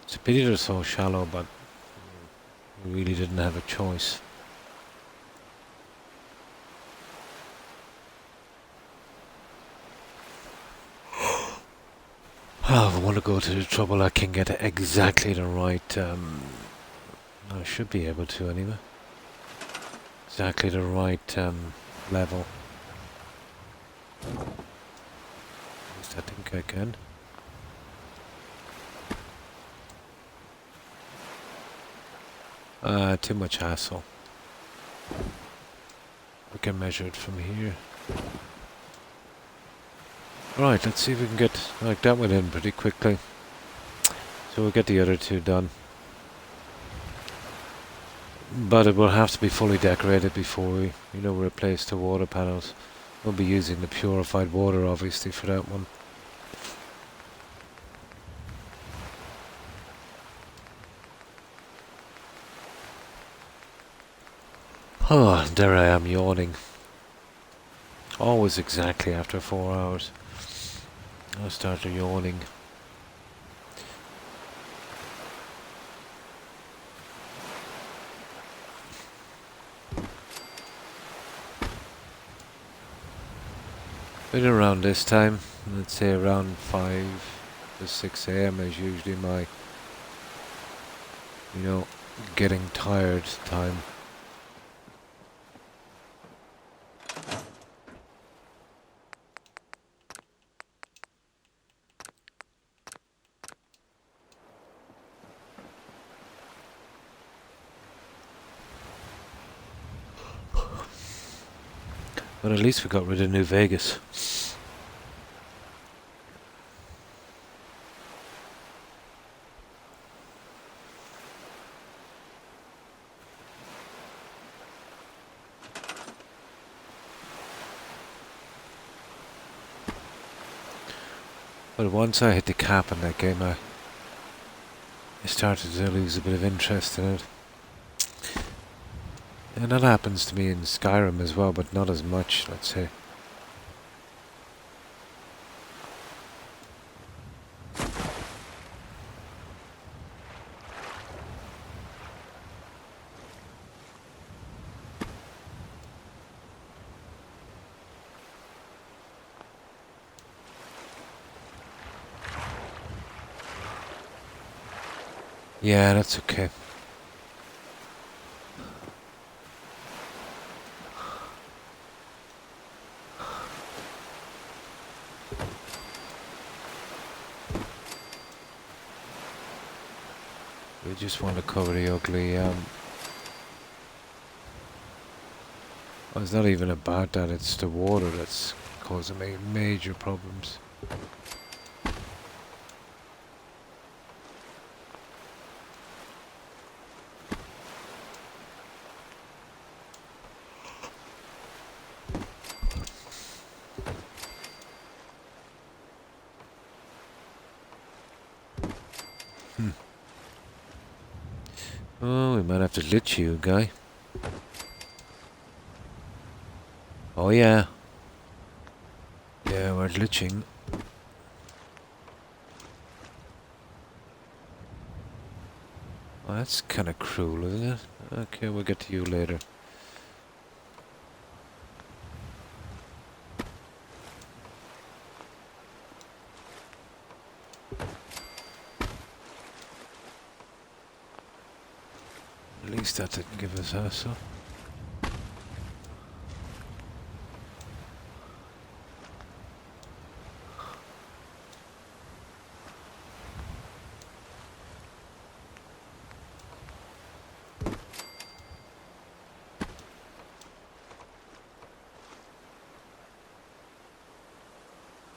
It's a pity they're so shallow, but we really didn't have a choice. Oh, if I want to go to the trouble, I can get exactly the right, I should be able to anyway. Exactly the right level. At least I think I can. Too much hassle. We can measure it from here. Right, let's see if we can get, like, that went in pretty quickly. So we'll get the other two done. But it will have to be fully decorated before we, replace the water panels. We'll be using the purified water, obviously, for that one. Oh, there I am yawning. Always exactly after 4 hours. I started yawning. Been around this time, let's say around 5 to 6 a.m. is usually my, getting tired time. But at least we got rid of New Vegas. But once I hit the cap in that game, I started to lose a bit of interest in it. And that happens to me in Skyrim as well, but not as much, let's say. Yeah, that's okay. We just want to cover the ugly, well, it's not even about that, it's the water that's causing me major problems. Oh, we might have to lich you, guy. Oh yeah. Yeah, we're liching. Oh, that's kind of cruel, isn't it? Okay, we'll get to you later. At least that didn't give us hassle.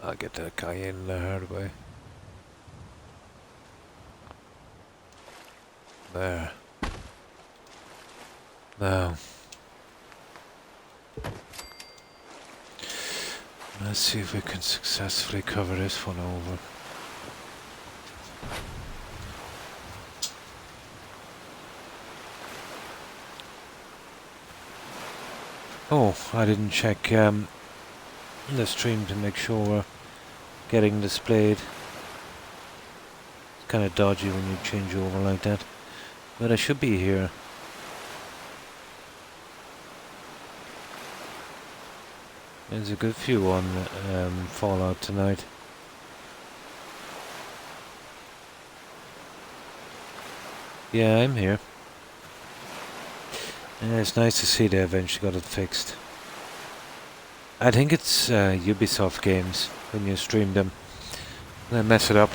I'll get that guy in the hard way. There. Now. Let's see if we can successfully cover this one over. Oh, I didn't check the stream to make sure we're getting displayed. It's kind of dodgy when you change over like that. But I should be here. There's a good few on Fallout tonight. Yeah, I'm here. Yeah, it's nice to see they eventually got it fixed. I think it's Ubisoft games when you stream them. They mess it up.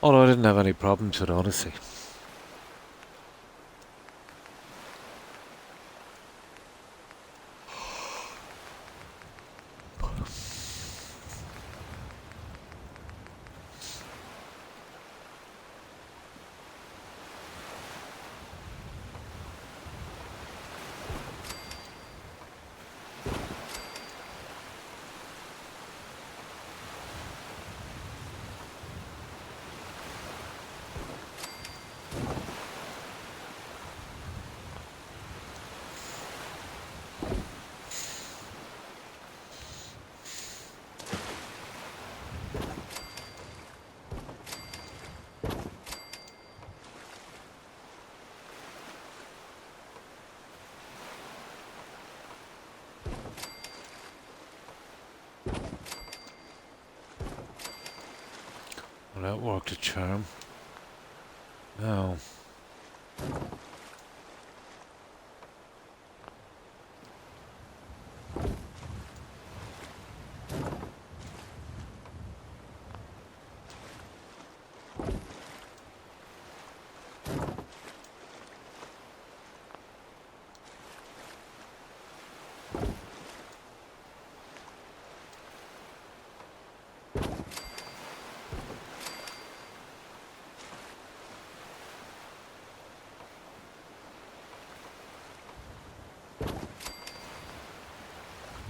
Although I didn't have any problems with Odyssey. Well, that worked a charm. Now,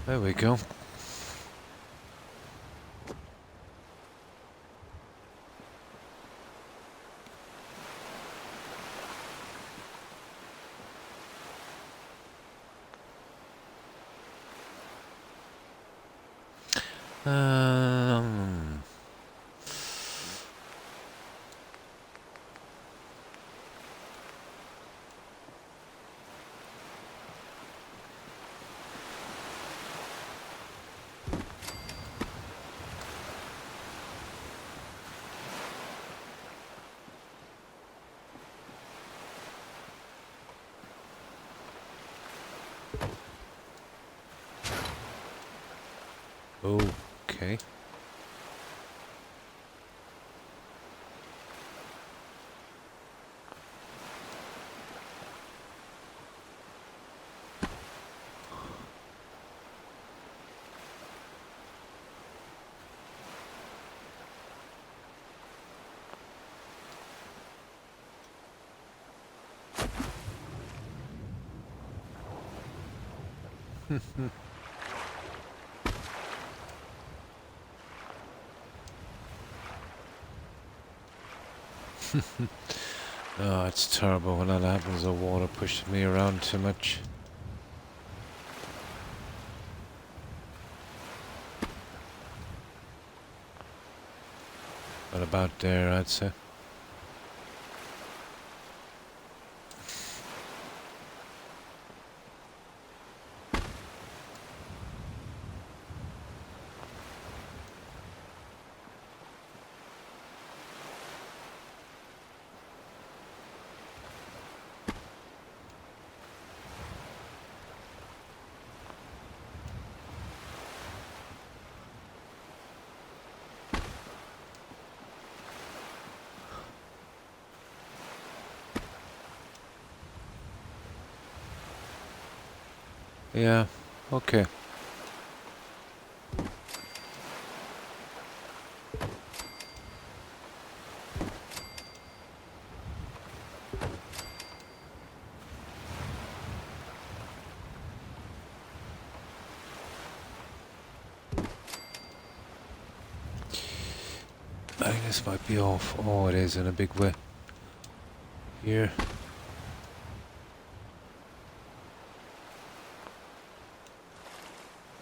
there we go. Um, okay. Oh, it's terrible when that happens. The water pushes me around too much. But about there, I'd say. Yeah, okay. I think this might be off. Oh, it is in a big way. Here.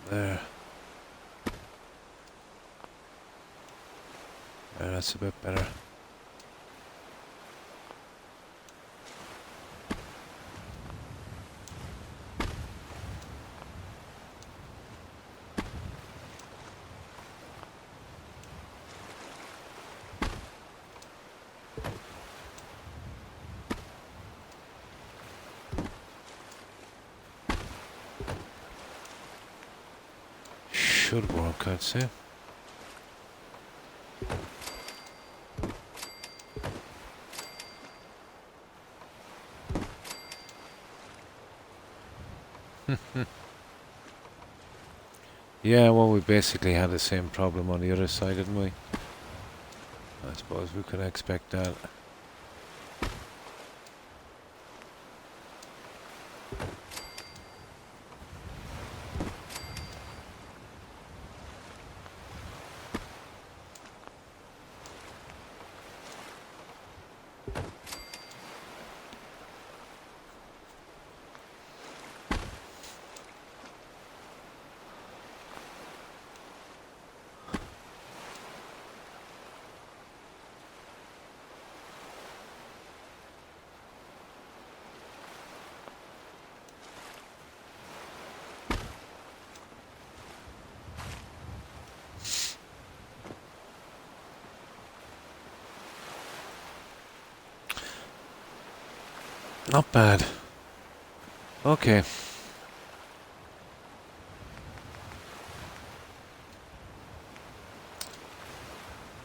There. There, that's a bit better. should work, I'd say. Yeah, well, we basically had the same problem on the other side, didn't we? I suppose we could expect that. Not bad. Okay.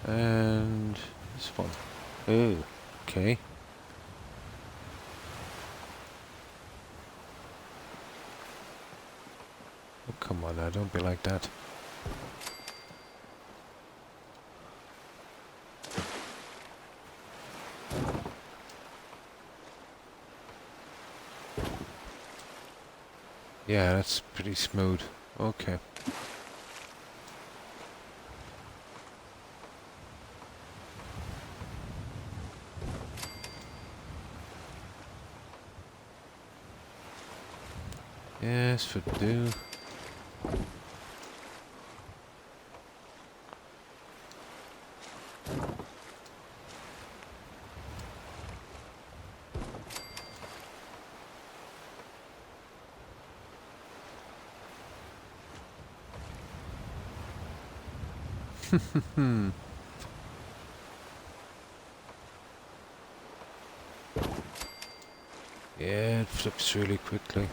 And this one. Oh, okay. Oh, come on now, don't be like that. Yeah, that's pretty smooth. Okay. Yes, for do. Yeah, it flips really quickly.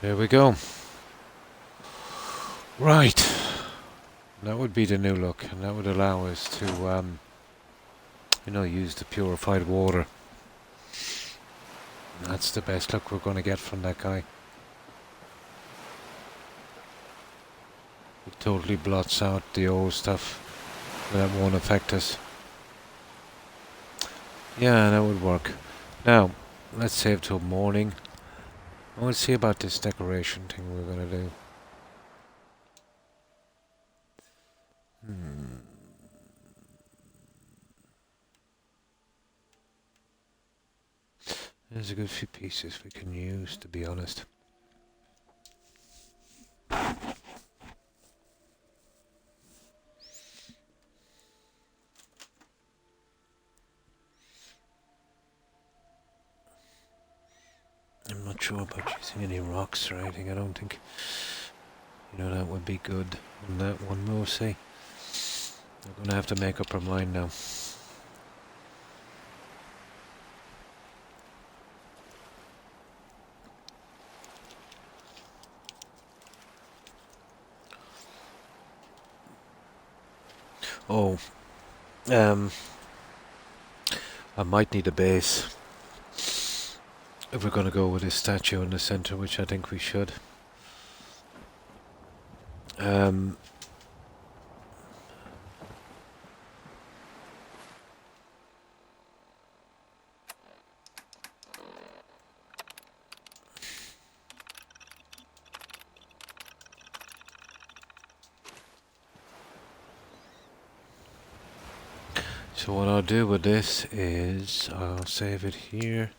There we go. Right. That would be the new look, and that would allow us to, you know, use the purified water. And that's the best look we're going to get from that guy. It totally blots out the old stuff. That won't affect us. Yeah, that would work. Now, let's save till morning. I want to see about this decoration thing we're going to do. There's a good few pieces we can use, to be honest. I'm not sure about using any rocks or anything. I don't think, you know, that would be good on that one. We'll see. We're going to have to make up our mind now. Oh, I might need a base if we're going to go with this statue in the center, which I think we should. So what I'll do with this is I'll save it here.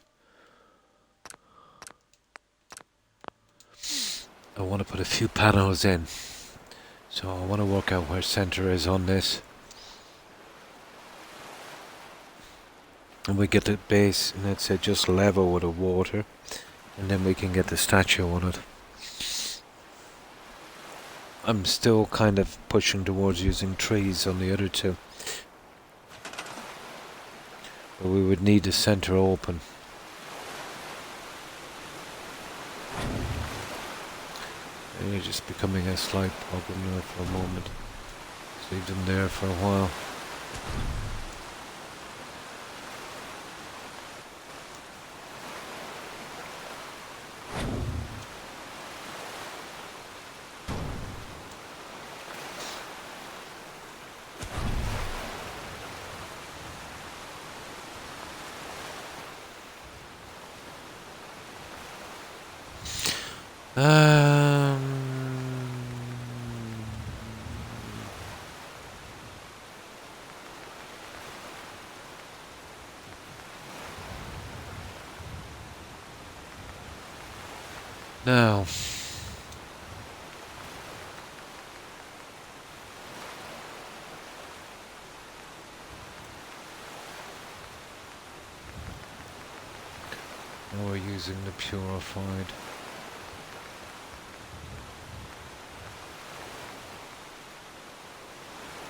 I want to put a few panels in. So I want to work out where center is on this. And we get the base, and let's say just level with the water. And then we can get the statue on it. I'm still kind of pushing towards using trees on the other two. But we would need the center open. And it's just becoming a slight problem there for a moment. Just leave them there for a while. Now, we're using the purified.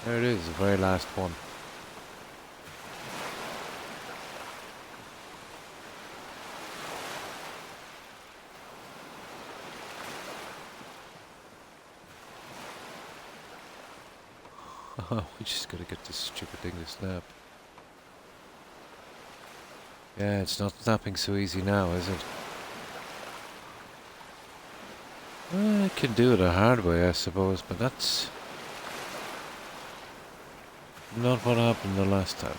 There it is, the very last one. We just gotta get this stupid thing to snap. Yeah, it's not snapping so easy now, is it? Well, I can do it a hard way, I suppose, but that's not what happened the last time.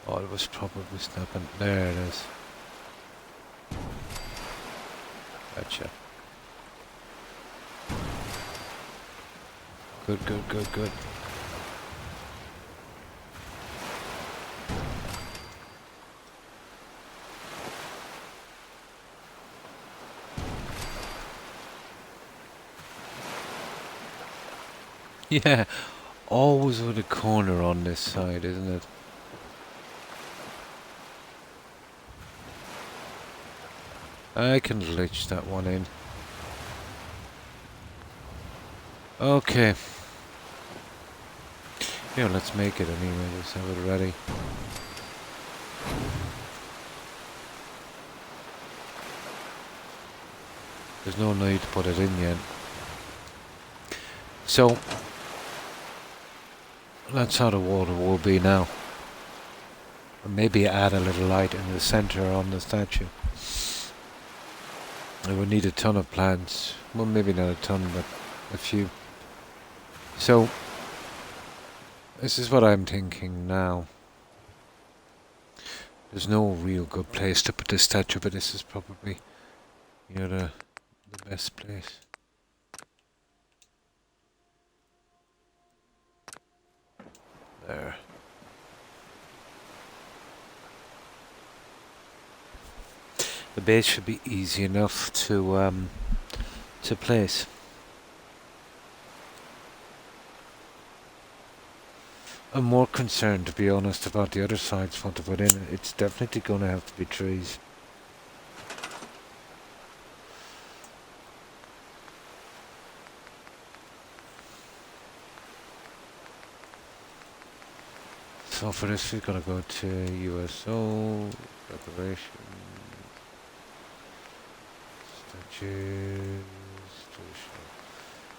Oh, it was probably snapping. There it is. Gotcha. Good, good, good, good. Yeah, always with a corner on this side, isn't it? I can glitch that one in. Okay. Yeah, let's make it anyway. Let's have it ready. There's no need to put it in yet. So, that's how the water will be now. Or maybe add a little light in the center on the statue. I would need a ton of plants. Well, maybe not a ton, but a few. So, this is what I'm thinking now. There's no real good place to put this statue, but this is probably, you know, the best place. There. The base should be easy enough to place. I'm more concerned, to be honest, about the other sides want to put in. It's definitely going to have to be trees. So for this we're going to go to USO, decoration, statues,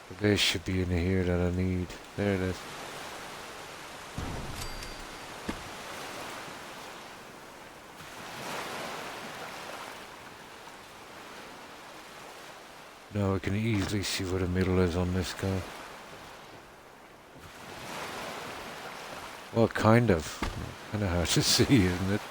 the base should be in here that I need. There it is. Now we can easily see where the middle is on this guy. Well, kind of. Kind of hard to see, isn't it?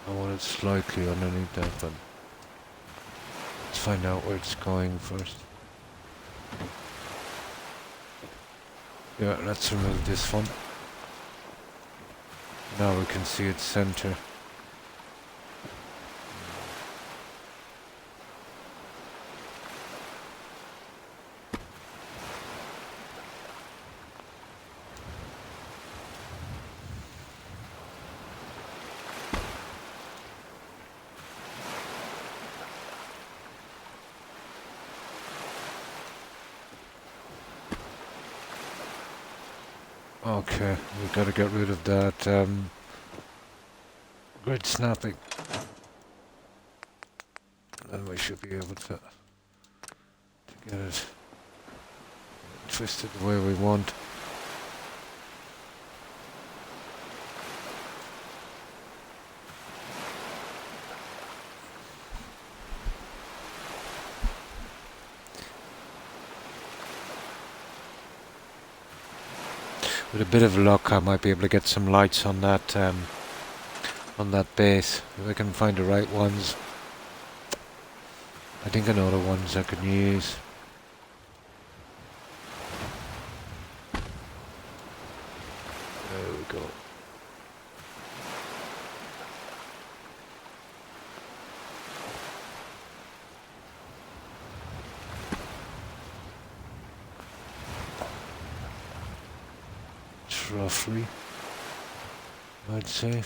I want it slightly underneath that, but let's find out where it's going first. Yeah, let's remove this one. Now we can see its center. Okay, we've got to get rid of that grid snapping. Then we should be able to get it twisted the way we want. With a bit of luck, I might be able to get some lights on that base. If I can find the right ones. I think I know the ones I can use. There we go. Roughly, I'd say.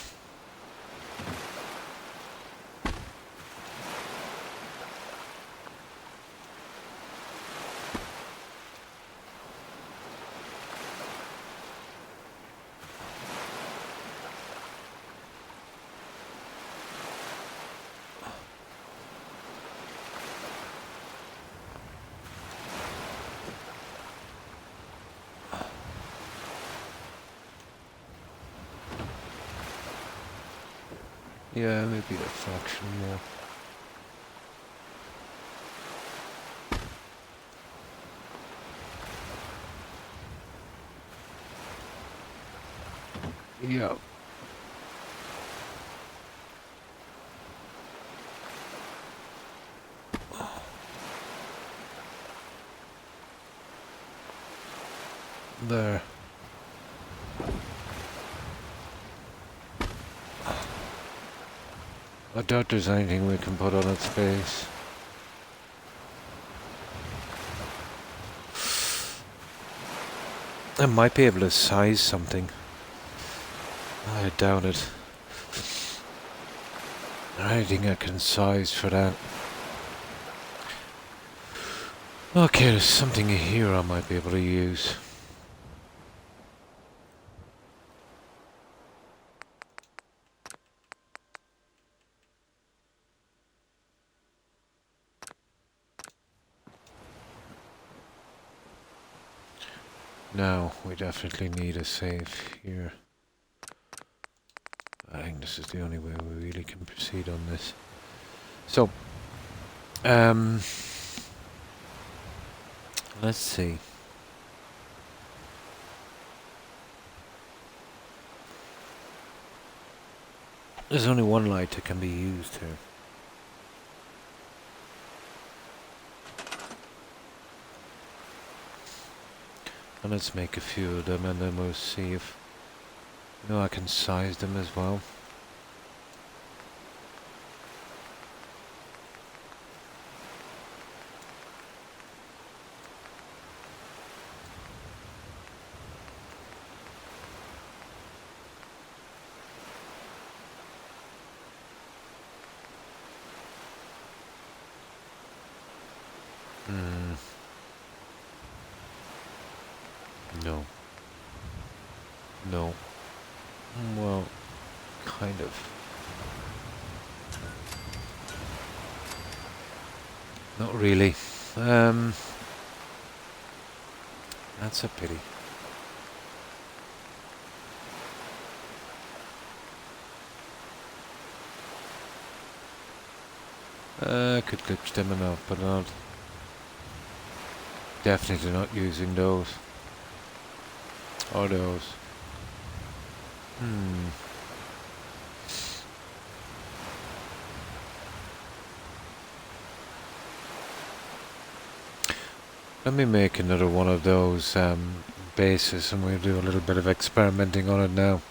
Yeah, maybe a fraction more. Yeah. There. I doubt there's anything we can put on its face. I might be able to size something. I doubt it. Anything I can size for that. Okay, there's something here I might be able to use. Now, we definitely need a safe here. I think this is the only way we really can proceed on this. So, let's see. There's only one light that can be used here. And let's make a few of them and then we'll see if, you know, I can size them as well. No. No. Well, kind of. Not really. That's a pity. I could glitch them enough, but not. Definitely not using those. Or those. Let me make another one of those bases and we'll do a little bit of experimenting on it now.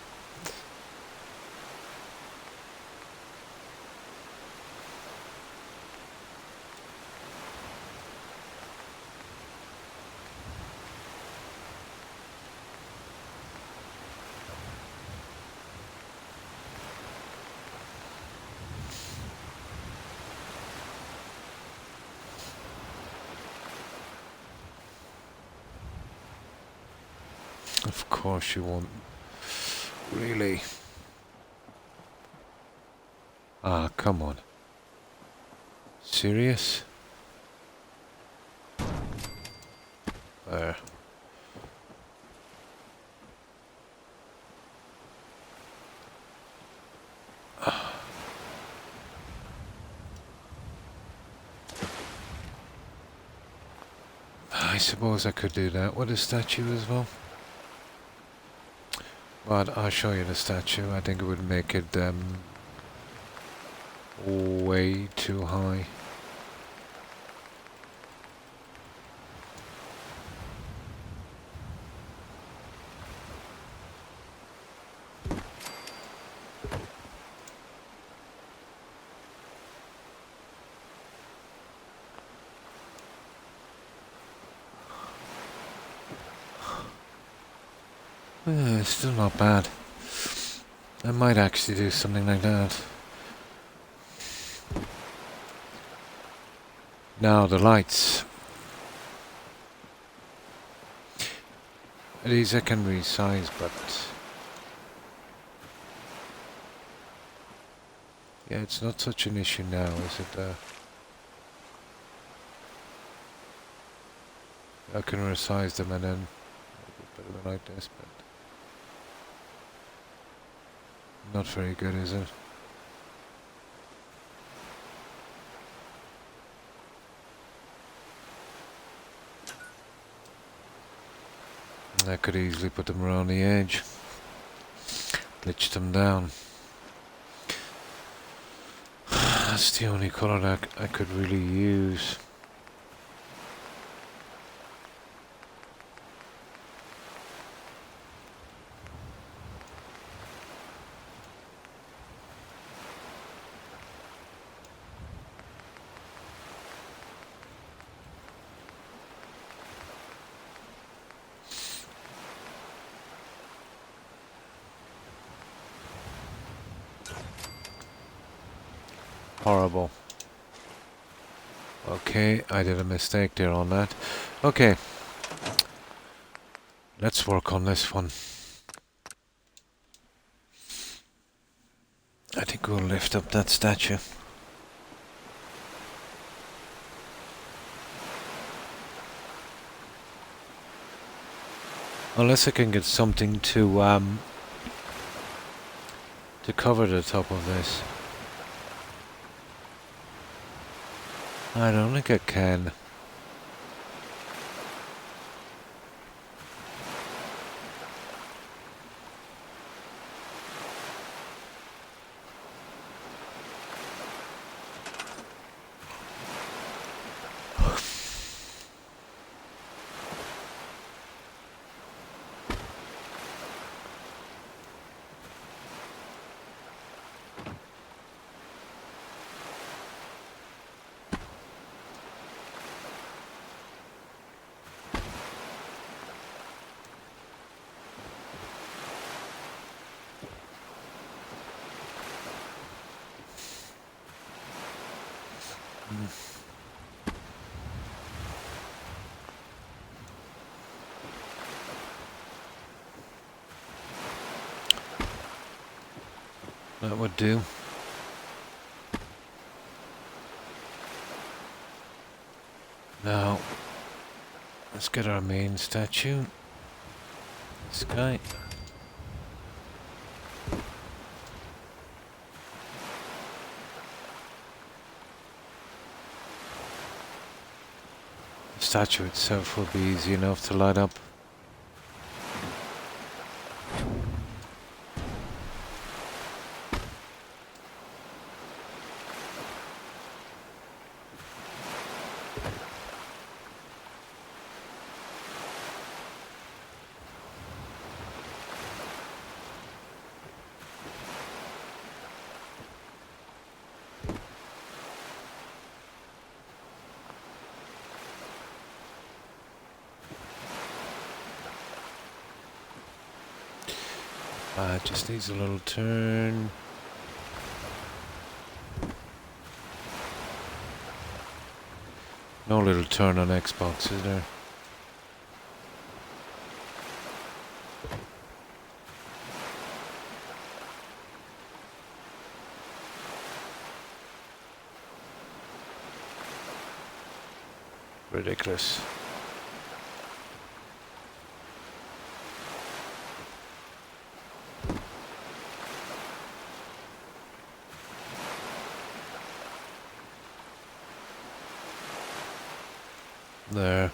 Of course you won't. Really? Ah, come on. Serious? There. I suppose I could do that with a statue as well. But I'll show you the statue. I think it would make it way too high. Still not bad. I might actually do something like that. Now the lights. These I can resize, but yeah, it's not such an issue now, is it? I can resize them and then make it better like this, but not very good, is it? I could easily put them around the edge, glitch them down. That's the only colour that I could really use. Horrible. Okay, I did a mistake there on that. Okay. Let's work on this one. I think we'll lift up that statue. Unless I can get something to cover the top of this. I don't think I can. That would do. Now, let's get our main statue. This guy. The statue itself will be easy enough to light up. Just needs a little turn. No little turn on Xbox, is there? Ridiculous. There.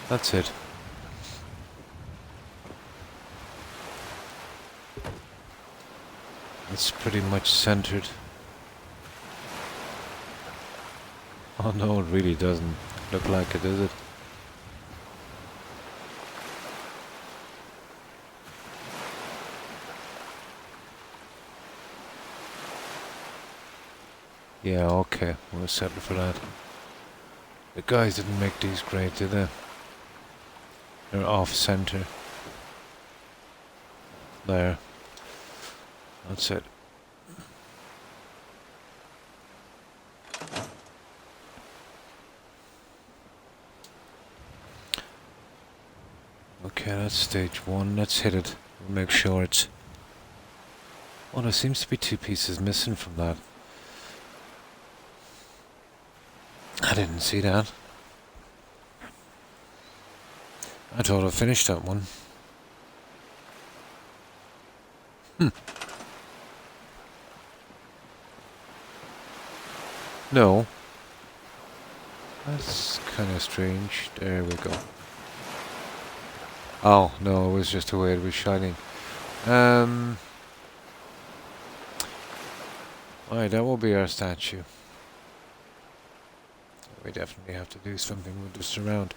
That's it. It's pretty much centered. Oh no, it really doesn't look like it, does it? Yeah, okay, we'll settle for that. The guys didn't make these great, did they? They're off center. There. That's it. Okay, that's stage one. Let's hit it. We'll make sure it's... Oh, there seems to be 2 pieces missing from that. I didn't see that. I thought I finished that one. No. That's kind of strange. There we go. Oh, no, it was just the way it was shining. Alright, that will be our statue. We definitely have to do something with the surround.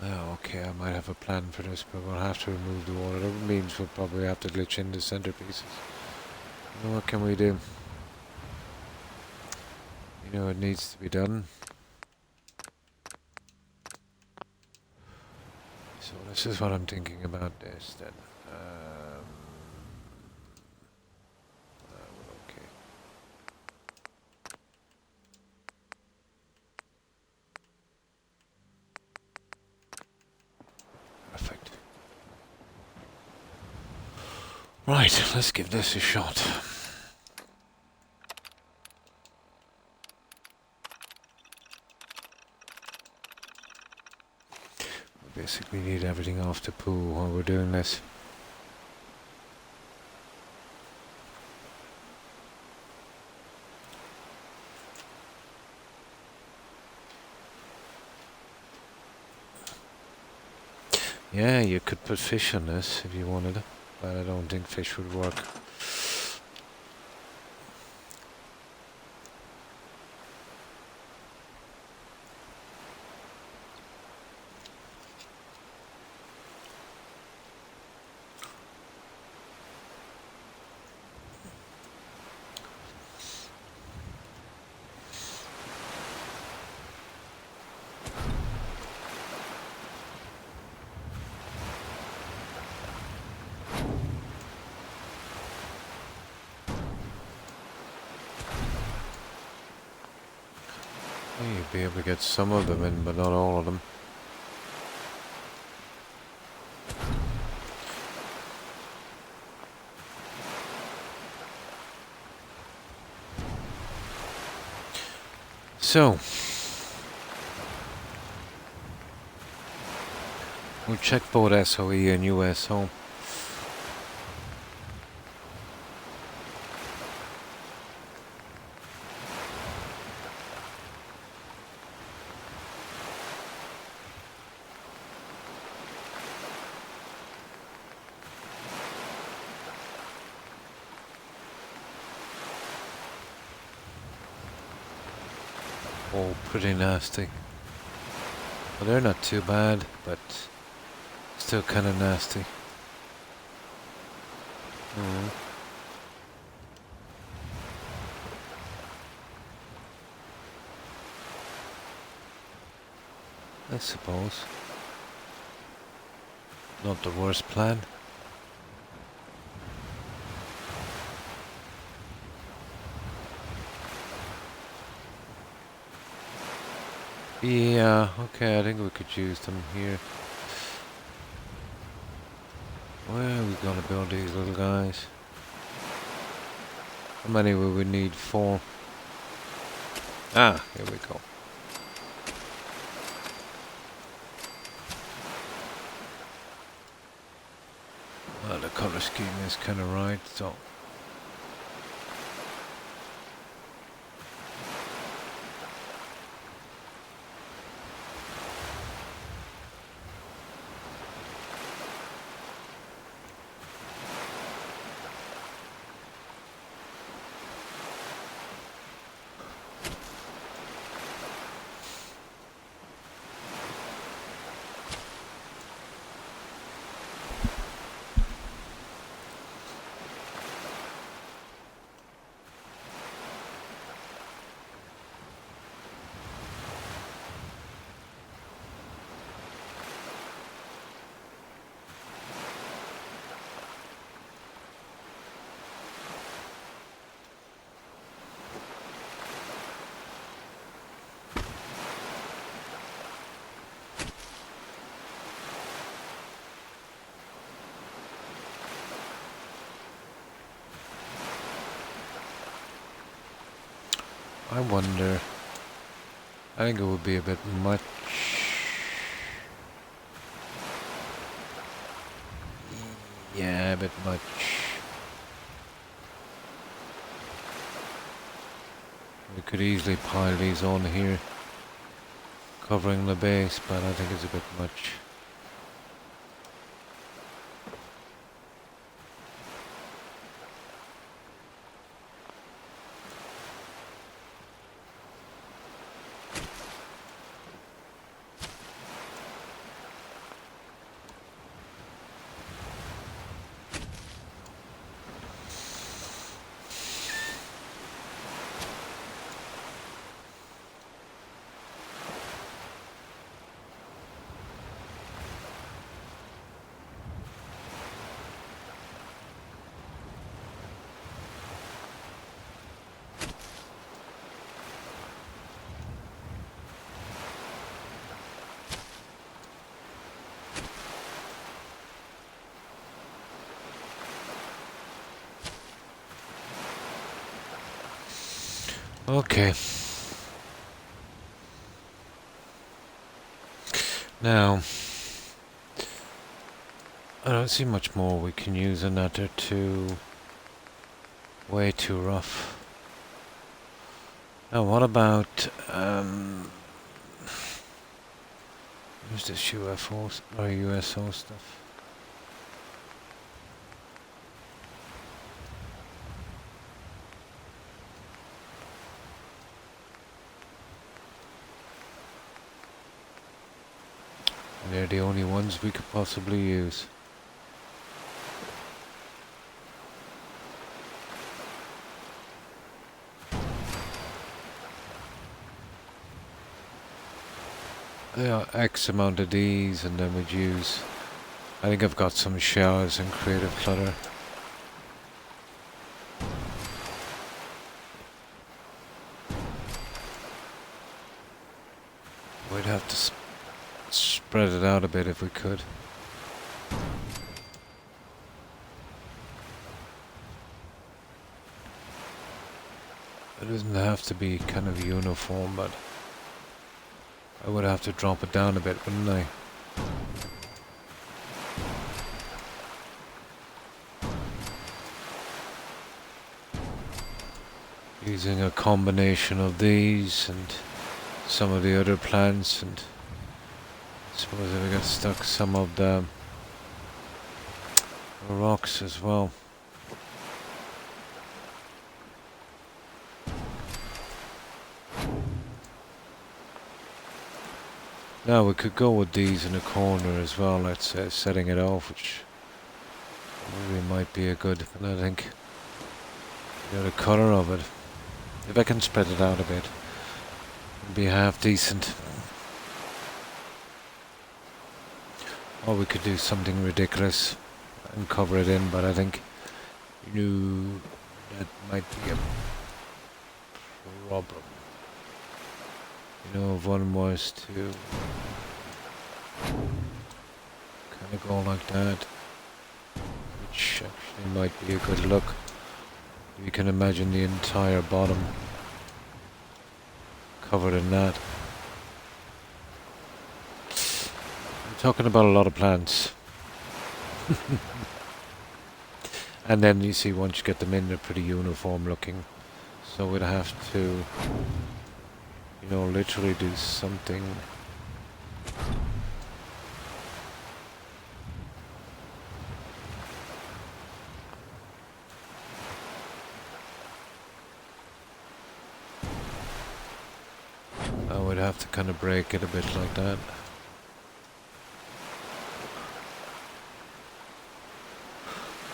Oh, okay, I might have a plan for this, but we'll have to remove the water. That means we'll probably have to glitch in the centerpieces. What can we do? You know, it needs to be done. So this is what I'm thinking about this then. Okay. Perfect. Right, let's give this a shot. We basically need everything off the pool while we're doing this. Yeah, you could put fish on this if you wanted, but I don't think fish would work. You'll be able to get some of them in, but not all of them. So, we'll check both SOE and USO. Oh, pretty nasty. Well, they're not too bad, but still kind of nasty. I suppose. Not the worst plan. Yeah, okay, I think we could use them here. Where are we gonna build these little guys? How many will we need? 4. Ah, here we go. Well, the color scheme is kind of right, so. I wonder. I think it would be a bit much. Yeah, a bit much. We could easily pile these on here, covering the base, but I think it's a bit much. Okay. Now, I don't see much more we can use in that. They're way too rough. Now, what about, where's this UFO or USO stuff? They're the only ones we could possibly use. There are X amount of these, and then we'd use. I think I've got some shells and creative clutter. We'd have to spread it out a bit if we could. It doesn't have to be kind of uniform, but I would have to drop it down a bit, wouldn't I? Using a combination of these and some of the other plants, and I suppose if we got stuck some of the rocks as well. Now we could go with these in the corner as well, let's say, setting it off, which maybe might be a good, and I think the colour of it, if I can spread it out a bit, it'd be half decent. Or we could do something ridiculous and cover it in, but I think that might be a problem. If one was to kind of go like that, which actually might be a good look. You can imagine the entire bottom covered in that. I'm talking about a lot of plants. And then you see once you get them in, they're pretty uniform looking. So we'd have to, literally do something. I would have to kind of break it a bit like that.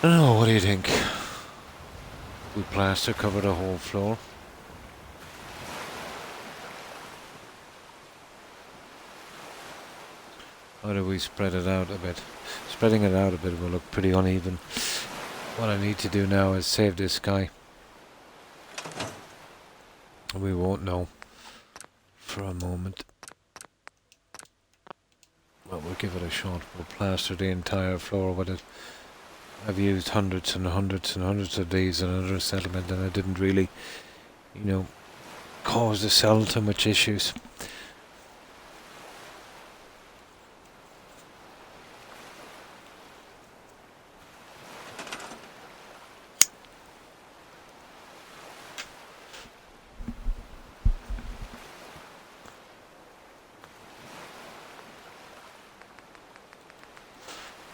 I don't know, what do you think? We plaster cover the whole floor? Or do we spread it out a bit? Spreading it out a bit will look pretty uneven. What I need to do now is save this guy. We won't know for a moment. Well, we'll give it a shot. We'll plaster the entire floor with it. I've used hundreds and hundreds and hundreds of these in another settlement, and it didn't really, cause the cell too much issues.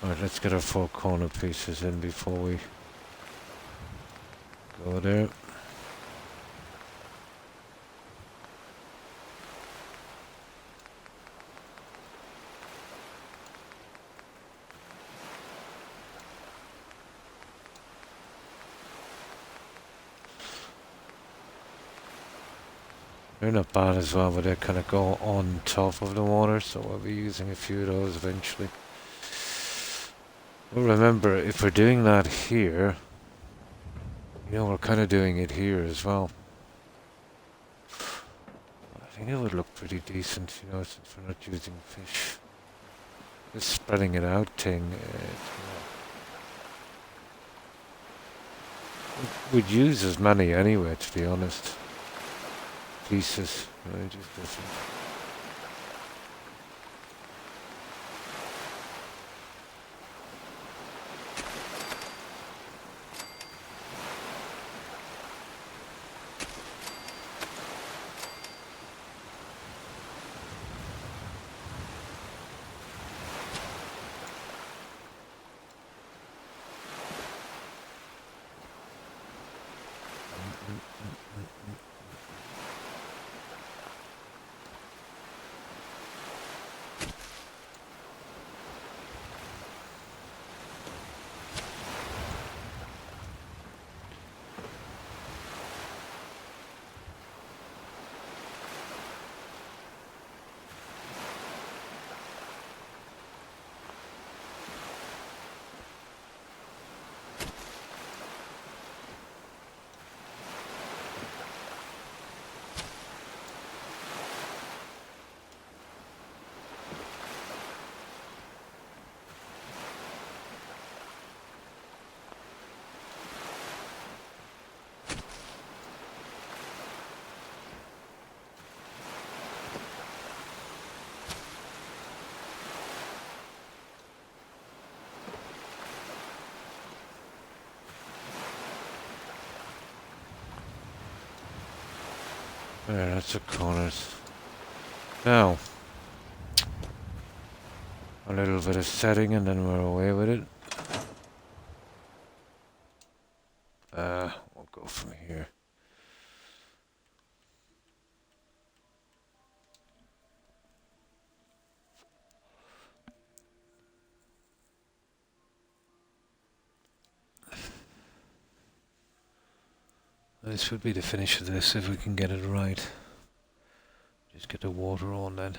Alright, let's get our 4 corner pieces in before we go there. They're not bad as well, but they kind of go on top of the water, so I'll be using a few of those eventually. Well, remember, if we're doing that here, we're kind of doing it here as well. I think it would look pretty decent, since we're not using fish. This spreading it out thing, we'd use as many anyway, to be honest. Pieces, just different. There, that's the corners. Now, a little bit of setting and then we're away with it. We'll go from here. This would be the finish of this if we can get it right. Just get the water on then.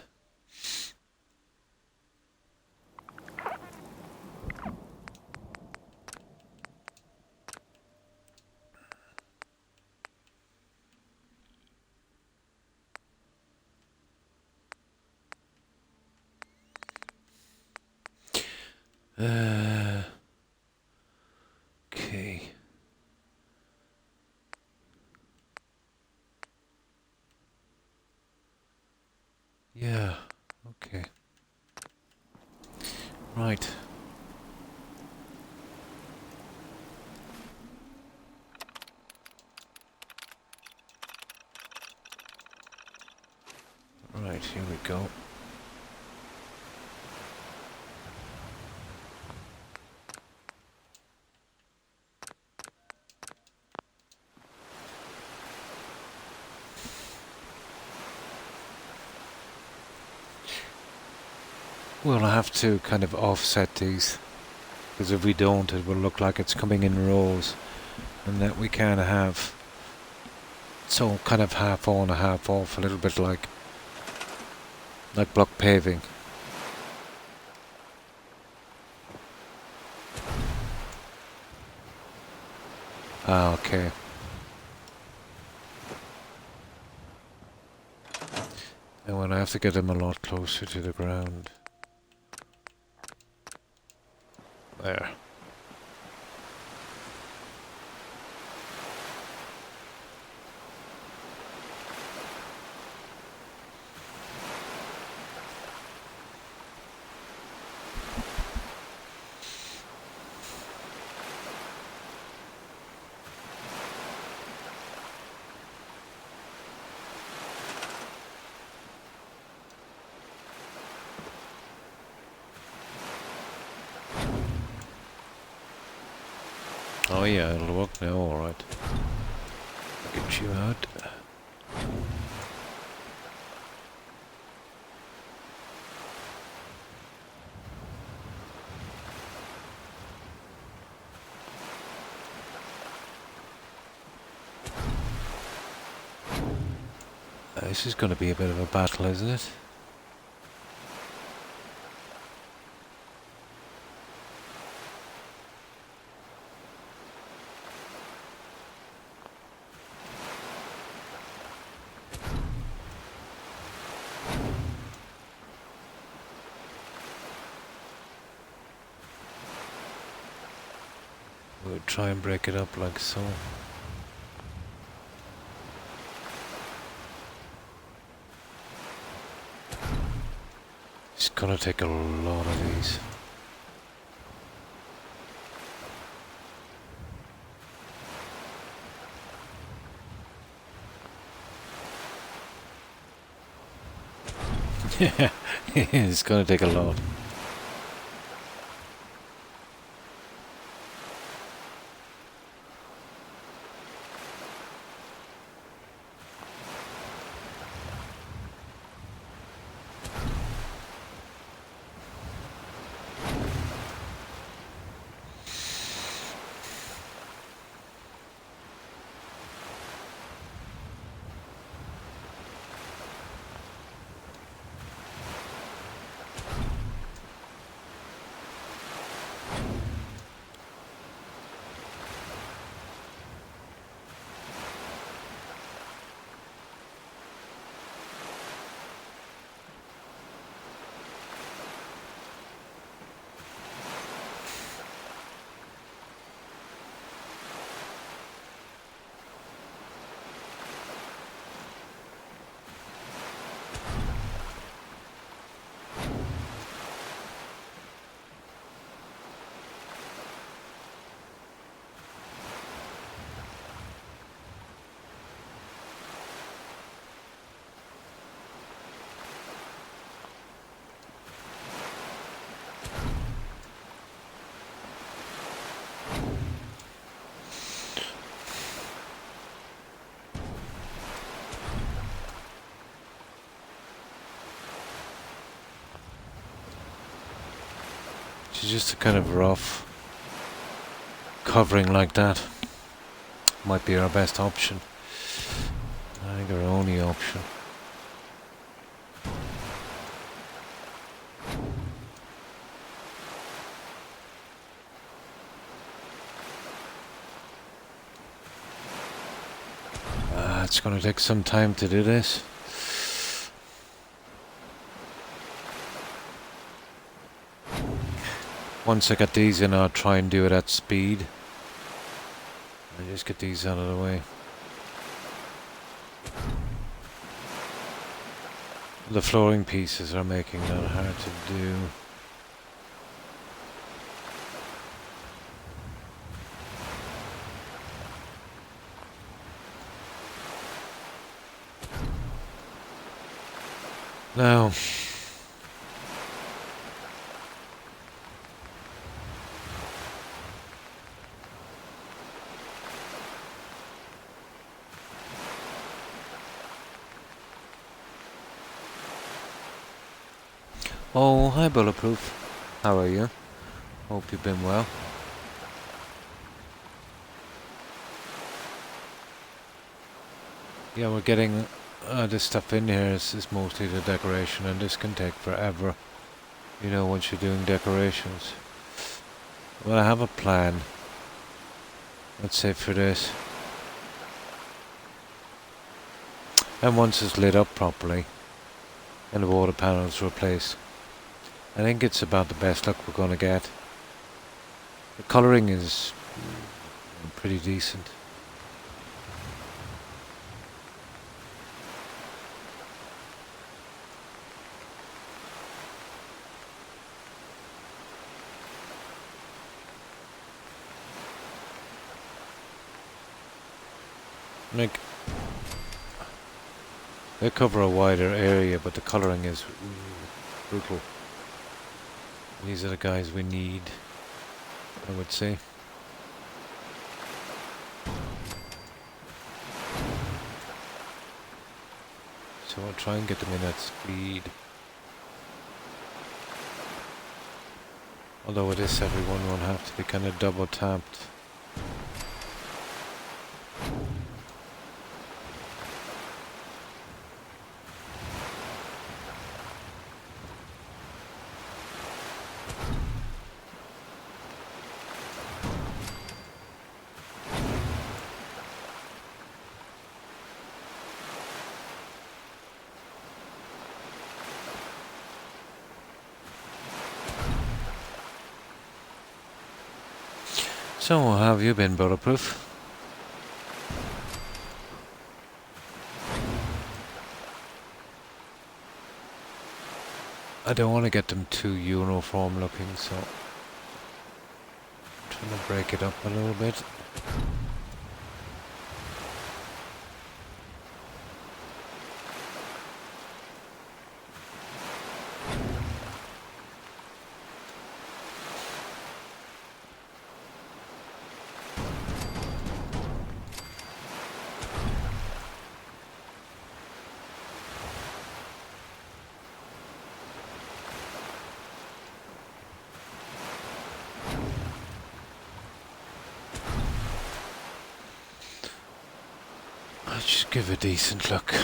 Okay. Yeah, okay. Right. Right, here we go. We'll have to kind of offset these, because if we don't it will look like it's coming in rows, and that we can't have. So kind of half on, a half off, a little bit like block paving. Ah, okay. And when I have to get them a lot closer to the ground. There. Oh yeah, it'll work now, alright. Get you out. This is going to be a bit of a battle, isn't it? We'll try and break it up like so. It's gonna take a lot of these. Yeah, it's gonna take a lot. So just a kind of rough covering like that might be our best option. I think our only option. It's going to take some time to do this. Once I get these in, I'll try and do it at speed. And just get these out of the way. The flooring pieces are making that hard to do. Now, oh, hi Bulletproof. How are you? Hope you've been well. Yeah, we're getting this stuff in here. Is mostly the decoration, and this can take forever, you know, once you're doing decorations. Well, I have a plan. Let's say for this. And once it's lit up properly and the water panels replaced, I think it's about the best luck we're going to get. The colouring is pretty decent. Like, they cover a wider area, but the colouring is brutal. These are the guys we need, I would say. So I'll try and get them in at speed. Although with this, everyone will have to be kind of double tapped. So, how have you been, Bulletproof? I don't want to get them too uniform looking, so I'm trying to break it up a little bit. Let's just give a decent look.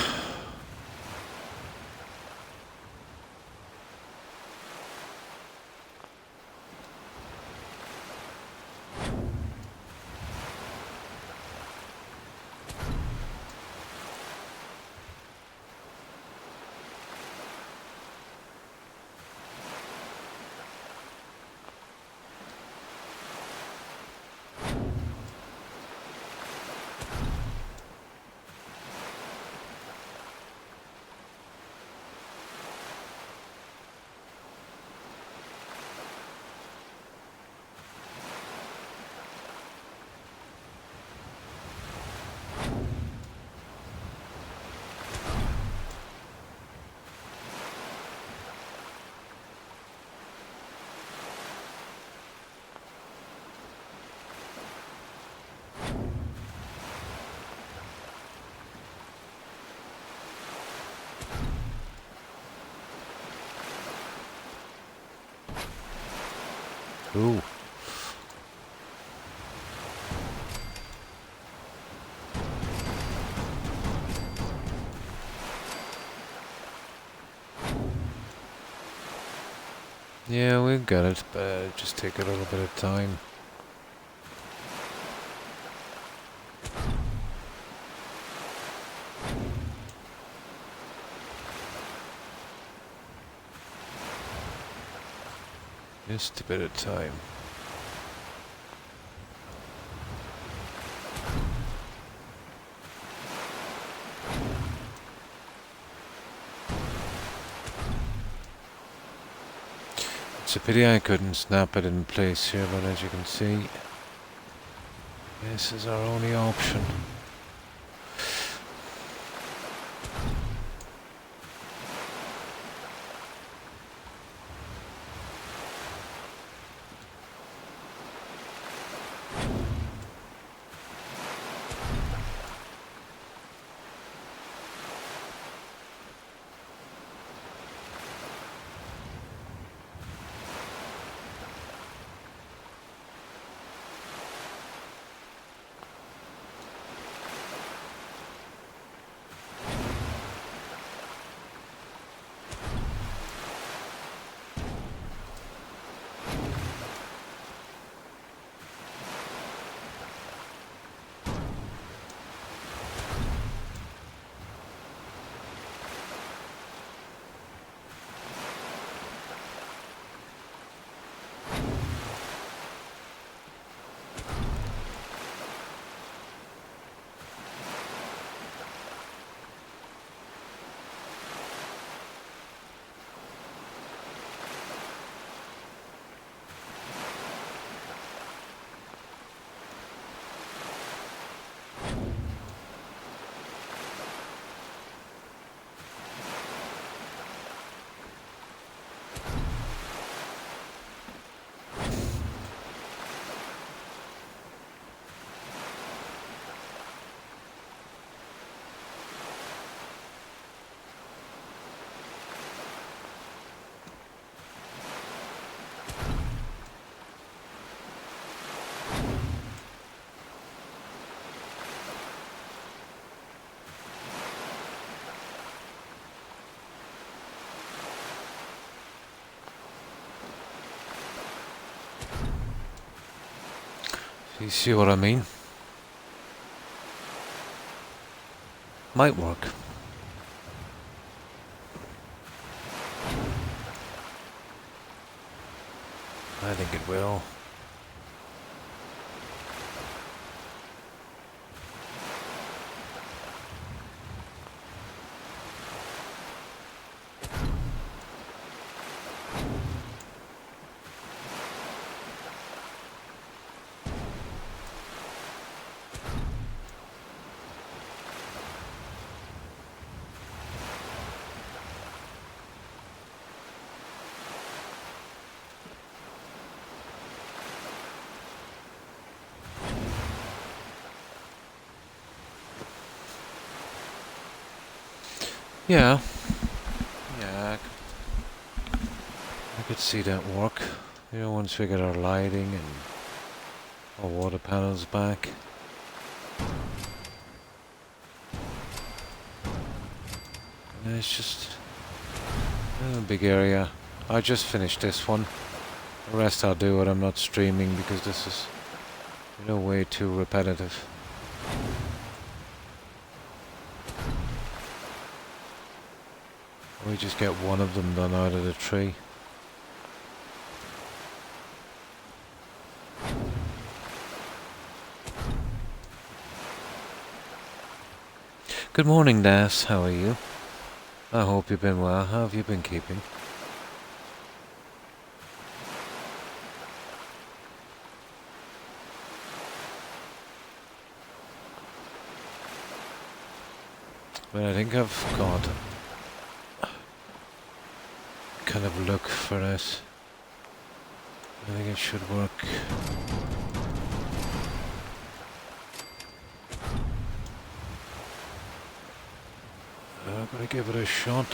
Ooh. Yeah, we've got it, but just take a little bit of time. Just a bit of time. It's a pity I couldn't snap it in place here, but as you can see, this is our only option. You see what I mean? Might work. I think it will. Yeah. Yeah, I could see that work. You know, once we get our lighting and our water panels back. And it's just a big area. I just finished this one. The rest I'll do when I'm not streaming because this is, you know, way too repetitive. We just get one of them done out of the tree. Good morning, Das. How are you? I hope you've been well. How have you been keeping? But I think I've got kind of look for it. I think it should work. I'm gonna give it a shot.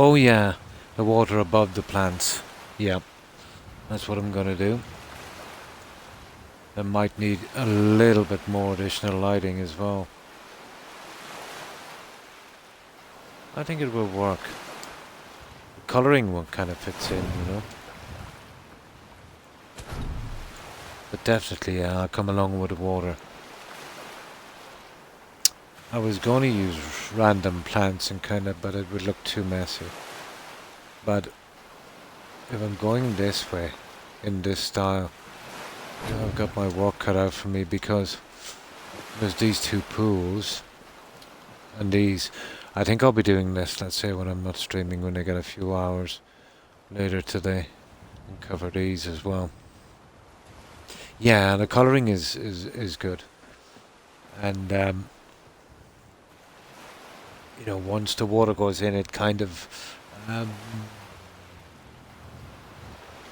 Oh yeah, the water above the plants. Yep, that's what I'm gonna do. I might need a little bit more additional lighting as well. I think it will work. The colouring one kind of fits in, you know. But definitely, yeah, I'll come along with the water. I was going to use random plants and kind of, but it would look too messy. But if I'm going this way, in this style, you know, I've got my work cut out for me because there's these two pools and these. I think I'll be doing this, let's say, when I'm not streaming, when I get a few hours later today, and cover these as well. Yeah, the colouring is good, and you know, once the water goes in, it kind of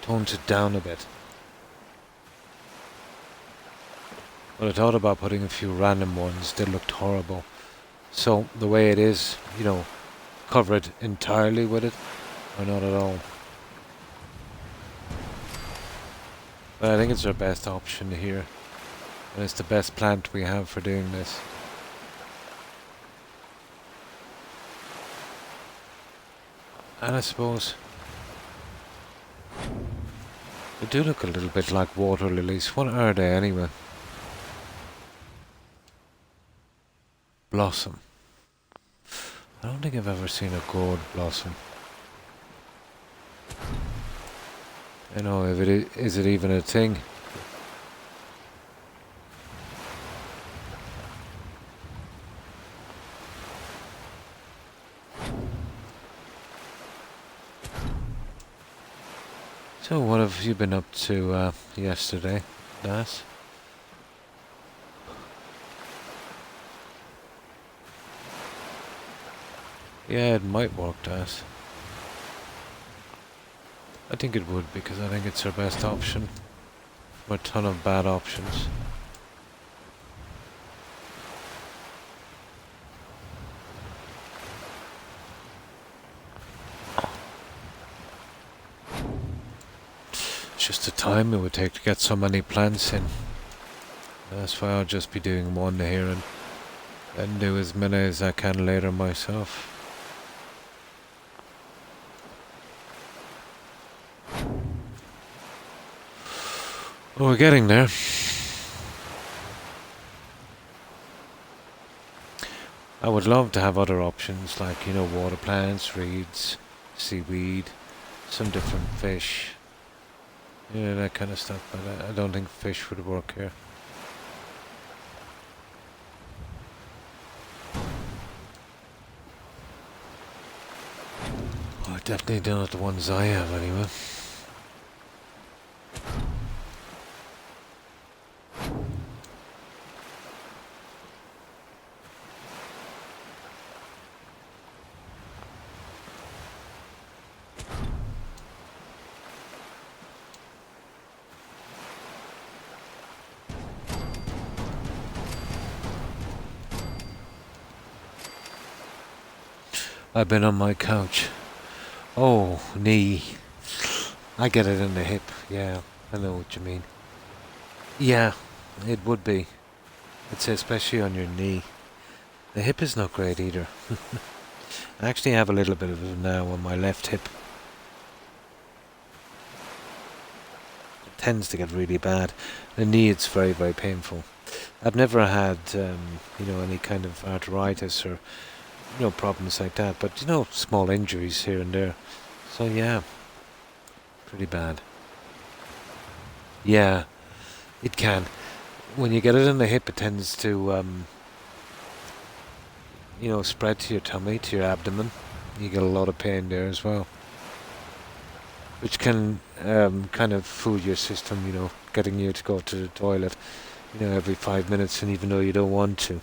tones it down a bit. But I thought about putting a few random ones. They looked horrible. So the way it is, you know, cover it entirely with it, or not at all. But I think it's our best option here, and it's the best plant we have for doing this. And I suppose they do look a little bit like water lilies. What are they anyway? Blossom. I don't think I've ever seen a gourd blossom. I know, if it is it even a thing? So what have you been up to yesterday, Das? Yeah, it might work, Das. I think it would, because I think it's our best option from a ton of bad options. It's just the time it would take to get so many plants in. That's why I'll just be doing one here and then do as many as I can later myself. Well, we're getting there. I would love to have other options like, you know, water plants, reeds, seaweed, some different fish. You know, that kind of stuff, but I don't think fish would work here. Well, definitely not the ones I have anyway. I've been on my couch. Oh, knee. I get it in the hip. Yeah, I know what you mean. Yeah, it would be. I'd say especially on your knee. The hip is not great either. I actually have a little bit of it now on my left hip. It tends to get really bad. The knee, it's very, very painful. I've never had, you know, any kind of arthritis or, you know, problems like that. But, you know, small injuries here and there. So, yeah, pretty bad. Yeah, it can. When you get it in the hip, it tends to, you know, spread to your tummy, to your abdomen. You get a lot of pain there as well. Which can kind of fool your system, you know, getting you to go to the toilet, you know, every 5 minutes, and even though you don't want to.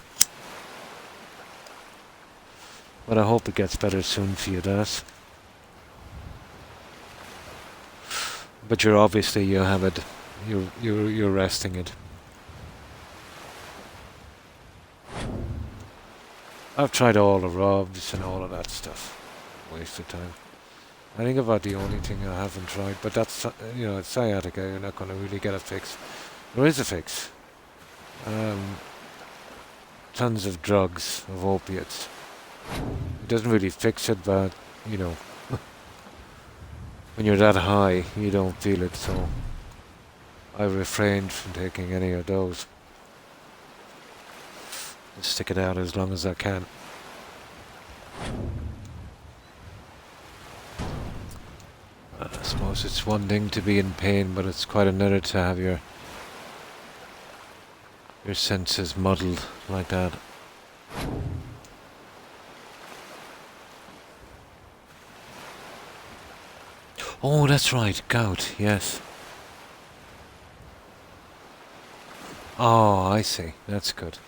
But I hope it gets better soon for you, Das. But you're obviously, you have it, you're resting it. I've tried all the rubs and all of that stuff. waste of time. I think about the only thing I haven't tried, but that's, it's sciatica, you're not going to really get a fix. There is a fix. Tons of drugs, of opiates. It doesn't really fix it, but, when you're that high, you don't feel it, so I refrained from taking any of those. Just stick it out as long as I can. I suppose it's one thing to be in pain, but it's quite another to have your senses muddled like that. Oh, that's right, gout, yes. Oh, I see, that's good.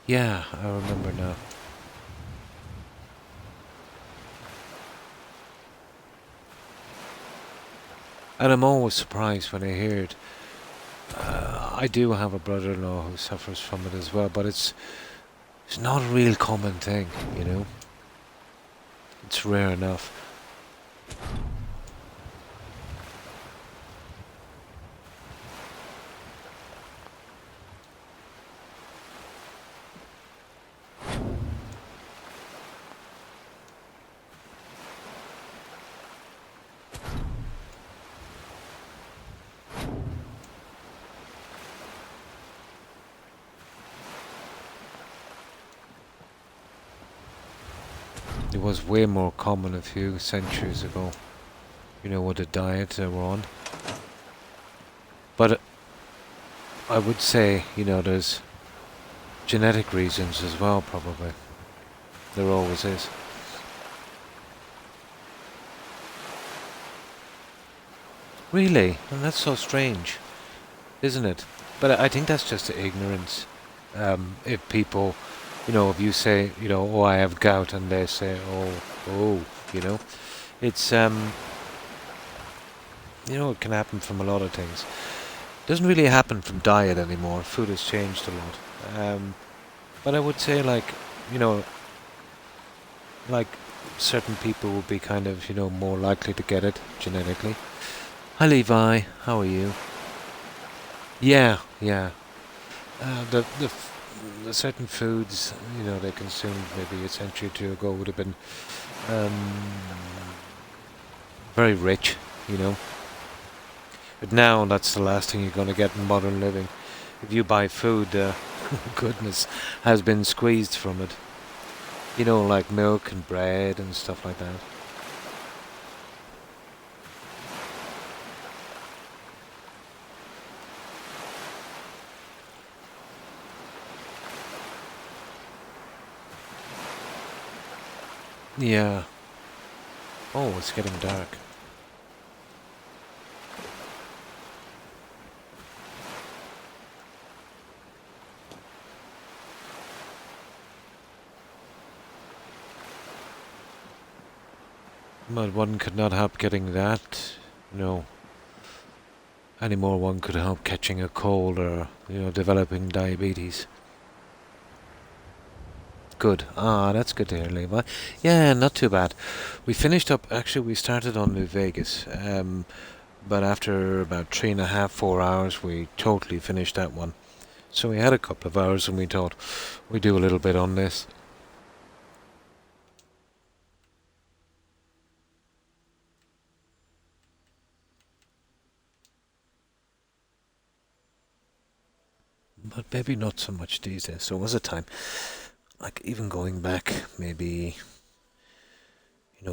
Yeah, I remember now. And I'm always surprised when I hear it. I do have a brother-in-law who suffers from it as well, but it's not a real common thing, It's rare enough. It was way more common a few centuries ago, with the diet they were on. But I would say, there's genetic reasons as well, probably. There always is. Really? And that's so strange, isn't it? But I think that's just ignorance. If people, if you say, oh, I have gout, and they say, oh, it's, it can happen from a lot of things. It doesn't really happen from diet anymore. Food has changed a lot. But I would say, like certain people would be kind of, more likely to get it genetically. Hi, Levi. How are you? Yeah. The certain foods, they consumed maybe a century or two ago would have been very rich, But now that's the last thing you're going to get in modern living. If you buy food, goodness has been squeezed from it. Like milk and bread and stuff like that. Yeah. Oh, it's getting dark. But one could not help getting that, anymore. One could help catching a cold or, developing diabetes. Good. Ah, that's good to hear, Levi. Yeah, not too bad. We finished up, actually we started on New Vegas, but after about 3.5, 4 hours we totally finished that one. So we had a couple of hours and we thought we'd do a little bit on this. But maybe not so much these days. So it was a time, like even going back maybe,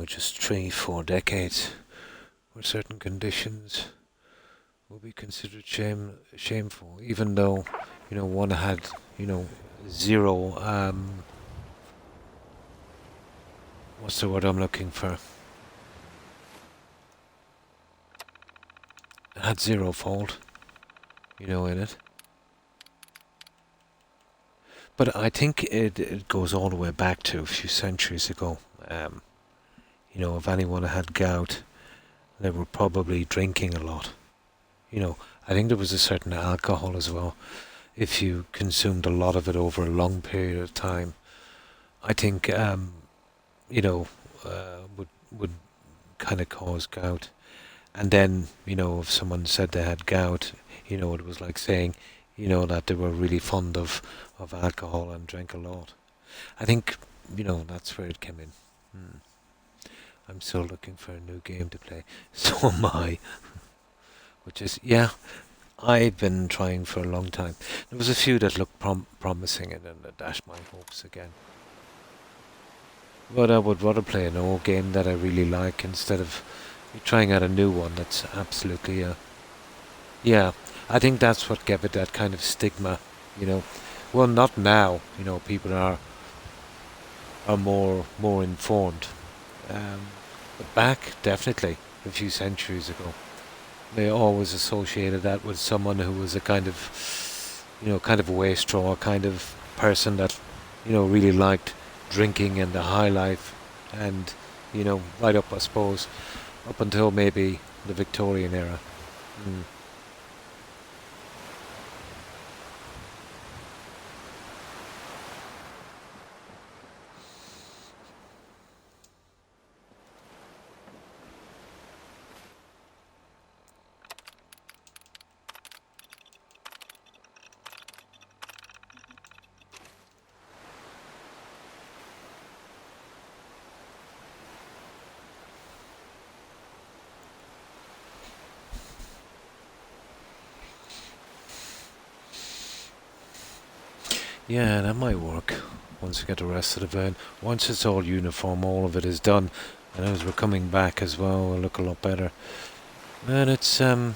just 3-4 decades, where certain conditions will be considered shameful, even though, one had, zero, what's the word I'm looking for? Had zero fault, in it. But I think it goes all the way back to a few centuries ago. If anyone had gout, they were probably drinking a lot. I think there was a certain alcohol as well. If you consumed a lot of it over a long period of time, I think you know, would kind of cause gout. And then, if someone said they had gout, it was like saying, that they were really fond of alcohol and drank a lot. I think, that's where it came in. I'm still looking for a new game to play. So am I. Which is, yeah, I've been trying for a long time. There was a few that looked promising, and then I dashed my hopes again. But I would rather play an old game that I really like instead of trying out a new one that's absolutely, yeah. I think that's what gave it that kind of stigma, Well, not now, people are more informed. But back, definitely, a few centuries ago, they always associated that with someone who was a kind of wastrel, kind of person that, really liked drinking and the high life, and, right up, I suppose, up until maybe the Victorian era. Yeah, that might work. Once we get the rest of the van, once it's all uniform, all of it is done, and as we're coming back as well, we'll look a lot better. And it's a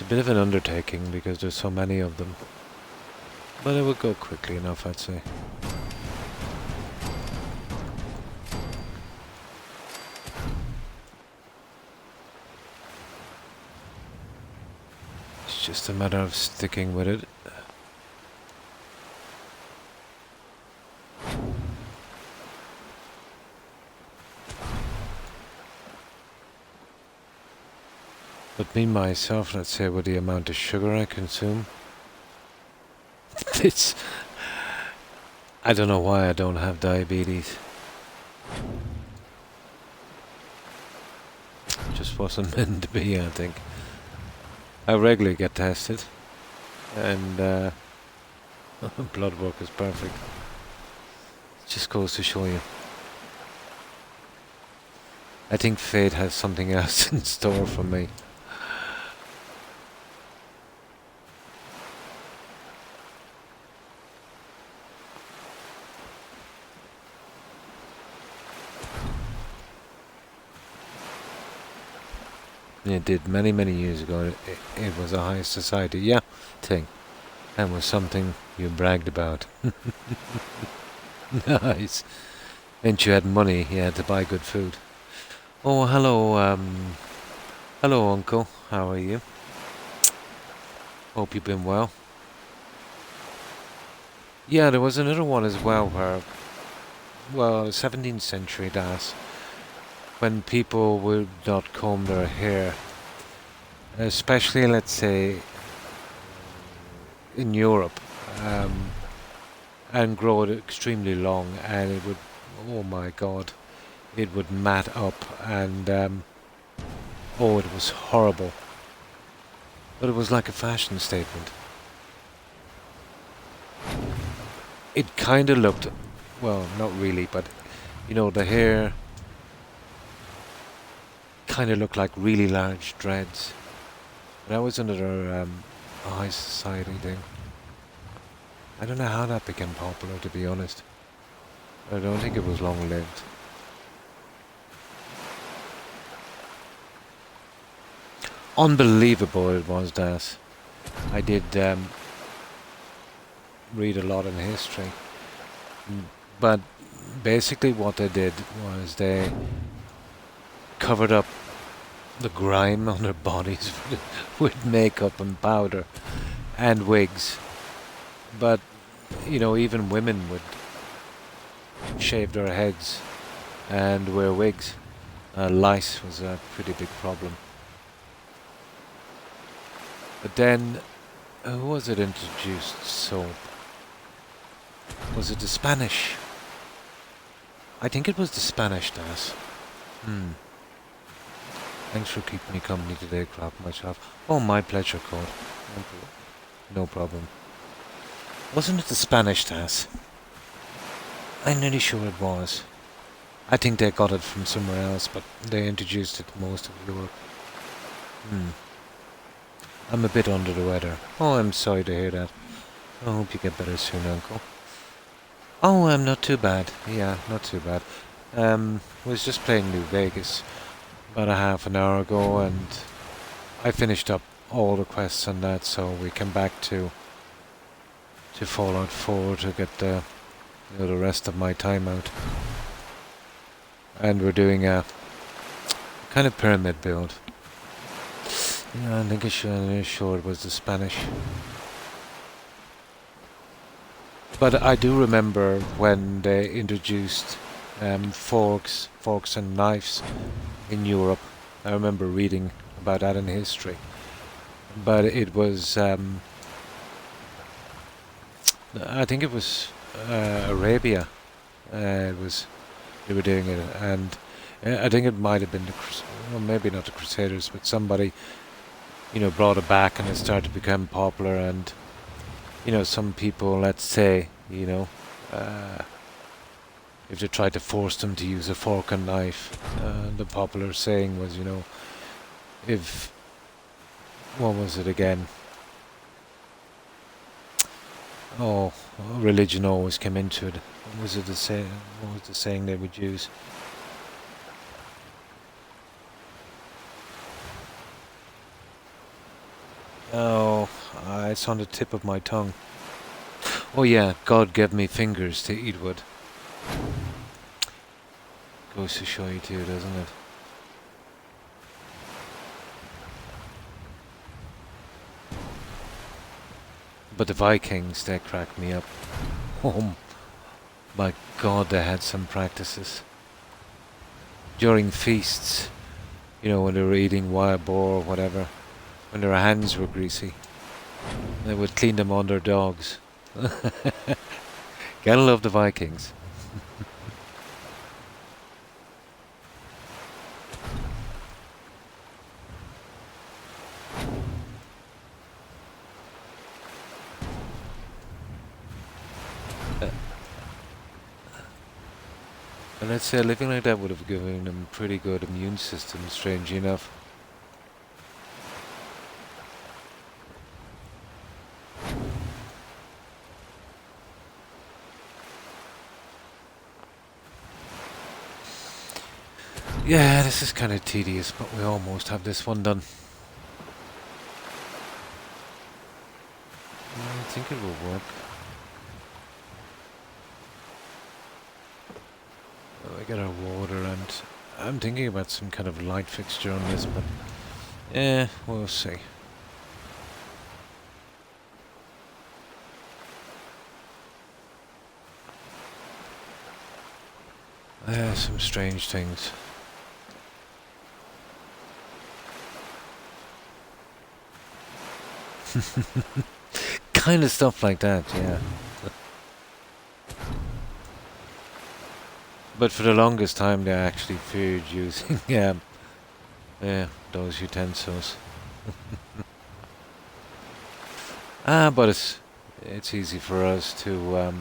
bit of an undertaking because there's so many of them, but it will go quickly enough, I'd say. It's just a matter of sticking with it. But me, myself, let's say with the amount of sugar I consume, I don't know why I don't have diabetes. Just wasn't meant to be, I think. I regularly get tested, and blood work is perfect. It just goes to show you. I think fate has something else in store for me. It did many, many years ago. It was a high society, thing. And was something you bragged about. Nice. And you had money, you had to buy good food. Oh, hello, hello, Uncle. How are you? Hope you've been well. Yeah, there was another one as well where, well, 17th century das, when people would not comb their hair, especially, let's say, in Europe, and grow it extremely long, and it would, oh my God, it would mat up, and oh, it was horrible. But it was like a fashion statement. It kind of looked, well, not really, but the hair kind of looked like really large dreads. That was another high society thing. I don't know how that became popular, to be honest. I don't think it was long-lived. Unbelievable it was, that. I did read a lot in history. But basically what they did was they covered up the grime on their bodies with makeup and powder and wigs. But, even women would shave their heads and wear wigs. Lice was a pretty big problem. But then, who was it introduced soap? Was it the Spanish? I think it was the Spanish Das. Thanks for keeping me company today, Croc, myself. Oh, my pleasure, Code. No problem. Wasn't it the Spanish Das? I'm nearly sure it was. I think they got it from somewhere else, but they introduced it to most of Europe. I'm a bit under the weather. Oh, I'm sorry to hear that. I hope you get better soon, Uncle. Oh, I'm not too bad. Yeah, not too bad. Was just playing New Vegas about a half an hour ago, and I finished up all the quests on that, so we came back to Fallout 4 to get the rest of my time out. And we're doing a kind of pyramid build. Yeah, I think I'm sure it was the Spanish. But I do remember when they introduced forks and knives in Europe. I remember reading about that in history. But it was, I think it was Arabia. They were doing it, and I think it might have been well, maybe not the Crusaders, but somebody, brought it back, and it started to become popular. And some people, let's say, if they tried to force them to use a fork and knife, the popular saying was, what was it again? Oh, religion always came into it. What was the saying they would use? Oh, it's on the tip of my tongue. Oh yeah, God gave me fingers to eat with. Goes to show you too, doesn't it? But the Vikings, they cracked me up. Oh my God, they had some practices. During feasts, when they were eating wild boar or whatever, when their hands were greasy, they would clean them on their dogs. Gotta love the Vikings. And let's say living like that would have given them a pretty good immune system, strangely enough. Yeah, this is kind of tedious, but we almost have this one done. I think it will work. I get our water, and I'm thinking about some kind of light fixture on this, but we'll see. Some strange things. Kind of stuff like that, yeah. But for the longest time, they actually feared using those utensils. But it's easy for us to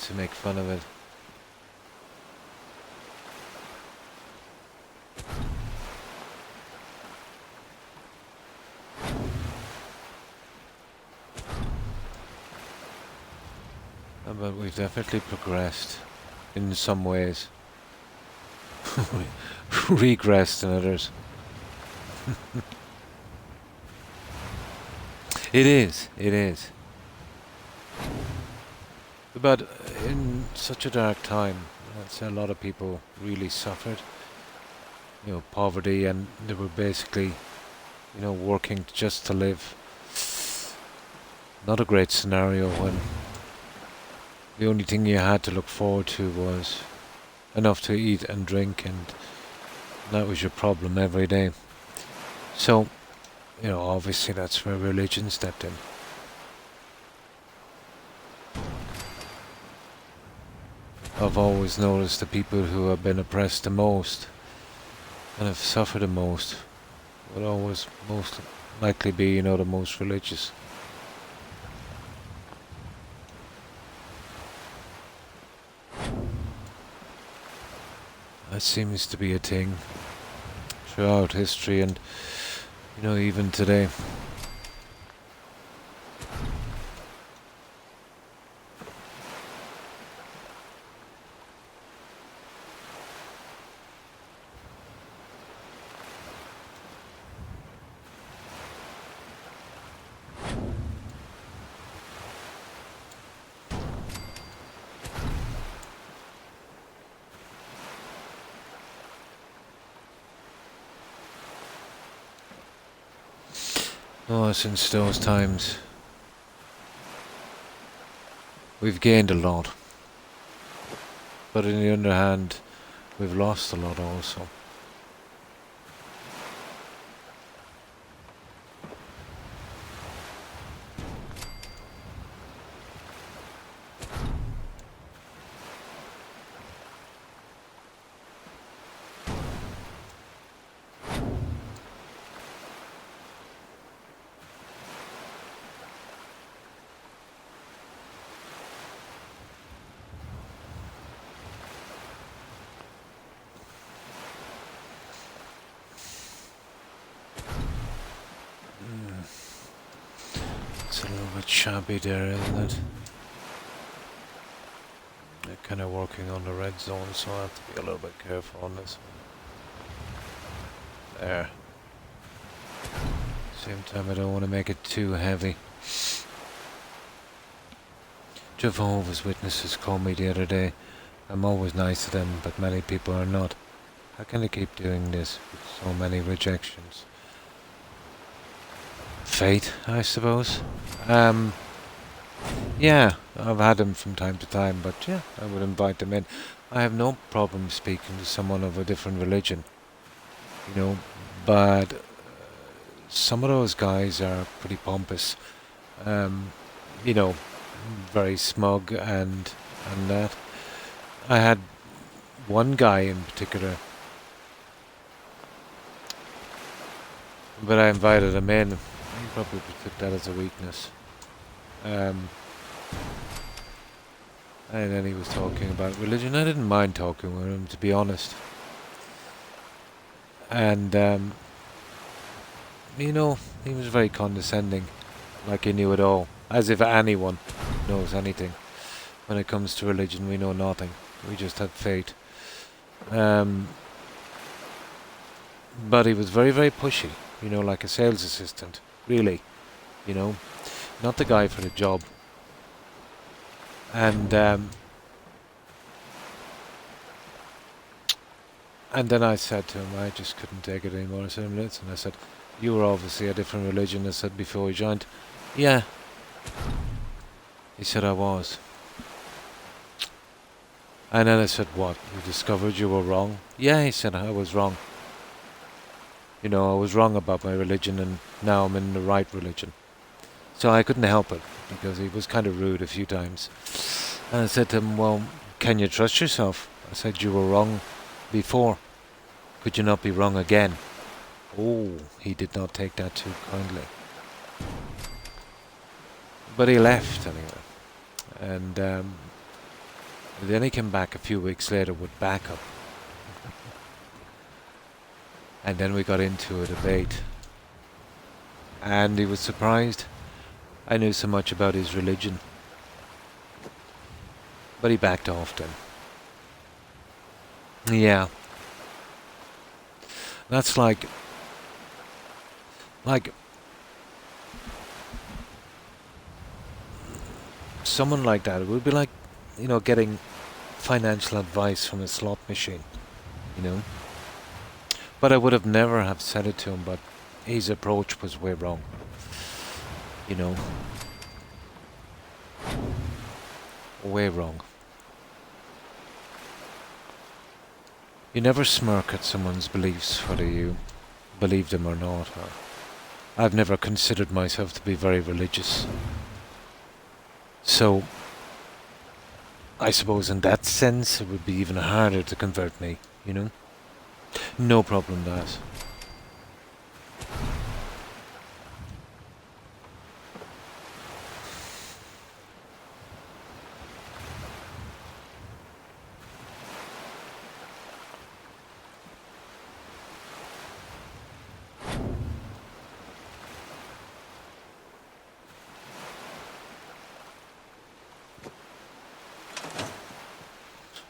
to make fun of it. But we've definitely progressed in some ways. Regressed in others. It is. But in such a dark time, I'd say a lot of people really suffered. Poverty, and they were basically, working just to live. Not a great scenario when the only thing you had to look forward to was enough to eat and drink, and that was your problem every day. So, obviously that's where religion stepped in. I've always noticed the people who have been oppressed the most and have suffered the most would always most likely be, you know, the most religious. That seems to be a thing throughout history and, you know, even today. Oh, since those times, we've gained a lot. But on the other hand, we've lost a lot also. It's a little bit shabby there, isn't it? They're kind of working on the red zone, so I have to be a little bit careful on this one. There. Same time, I don't want to make it too heavy. Jehovah's Witnesses called me the other day. I'm always nice to them, but many people are not. How can they keep doing this with so many rejections? Fate, I suppose. Yeah, I've had them from time to time, but yeah, I would invite them in. I have no problem speaking to someone of a different religion, you know, but some of those guys are pretty pompous, you know, very smug and that. I had one guy in particular, but I invited him in. He probably took that as a weakness. And then he was talking about religion. I didn't mind talking with him, to be honest. And, you know, he was very condescending, like he knew it all, as if anyone knows anything. When it comes to religion, we know nothing. We just have faith. But he was very, very pushy, you know, like a sales assistant, really, you know, not the guy for the job. And then I said to him, I just couldn't take it anymore. I said, listen, I said, you were obviously a different religion, I said, before you joined. Yeah. He said, I was. And then I said, what, you discovered you were wrong? Yeah, he said, I was wrong. You know, I was wrong about my religion, and now I'm in the right religion. So I couldn't help it, because he was kind of rude a few times. And I said to him, well, can you trust yourself? I said, you were wrong before. Could you not be wrong again? Oh, he did not take that too kindly. But he left anyway. And then he came back a few weeks later with backup. And then we got into a debate. And he was surprised I knew so much about his religion. But he backed off then. Yeah. That's like someone like that, it would be like, you know, getting financial advice from a slot machine, you know. But I would have never have said it to him, but his approach was way wrong, you know. Way wrong. You never smirk at someone's beliefs, whether you believe them or not. I've never considered myself to be very religious. So, I suppose in that sense it would be even harder to convert me, you know? No problem, that.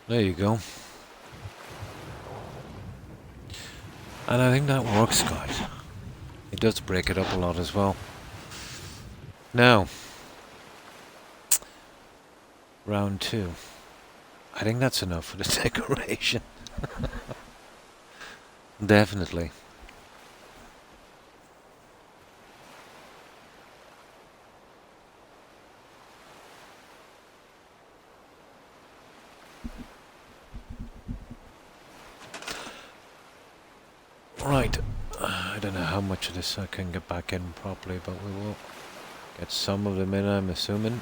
There you go. And I think that works, guys. It does break it up a lot as well. Now, round 2. I think that's enough for the decoration. Definitely. Right. I don't know how much of this I can get back in properly, but we will get some of them in, I'm assuming.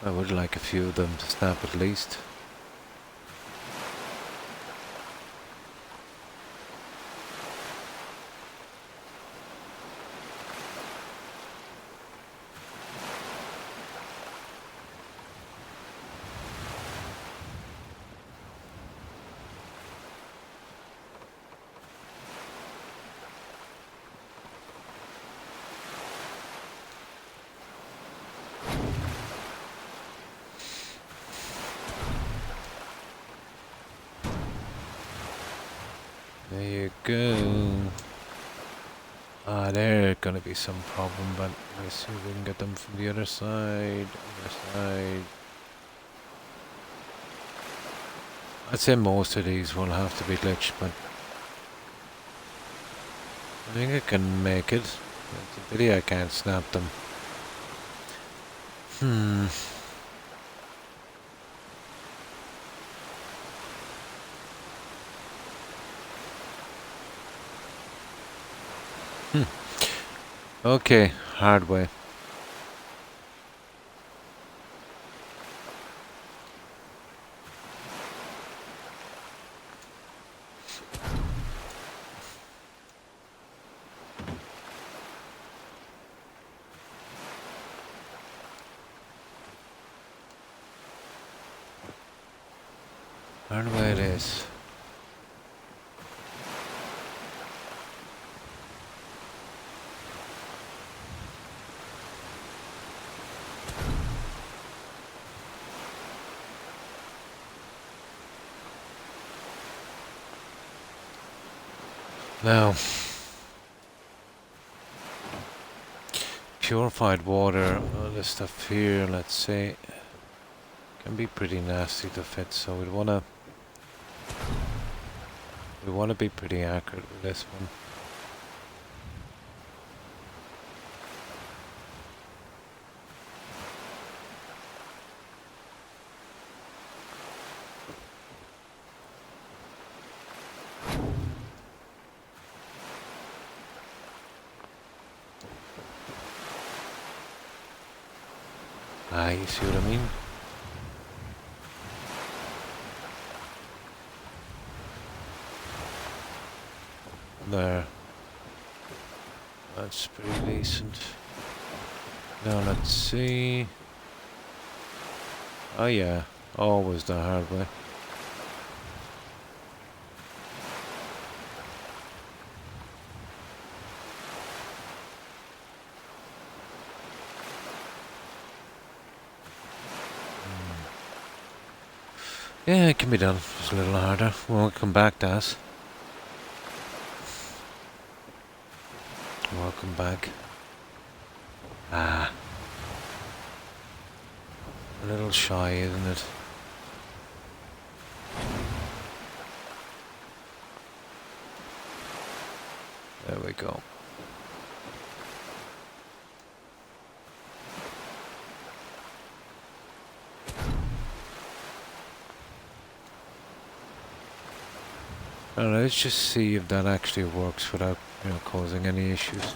I would like a few of them to snap at least. There you go. Ah, there's gonna be some problem, but let's see if we can get them from the other side. Other side. I'd say most of these will have to be glitched, but I think I can make it. It's a pity I can't snap them. Okay, hard way. Hard way it is. Now, purified water, this stuff here, let's say, can be pretty nasty to fit, so we wanna be pretty accurate with this one. Ah, you see what I mean? There. That's pretty decent. Now let's see. Oh yeah, always the hard way. Yeah, it can be done. Just a little harder. We'll come back to us. Welcome back. Ah. A little shy, isn't it? There we go. Alright, let's just see if that actually works without, causing any issues.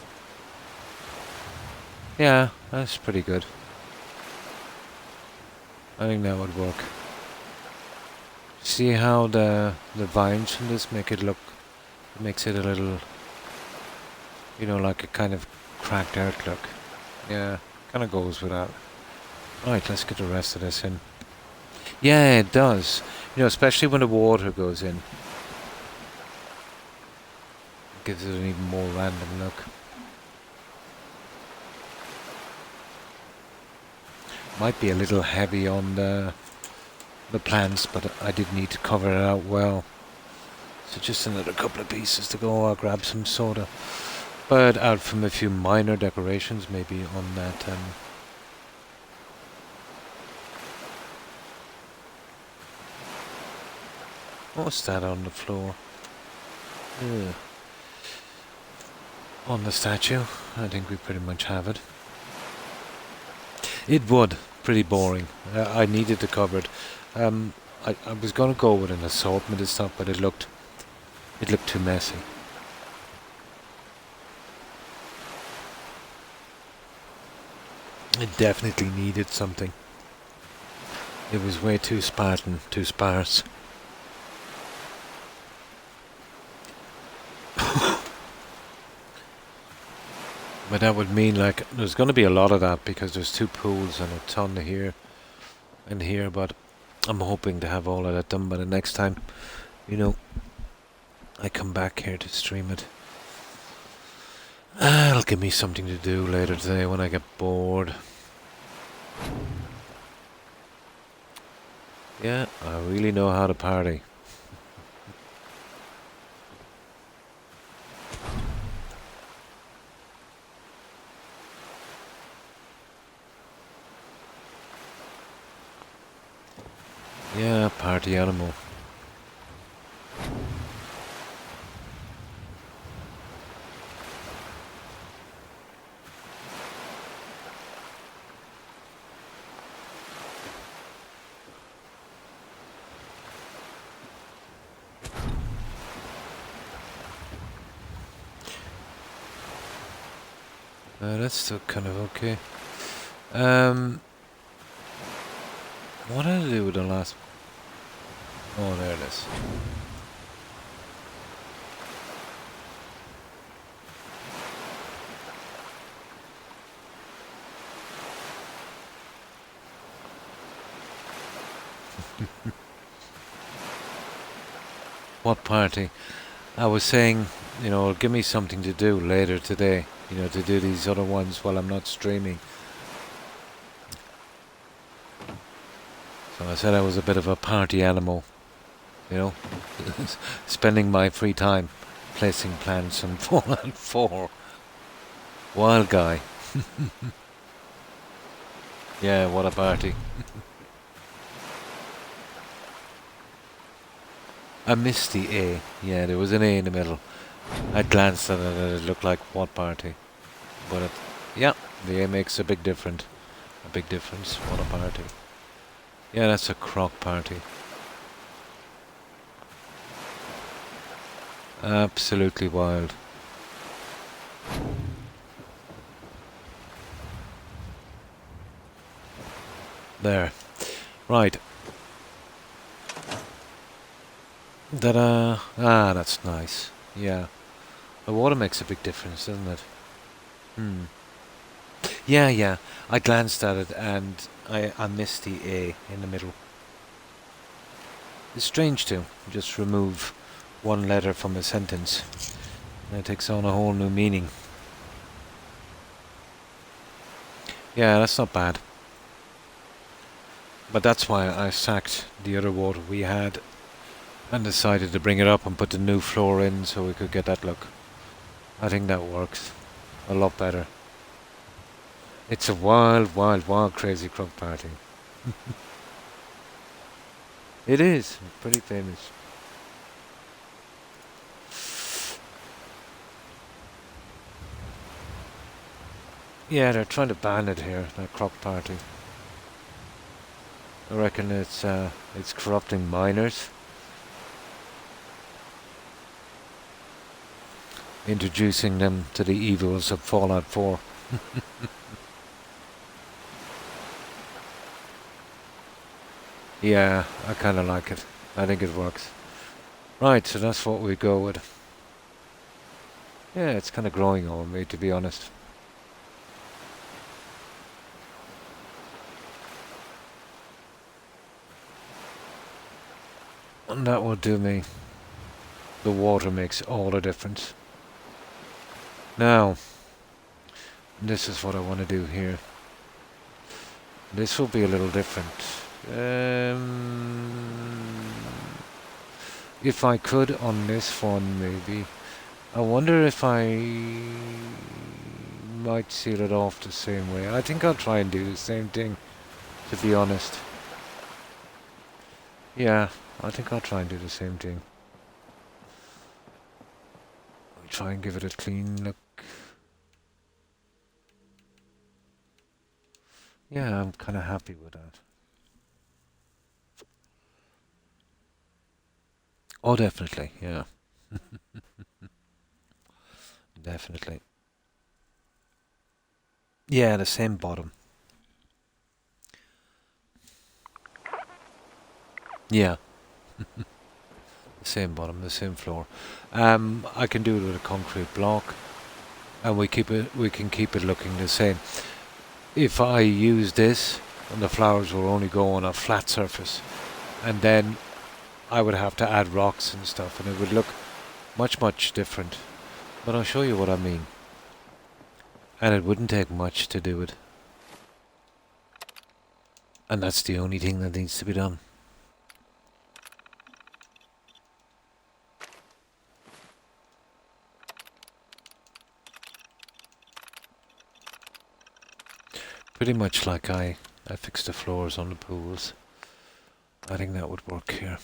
Yeah, that's pretty good. I think that would work. See how the vines from this make it look, it makes it a little, you know, like a kind of cracked earth look. Yeah, kind of goes with that. Right, let's get the rest of this in. Yeah, it does. You know, especially when the water goes in. It gives it an even more random look. Might be a little heavy on the plants, but I did need to cover it out well. So just another couple of pieces to go. I'll grab some soda. But out from a few minor decorations maybe on that. What's that on the floor? Ugh. On the statue. I think we pretty much have it. It would. Pretty boring. I needed to cover it. I was going to go with an assortment and stuff, but it looked too messy. It definitely needed something. It was way too Spartan, too sparse. But that would mean, like, there's going to be a lot of that because there's 2 pools and a ton here and here, but I'm hoping to have all of that done by the next time, you know, I come back here to stream it. It'll give me something to do later today when I get bored. Yeah, I really know how to party. Yeah, party animal. That's still kind of okay. What did I do with the last? Oh, there it is. What party? I was saying, you know, give me something to do later today, you know, to do these other ones while I'm not streaming. So I said I was a bit of a party animal, you know, spending my free time placing plans on Fallout 4. Wild guy. Yeah, what a party. I missed the A. Yeah, there was an A in the middle. I glanced at it and it looked like what party. But yeah, the A makes a big difference. A big difference. What a party. Yeah, that's a Croc party. Absolutely wild. There. Right. Ta-da! Ah, that's nice. Yeah. The water makes a big difference, doesn't it? Yeah, yeah. I glanced at it and I missed the A in the middle. It's strange to just remove one letter from a sentence. And it takes on a whole new meaning. Yeah, that's not bad. But that's why I sacked the other water we had and decided to bring it up and put the new floor in so we could get that look. I think that works a lot better. It's a wild, wild, wild, crazy Croc party. It is. Pretty famous. Yeah, they're trying to ban it here, that Croc party. I reckon it's corrupting minors. Introducing them to the evils of Fallout 4. Yeah, I kind of like it. I think it works. Right, so that's what we go with. Yeah, it's kind of growing on me, to be honest. And that will do me. The water makes all the difference. Now, this is what I want to do here. This will be a little different. If I could on this one, maybe. I wonder if I might seal it off the same way. I think I'll try and do the same thing, to be honest. Yeah, I think I'll try and do the same thing. I'll try and give it a clean look. Yeah, I'm kind of happy with that. Oh, definitely, yeah. Definitely. Yeah, the same bottom. Yeah. The same bottom, the same floor. I can do it with a concrete block, and we can keep it looking the same. If I use this, and the flowers will only go on a flat surface, and then I would have to add rocks and stuff, and it would look much, much different. But I'll show you what I mean. And it wouldn't take much to do it. And that's the only thing that needs to be done. Pretty much like I fixed the floors on the pools. I think that would work here.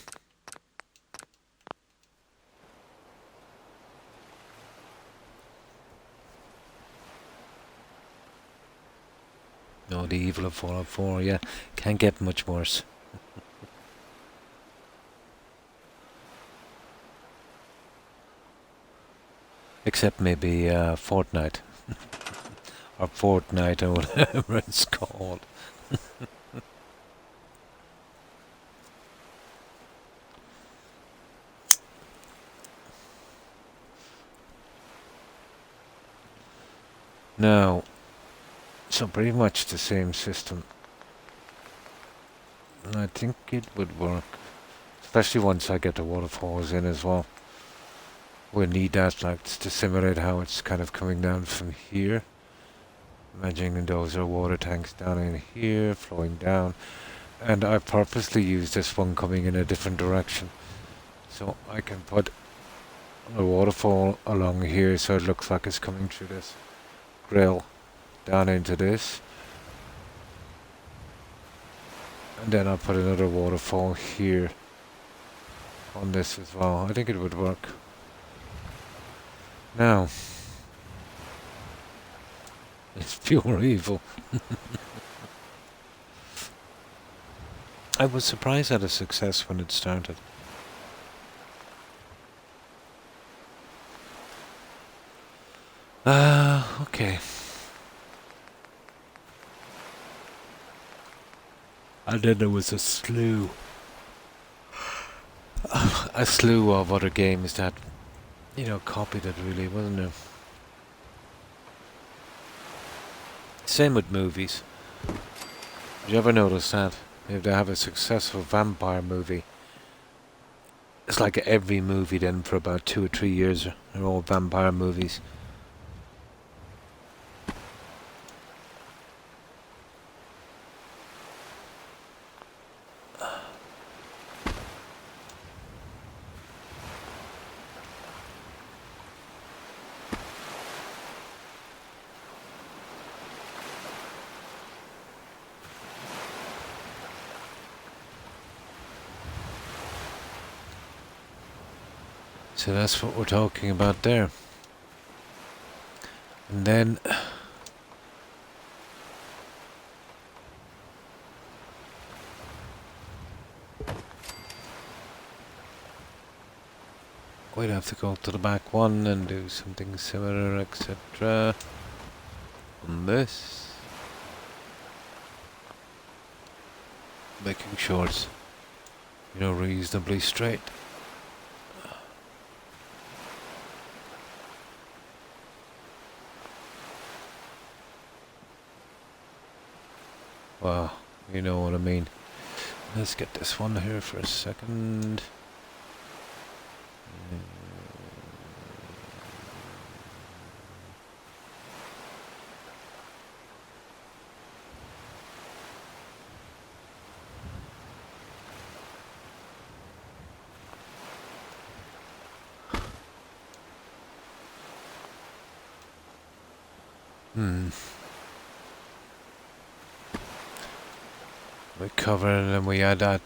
No, the evil of Fallout 4, yeah. Can't get much worse. Except maybe Fortnite. Or Fortnite or whatever it's called. Now, so pretty much the same system. I think it would work. Especially once I get the waterfalls in as well. We'll need that like to simulate how it's kind of coming down from here. Imagining those are water tanks down in here, flowing down. And I purposely use this one coming in a different direction. So I can put a waterfall along here so it looks like it's coming through this grill down into this. And then I'll put another waterfall here on this as well. I think it would work. Now, it's pure evil. I was surprised at its success when it started. Okay. And then there was a slew of other games that, you know, copied it really, wasn't there? Same with movies. Did you ever notice that? If they have a successful vampire movie, it's like every movie then for about 2 or 3 years are all vampire movies. So that's what we're talking about there. And then we'd have to go to the back one and do something similar, etc. On this. Making sure it's reasonably straight. Wow, you know what I mean. Let's get this one here for a second. We cover it and then we add that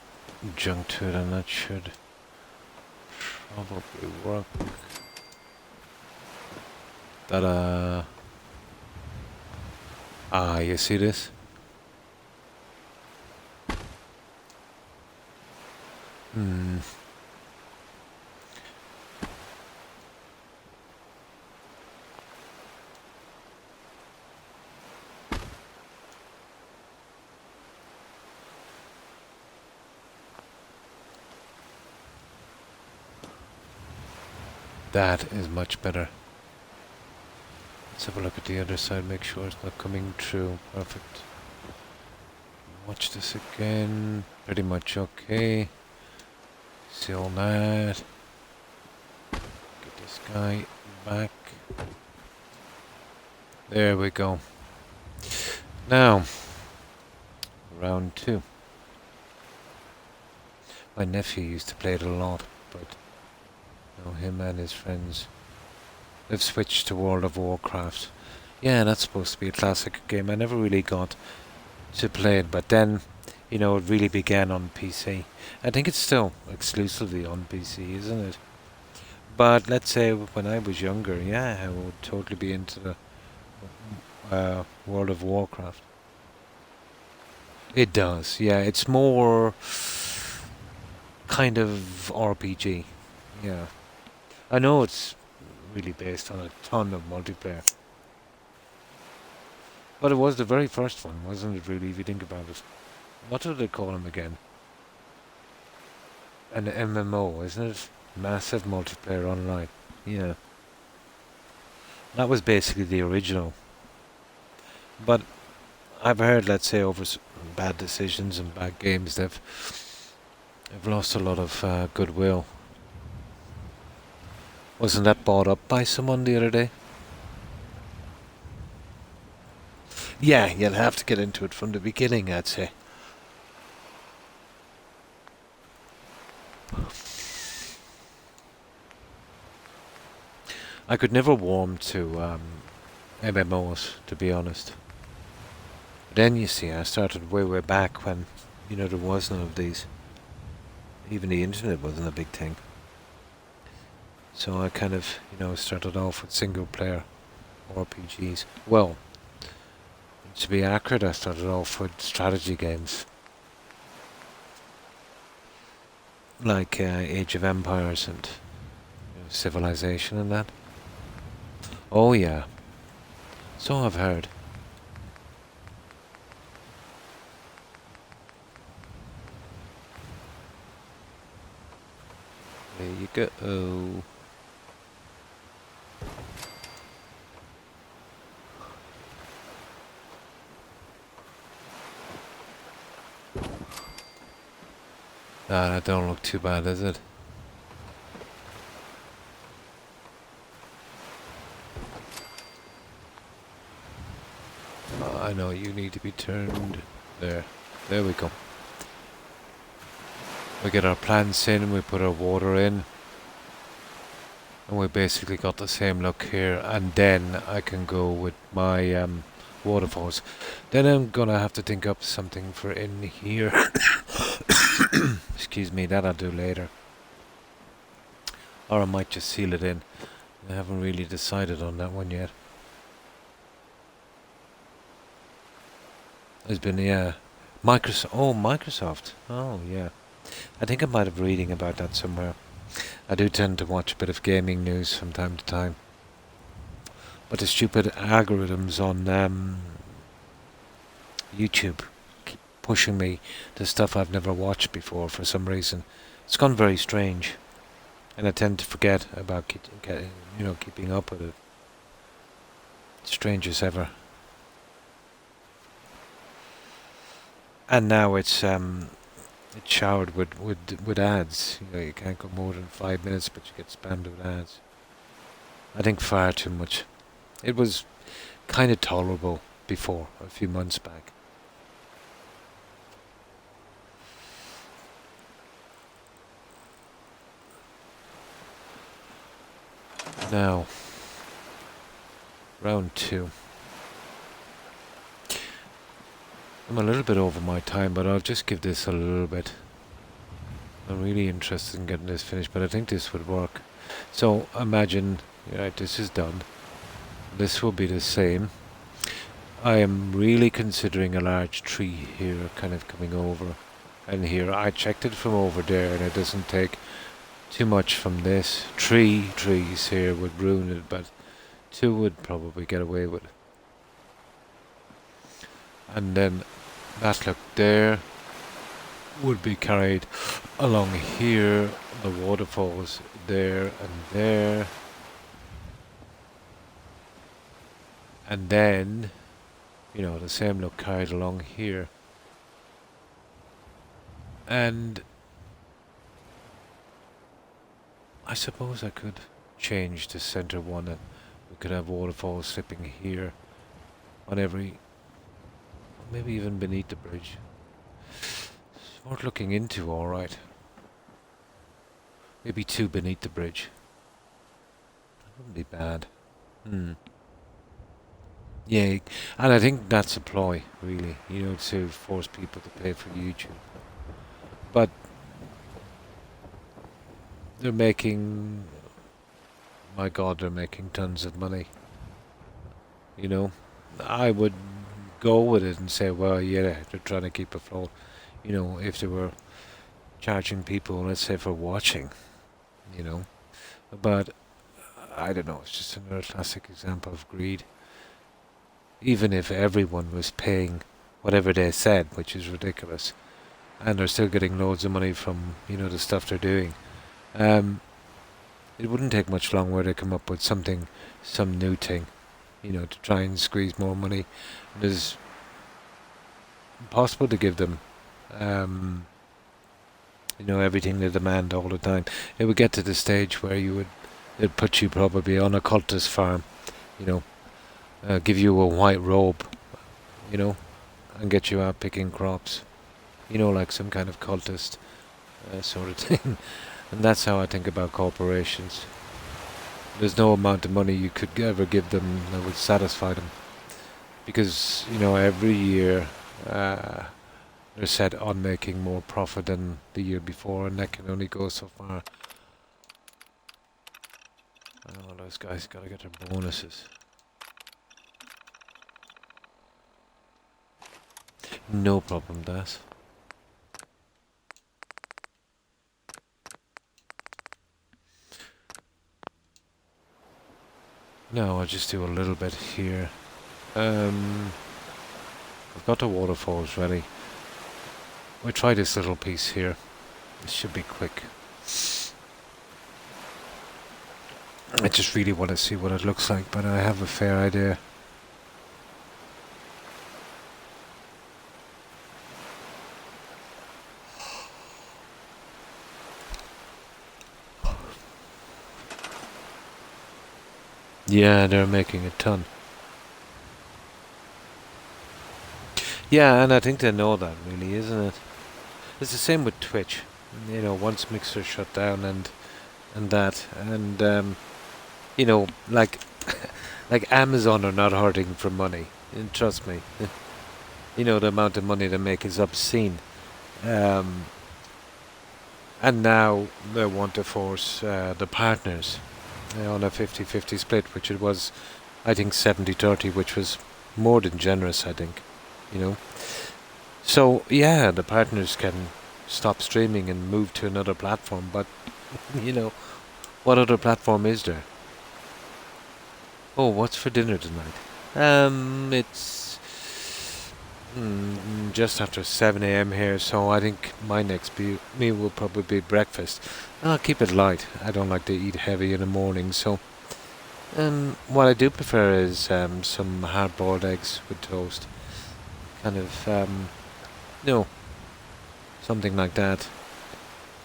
junk to it, and that should probably work. Ta-da! Ah, you see this? That is much better. Let's have a look at the other side, make sure it's not coming through. Perfect. Watch this again. Pretty much okay. Seal that. Get this guy back. There we go. Now, round 2. My nephew used to play it a lot, but him and his friends, they've switched to World of Warcraft. Yeah, that's supposed to be a classic game. I never really got to play it, but then, it really began on PC. I think it's still exclusively on PC, isn't it? But let's say when I was younger, yeah, I would totally be into the World of Warcraft. It does, yeah. It's more kind of RPG, yeah. I know it's really based on a ton of multiplayer. But it was the very first one, wasn't it, really, if you think about it? What do they call them again? An MMO, isn't it? Massive multiplayer online. Yeah. That was basically the original. But I've heard, let's say, over bad decisions and bad games, they've lost a lot of goodwill. Wasn't that bought up by someone the other day? Yeah, you'll have to get into it from the beginning, I'd say. I could never warm to MMOs, to be honest. Then, you see, I started way back when, there was none of these. Even the internet wasn't a big thing. So I kind of, started off with single-player RPGs. Well, to be accurate, I started off with strategy games. Like Age of Empires and Civilization and that. Oh yeah. So I've heard. There you go. That don't look too bad, is it? I know you need to be turned there. There we go. We get our plants in, we put our water in, and we basically got the same look here. And then I can go with my waterfalls. Then I'm gonna have to think up something for in here. Excuse me, that I'll do later. Or I might just seal it in. I haven't really decided on that one yet. There's been, yeah, Microsoft. Oh, Microsoft. Oh, yeah. I think I might have reading about that somewhere. I do tend to watch a bit of gaming news from time to time. But the stupid algorithms on YouTube keep pushing me to stuff I've never watched before for some reason. It's gone very strange, and I tend to forget about keeping up with it. Strange as ever. And now it's showered with ads. You can't go more than 5 minutes, but you get spammed with ads. I think far too much. It was kind of tolerable before, a few months back. Now, round 2. I'm a little bit over my time, but I'll just give this a little bit. I'm really interested in getting this finished, but I think this would work. So imagine, right, this is done. This will be the same. I am really considering a large tree here, kind of coming over. And here, I checked it from over there, and it doesn't take too much from this. 3 trees here would ruin it, but 2 would probably get away with it. And then that look there would be carried along here, the waterfalls there and there. And then, the same look carried along here. And I suppose I could change the center one, and we could have waterfalls slipping here on every, maybe even beneath the bridge. It's worth looking into, alright. Maybe 2 beneath the bridge. That wouldn't be bad. Yeah, and I think that's a ploy, really, to force people to pay for YouTube. But they're making, my God, they're making tons of money. I would go with it and say, well, yeah, they're trying to keep afloat. If they were charging people, let's say, for watching, But, I don't know, it's just another classic example of greed. Even if everyone was paying whatever they said, which is ridiculous, and they're still getting loads of money from, the stuff they're doing, it wouldn't take much long where they come up with some new thing, to try and squeeze more money. It is impossible to give them, everything they demand all the time. It would get to the stage where it'd put you probably on a cultist farm, give you a white robe, and get you out picking crops, like some kind of cultist sort of thing. And that's how I think about corporations. There's no amount of money you could ever give them that would satisfy them, because every year they're set on making more profit than the year before, and that can only go so far. Oh, those guys gotta get their bonuses. No problem, Das. No, I'll just do a little bit here. I've got the waterfalls ready. We'll try this little piece here. This should be quick. I just really want to see what it looks like, but I have a fair idea. Yeah, they're making a ton. Yeah, and I think they know that, really, isn't it? It's the same with Twitch. Once Mixer shut down and that, and like like Amazon are not hurting for money. And trust me, the amount of money they make is obscene. And now they want to force the partners on a 50-50 split, which it was, I think, 70-30, which was more than generous, I think, So, yeah, the partners can stop streaming and move to another platform, but, what other platform is there? Oh, what's for dinner tonight? It's just after 7 a.m. here, so I think my next meal will probably be breakfast. I'll keep it light. I don't like to eat heavy in the morning, so what I do prefer is some hard-boiled eggs with toast. Kind of, something like that.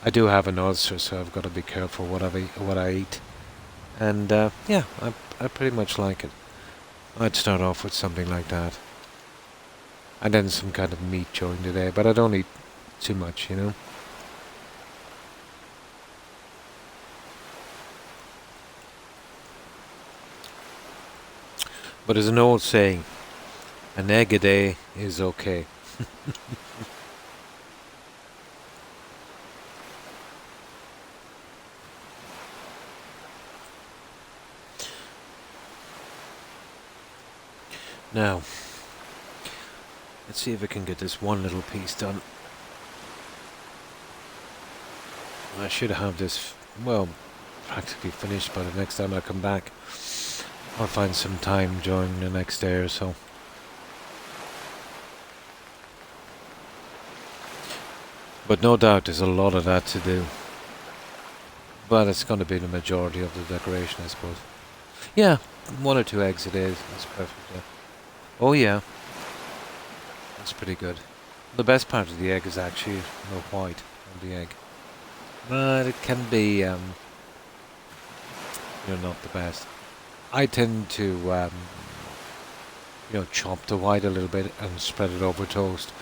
I do have an ulcer, so I've got to be careful what I eat. And yeah, I pretty much like it. I'd start off with something like that. And then some kind of meat during the day, but I don't eat too much, you know. But there's an old saying, an egg a day is okay. Now, let's see if I can get this one little piece done. I should have this, well, practically finished by the next time I come back. I'll find some time during the next day or so. But no doubt there's a lot of that to do. But it's going to be the majority of the decoration, I suppose. Yeah, 1 or 2 eggs a day is perfect, yeah. Oh yeah, that's pretty good. The best part of the egg is actually the white of the egg. But it can be, not the best. I tend to, chop the white a little bit and spread it over toast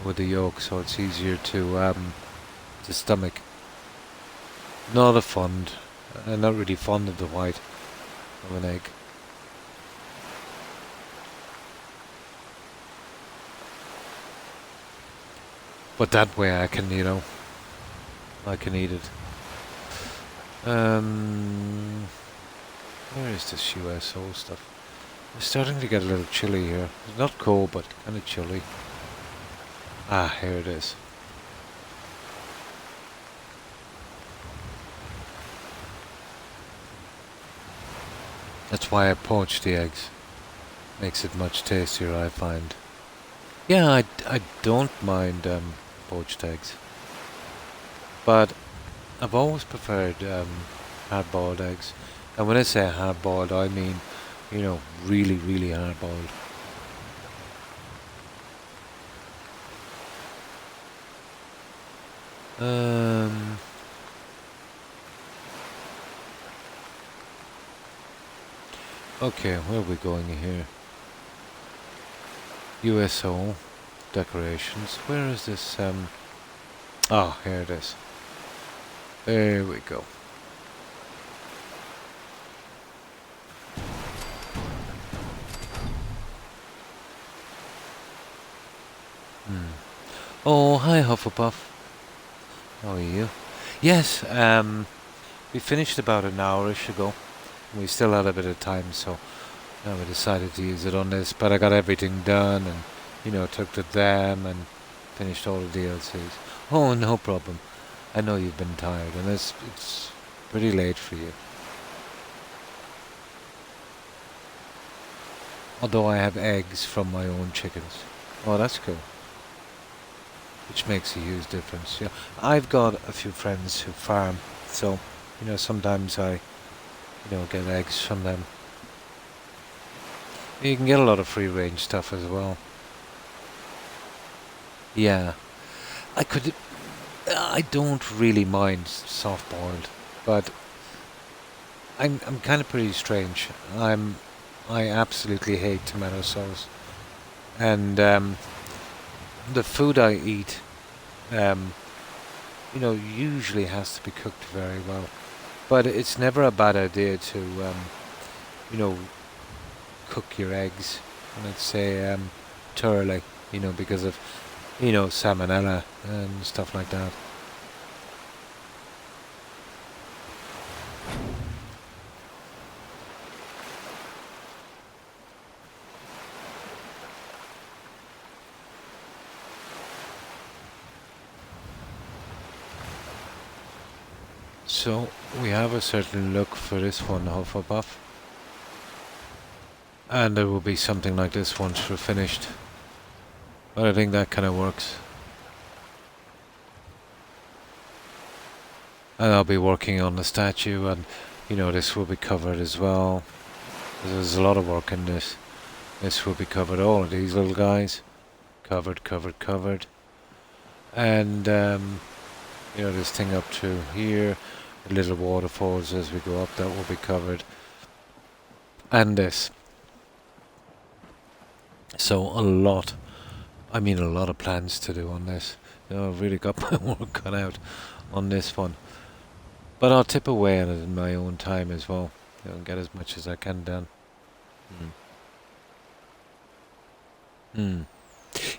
with the yolk, so it's easier to stomach. Not really fond of the white of an egg. But that way I can, I can eat it. Where is this USO stuff? It's starting to get a little chilly here. It's not cold, but kind of chilly. Ah, here it is. That's why I poach the eggs. Makes it much tastier, I find. Yeah, I don't mind poached eggs. But I've always preferred hard-boiled eggs. And when I say hard-boiled, I mean, really, really hard-boiled. Okay, where are we going here? USO decorations. Where is this? Ah, here it is. There we go. Oh, hi Hufflepuff. How are you? Yes, we finished about an hour-ish ago. We still had a bit of time, so we decided to use it on this. But I got everything done and, took to them and finished all the DLCs. Oh, no problem. I know you've been tired, and it's pretty late for you. Although I have eggs from my own chickens. Oh, that's cool. Which makes a huge difference. Yeah, I've got a few friends who farm, so sometimes I, get eggs from them. You can get a lot of free-range stuff as well. Yeah, I don't really mind soft-boiled, but I'm kind of pretty strange. I absolutely hate tomato sauce, and the food I eat, usually has to be cooked very well. But it's never a bad idea to, cook your eggs, let's say, thoroughly, because of, salmonella and stuff like that. So, we have a certain look for this one, Hufflepuff. And there will be something like this once we're finished. But I think that kind of works. And I'll be working on the statue, and you know, this will be covered as well. There's a lot of work in this. This will be covered, all of these little guys. Covered, covered, covered. And, you know, this thing up to here. The little waterfalls as we go up, that will be covered. And this. So a lot of plans to do on this. You know, I've really got my work cut out on this one. But I'll tip away on it in my own time as well. You know, get as much as I can done.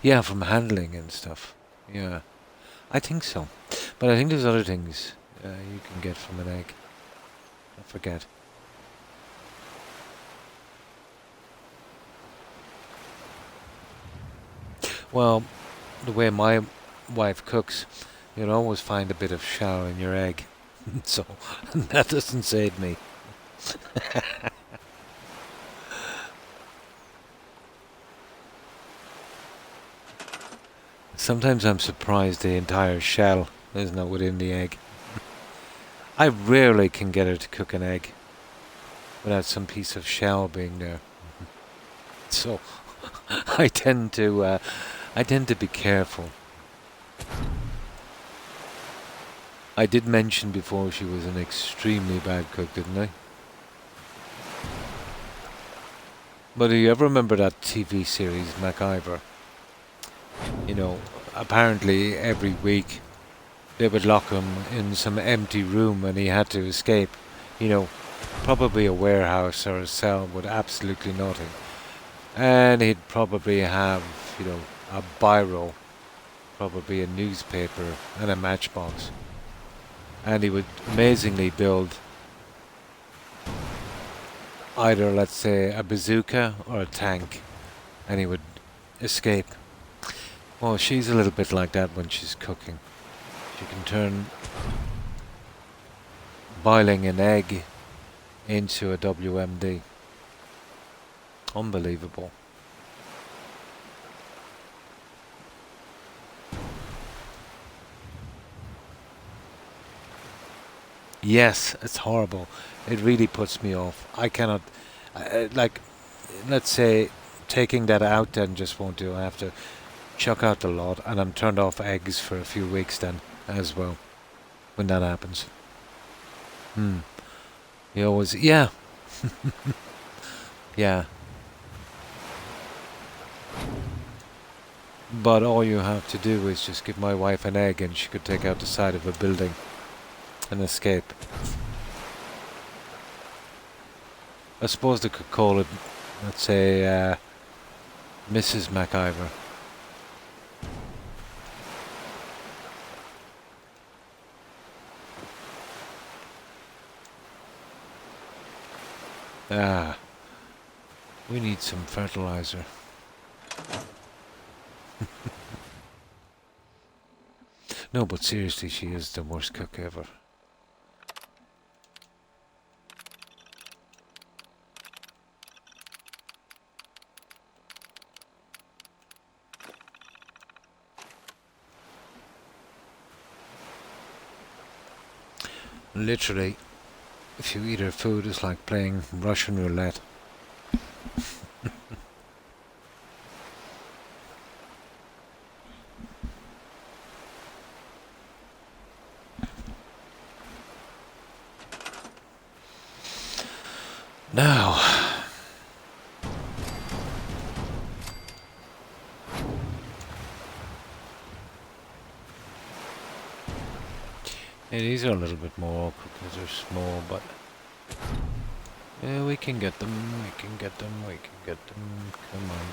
Yeah, from handling and stuff. Yeah, I think so. But I think there's other things you can get from an egg. I forget. Well, the way my wife cooks, you'll always find a bit of shell in your egg. So, that doesn't save me. Sometimes I'm surprised the entire shell is not within the egg. I rarely can get her to cook an egg without some piece of shell being there. So, I tend to be careful. I did mention before she was an extremely bad cook, didn't I? But do you ever remember that TV series, MacIver? You know, apparently every week they would lock him in some empty room and he had to escape. You know, probably a warehouse or a cell with absolutely nothing. And he'd probably have, you know, a biro, probably a newspaper and a matchbox. And he would amazingly build either, let's say, a bazooka or a tank, and he would escape. Well, she's a little bit like that when she's cooking. She can turn boiling an egg into a WMD. Unbelievable. Yes, it's horrible. It really puts me off. I cannot, like, let's say, taking that out then just won't do. I have to chuck out the lot, and I'm turned off eggs for a few weeks then as well, when that happens. You always, yeah. Yeah. But all you have to do is just give my wife an egg and she could take out the side of a building and escape. I suppose they could call it, let's say, Mrs. MacIver. Ah, we need some fertilizer. No, but seriously, she is the worst cook ever. Literally, if you eat her food, it's like playing Russian roulette. Now, yeah, these are a little bit more awkward because they're small, but yeah, we can get them, we can get them, we can get them, come on.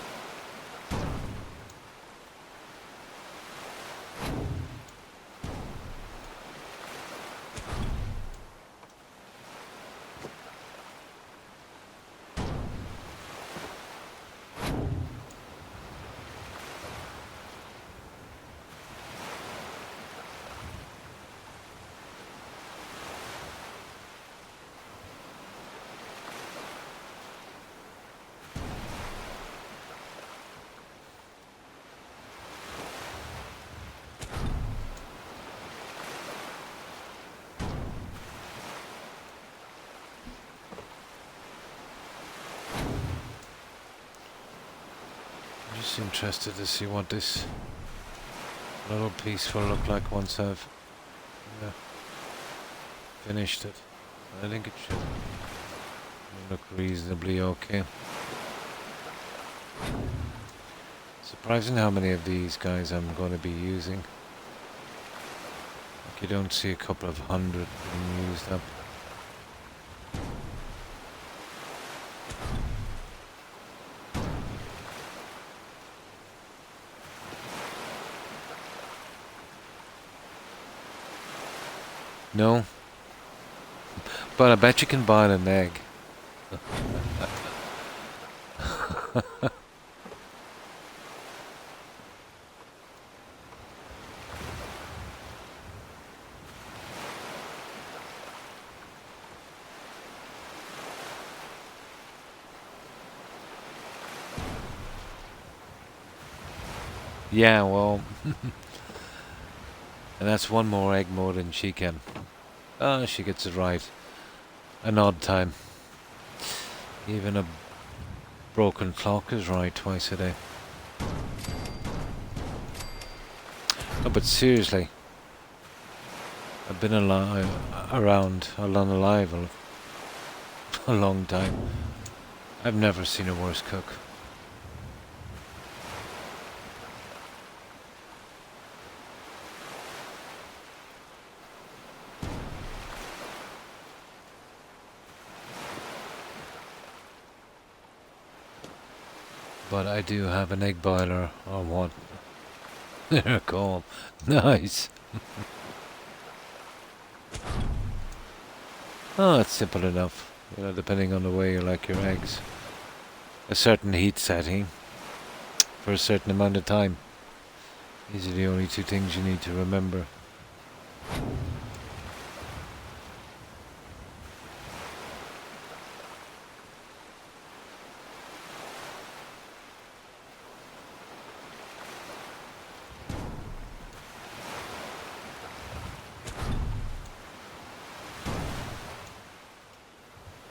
Just interested to see what this little piece will look like once I've finished it. I think it should look reasonably okay. Surprising how many of these guys I'm going to be using. Like you don't see a couple of hundred being used up. No. But I bet you can buy an egg. Yeah, well, and that's one more egg more than she can. She gets it right. An odd time. Even a broken clock is right twice a day. No, but seriously, I've been around alive a long time. I've never seen a worse cook. But I do have an egg boiler or what? They're called. Nice. Oh, it's simple enough. You know, depending on the way you like your eggs. A certain heat setting for a certain amount of time. These are the only two things you need to remember.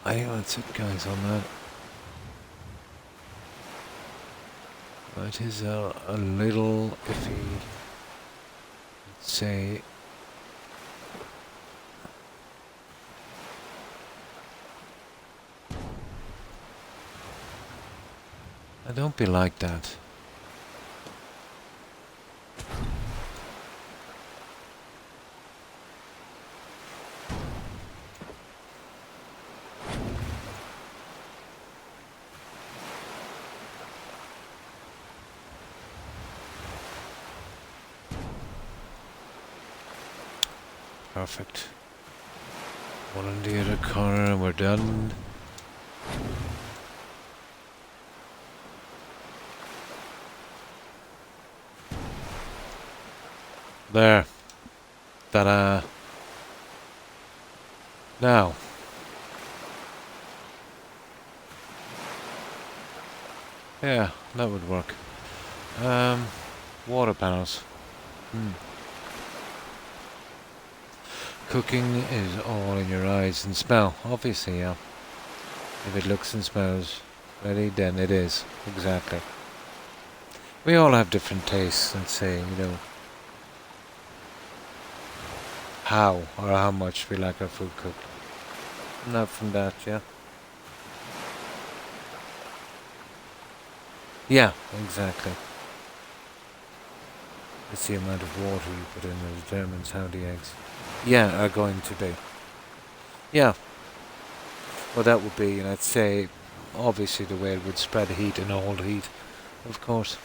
I think that's it, guys, on that. It is a little iffy. Let's say. Don't be like that. Perfect. One in the other corner and we're done. There. Ta-da. Now. Yeah, that would work. Water panels. Cooking is all in your eyes and smell, obviously, yeah. If it looks and smells ready, then it is. Exactly. We all have different tastes and say, you know, how or how much we like our food cooked. Not from that, yeah? Yeah, exactly. It's the amount of water you put in that determines how the eggs, are going to be. Yeah. Well, that would be, let's say, obviously the way it would spread heat and hold heat, of course.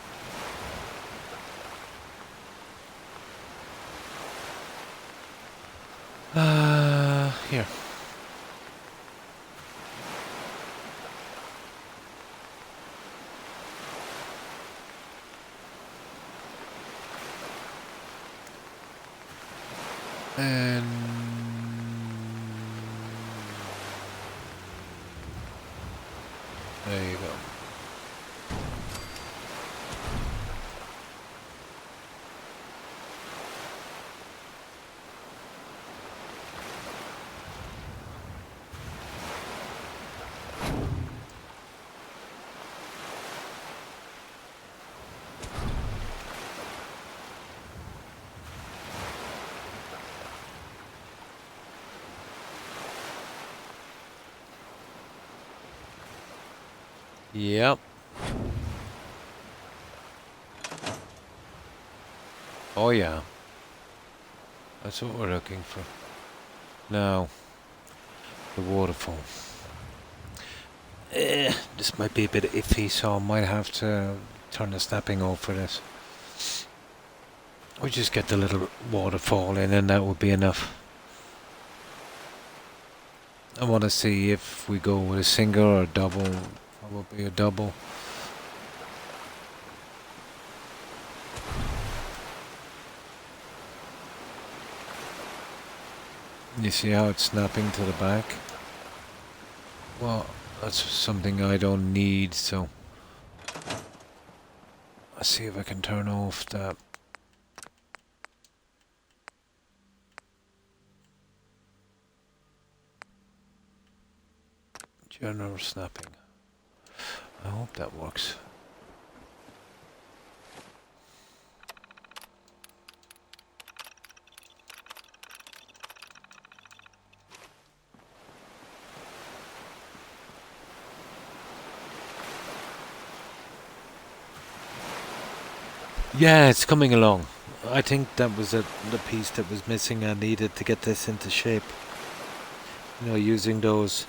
Here. And there you go. Yep. Oh yeah. That's what we're looking for. Now, the waterfall. This might be a bit iffy, so I might have to turn the snapping off for this. We just get the little waterfall in and that would be enough. I want to see if we go with a single or a double. Probably a double. You see how it's snapping to the back? Well, that's something I don't need, so let's see if I can turn off that. General snapping. I hope that works. Yeah, it's coming along. I think that was the piece that was missing. I needed to get this into shape. You know, using those,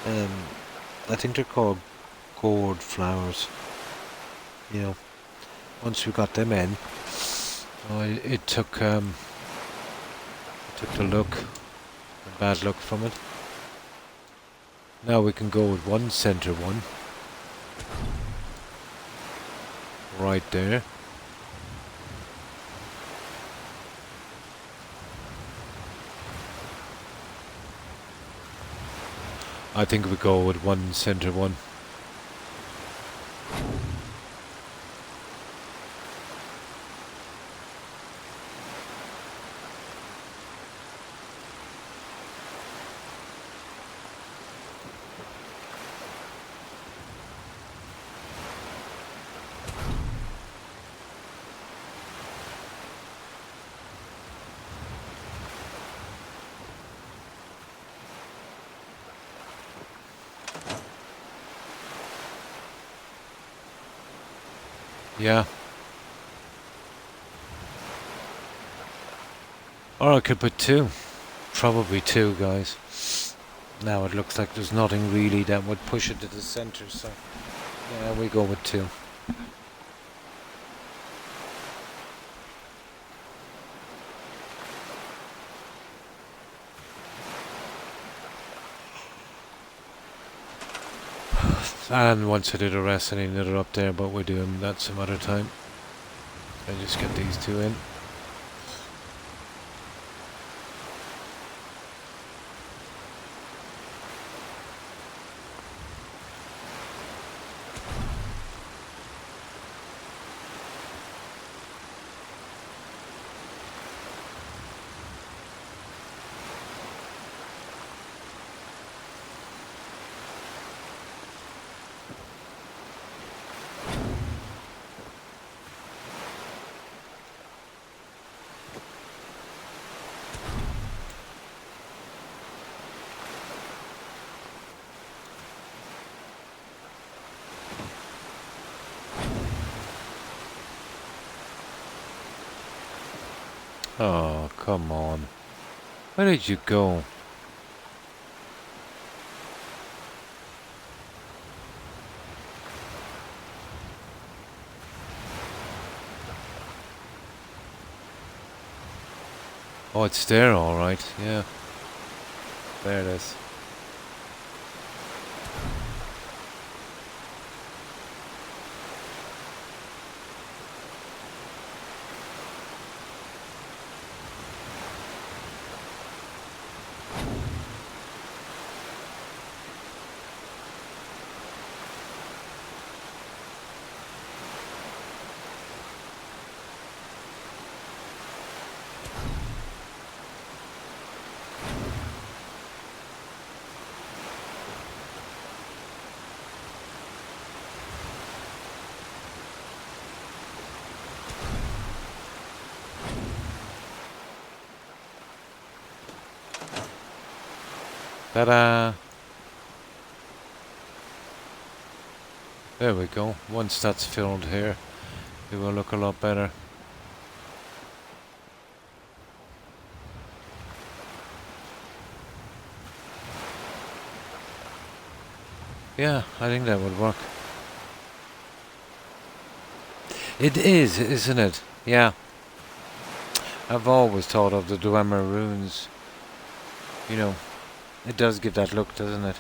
I think they're called gourd flowers. You know, once we got them in, it took the look, the bad look from it. Now we can go with one center one, right there. I think we go with one center one. Yeah. Or I could put two. Probably two, guys. Now it looks like there's nothing really that would push it to the center, so yeah, we go with two. And once I do the rest, I need another up there, but we're doing that some other time. I just get these two in. Oh, come on. Where did you go? Oh, it's there, all right. Yeah. There it is. Ta-da! There we go. Once that's filled here, it will look a lot better. Yeah, I think that would work. It is, isn't it? Yeah. I've always thought of the Dwemer runes. You know, it does give that look, doesn't it?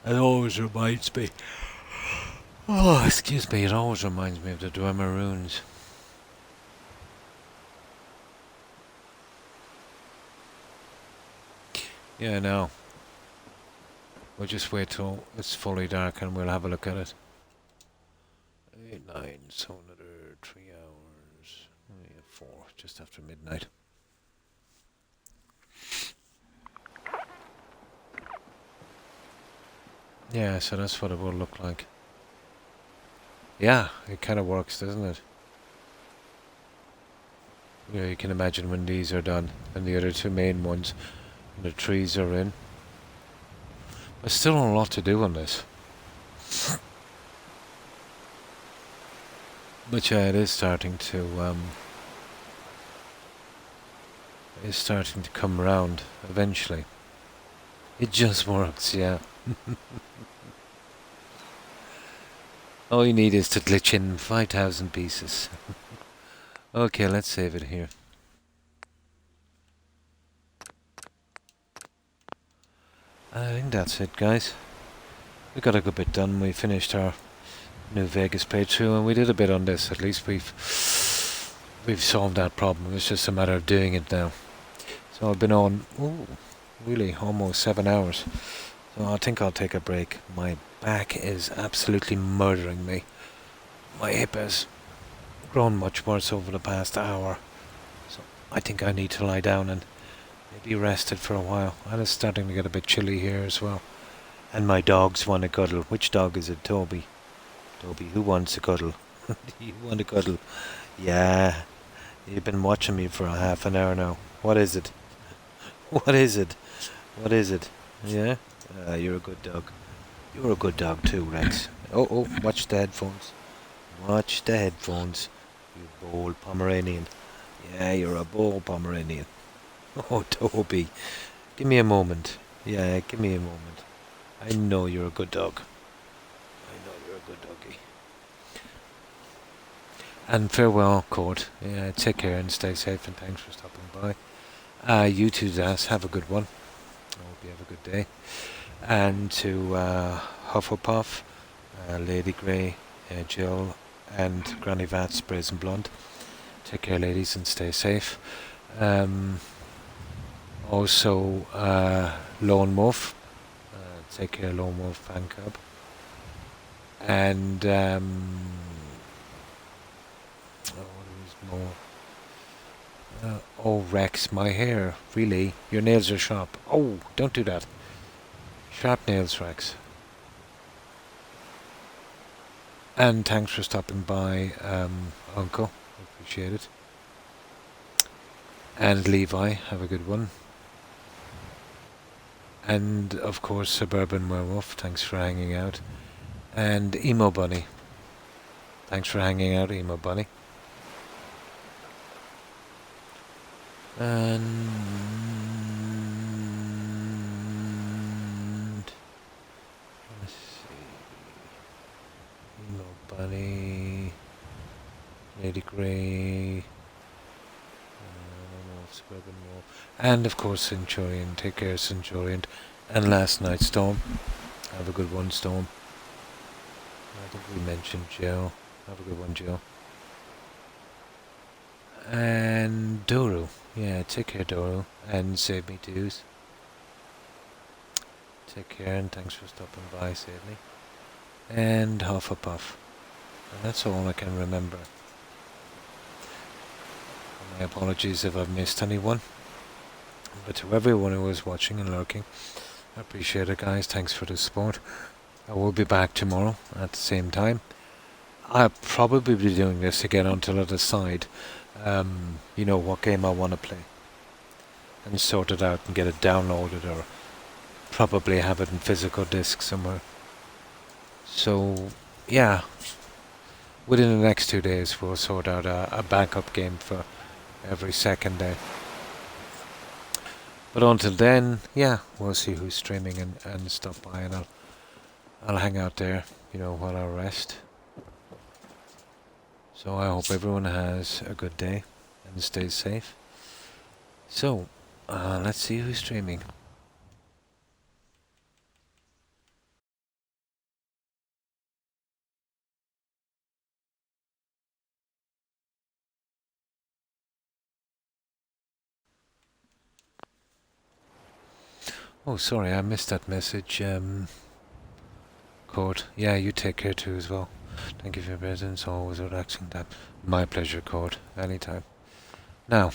It always reminds me. Oh, excuse me. It always reminds me of the Dwemer runes. Yeah, no. We'll just wait till it's fully dark and we'll have a look at it. 8, 9, so another 3 hours. Oh, yeah, 4, just after midnight. Yeah, so that's what it will look like. Yeah, it kind of works, doesn't it? Yeah, you can imagine when these are done and the other two main ones and the trees are in. There's still a lot to do on this. But yeah, it is starting to come around eventually. It just works, yeah. All you need is to glitch in 5,000 pieces. Okay, let's save it here. I think that's it, guys. We got a good bit done. We finished our New Vegas playthrough, and we did a bit on this. At least we've solved that problem. It's just a matter of doing it now. So I've been on, really, almost 7 hours. So I think I'll take a break. My back is absolutely murdering me. My hip has grown much worse over the past hour. So I think I need to lie down and maybe rest it for a while. And it's starting to get a bit chilly here as well. And my dogs want to cuddle. Which dog is it? Toby. Toby, who wants to cuddle? Do you want to cuddle? Yeah. You've been watching me for a half an hour now. What is it? What is it? What is it? Yeah? You're a good dog. You're a good dog too, Rex. Oh, watch the headphones. Watch the headphones. You bold Pomeranian. Yeah, you're a bold Pomeranian. Oh, Toby. Give me a moment. Yeah, give me a moment. I know you're a good dog. I know you're a good doggy. And farewell, Court. Yeah, take care and stay safe, and thanks for stopping by. You two, Das, have a good one. I hope you have a good day. And to Hufflepuff, Lady Grey, Jill, and Granny Vats, Brazen Blonde. Take care, ladies, and stay safe. Also, Lone Wolf. Take care, Lone Wolf Fan Club. And, what is more? Rex, my hair. Really? Your nails are sharp. Oh, don't do that. Sharp nails, Rex. And thanks for stopping by, Uncle. I appreciate it. And Levi, have a good one. And, of course, Suburban Werewolf, thanks for hanging out. And Emo Bunny. Thanks for hanging out, Emo Bunny. And let's see. Emo Bunny, Lady Grey, Suburban Wolf, and of course Centurion. Take care, Centurion. And last night, Storm. Have a good one, Storm. I think we mentioned Joe. Have a good one, Joe. And Doru. Yeah, take care, Doru. And Save Me Twos. Take care and thanks for stopping by, Save Me. And Hufflepuff. And that's all I can remember. My apologies if I've missed anyone. But to everyone who was watching and lurking, I appreciate it, guys. Thanks for the support. I will be back tomorrow at the same time. I'll probably be doing this again until I decide, you know, what game I want to play. and sort it out and get it downloaded, or probably have it in physical disc somewhere. So, yeah, within the next 2 days we'll sort out a backup game for every second day. But until then, yeah, we'll see who's streaming and stop by, and I'll hang out there, you know, while I rest. So I hope everyone has a good day and stays safe. So, let's see who's streaming. Oh, sorry, I missed that message. Code. Yeah, you take care too as well. Thank you for your presence. Always relaxing. That my pleasure, Code. Anytime. Now,